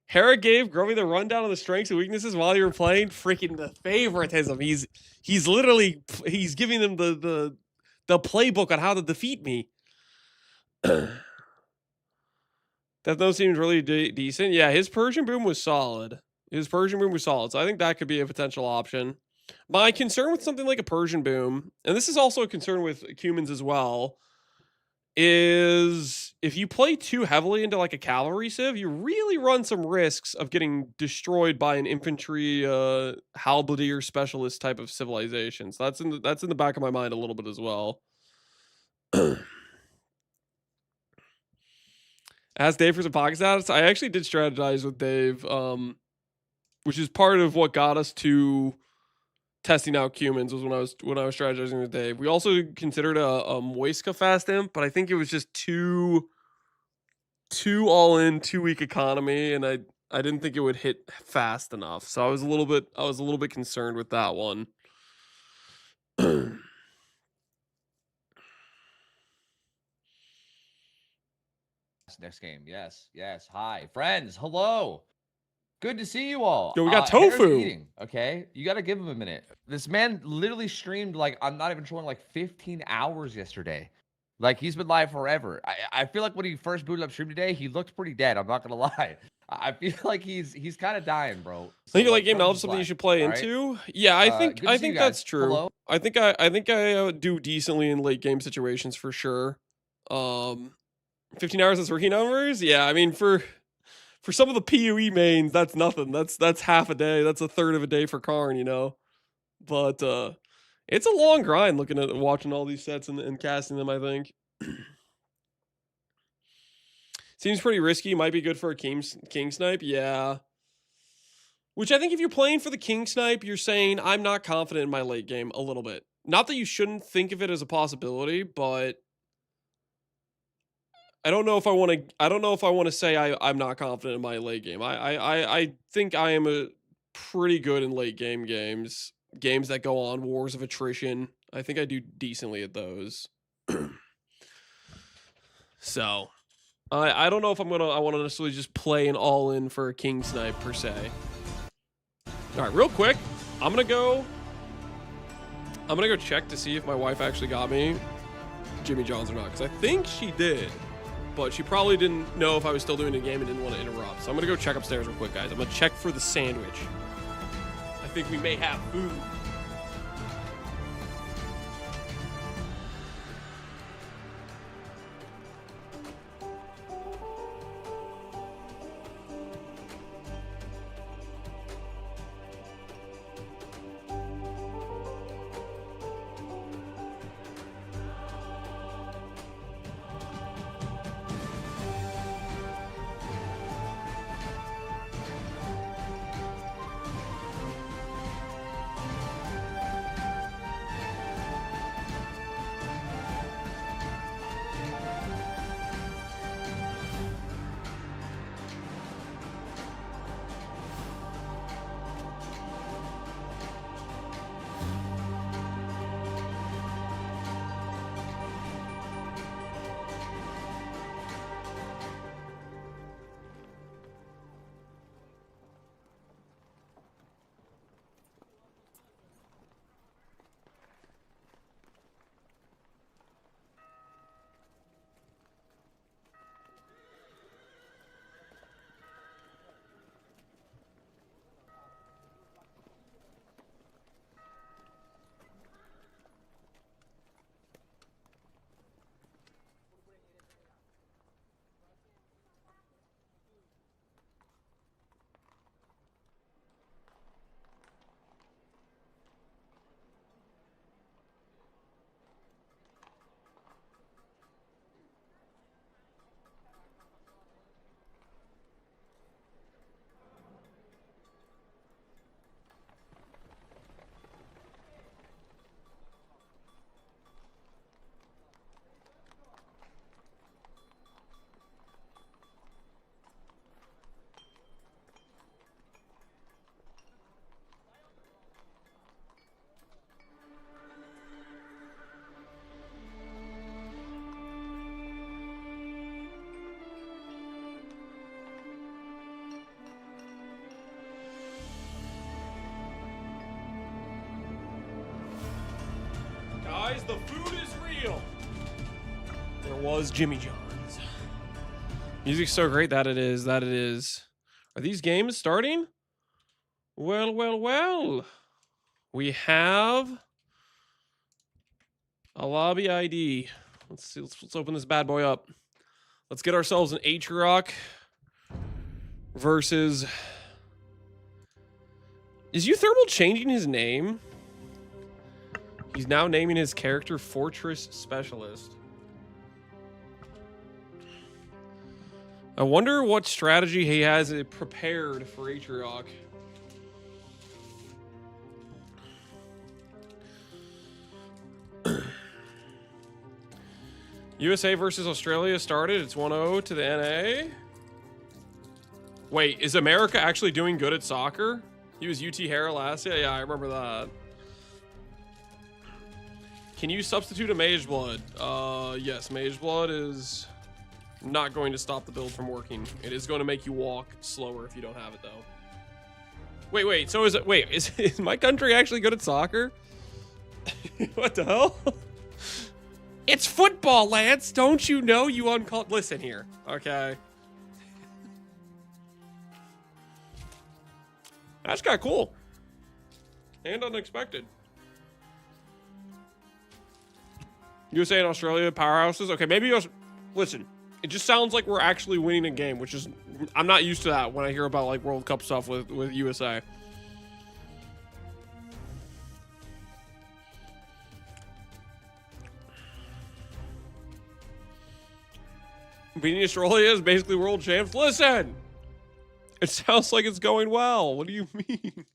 Hera gave Grovey the rundown on the strengths and weaknesses while you were playing. Freaking the favoritism. He's giving them the playbook on how to defeat me. That though seems really decent. Yeah, his Persian boom was solid. So I think that could be a potential option. My concern with something like a Persian boom, and this is also a concern with Cumins as well, is if you play too heavily into like a cavalry civ, you really run some risks of getting destroyed by an infantry halberdier specialist type of civilization. So that's in the back of my mind a little bit as well. Ask Dave for some pocket stats. I actually did strategize with Dave, which is part of what got us to testing out Cumins, was when I was strategizing with Dave. We also considered a Moiska fast imp, but I think it was just too all in, too weak economy, and I didn't think it would hit fast enough. So I was a little bit concerned with that one. Next game. Yes. Hi, friends. Hello. Good to see you all. Yo, we got Hera's Tofu. eating, okay? You got to give him a minute. This man literally streamed, like, I'm not even trolling, like 15 hours yesterday. Like, he's been live forever. I feel like when he first booted up stream today, he looked pretty dead. I'm not going to lie. I feel like he's kind of dying, bro. I think like game knowledge is something you should play into. Yeah, I think that's true. Hello? I think I do decently in late game situations for sure. 15 hours as rookie numbers? Yeah, I mean for some of the PoE mains, that's nothing. That's half a day. That's a third of a day for Karn, But it's a long grind looking at watching all these sets and casting them, I think. Seems pretty risky. Might be good for a king snipe. Yeah. Which I think if you're playing for the king snipe, you're saying, I'm not confident in my late game a little bit. Not that you shouldn't think of it as a possibility, but I don't know if I want to say I'm not confident in my late game. I think I am a pretty good in late game games that go on wars of attrition. I think I do decently at those. So I don't know if I want to necessarily just play an all-in for a king snipe per se. All right, real quick, I'm gonna go check to see if my wife actually got me Jimmy John's or not, because I think she did, but she probably didn't know if I was still doing the game and didn't want to interrupt. So I'm gonna go check upstairs real quick, guys. I'm gonna check for the sandwich. I think we may have food. Guys, the food is real. There was Jimmy John's. Music's so great that it is. Are these games starting? Well. We have a lobby ID. Let's see. Let's open this bad boy up. Let's get ourselves an Aatrox versus. Is Euthermal changing his name? He's now naming his character Fortress Specialist. I wonder what strategy he has prepared for Aatrox. USA versus Australia started. It's 1-0 to the NA. Wait, is America actually doing good at soccer? He was UT Hera last year. Yeah, I remember that. Can you substitute a Mage Blood? Yes, Mage Blood is not going to stop the build from working. It is going to make you walk slower if you don't have it, though. Wait, so is it... Wait, is my country actually good at soccer? What the hell? It's football, Lance! Don't you know you uncalled... Listen here, okay? That's kind of cool. And unexpected. USA and Australia, powerhouses. Okay, maybe... Listen, it just sounds like we're actually winning a game, which is... I'm not used to that when I hear about, like, World Cup stuff with USA. Beating Australia is basically world champs. Listen! It sounds like it's going well. What do you mean?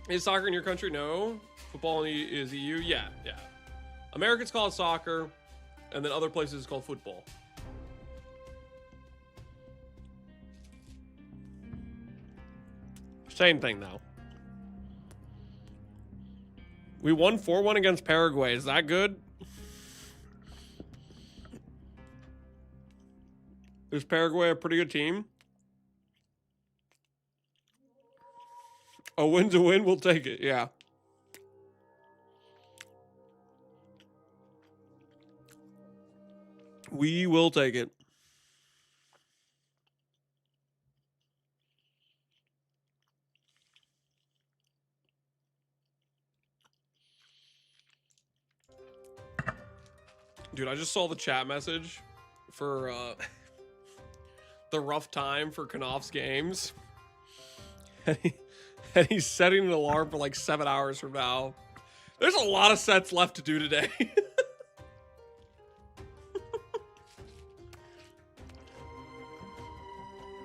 Is soccer in your country? No. Football is EU? Yeah. Americans call it soccer, and then other places call it football. Same thing, though. We won 4-1 against Paraguay. Is that good? Is Paraguay a pretty good team? A win's a win. We'll take it. Yeah. We will take it. Dude, I just saw the chat message for the rough time for Knopf's games. And he's setting an alarm for like 7 hours from now. There's a lot of sets left to do today.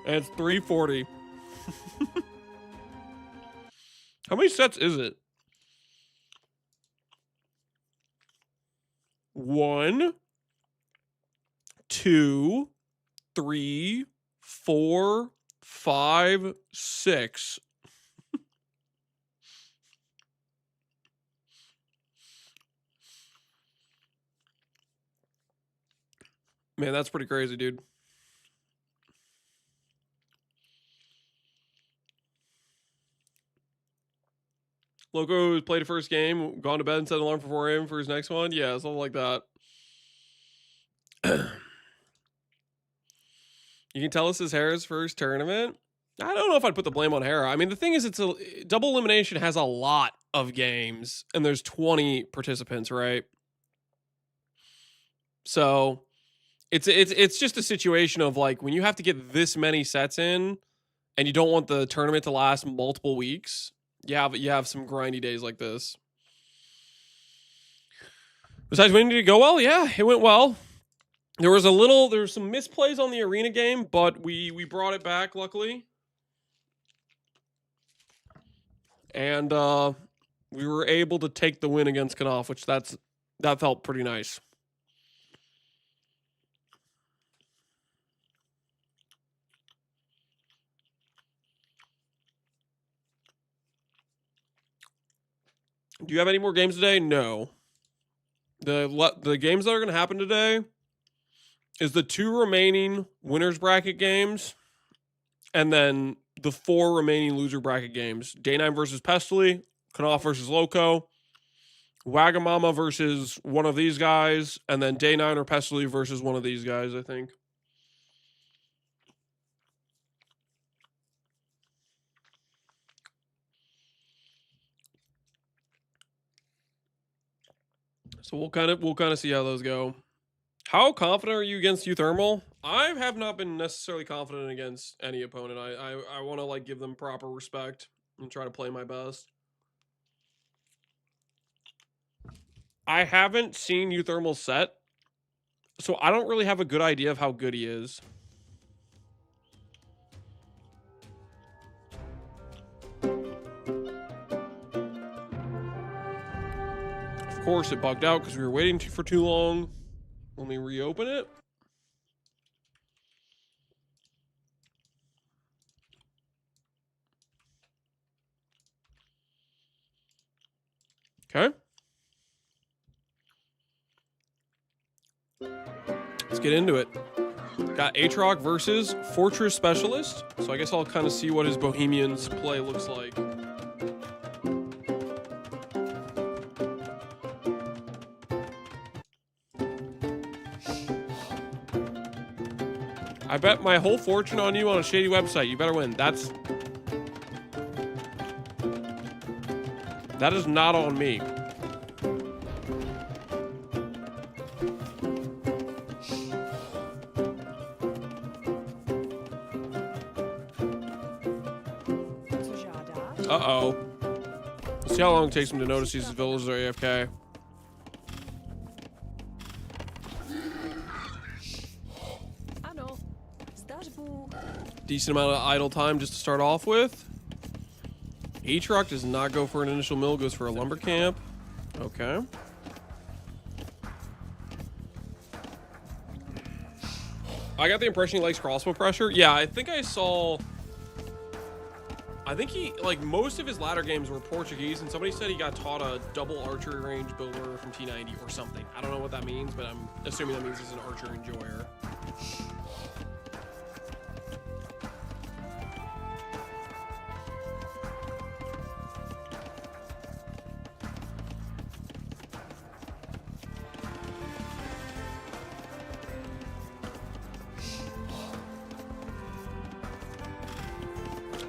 And it's 3:40. How many sets is it? 1, 2, 3, 4, 5, 6. Man, that's pretty crazy, dude. Loco's played a first game, gone to bed and set an alarm for 4 a.m. for his next one. Yeah, something like that. You can tell this is Hera's first tournament. I don't know if I'd put the blame on Hera. I mean, the thing is, it's a double elimination has a lot of games, and there's 20 participants, right? So it's just a situation of like when you have to get this many sets in, and you don't want the tournament to last multiple weeks. Yeah, but you have some grindy days like this. Besides winning, did it go well? Yeah, it went well. There was some misplays on the arena game, but we brought it back, luckily. And we were able to take the win against Knopf, which that felt pretty nice. Do you have any more games today? No. The games that are going to happen today is the 2 remaining winners bracket games, and then the 4 remaining loser bracket games. Day 9 versus Pestily, Knopf versus Loco, Wagamama versus one of these guys, and then Day 9 or Pestily versus one of these guys, I think. So we'll kind of see how those go. How confident are you against Uthermal? I have not been necessarily confident against any opponent. I want to like give them proper respect and try to play my best. I haven't seen Uthermal set, so I don't really have a good idea of how good he is. Of course, it bugged out because we were waiting for too long. Let me reopen it. Okay. Let's get into it. Got Aatrox versus Fortress Specialist. So I guess I'll kind of see what his Bohemian's play looks like. I bet my whole fortune on you on a shady website. You better win. That is not on me. Uh-oh. Let's see how long it takes him to notice these villagers are AFK. Decent amount of idle time just to start off with. Aatrox does not go for an initial mill, goes for a lumber camp. Okay. I got the impression he likes crossbow pressure. Yeah, I think I saw I think he, like, most of his latter games were Portuguese, and somebody said he got taught a double archery range builder from T90 or something. I don't know what that means, but I'm assuming that means he's an archer enjoyer.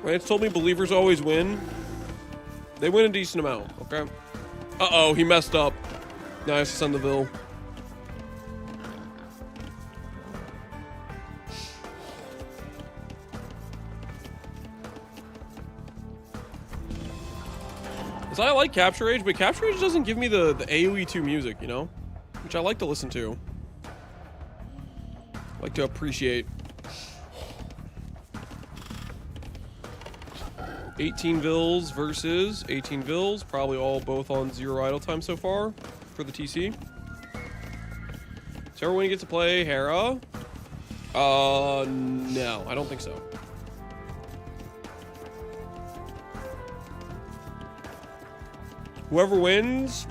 Lance told me believers always win. They win a decent amount, okay? Uh-oh, he messed up. Now he has to send the Vil. Because I like Capture Age, but Capture Age doesn't give me the AoE 2 music, you know? Which I like to listen to. I like to appreciate. 18 Vils versus 18 Vils. Probably all both on 0 idle time so far for the TC. So everyone gets to play Hera. No, I don't think so. Whoever wins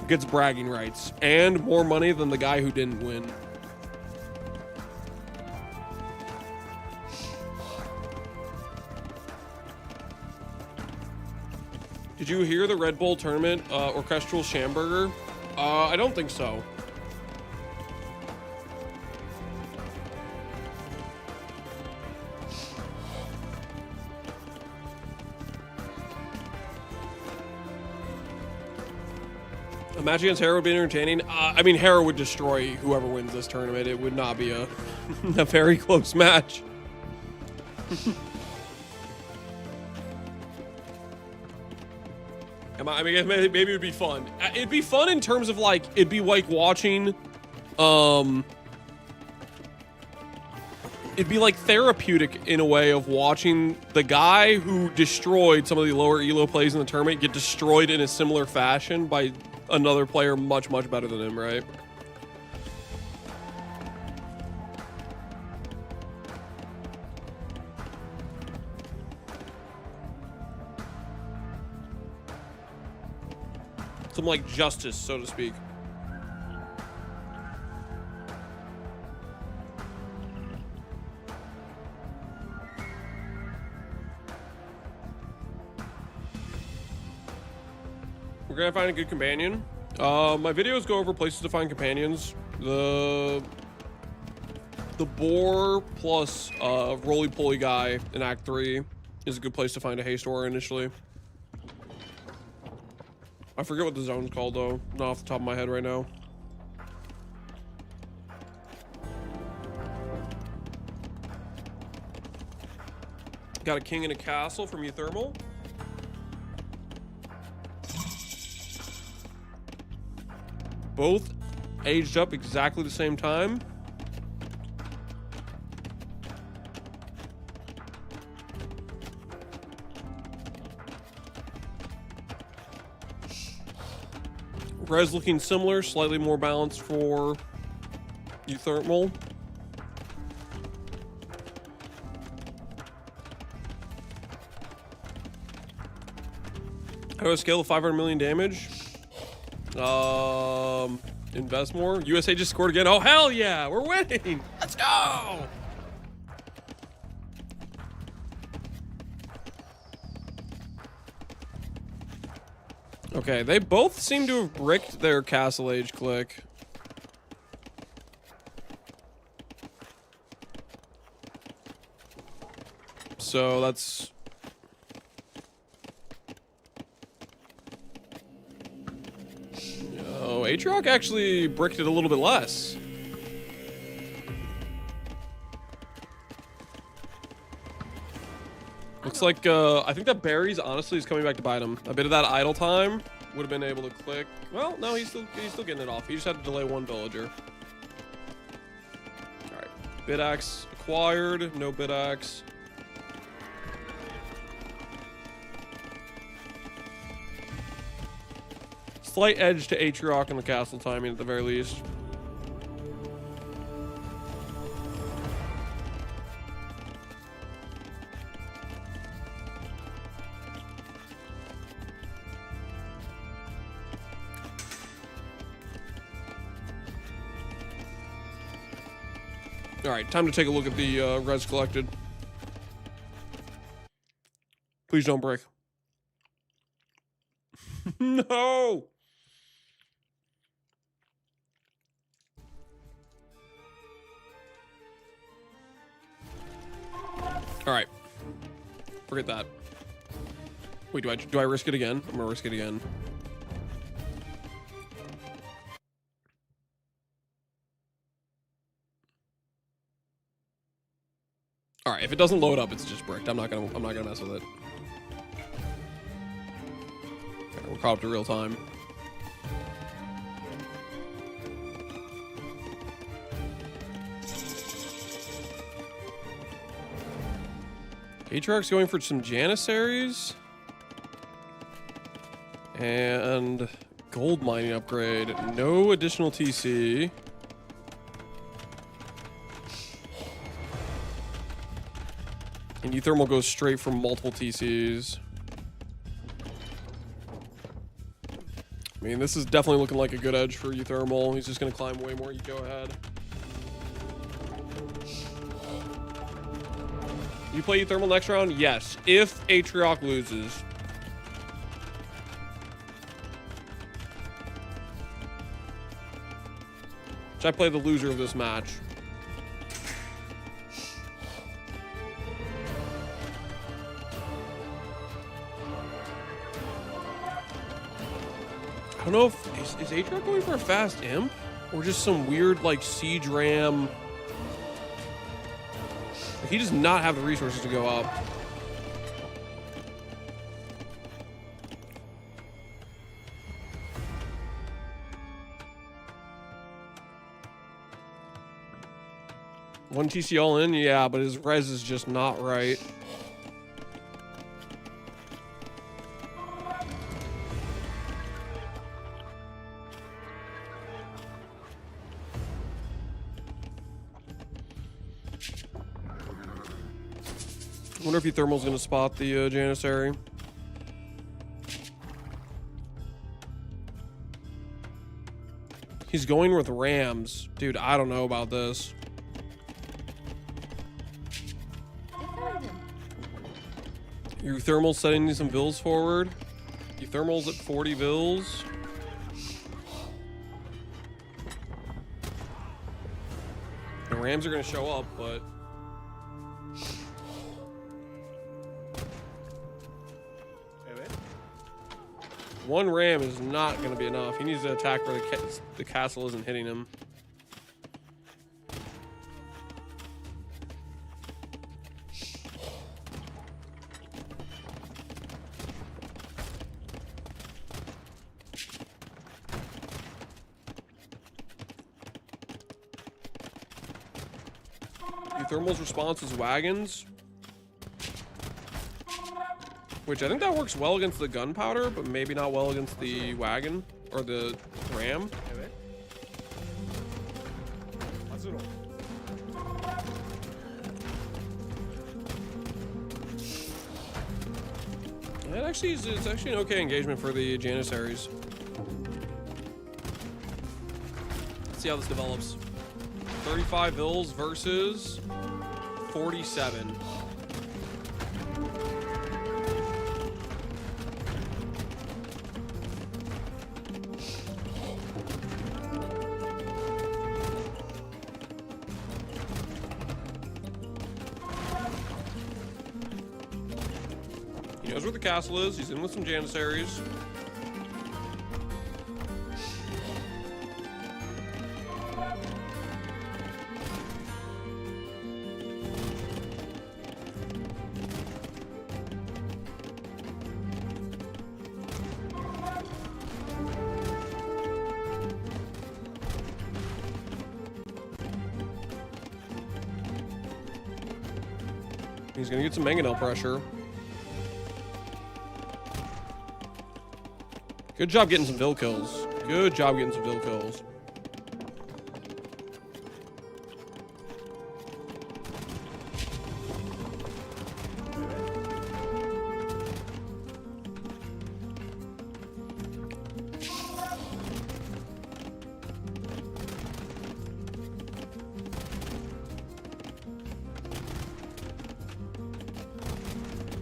gets bragging rights and more money than the guy who didn't win. Did you hear the Red Bull tournament orchestral Schamberger? I don't think so. A match against Hera would be entertaining. I mean, Hera would destroy whoever wins this tournament. It would not be a very close match. I mean, maybe it would be fun. It'd be fun in terms of, like, it'd be like watching, it'd be like therapeutic in a way of watching the guy who destroyed some of the lower elo plays in the tournament get destroyed in a similar fashion by another player much, much better than him, right? Some, like, justice, so to speak. We're gonna find a good companion. My videos go over places to find companions. The boar plus roly-poly guy in Act 3 is a good place to find a haste aura initially. I forget what the zone's called, though. Not off the top of my head right now. Got a king and a castle from Euthermal. Both aged up exactly the same time. Res looking similar, slightly more balanced for Euthermal. How do I scale to 500 million damage? Invest more. USA just scored again. Oh, hell yeah! We're winning! Let's go! Okay, they both seem to have bricked their Castle Age click. So that's... Oh, Aatrox actually bricked it a little bit less. Looks like, I think that Barry's honestly is coming back to bite him. A bit of that idle time would have been able to click. Well, no, he's still getting it off. He just had to delay one villager. All right, Bidax acquired. No Bidax. Slight edge to Aatrox in the castle timing at the very least. All right, time to take a look at the res collected. Please don't break. No! All right. Forget that. Wait, do I risk it again? I'm gonna risk it again. All right, if it doesn't load up, it's just bricked. I'm not gonna mess with it. Okay, we're caught up to real time. Atriox going for some Janissaries. And gold mining upgrade. No additional TC. And Euthermal goes straight from multiple TCs. I mean, this is definitely looking like a good edge for Euthermal. He's just going to climb way more eco ahead. You play Euthermal next round? Yes. If Atriox loses. Which I play the loser of this match. I don't know if is Atriox going for a fast imp or just some weird like siege ram. He does not have the resources to go up. One TC all in, yeah, but his res is just not right. I wonder if Euthermal's gonna spot the Janissary. He's going with Rams. Dude, I don't know about this. Euthermal's setting some vills forward. Euthermal's at 40 vills. The Rams are gonna show up, but one ram is not going to be enough. He needs to attack where the castle isn't hitting him. Euthermal's response is wagons. Which I think that works well against the gunpowder, but maybe not well against the wagon or the ram. It's actually an okay engagement for the Janissaries. Let's see how this develops. 35 vills versus 47. He knows where the castle is. He's in with some Janissaries. He's gonna get some mangonel pressure. Good job getting some vill kills. Good job getting some vill kills.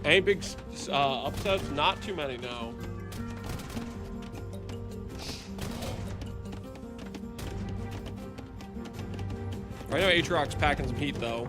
Any big upsets? Not too many, no. I know Aatrox's packing some heat, though.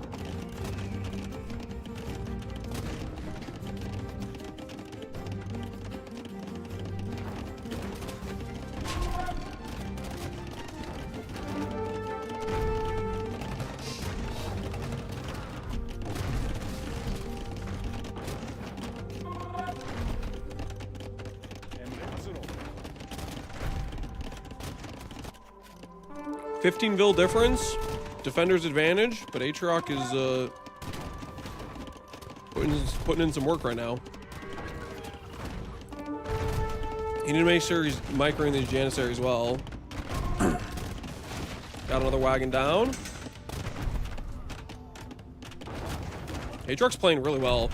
$15 difference, defender's advantage, but Aatrox is putting in some work right now. He need to make sure he's microing these Janissaries well. Got another wagon down. Aatrox playing really well.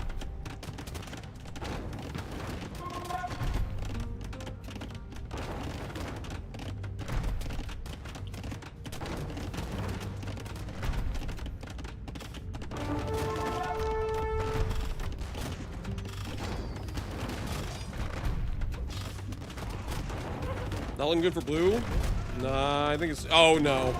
Not looking good for blue. Nah, I think it's... Oh, no.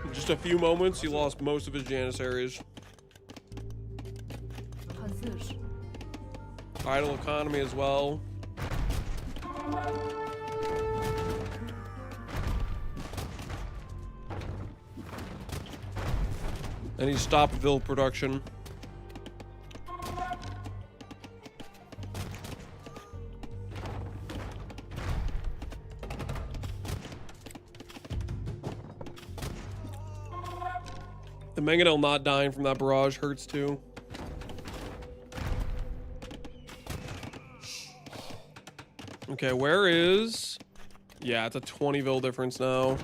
In just a few moments, he lost most of his Janissaries. Idle economy as well. And he stopped Vil production. The Mangonel not dying from that barrage hurts too. Okay, where is... Yeah, it's a 20 Vil difference now.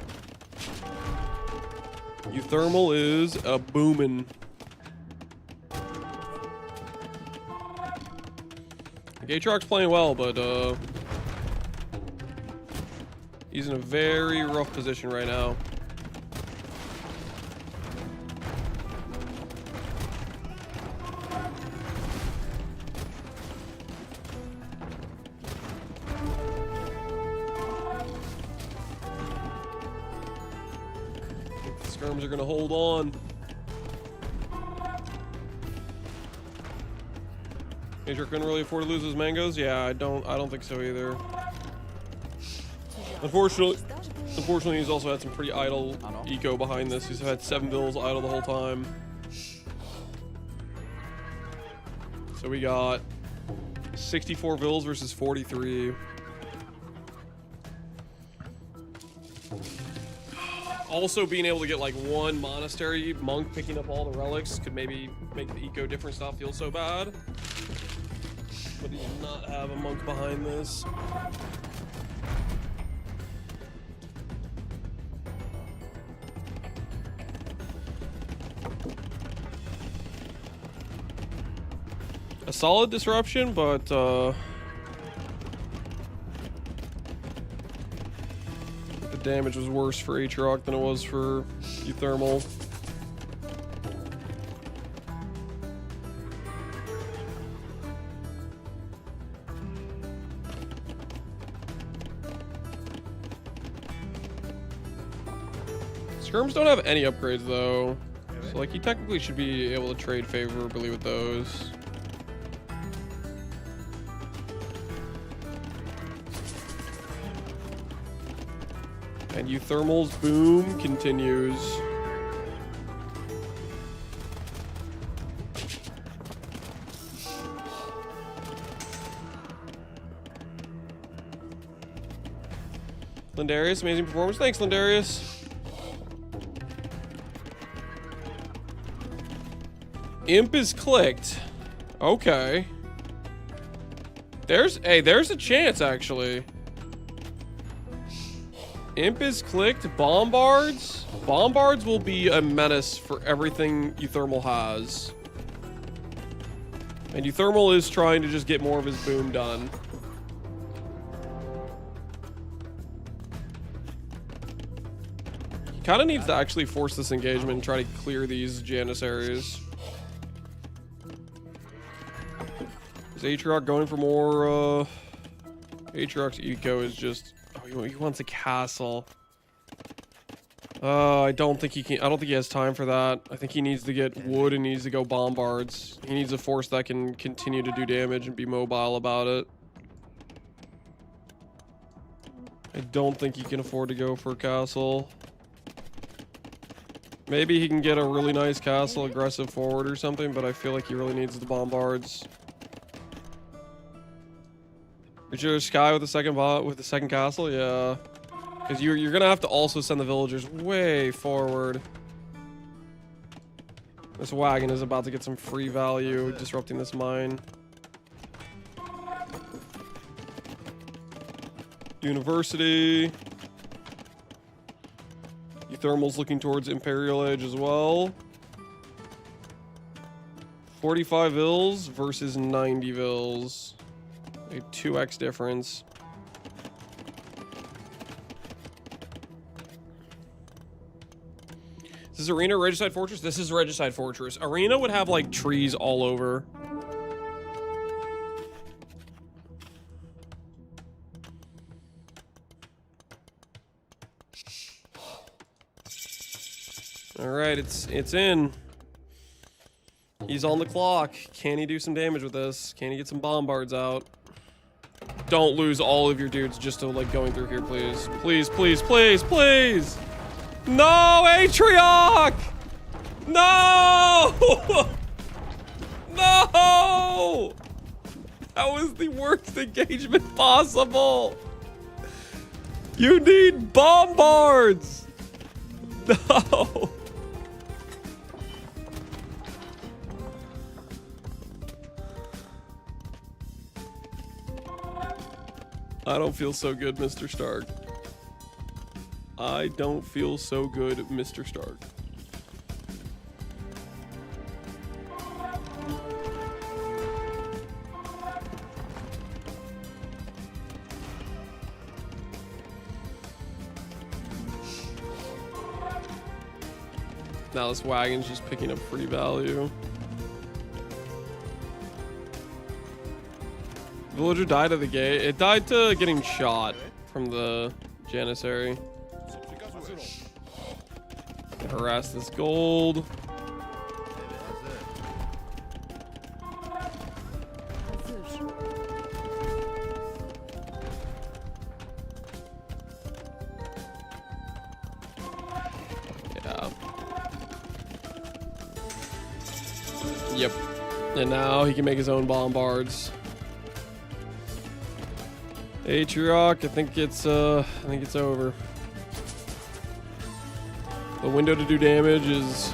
Thermal is a boomin'. Aatrox's playing well, but he's in a very rough position right now. Skirms are gonna hold on. Aatrox couldn't really afford to lose his mangoes. Yeah, I don't think so either. Unfortunately, he's also had some pretty idle eco behind this. He's had 7 Vils idle the whole time. So we got 64 Vils versus 43. Also being able to get like one monastery monk picking up all the relics could maybe make the eco difference not feel so bad. But he does not have a monk behind this. A solid disruption, but the damage was worse for Aatrox than it was for Thermal. Skirms don't have any upgrades though, so like he technically should be able to trade favorably with those. And Euthermal's boom continues. Lindarius, amazing performance. Thanks, Lindarius. Imp is clicked. Okay. There's a chance actually. Imp is clicked. Bombards. Bombards will be a menace for everything Euthermal has. And Euthermal is trying to just get more of his boom done. Kind of needs to actually force this engagement and try to clear these Janissaries. Is Aatrox going for more? Aatrox's eco is just... Oh, he wants a castle. I don't think he can... I don't think he has time for that. I think he needs to get wood and needs to go bombards. He needs a force that can continue to do damage and be mobile about it. I don't think he can afford to go for a castle. Maybe he can get a really nice castle, aggressive forward or something, but I feel like he really needs the bombards. Is your Sky with the second castle? Yeah. Because you're gonna have to also send the villagers way forward. This wagon is about to get some free value, disrupting this mine. University. Thermal's looking towards Imperial Edge as well. 45 Vils versus 90 Vils. A 2x difference. Is this Arena Regicide Fortress? This is Regicide Fortress. Arena would have like trees all over. All right, it's in. He's on the clock. Can he do some damage with this? Can he get some bombards out? Don't lose all of your dudes just to like going through here, please. Please, please, please, please. No, Aatrox! No! No! That was the worst engagement possible. You need bombards. No. I don't feel so good, Mr. Stark. I don't feel so good, Mr. Stark. Now this wagon's just picking up free value. Villager died at the gate. It died to getting shot from the Janissary. Harass this gold. Yeah. Yep. And now he can make his own bombards. Aatrox, I think it's over. The window to do damage is...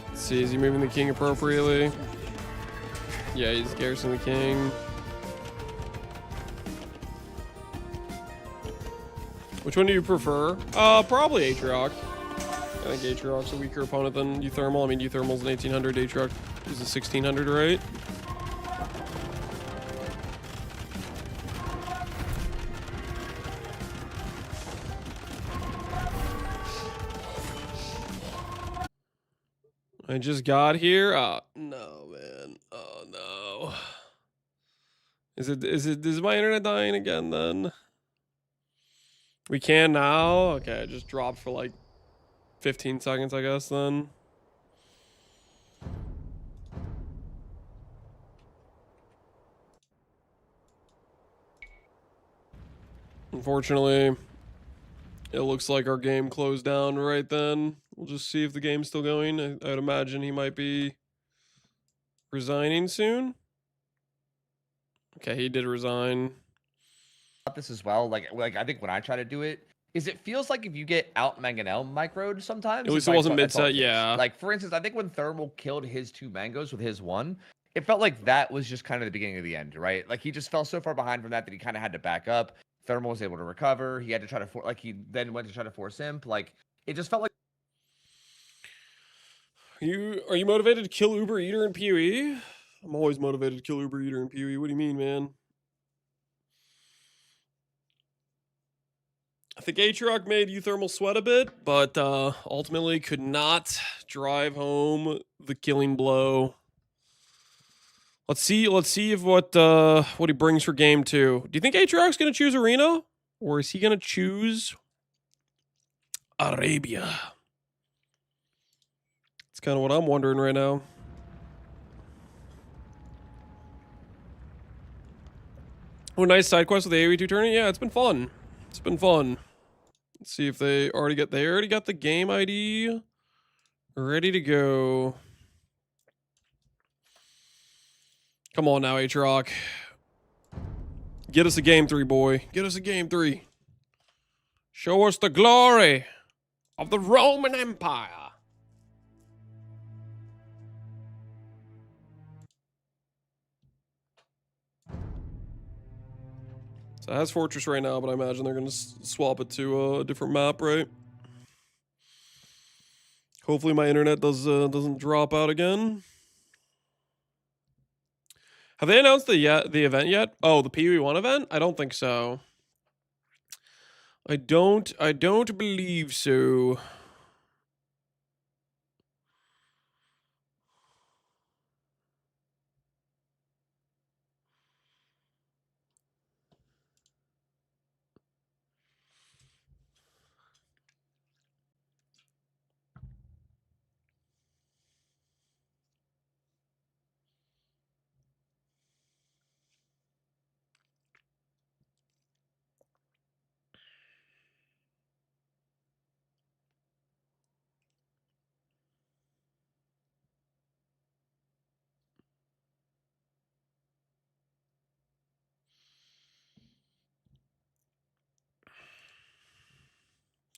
Let's see, is he moving the king appropriately? Yeah, he's garrisoning the king. Which one do you prefer? Probably Aatrox. I think Aatrox's a weaker opponent than Euthermal. I mean, Euthermal's an 1800, Aatrox is a 1600, right? I just got here. Oh no, man. Oh no. Is my internet dying again then? We can now? Okay, I just dropped for like 15 seconds, I guess then. Unfortunately, it looks like our game closed down right then. We'll just see if the game's still going. I'd imagine he might be resigning soon. Okay, he did resign. This as well, like I think when I try to do it, is it feels like if you get out Mangonel microed sometimes. At least it it wasn't mid-set, yeah. Like for instance, I think when Thermal killed his 2 mangoes with his 1, it felt like that was just kind of the beginning of the end, right? Like he just fell so far behind from that he kind of had to back up. Thermal was able to recover. He had to try to he then went to try to force imp. Like it just felt like. Are you motivated to kill Uber Eater in PoE? I'm always motivated to kill Uber Eater in PoE. What do you mean, man? I think Aatrox made Euthermal sweat a bit, but ultimately could not drive home the killing blow. Let's see if what he brings for game 2. Do you think Aatrox going to choose Arena, or is he going to choose Arabia? It's kind of what I'm wondering right now. Oh, nice side quest with the AoE 2 tournament. Yeah, it's been fun. It's been fun. Let's see if they already got the game ID ready to go. Come on now, Aatrox. Get us a game 3, boy. Get us a game 3. Show us the glory of the Roman Empire. So it has Fortress right now, but I imagine they're going to swap it to a different map, right? Hopefully my internet doesn't drop out again. Have they announced the event yet? Oh, the PoE1 event? I don't think so. I don't believe so.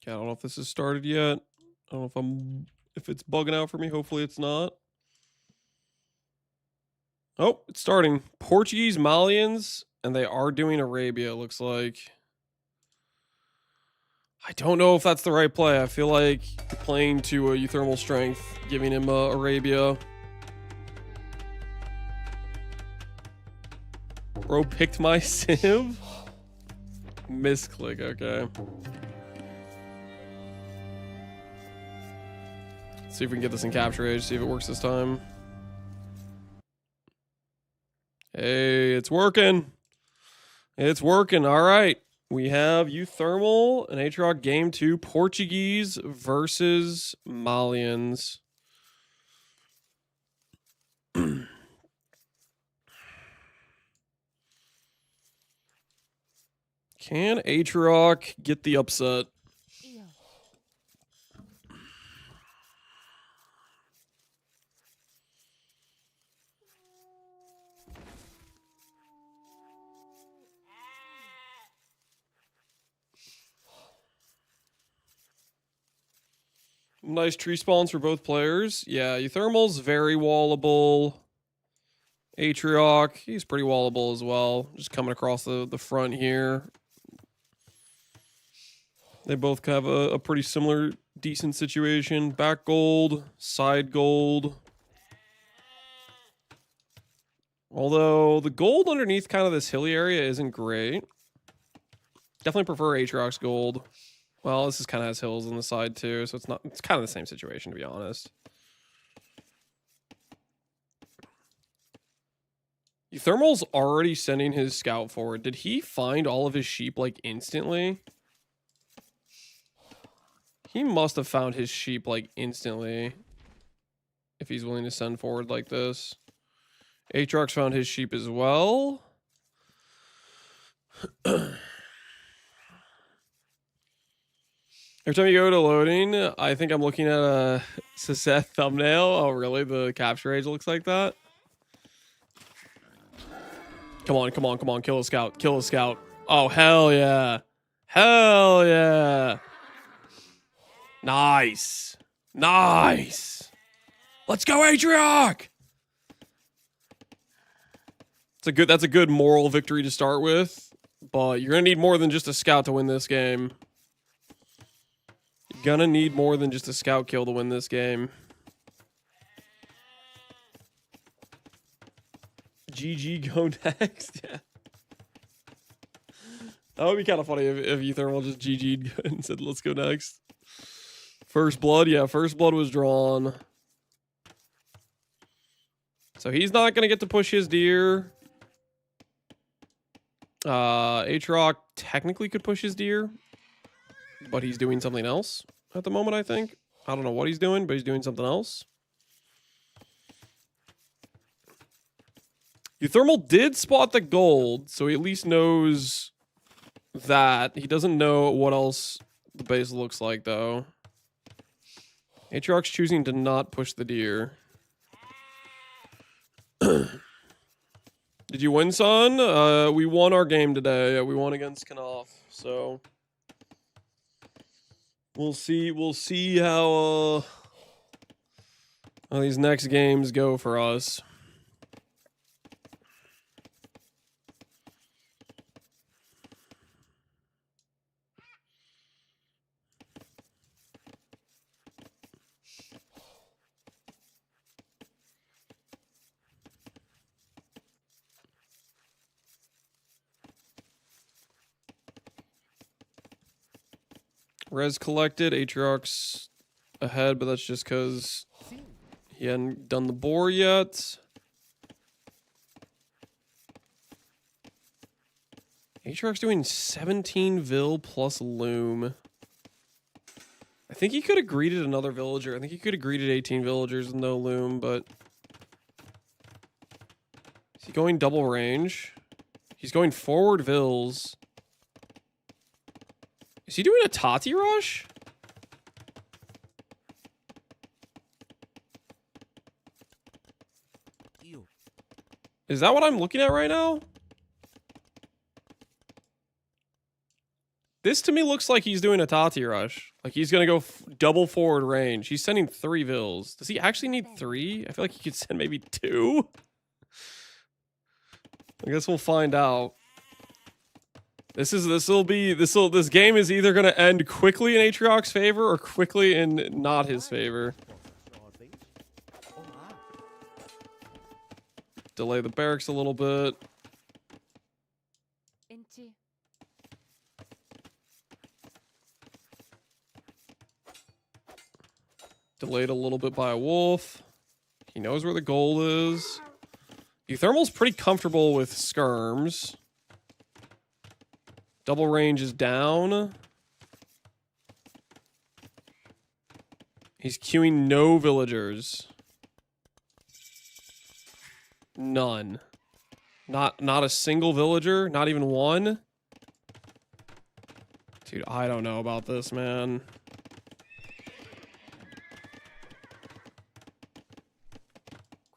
Okay, I don't know if this has started yet. I don't know if it's bugging out for me. Hopefully it's not. Oh, it's starting. Portuguese Malians, and they are doing Arabia, it looks like. I don't know if that's the right play. I feel like playing to a Euthermal Strength, giving him Arabia. Bro picked my Civ? Misclick, okay. See if we can get this in Capture Age, see if it works this time. Hey, it's working. It's working. All right. We have Euthermal and Aatrox game 2, Portuguese versus Malians. Can Aatrox get the upset? Nice tree spawns for both players. Yeah, Euthermal's very wallable. Aatrox, he's pretty wallable as well. Just coming across the front here. They both have a pretty similar, decent situation. Back gold, side gold. Although the gold underneath kind of this hilly area isn't great. Definitely prefer Aatrox gold. Well, this is kind of has hills on the side too, so it's kind of the same situation, to be honest. Euthermal's already sending his scout forward. Did he find all of his sheep like instantly? He must have found his sheep like instantly. If he's willing to send forward like this. Aatrox found his sheep as well. Every time you go to loading, I think I'm looking at a Seth thumbnail. Oh, really? The capture age looks like that? Come on, come on, come on. Kill a scout. Kill a scout. Oh, hell yeah. Hell yeah. Nice. Nice. Let's go, Aatrox. That's a good moral victory to start with, but you're going to need more than just a scout to win this game. You're going to need more than just a scout kill to win this game. GG, go next. Yeah. That would be kind of funny if Ethermal just GG'd and said, let's go next. First blood, yeah, first blood was drawn. So he's not going to get to push his deer. Aatrox technically could push his deer, but he's doing something else at the moment, I think. I don't know what he's doing, but he's doing something else. Euthermal did spot the gold, so he at least knows that. He doesn't know what else the base looks like, though. Aatrox choosing to not push the deer. Did you win, son? We won our game today. We won against Knopf, so we'll see how these next games go for us. Res collected, Aatrox ahead, but that's just because he hadn't done the boar yet. Aatrox doing 17 vil plus loom. I think he could have greeted another villager. I think he could have greeted 18 villagers with no loom, but is he going double range? He's going forward vills. Is he doing a Tati rush? Is that what I'm looking at right now? This to me looks like he's doing a Tati rush. Like he's going to go double forward range. He's sending 3 vills. Does he actually need 3? I feel like he could send maybe 2. I guess we'll find out. This game is either going to end quickly in Aatrox's favor or quickly in not his favor. Delay the barracks a little bit. Delayed a little bit by a wolf. He knows where the goal is. Euthermal's pretty comfortable with skirms. Double range is down. He's queuing no villagers. None. Not a single villager. Not even one. Dude, I don't know about this, man.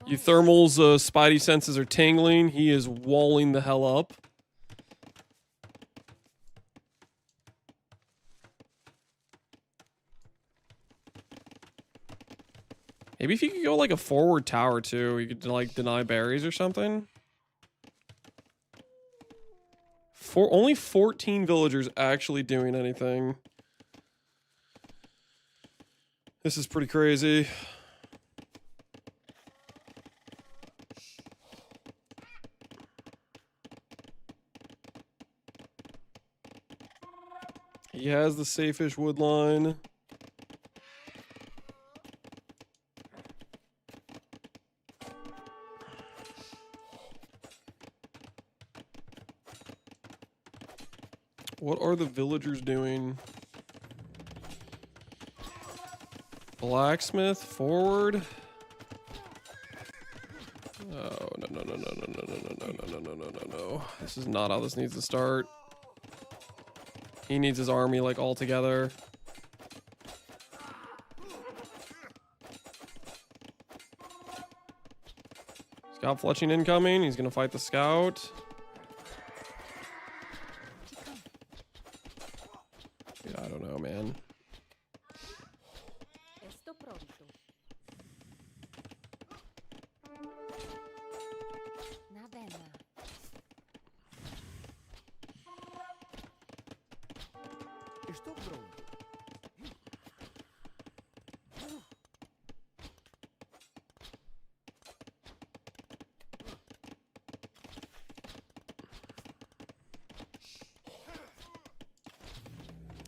Euthermal's spidey senses are tingling. He is walling the hell up. Maybe if you could go like a forward tower too, you could like deny berries or something. Only 14 villagers actually doing anything. This is pretty crazy. He has the safe-ish wood line. What are the villagers doing? Blacksmith forward. Oh no. This is not how this needs to start. He needs his army like all together. Scout fletching incoming. He's gonna fight the scout. Dude, I don't know, man.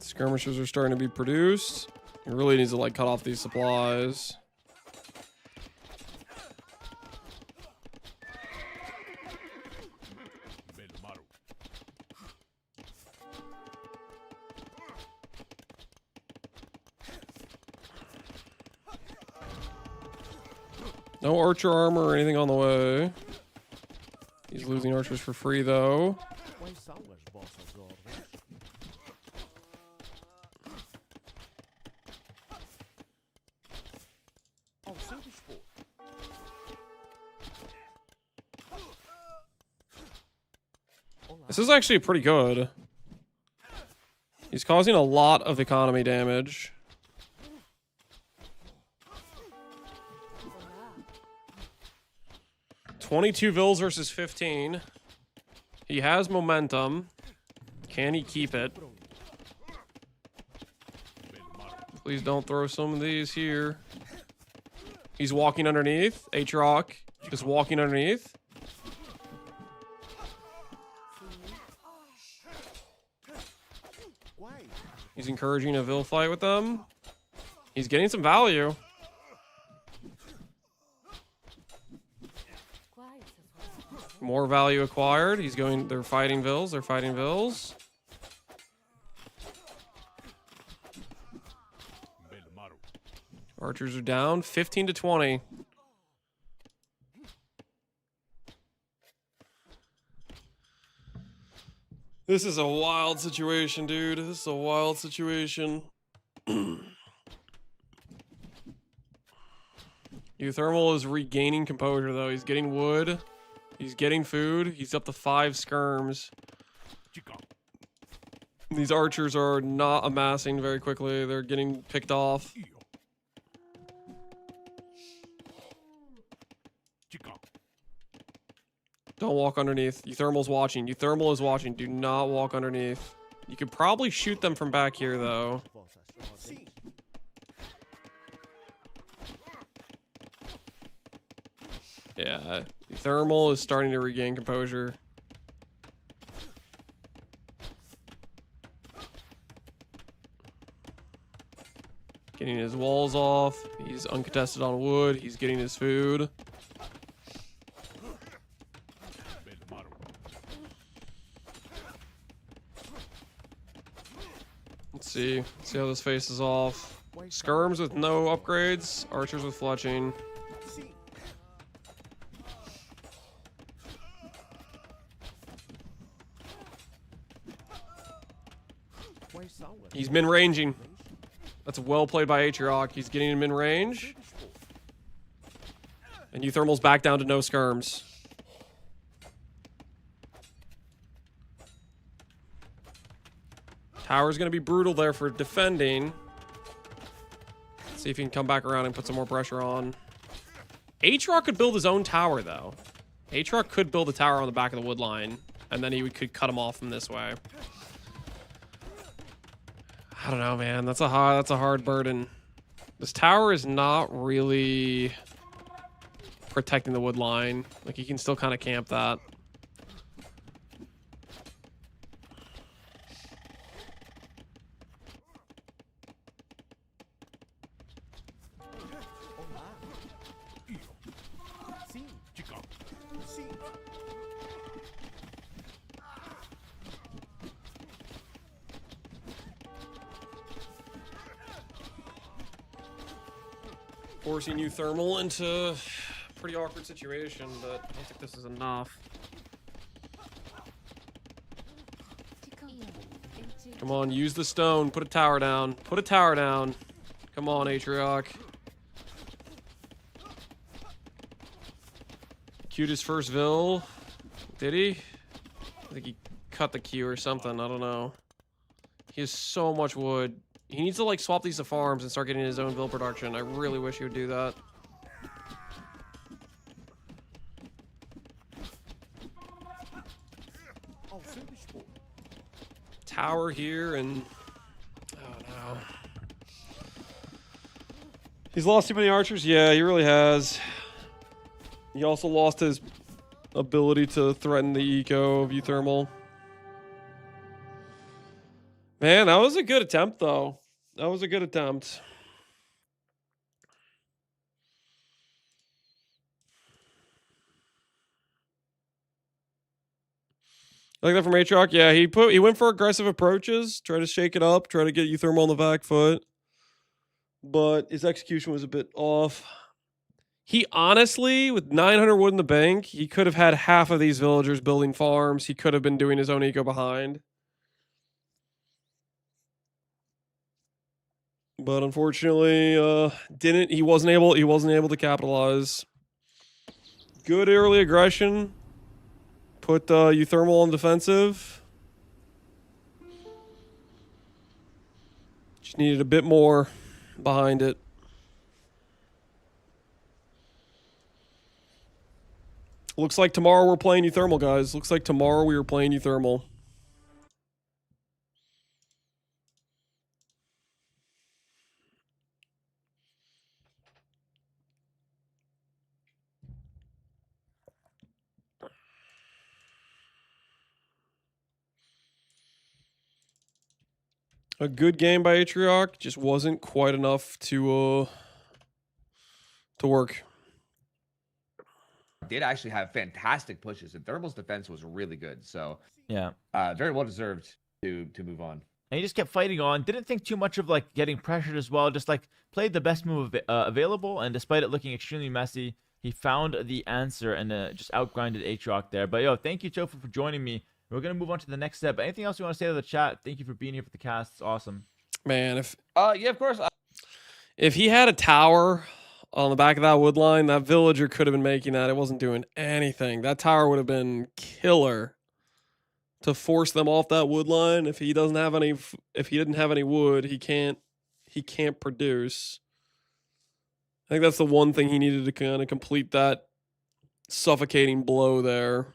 Skirmishers are starting to be produced. He really needs to like cut off these supplies. No archer armor or anything on the way. He's losing archers for free though. This is actually pretty good. He's causing a lot of economy damage. $22 vills versus 15. He has momentum. Can he keep it? Please don't throw some of these here. He's walking underneath. H-Rock just walking underneath. He's encouraging a Vil fight with them. He's getting some value. More value acquired. He's going. They're fighting Vils. They're fighting Vils. Archers are down 15 to 20. This is a wild situation, dude. This is a wild situation. Euthermal is regaining composure, though. He's getting wood. He's getting food. He's up to 5 skirms. These archers are not amassing very quickly. They're getting picked off. Don't walk underneath. Euthermal's watching. Euthermal is watching. Do not walk underneath. You could probably shoot them from back here, though. Yeah, Thermal is starting to regain composure. Getting his walls off. He's uncontested on wood. He's getting his food. Let's see how this faces off. Skirms with no upgrades. Archers with fletching. He's min-ranging. That's well played by Atriarch. He's getting in min-range. And Euthermal's back down to no skirms. Tower's going to be brutal there for defending. Let's see if he can come back around and put some more pressure on. Atriarch could build his own tower, though. Atriarch could build a tower on the back of the wood line, and then he could cut him off from this way. I don't know, man. That's a hard burden. This tower is not really protecting the wood line. Like, he can still kind of camp that. Forcing Euthermal into a pretty awkward situation, but I don't think this is enough. Come on, use the stone. Put a tower down. Put a tower down. Come on, Atriarch. Queued his first Vil. Did he? I think he cut the queue or something. I don't know. He has so much wood. He needs to, like, swap these to farms and start getting his own Vil production. I really wish he would do that. Tower here, and... oh, no. He's lost too many archers? Yeah, he really has. He also lost his ability to threaten the eco of Euthermal. Man, that was a good attempt, though. That was a good attempt. Like that from Atroc? Yeah, he went for aggressive approaches, try to shake it up, try to get Euthermal on the back foot. But his execution was a bit off. He honestly, with 900 wood in the bank, he could have had half of these villagers building farms. He could have been doing his own eco behind. But unfortunately, he wasn't able to capitalize. Good early aggression. Put Euthermal on defensive. Just needed a bit more behind it. Looks like tomorrow we're playing Euthermal, guys. Looks like tomorrow we are playing Euthermal. A good game by Atrioc, just wasn't quite enough to work. Did actually have fantastic pushes, and Thermal's defense was really good. So Yeah. very well deserved to move on. And he just kept fighting on. Didn't think too much of like getting pressured as well. Just like played the best move available, and despite it looking extremely messy, he found the answer and just outgrinded Atrioc there. But yo, thank you, Tofu, for joining me. We're gonna move on to the next step. Anything else you want to say to the chat? Thank you for being here for the cast. It's awesome. Man, if Yeah, of course. if he had a tower on the back of that wood line, that villager could have been making that. It wasn't doing anything. That tower would have been killer to force them off that wood line. If he didn't have any wood, he can't produce. I think that's the one thing he needed to kind of complete that suffocating blow there.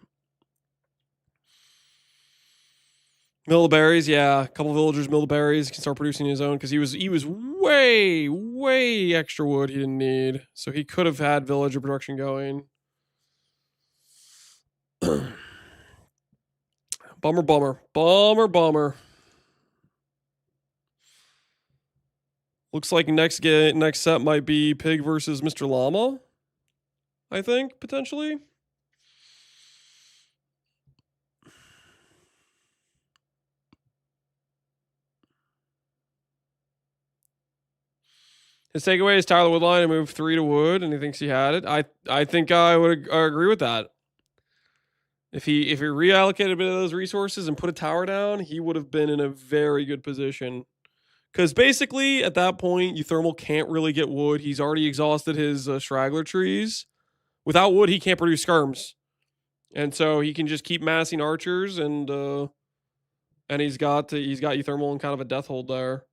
Mill the berries, yeah. A couple villagers mill the berries. He can start producing his own because he was way extra wood he didn't need. So he could have had villager production going. Bummer. Looks like next set might be Pig versus Mr. Llama. I think potentially. His takeaway is tile the wood line and move 3 to wood, and he thinks he had it. I think I would agree with that. If he reallocated a bit of those resources and put a tower down, he would have been in a very good position. Because basically, at that point, Euthermal can't really get wood. He's already exhausted his straggler trees. Without wood, he can't produce skirms. And so he can just keep massing archers, and he's got Euthermal in kind of a death hold there.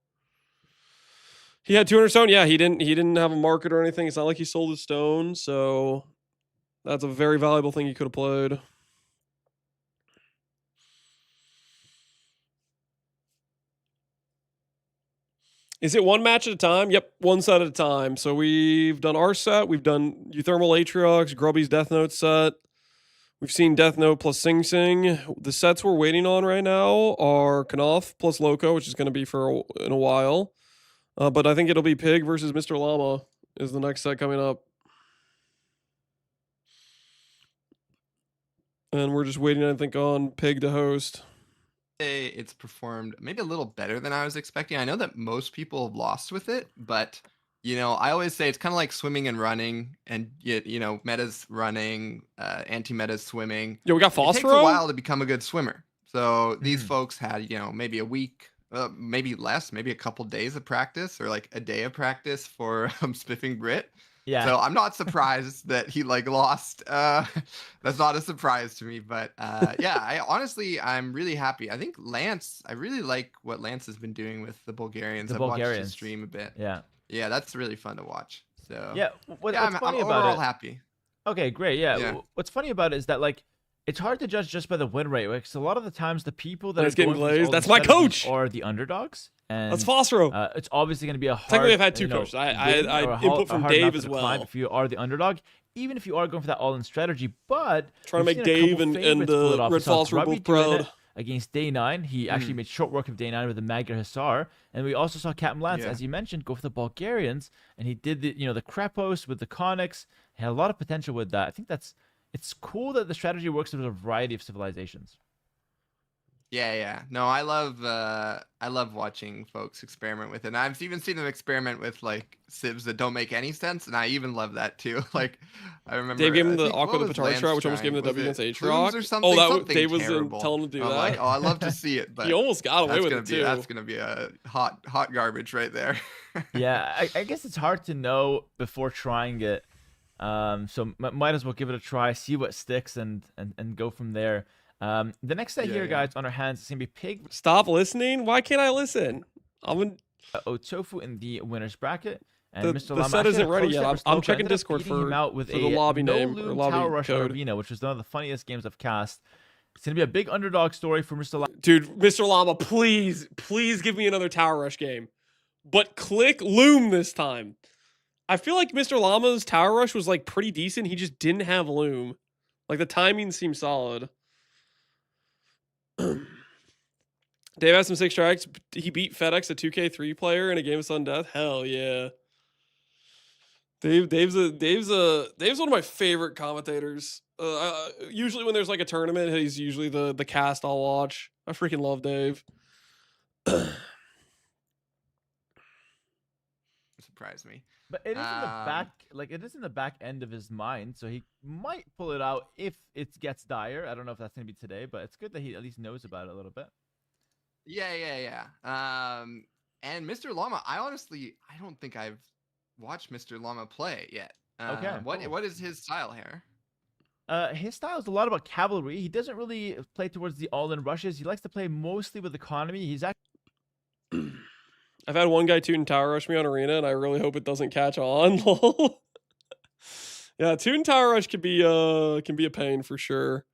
He had 200 stone. Yeah, he didn't have a market or anything. It's not like he sold his stone, so that's a very valuable thing he could have played. Is it one match at a time? Yep, one set at a time. So we've done our set. We've done Euthermal Atriox, Grubby's Death Note set. We've seen Death Note plus Sing Sing. The sets we're waiting on right now are Knopf plus Loco, which is going to be in a while. But I think it'll be Pig versus Mr. Llama is the next set coming up. And we're just waiting, I think, on Pig to host. It's performed maybe a little better than I was expecting. I know that most people have lost with it, but I always say it's kind of like swimming and running, and meta's running, anti-meta's swimming. Yeah, we got Phosphoro. It takes a while to become a good swimmer. So these folks had maybe a week, maybe less, maybe a couple days of practice, or like a day of practice for Spiffing Brit. Yeah. So I'm not surprised that he lost. That's not a surprise to me, but yeah, I'm really happy. I think Lance, I really like what Lance has been doing with the Bulgarians. I've watched his stream a bit. Yeah, that's really fun to watch. So yeah, what's funny I'm about overall it? happy. Okay, great. Yeah. What's funny about it is that it's hard to judge just by the win rate. Because a lot of the times the people that are getting going glazed. That's my coach. Are the underdogs. And that's Phosphoro. It's obviously going to be a hard. Technically, I've had two coaches. I input from Dave as well. If you are the underdog, even if you are going for that all-in strategy, but trying to make Dave and Red Phosphoro both proud. against Day 9. He actually made short work of Day 9 with the Magyar Hussar. And we also saw Captain Lance, as you mentioned, go for the Bulgarians. And he did the, the Krepos with the Conics. He had a lot of potential with that. I think it's cool that the strategy works with a variety of civilizations. Yeah. No, I love watching folks experiment with it. And I've even seen them experiment with like civs that don't make any sense, and I even love that too. Like I remember Dave gave him I the think- Aqua what the was Petard Lance shot, which almost gave him the trying? W Was against it H-Rock. Plumes or something? Oh, Something Dave was terrible. telling him to do I'm that. like, oh, I love to see it, but He almost got away that's with gonna it be too. that's gonna be a hot garbage right there. Yeah, I guess it's hard to know before trying it. So might as well give it a try, see what sticks, and go from there. The next set here, guys, on our hands is gonna be Pig. Stop listening. Why can't I listen? Tofu in the winners bracket. And The Mr. set Lama actually isn't had a ready close yet. set I'm for Slowco. checking Ended up Discord beating him out with for the a lobby no name or loom lobby tower rush on code. Arena, which was one of the funniest games I've cast. It's gonna be a big underdog story for Mr. Lama. Dude, Mr. Llama, please give me another Tower Rush game. But click Loom this time. I feel like Mr. Llama's Tower Rush was like pretty decent. He just didn't have Loom. Like the timing seemed solid. Dave has some 6 strikes. He beat FedEx, a 2K3 player in a game of sudden death. Hell yeah. Dave's one of my favorite commentators. Usually when there's like a tournament, he's usually the cast I'll watch. I freaking love Dave. Surprised me. But it is in the back, it is in the back end of his mind, so he might pull it out if it gets dire. I don't know if that's gonna be today, but it's good that he at least knows about it a little bit. Yeah. And Mr. Llama, I don't think I've watched Mr. Llama play yet. Okay. What is his style here? His style is a lot about cavalry. He doesn't really play towards the all-in rushes. He likes to play mostly with economy. He's actually I've had one guy Toon Tower Rush me on Arena, and I really hope it doesn't catch on. Yeah, Toon Tower Rush can be a pain for sure.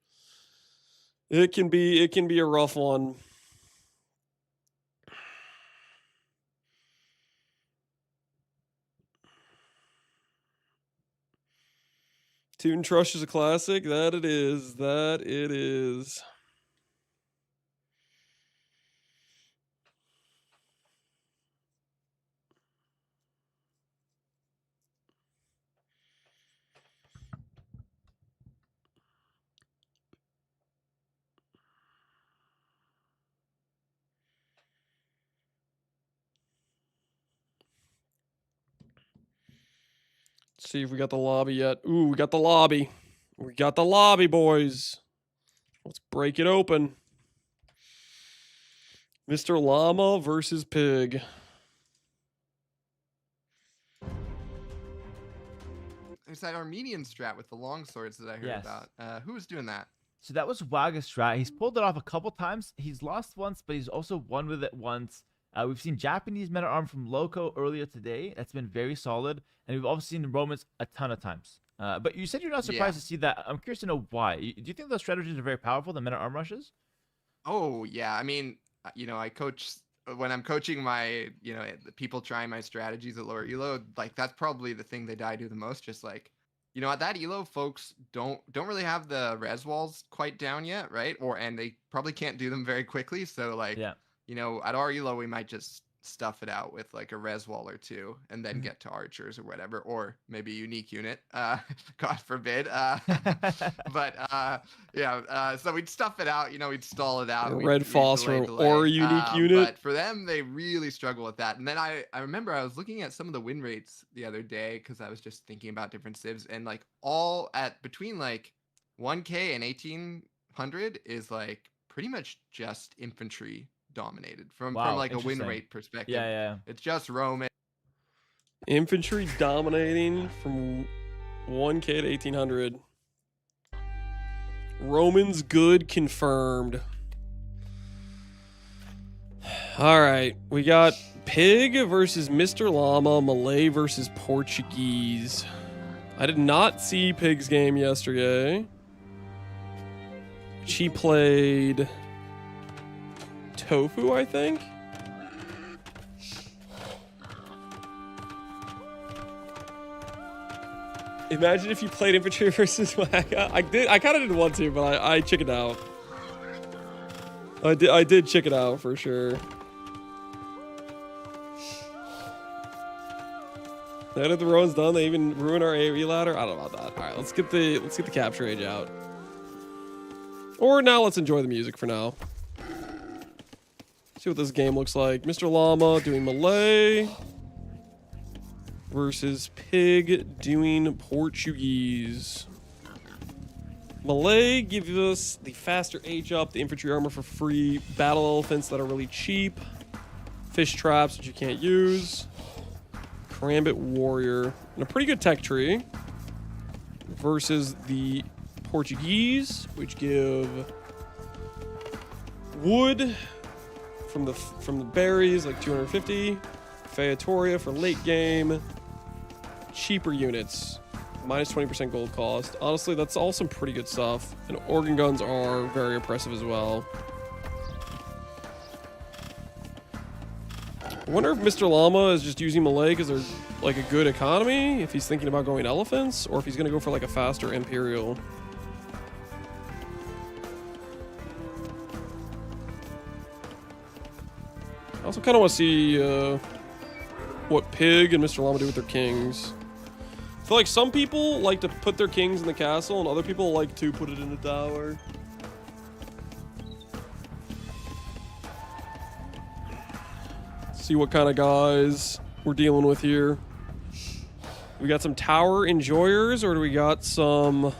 It can be a rough one. Toon Trush is a classic. That it is. Let's see if we got the lobby yet. Ooh, we got the lobby. We got the lobby, boys. Let's break it open. Mr. Llama versus Pig. There's that Armenian strat with the long swords that I heard about. Who was doing that? So that was Waga's strat. He's pulled it off a couple times. He's lost once, but he's also won with it once. We've seen Japanese men at arm from Loco earlier today. That's been very solid. And we've also seen the Romans a ton of times. But you said you're not surprised to see that. I'm curious to know why. Do you think those strategies are very powerful, the men at arm rushes? Oh, yeah. I mean, I coach when I'm coaching my, the people trying my strategies at lower elo. Like that's probably the thing I do the most. Just like, at that elo, folks don't really have the res walls quite down yet, right? And they probably can't do them very quickly. So like, at our elo, we might just stuff it out with like a res wall or two and then get to archers or whatever, or maybe a unique unit, God forbid. So we'd stuff it out, we'd stall it out. Red phosphor or a unique unit. But for them, they really struggle with that. And then I remember I was looking at some of the win rates the other day because I was just thinking about different civs, and like all at between like 1K and 1800 is like pretty much just infantry dominated from like a win rate perspective. Yeah. It's just Roman. Infantry dominating from 1K to 1800. Romans good confirmed. All right, we got Pig versus Mr. Llama, Malay versus Portuguese. I did not see Pig's game yesterday. She played Tofu, I think. Imagine if you played infantry versus Waka. I kind of didn't want to, but I chickened out. I did check it out for sure. Now that the road's done, they even ruin our AoE ladder. I don't know about that. All right, let's get the capture age out. Or now let's enjoy the music for now. See what this game looks like. Mr. Llama doing Malay versus Pig doing Portuguese. Malay gives us the faster age up, the infantry armor for free, battle elephants that are really cheap, fish traps which you can't use, Karambit warrior, and a pretty good tech tree versus the Portuguese, which give wood from the berries like 250, Featoria for late game, cheaper units. Minus 20% gold cost. Honestly, that's all some pretty good stuff. And organ guns are very oppressive as well. I wonder if Mr. Llama is just using Malay because they're like a good economy, if he's thinking about going elephants, or if he's going to go for like a faster Imperial. I also kind of want to see what Pig and Mr. Llama do with their kings. I feel like some people like to put their kings in the castle, and other people like to put it in the tower. See what kind of guys we're dealing with here. We got some tower enjoyers, or do we got some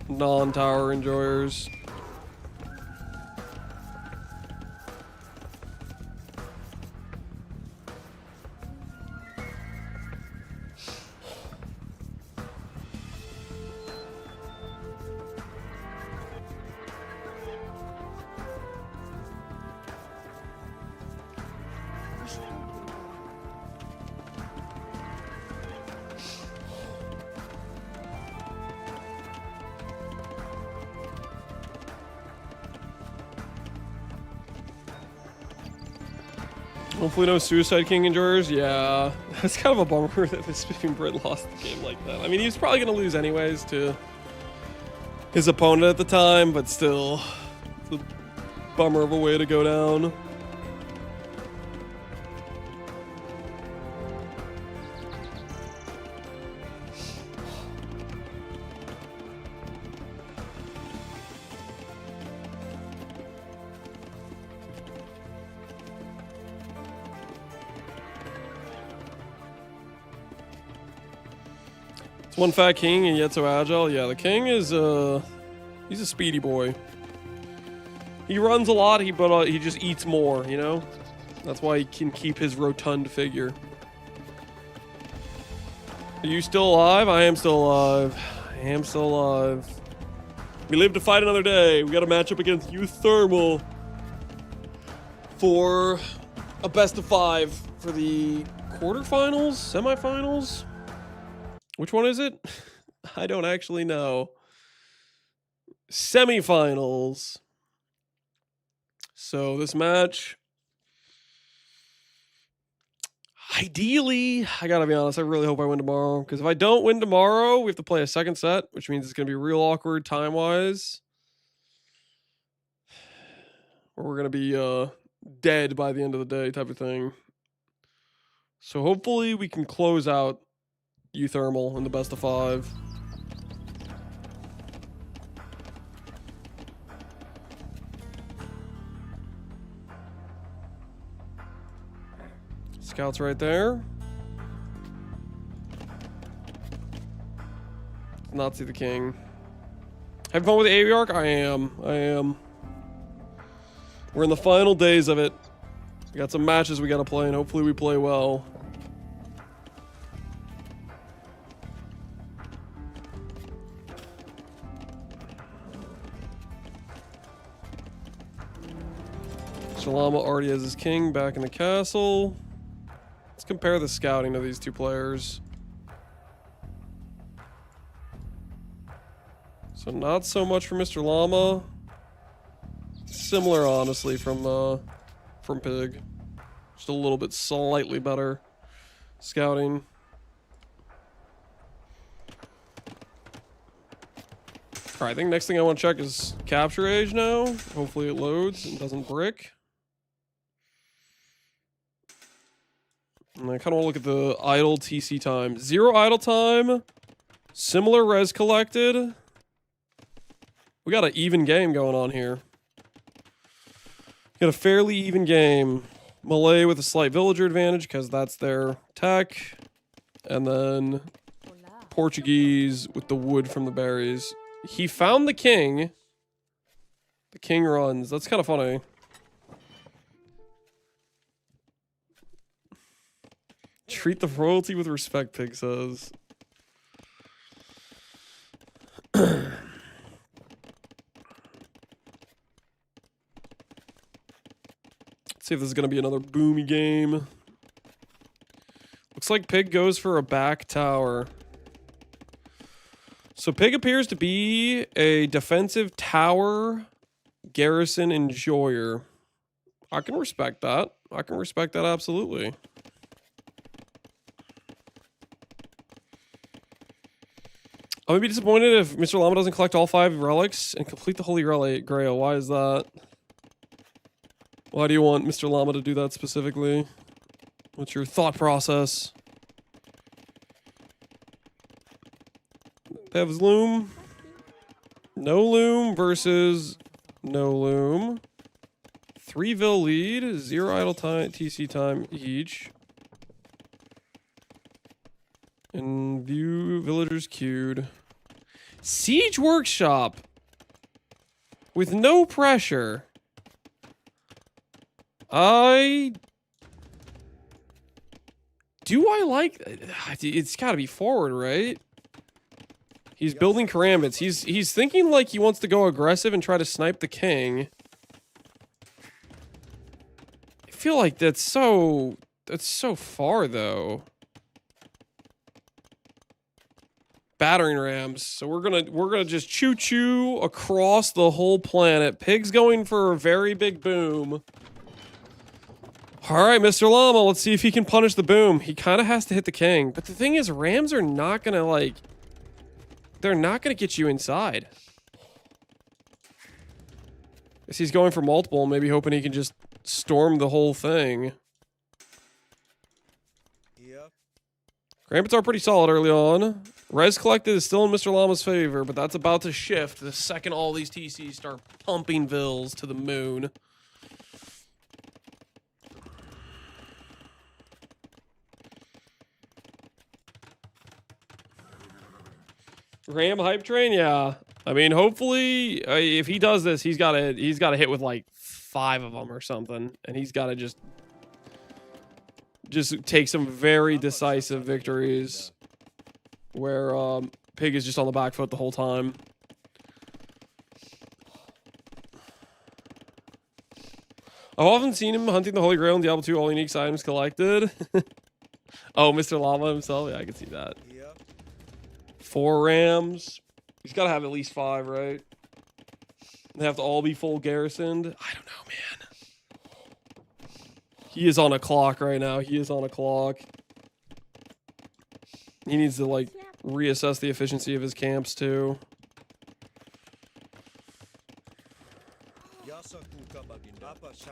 non-tower enjoyers? Hopefully no Suicide King enjoyers. Yeah, that's kind of a bummer that the Spiffing Brit lost the game like that. I mean, he was probably going to lose anyways to his opponent at the time, but still, it's a bummer of a way to go down. One fat king and yet so agile. Yeah, the king is he's a speedy boy. He runs a lot, but he just eats more, you know? That's why he can keep his rotund figure. Are you still alive? I am still alive. I am still alive. We live to fight another day. We got a matchup against Youth Thermal for a best of 5 for the quarterfinals, semifinals. Which one is it? I don't actually know. Semifinals. So this match, ideally, I gotta be honest, I really hope I win tomorrow. Because if I don't win tomorrow, we have to play a second set, which means it's gonna be real awkward time-wise. Or we're gonna be dead by the end of the day type of thing. So hopefully we can close out Thermal in the best of 5. Scouts right there. Not see the king. Having fun with the AoE arc? I am. We're in the final days of it. We got some matches we gotta play, and hopefully we play well. Llama already has his king back in the castle. Let's compare the scouting of these two players. So not so much for Mr. Llama. Similar, honestly, from Pig. Just a little bit slightly better scouting. All right, I think next thing I want to check is capture age now. Hopefully it loads and doesn't brick. And I kind of want to look at the idle TC time. 0 idle time. Similar res collected. We got an even game going on here. Got a fairly even game. Malay with a slight villager advantage because that's their tech. And then Portuguese with the wood from the berries. He found the king. The king runs. That's kind of funny. Treat the royalty with respect, Pig says. Let's see if this is going to be another boomy game. Looks like Pig goes for a back tower. So Pig appears to be a defensive tower garrison enjoyer. I can respect that. I can respect that absolutely. I'm gonna be disappointed if Mr. Llama doesn't collect all 5 relics and complete the Holy Grail. Why is that? Why do you want Mr. Llama to do that specifically? What's your thought process? They have loom. No loom versus no loom. 3 vil lead, 0 idle time, TC time each. And view villagers queued. Siege workshop with no pressure. I like it's got to be forward, right? He's building karambits. He's thinking like he wants to go aggressive and try to snipe the king. I feel like that's so far though. Battering rams. So we're gonna just choo-choo across the whole planet. Pig's going for a very big boom. All right, Mr. Llama, let's see if he can punish the boom. He kind of has to hit the king. But the thing is, rams are not gonna like... They're not gonna get you inside. Guess he's going for multiple, maybe hoping he can just storm the whole thing. Yep. Karambits are pretty solid early on. Res collected is still in Mr. Llama's favor, but that's about to shift the second all these TCs start pumping vills to the moon. Ram hype train, yeah. I mean, hopefully, if he does this, he's got to hit with like 5 of them or something, and he's got to just take some very decisive victories where Pig is just on the back foot the whole time. I've often seen him hunting the Holy Grail in Diablo 2, all unique items collected. Oh, Mr. Llama himself? Yeah, I can see that. 4 rams. He's got to have at least 5, right? They have to all be full garrisoned. I don't know, man. He is on a clock right now. He is on a clock. He needs to, like, reassess the efficiency of his camps, too.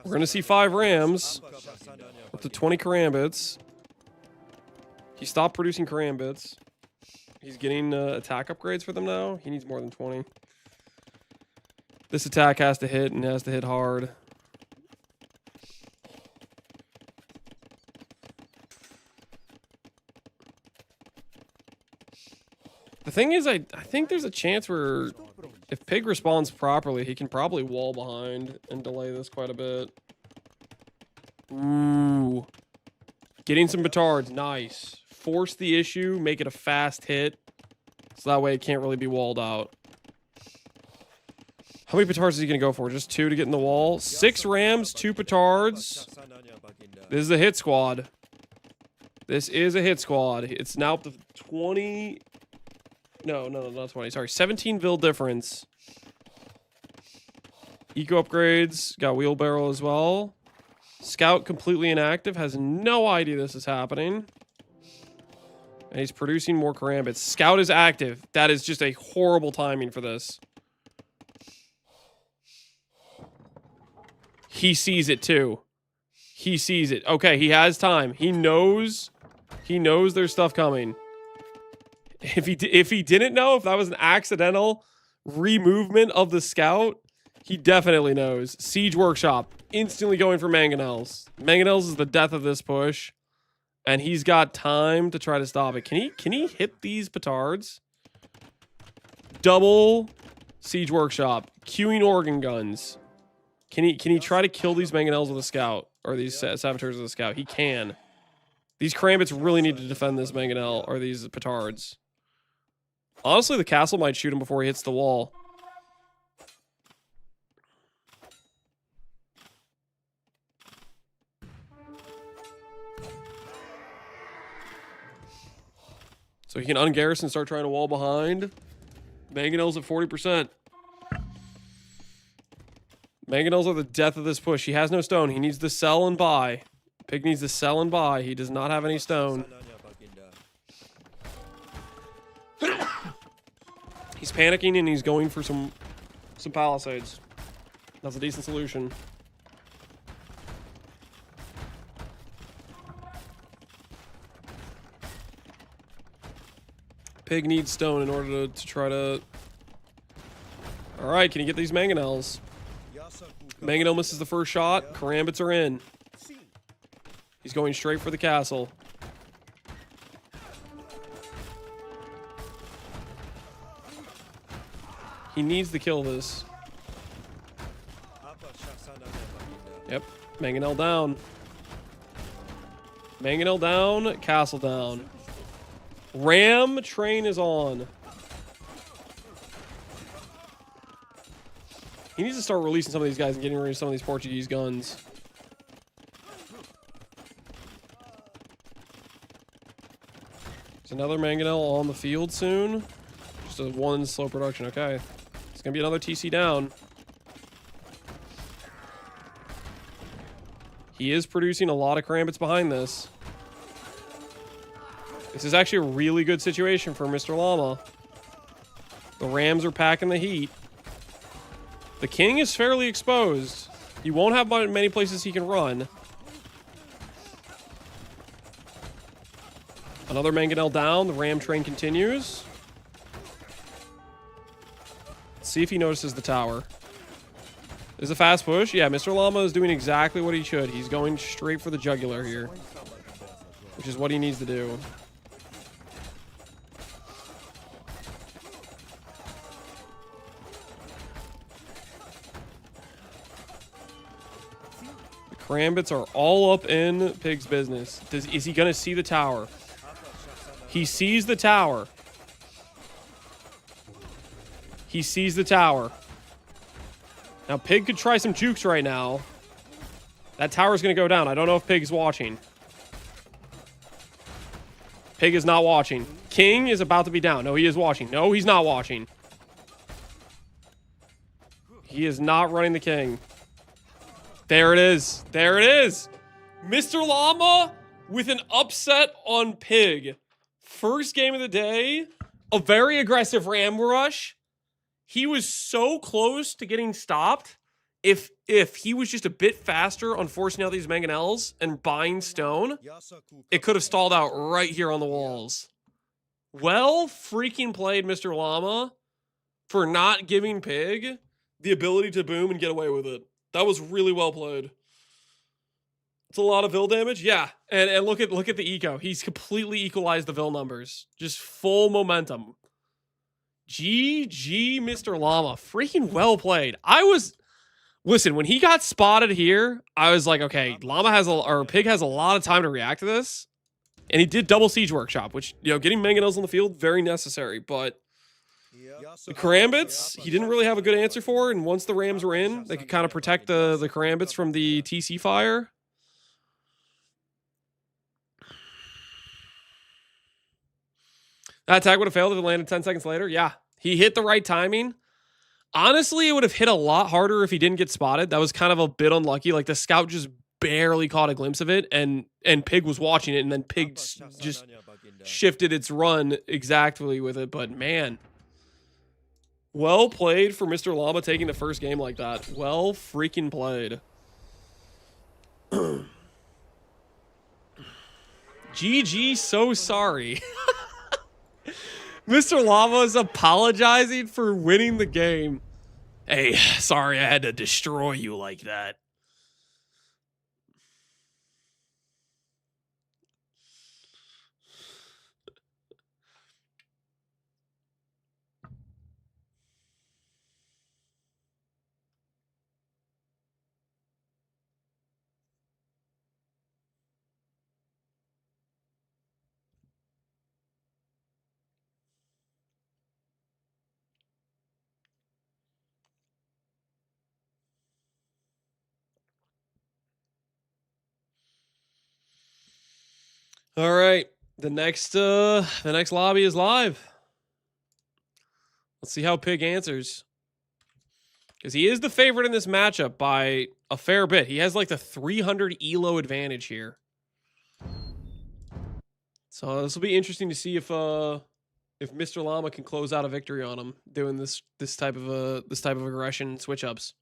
We're going to see 5 rams. Up to 20 karambits. He stopped producing karambits. He's getting attack upgrades for them now. He needs more than 20. This attack has to hit and has to hit hard. The thing is, I think there's a chance where if Pig responds properly, he can probably wall behind and delay this quite a bit. Ooh. Getting some petards. Nice. Force the issue, make it a fast hit, so that way it can't really be walled out. How many petards is he going to go for? Just 2 to get in the wall? 6 rams, 2 petards. This is a hit squad. This is a hit squad. It's now up to 20... No, not 20. Sorry, 17 vil difference. Eco upgrades. Got wheelbarrow as well. Scout completely inactive. Has no idea this is happening. And he's producing more karambits. Scout is active. That is just a horrible timing for this. He sees it too. He sees it. Okay, he has time. He knows there's stuff coming. If he didn't know, if that was an accidental removement of the scout, he definitely knows. Siege Workshop instantly going for Mangonels. Mangonels is the death of this push, and he's got time to try to stop it. Can he hit these petards? Double Siege Workshop, queuing organ guns. Can he try to kill these Mangonels with a scout, or these saboteurs with a scout? He can. These Karambits really need to defend this Mangonel or these petards. Honestly, the castle might shoot him before he hits the wall. So he can ungarrison and start trying to wall behind. Mangonels at 40%. Mangonels are the death of this push. He has no stone. He needs to sell and buy. Pig needs to sell and buy. He does not have any stone. He's panicking and he's going for some palisades. That's a decent solution. Pig needs stone in order to try to... Alright, can you get these Mangonels? Mangonel misses the first shot. Karambits are in. He's going straight for the castle. He needs to kill this. Yep. Mangonel down. Mangonel down. Castle down. Ram train is on. He needs to start releasing some of these guys and getting rid of some of these Portuguese guns. There's another Mangonel on the field soon. Just a one slow production. Okay. It's going to be another TC down. He is producing a lot of Karambits behind this. This is actually a really good situation for Mr. Llama. The Rams are packing the heat. The king is fairly exposed. He won't have many places he can run. Another Mangonel down. The ram train continues. Let's see if he notices the tower. This is a fast push. Yeah, Mr. Llama is doing exactly what he should. He's going straight for the jugular here, which is what he needs to do. Karambits are all up in Pig's business. Is he going to see the tower? He sees the tower. He sees the tower. Now, Pig could try some jukes right now. That tower's going to go down. I don't know if Pig's watching. Pig is not watching. King is about to be down. No, he is watching. No, he's not watching. He is not running the king. There it is. There it is. Mr. Llama with an upset on Pig. First game of the day. A very aggressive ram rush. He was so close to getting stopped. If he was just a bit faster on forcing out these Mangonels and buying stone, it could have stalled out right here on the walls. Well freaking played, Mr. Llama, for not giving Pig the ability to boom and get away with it. That was really well played. It's a lot of Vil damage. Yeah. And look at the eco. He's completely equalized the Vil numbers. Just full momentum. GG, Mr. Llama. Freaking well played. Listen, when he got spotted here, I was like, okay, Pig has a lot of time to react to this. And he did double Siege Workshop, which, getting Mangonels on the field, very necessary. But the Karambits, he didn't really have a good answer for. And once the Rams were in, they could kind of protect the Karambits from the TC fire. That attack would have failed if it landed 10 seconds later. Yeah, he hit the right timing. Honestly, it would have hit a lot harder if he didn't get spotted. That was kind of a bit unlucky. Like, the scout just barely caught a glimpse of it, and Pig was watching it, and then Pig just shifted its run exactly with it. But, man, well played for Mr. Llama taking the first game like that. Well freaking played. GG, so sorry. Mr. Llama is apologizing for winning the game. Hey, sorry I had to destroy you like that. All right, the next lobby is live. Let's see how Pig answers, because he is the favorite in this matchup by a fair bit. He has like the 300 elo advantage here, so this will be interesting to see if Mr. Llama can close out a victory on him doing this type of aggression switch ups.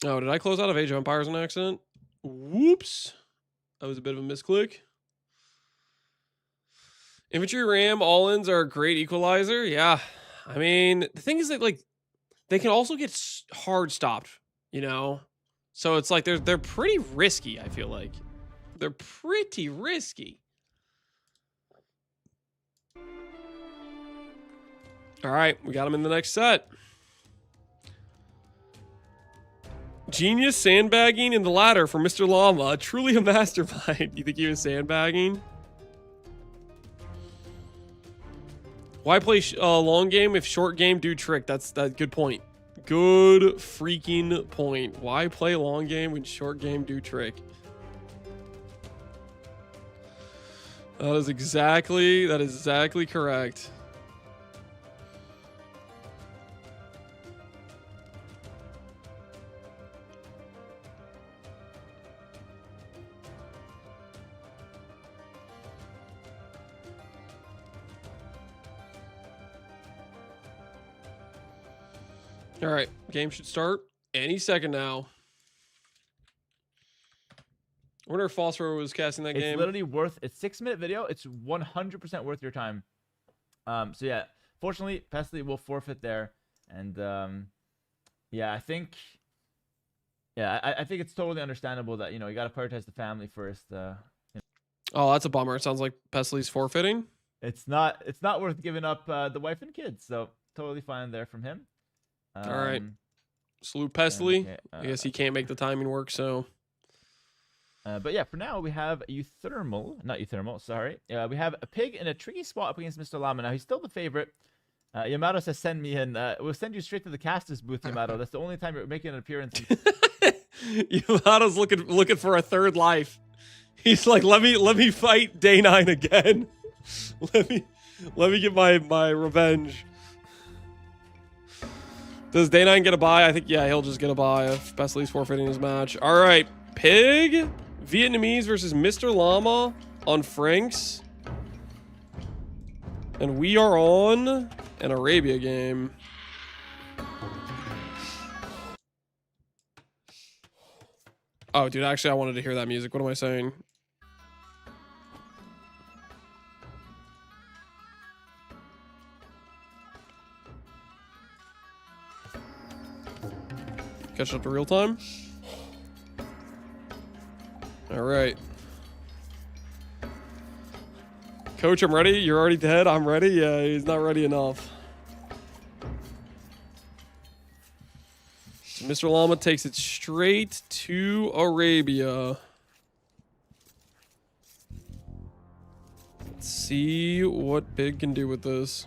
Oh, did I close out of Age of Empires on accident? Whoops. That was a bit of a misclick. Infantry Ram all-ins are a great equalizer. Yeah. I mean, the thing is that, like, they can also get hard stopped, you know? So it's like they're pretty risky, I feel like. They're pretty risky. All right, we got him in the next set. Genius sandbagging in the ladder for Mr. Llama. Truly a mastermind. You think he was sandbagging? Why play long game if short game do trick? That's good point. Good freaking point. Why play long game when short game do trick? That is exactly correct. All right, game should start any second now. I wonder if Phosphor was casting that game. It's literally worth. It's 6-minute video. It's 100% worth your time. So yeah, fortunately, Pesley will forfeit there, and yeah, I think it's totally understandable that, you know, you got to prioritize the family first. You know. Oh, that's a bummer. It sounds like Pesley's forfeiting. It's not worth giving up the wife and kids. So totally fine there from him. All right. Salute Pesley. Okay, I guess he can't make the timing work, so. But yeah, for now we have not Euthermal, sorry. We have a Pig in a tricky spot up against Mr. Llama. Now he's still the favorite. Yamato says send me in. We'll send you straight to the caster's booth, Yamato. That's the only time you're making an appearance. Yamato's looking for a third life. He's like, let me fight Day 9 again. let me get my revenge. Does Day 9 get a bye? I think, yeah, he'll just get a bye if Pesley's forfeiting his match. All right, Pig, Vietnamese versus Mr. Llama on Franks. And we are on an Arabia game. Oh, dude, actually, I wanted to hear that music. What am I saying? Catch up to real time. All right. Coach, I'm ready. You're already dead. I'm ready. Yeah, he's not ready enough. So Mr. Llama takes it straight to Arabia. Let's see what Pig can do with this.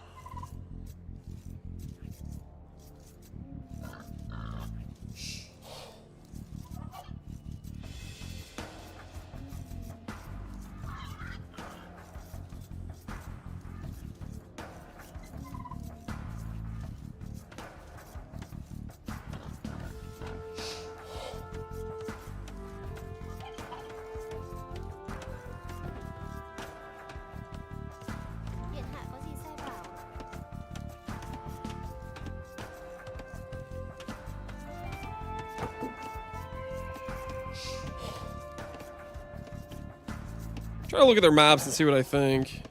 Try to look at their maps and see what I think.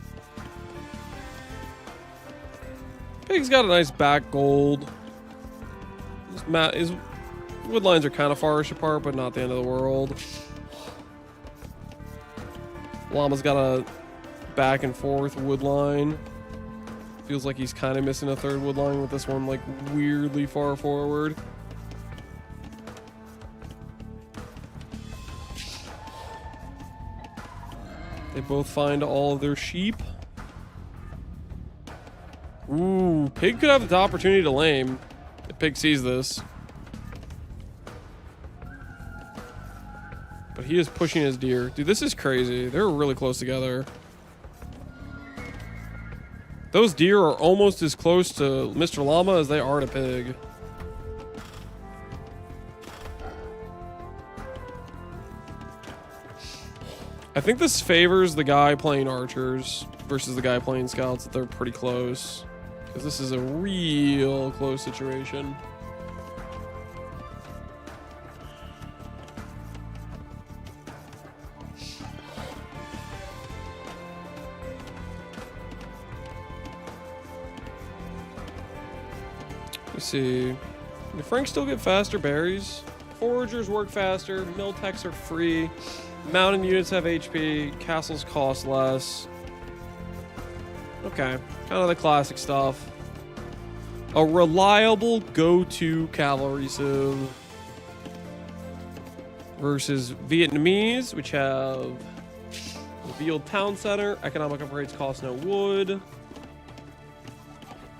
Pig's got a nice back gold. His wood lines are kind of farish apart, but not the end of the world. Llama's got a back and forth wood line. Feels like he's kind of missing a third wood line with this one like weirdly far forward. They both find all of their sheep. Ooh, Pig could have the opportunity to lame if Pig sees this. But he is pushing his deer. Dude, this is crazy. They're really close together. Those deer are almost as close to Mr. Llama as they are to Pig. I think this favors the guy playing archers versus the guy playing scouts, that they're pretty close. Because this is a real close situation. Let's see. Do Franks still get faster berries? Foragers work faster. Mill techs are free. Mountain units have HP. Castles cost less. Okay. Kind of the classic stuff. A reliable go-to cavalry civ. Versus Vietnamese, which have revealed town center. Economic upgrades cost no wood.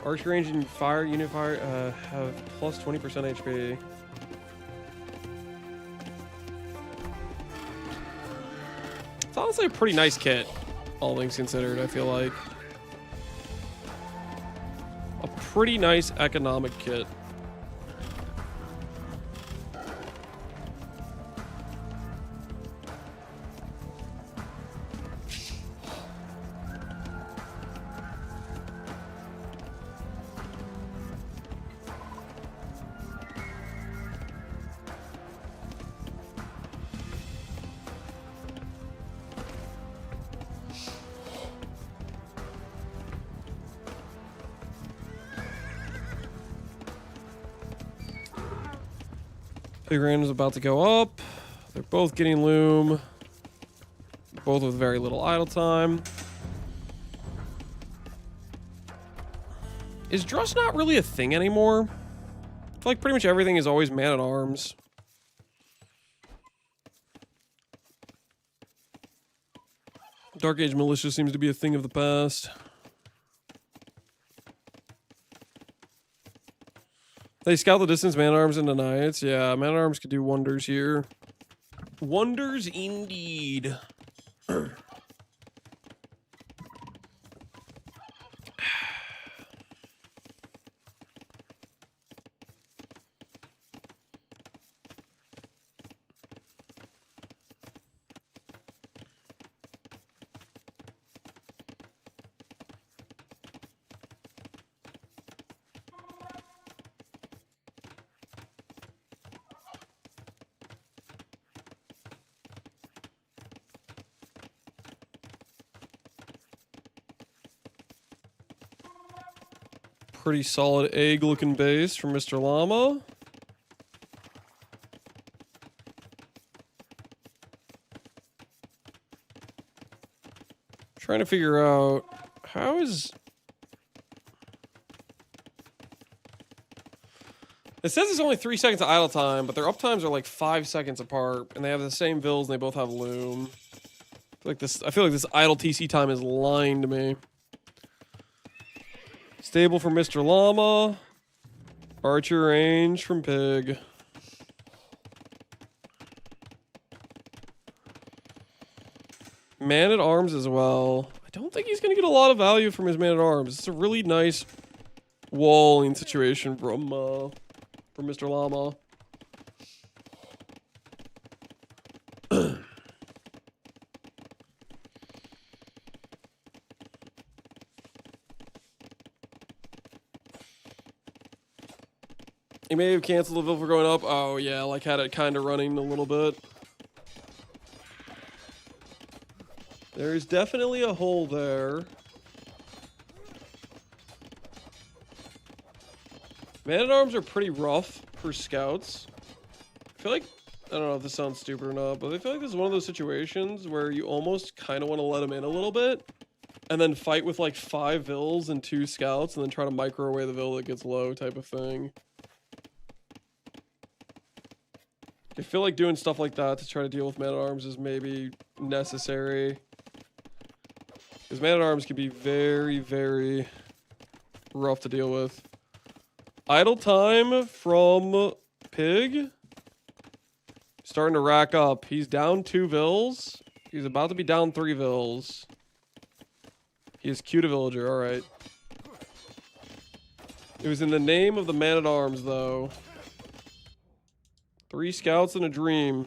Archer range and fire unit fire have plus 20% HP. It's honestly a pretty nice kit, all things considered, I feel like. A pretty nice economic kit. Big Rand is about to go up. They're both getting loom. Both with very little idle time. Is Druss not really a thing anymore? I feel like pretty much everything is always man-at-arms. Dark Age Militia seems to be a thing of the past. They scout the distance, man-at-arms into knights. Yeah, man-at-arms could do wonders here. Wonders indeed. Pretty solid egg-looking base from Mr. Llama. Trying to figure out how is... It says it's only 3 seconds of idle time, but their uptimes are like 5 seconds apart, and they have the same vills, and they both have loom. I feel like this idle TC time is lying to me. Stable for Mr. Llama. Archer range from Pig. Man-at-arms as well. I don't think he's going to get a lot of value from his man-at-arms. It's a really nice walling situation from Mr. Llama. He may have canceled the bill for going up. Oh, yeah, like had it kind of running a little bit. There's definitely a hole there. Man-at-Arms are pretty rough for scouts. I feel like, I don't know if this sounds stupid or not, but I feel like this is one of those situations where you almost kind of want to let them in a little bit, and then fight with like 5 vills and 2 scouts, and then try to micro away the vill that gets low type of thing. I feel like doing stuff like that to try to deal with Man-at-Arms is maybe necessary. Because Man-at-Arms can be very, very rough to deal with. Idle time from Pig. Starting to rack up. He's down 2 vills. He's about to be down 3 vills. He is cute a villager, alright. It was in the name of the Man-at-Arms, though. 3 scouts and a dream.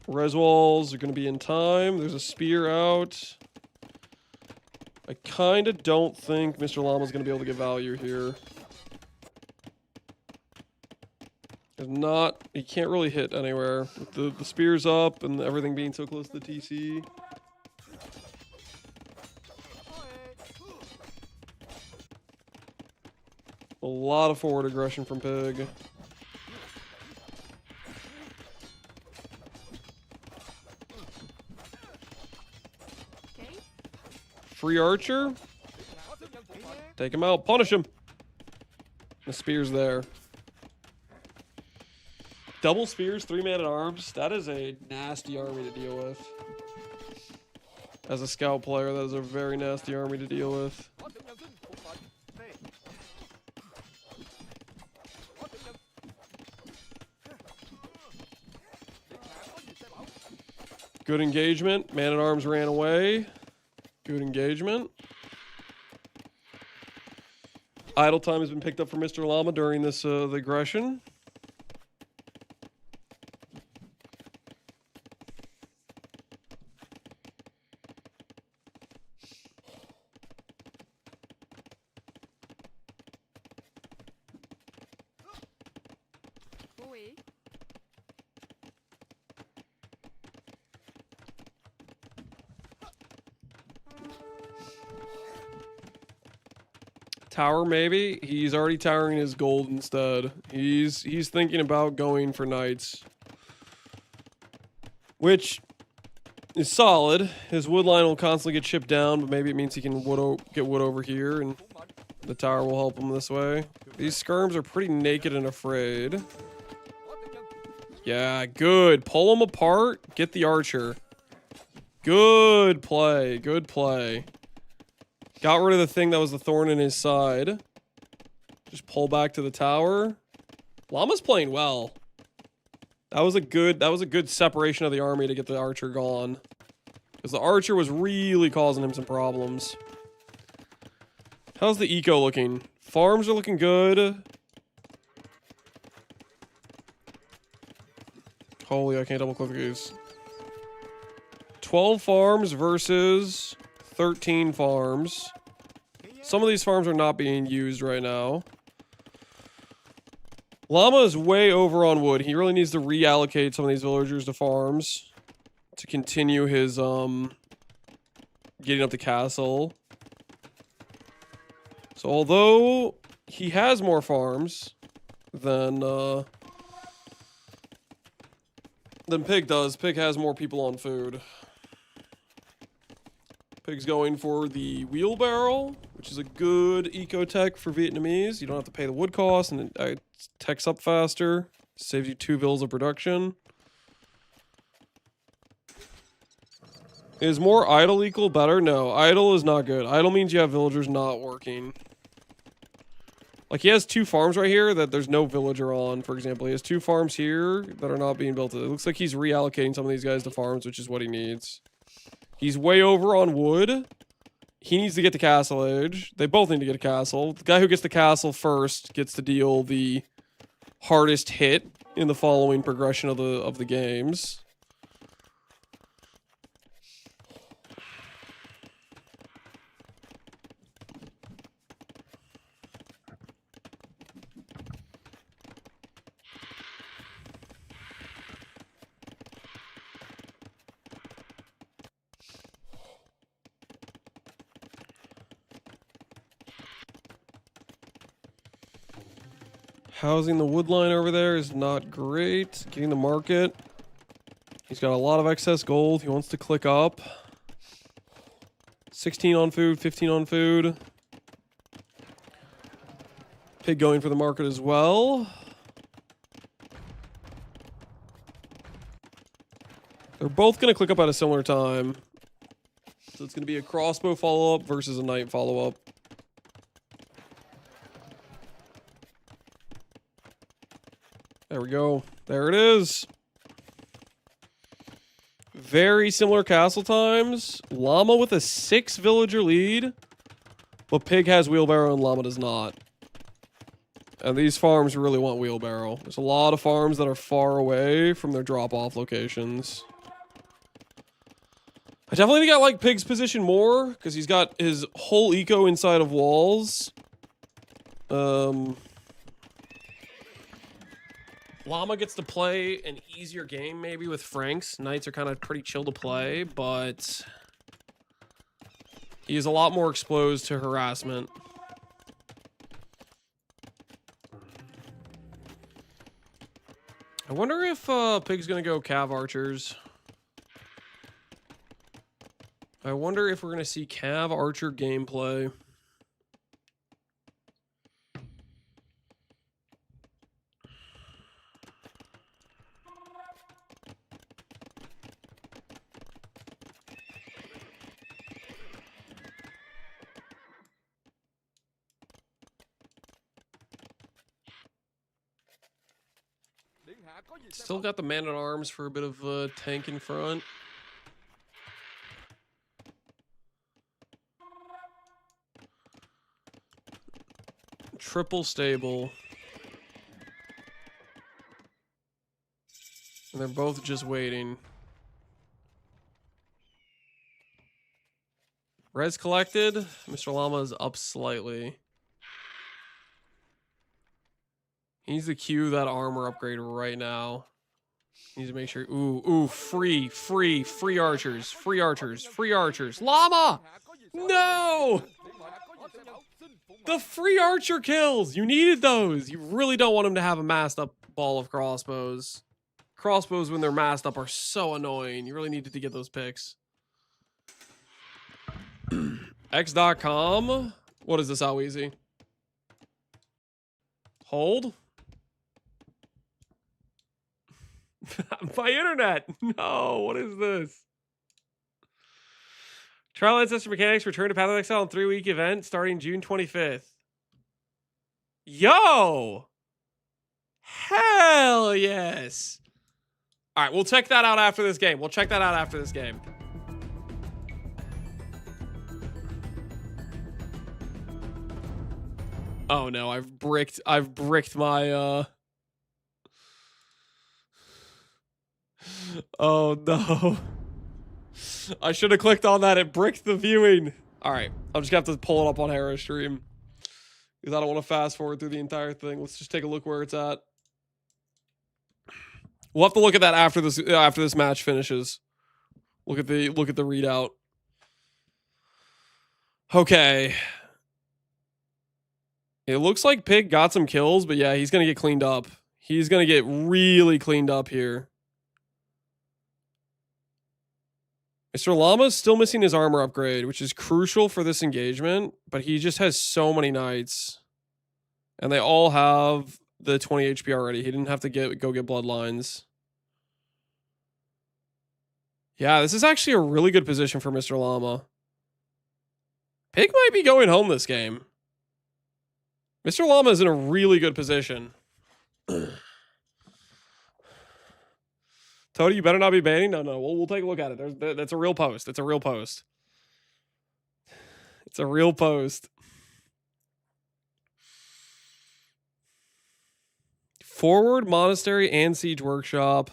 Res walls are going to be in time. There's a spear out. I kind of don't think Mr. Llama's going to be able to get value here. There's not... He can't really hit anywhere. With the spear's up and everything being so close to the TC. A lot of forward aggression from Pig. Free archer. Take him out. Punish him. The spear's there. Double spears, 3 Man-at-Arms. That is a nasty army to deal with. As a scout player, that is a very nasty army to deal with. Good engagement. Man-at-Arms ran away. Good engagement. Idle time has been picked up for Mr. Llama during this the aggression. Tower, maybe. He's already towering his gold instead. He's thinking about going for knights, which is solid. His wood line will constantly get chipped down, but maybe it means he can get wood over here, and the tower will help him this way. These skirms are pretty naked and afraid. Yeah, good. Pull them apart. Get the archer. Good play. Good play. Got rid of the thing that was the thorn in his side. Just pull back to the tower. Llama's playing well. That was a good separation of the army to get the archer gone. Because the archer was really causing him some problems. How's the eco looking? Farms are looking good. Holy, I can't double click these. 12 farms versus 13 farms. Some of these farms are not being used right now. Llama is way over on wood. He really needs to reallocate some of these villagers to farms to continue his getting up the castle. So although he has more farms than Pig does, Pig has more people on food. Pig's going for the wheelbarrow, which is a good eco-tech for Vietnamese. You don't have to pay the wood cost, and it techs up faster. Saves you 2 vills of production. Is more idle equal better? No, idle is not good. Idle means you have villagers not working. Like, he has 2 farms right here that there's no villager on, for example. He has 2 farms here that are not being built. It looks like he's reallocating some of these guys to farms, which is what he needs. He's way over on wood. He needs to get to Castle Age. They both need to get a castle. The guy who gets the castle first gets to deal the hardest hit in the following progression of the games. Housing the wood line over there is not great. Getting the market. He's got a lot of excess gold. He wants to click up. 16 on food, 15 on food. Pig going for the market as well. They're both going to click up at a similar time. So it's going to be a crossbow follow-up versus a knight follow-up. There we go. There it is. Very similar castle times. Llama with a 6 villager lead. But Pig has wheelbarrow and Llama does not. And these farms really want wheelbarrow. There's a lot of farms that are far away from their drop-off locations. I definitely think I like Pig's position more, because he's got his whole eco inside of walls. Llama gets to play an easier game, maybe, with Franks. Knights are kind of pretty chill to play, but he is a lot more exposed to harassment. I wonder if Pig's going to go Cav Archers. I wonder if we're going to see Cav Archer gameplay. Still got the man-at-arms for a bit of tank in front. Triple stable. And they're both just waiting. Res collected. Mr. Llama is up slightly. He needs to queue that armor upgrade right now. He needs to make sure. Ooh, free archers. Free archers. Free archers. Llama! No! The free archer kills! You needed those! You really don't want him to have a masked up ball of crossbows. Crossbows, when they're masked up, are so annoying. You really needed to get those picks. X.com. What is this, how easy? Hold. My internet! No, what is this? Trial Ancestor Mechanics return to Path of Exile on 3-week event starting June 25th. Yo! Hell yes! Alright, we'll check that out after this game. Oh no, I've bricked my Oh no. I should have clicked on that. It bricked the viewing. Alright, I'm just gonna have to pull it up on Hera stream. Because I don't want to fast forward through the entire thing. Let's just take a look where it's at. We'll have to look at that after this match finishes. Look at the readout. Okay. It looks like Pig got some kills, but yeah, he's gonna get cleaned up. He's gonna get really cleaned up here. Mr. Llama's still missing his armor upgrade, which is crucial for this engagement, but he just has so many knights. And they all have the 20 HP already. He didn't have to go get bloodlines. Yeah, this is actually a really good position for Mr. Llama. Pig might be going home this game. Mr. Llama is in a really good position. Tony, you better not be banning. No, we'll take a look at it. That's a real post. It's a real post. It's a real post. Forward Monastery and Siege Workshop.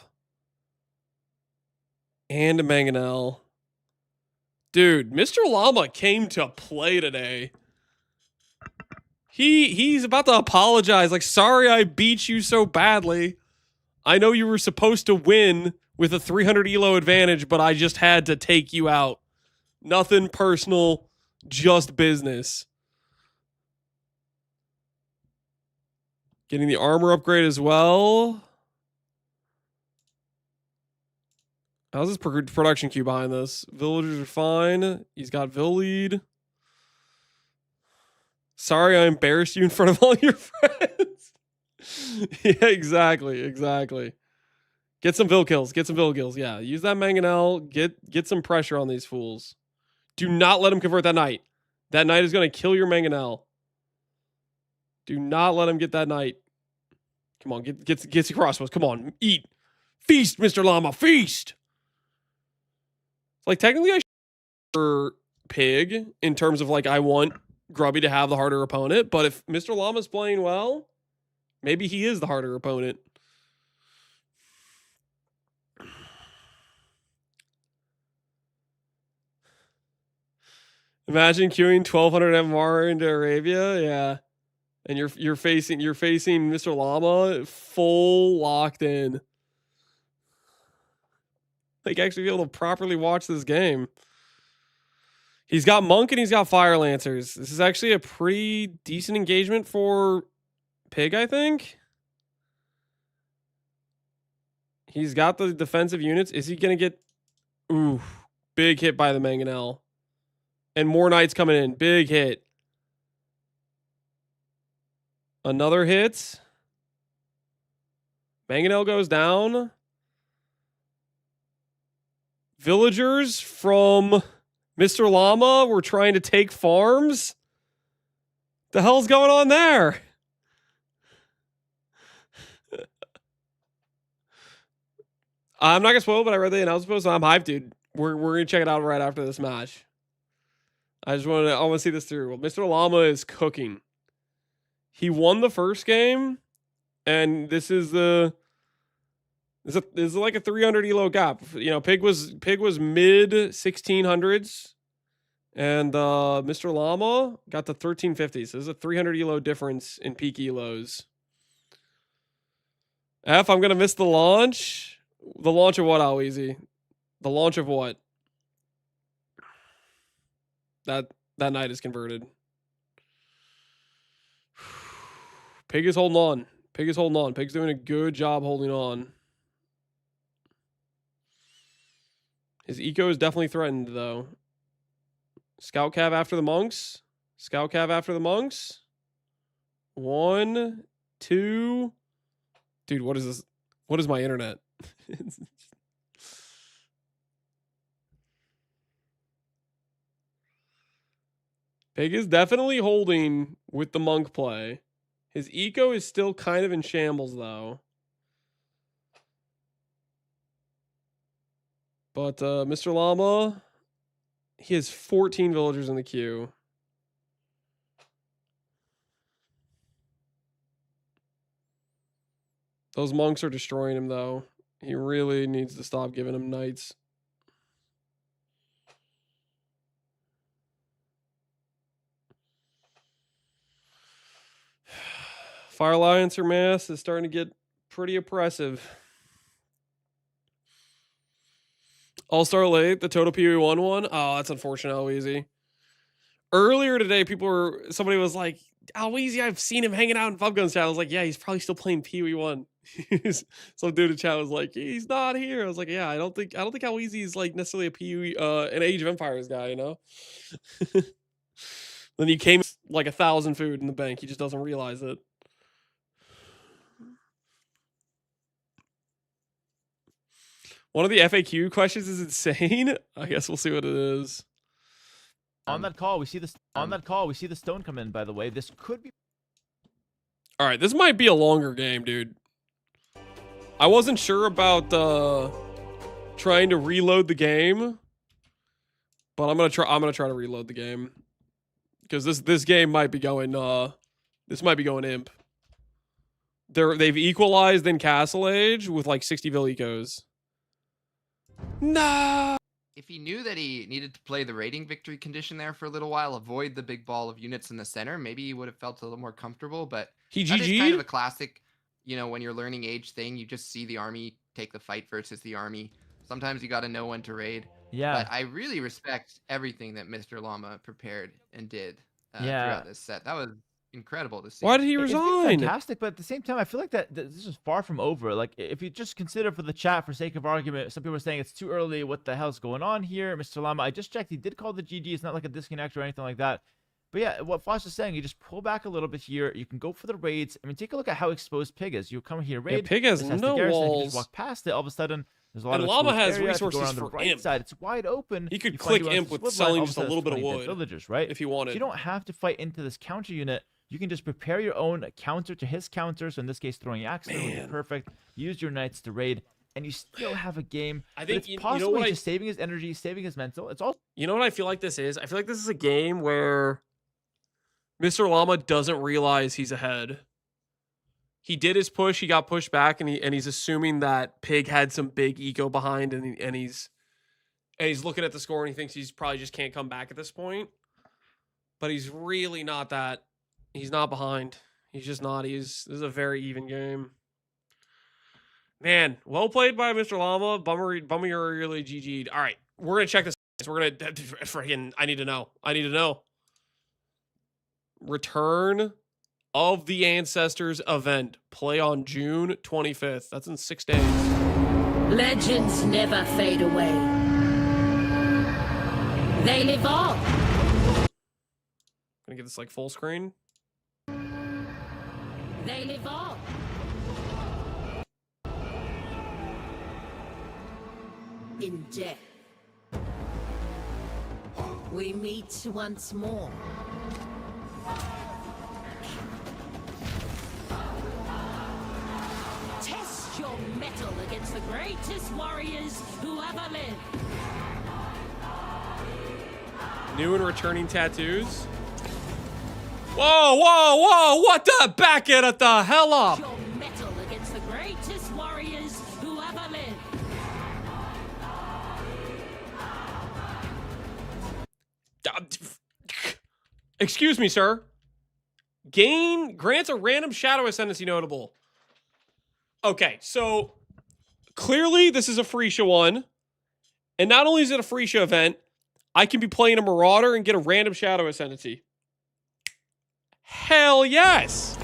And Mangonel. Dude, Mr. Llama came to play today. He's about to apologize. Like, sorry I beat you so badly. I know you were supposed to win with a 300 elo advantage, but I just had to take you out. Nothing personal, just business. Getting the armor upgrade as well. How's his production queue behind this? Villagers are fine. He's got Vill lead. Sorry, I embarrassed you in front of all your friends. Yeah, exactly. Get some Vill kills. Yeah, use that Mangonel. Get some pressure on these fools. Do not let him convert that knight. That knight is going to kill your Mangonel. Do not let him get that knight. Come on, get the crossbows. Come on, eat. Feast, Mr. Llama, feast. Like, technically, I for Pig in terms of, like, I want Grubby to have the harder opponent, but if Mr. Llama's playing well, maybe he is the harder opponent. Imagine queuing 1200 MR into Arabia, yeah. And you're facing Mr. Llama full locked in. Like, actually be able to properly watch this game. He's got Monk and he's got Fire Lancers. This is actually a pretty decent engagement for Pig, I think. He's got the defensive units. Is he going to get... Ooh, big hit by the Mangonel. And more knights coming in. Big hit. Another hit. Mangonel goes down. Villagers from Mr. Llama were trying to take farms. The hell's going on there? I'm not gonna spoil, but I read the announcement, so I'm hyped, dude. We're gonna check it out right after this match. I want to see this through. Well, Mr. Llama is cooking. He won the first game, and this is like a 300 elo gap. You know, Pig was mid 1600s, and Mr. Llama got the 1350s. So there's a 300 elo difference in peak elos. F, I'm gonna miss the launch. The launch of what, Alweezy? The launch of what? That knight is converted. Pig is holding on. Pig's doing a good job holding on. His eco is definitely threatened, though. Scout Cav after the monks. 1, 2. Dude, what is this? What is my internet? Pig is definitely holding with the monk play. His eco is still kind of in shambles, though. But Mr. Llama, he has 14 villagers in the queue. Those monks are destroying him, though. He really needs to stop giving him knights. Fire Lancer mass is starting to get pretty oppressive. All-Star late, the total PoE 1-1. Oh, that's unfortunate, Alweezy. Earlier today, somebody was like, Alweezy, I've seen him hanging out in Fubgun's chat. I was like, yeah, he's probably still playing PoE 1. Some dude in chat was like, he's not here. I was like, yeah, I don't think Alweezy is like necessarily a PoE, an Age of Empires guy, you know? Then he came like 1,000 food in the bank. He just doesn't realize it. One of the FAQ questions is insane. I guess we'll see what it is. On that call, we see the stone come in. By the way, this could be. All right, this might be a longer game, dude. I wasn't sure about trying to reload the game, but I'm gonna try to reload the game because this game might be going imp. They've equalized in Castle Age with like 60 Vill ecos. No. If he knew that he needed to play the rating victory condition there for a little while, avoid the big ball of units in the center, maybe he would have felt a little more comfortable. But that is kind of a classic, you know, when you're learning Age thing, you just see the army take the fight versus the army. Sometimes you got to know when to raid. Yeah. But I really respect everything that Mr. Llama prepared and did throughout this set. That was incredible to see. Why did he It's been resign? fantastic, but at the same time, I feel like that this is far from over. Like, if you just consider for the chat, for sake of argument, some people are saying it's too early. What the hell's going on here, Mr. Llama? I just checked. He did call the GG. It's not like a disconnect or anything like that. But yeah, what Fosh is saying, you just pull back a little bit here. You can go for the raids. I mean, take a look at how exposed Pig is. You come here, raid. Yeah, Pig has this the no garrison, you can walls. just walk past it. All of a sudden, there's a lot And of Llama exposed has area. If you go resources around the for right imp. side, it's wide open. He could You find click you run imp the with Swift selling line, all just of a sudden little it's bit of 20 dead wood, villagers, right? if he So wanted. you don't have to fight into this counter unit. You can just prepare your own counter to his counter. So in this case, throwing Axeman would be perfect. Use your knights to raid, and you still have a game. I But think it's you know possible what he's I- just saving his energy, saving his mental. It's all You know what I feel like this is? I feel like this is a game where Mr. Llama doesn't realize he's ahead. He did his push, he got pushed back, and he's assuming that Pig had some big eco behind, and he's looking at the score and he thinks he's probably just can't come back at this point. But he's really not that. He's not behind. He's just not. This is a very even game. Man, well played by Mr. Llama. Bummer you're really GG'd. All right, we're gonna check this. We're gonna freaking. I need to know. Return of the Ancestors event. Play on June 25th. That's in 6 days. Legends never fade away. They live on. Gonna get this like full screen. They live on. In death, we meet once more. Test your mettle against the greatest warriors who ever lived. New and returning tattoos. Whoa! What the? Back it at the hell up. Your mettle against the greatest warriors who ever lived. Excuse me, sir. Grants a random shadow ascendancy notable. Okay, so clearly this is a free show one. And not only is it a free show event, I can be playing a Marauder and get a random shadow ascendancy. Hell yes.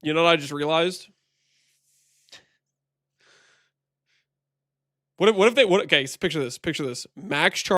You know what I just realized? What if they okay, so picture this. Max charge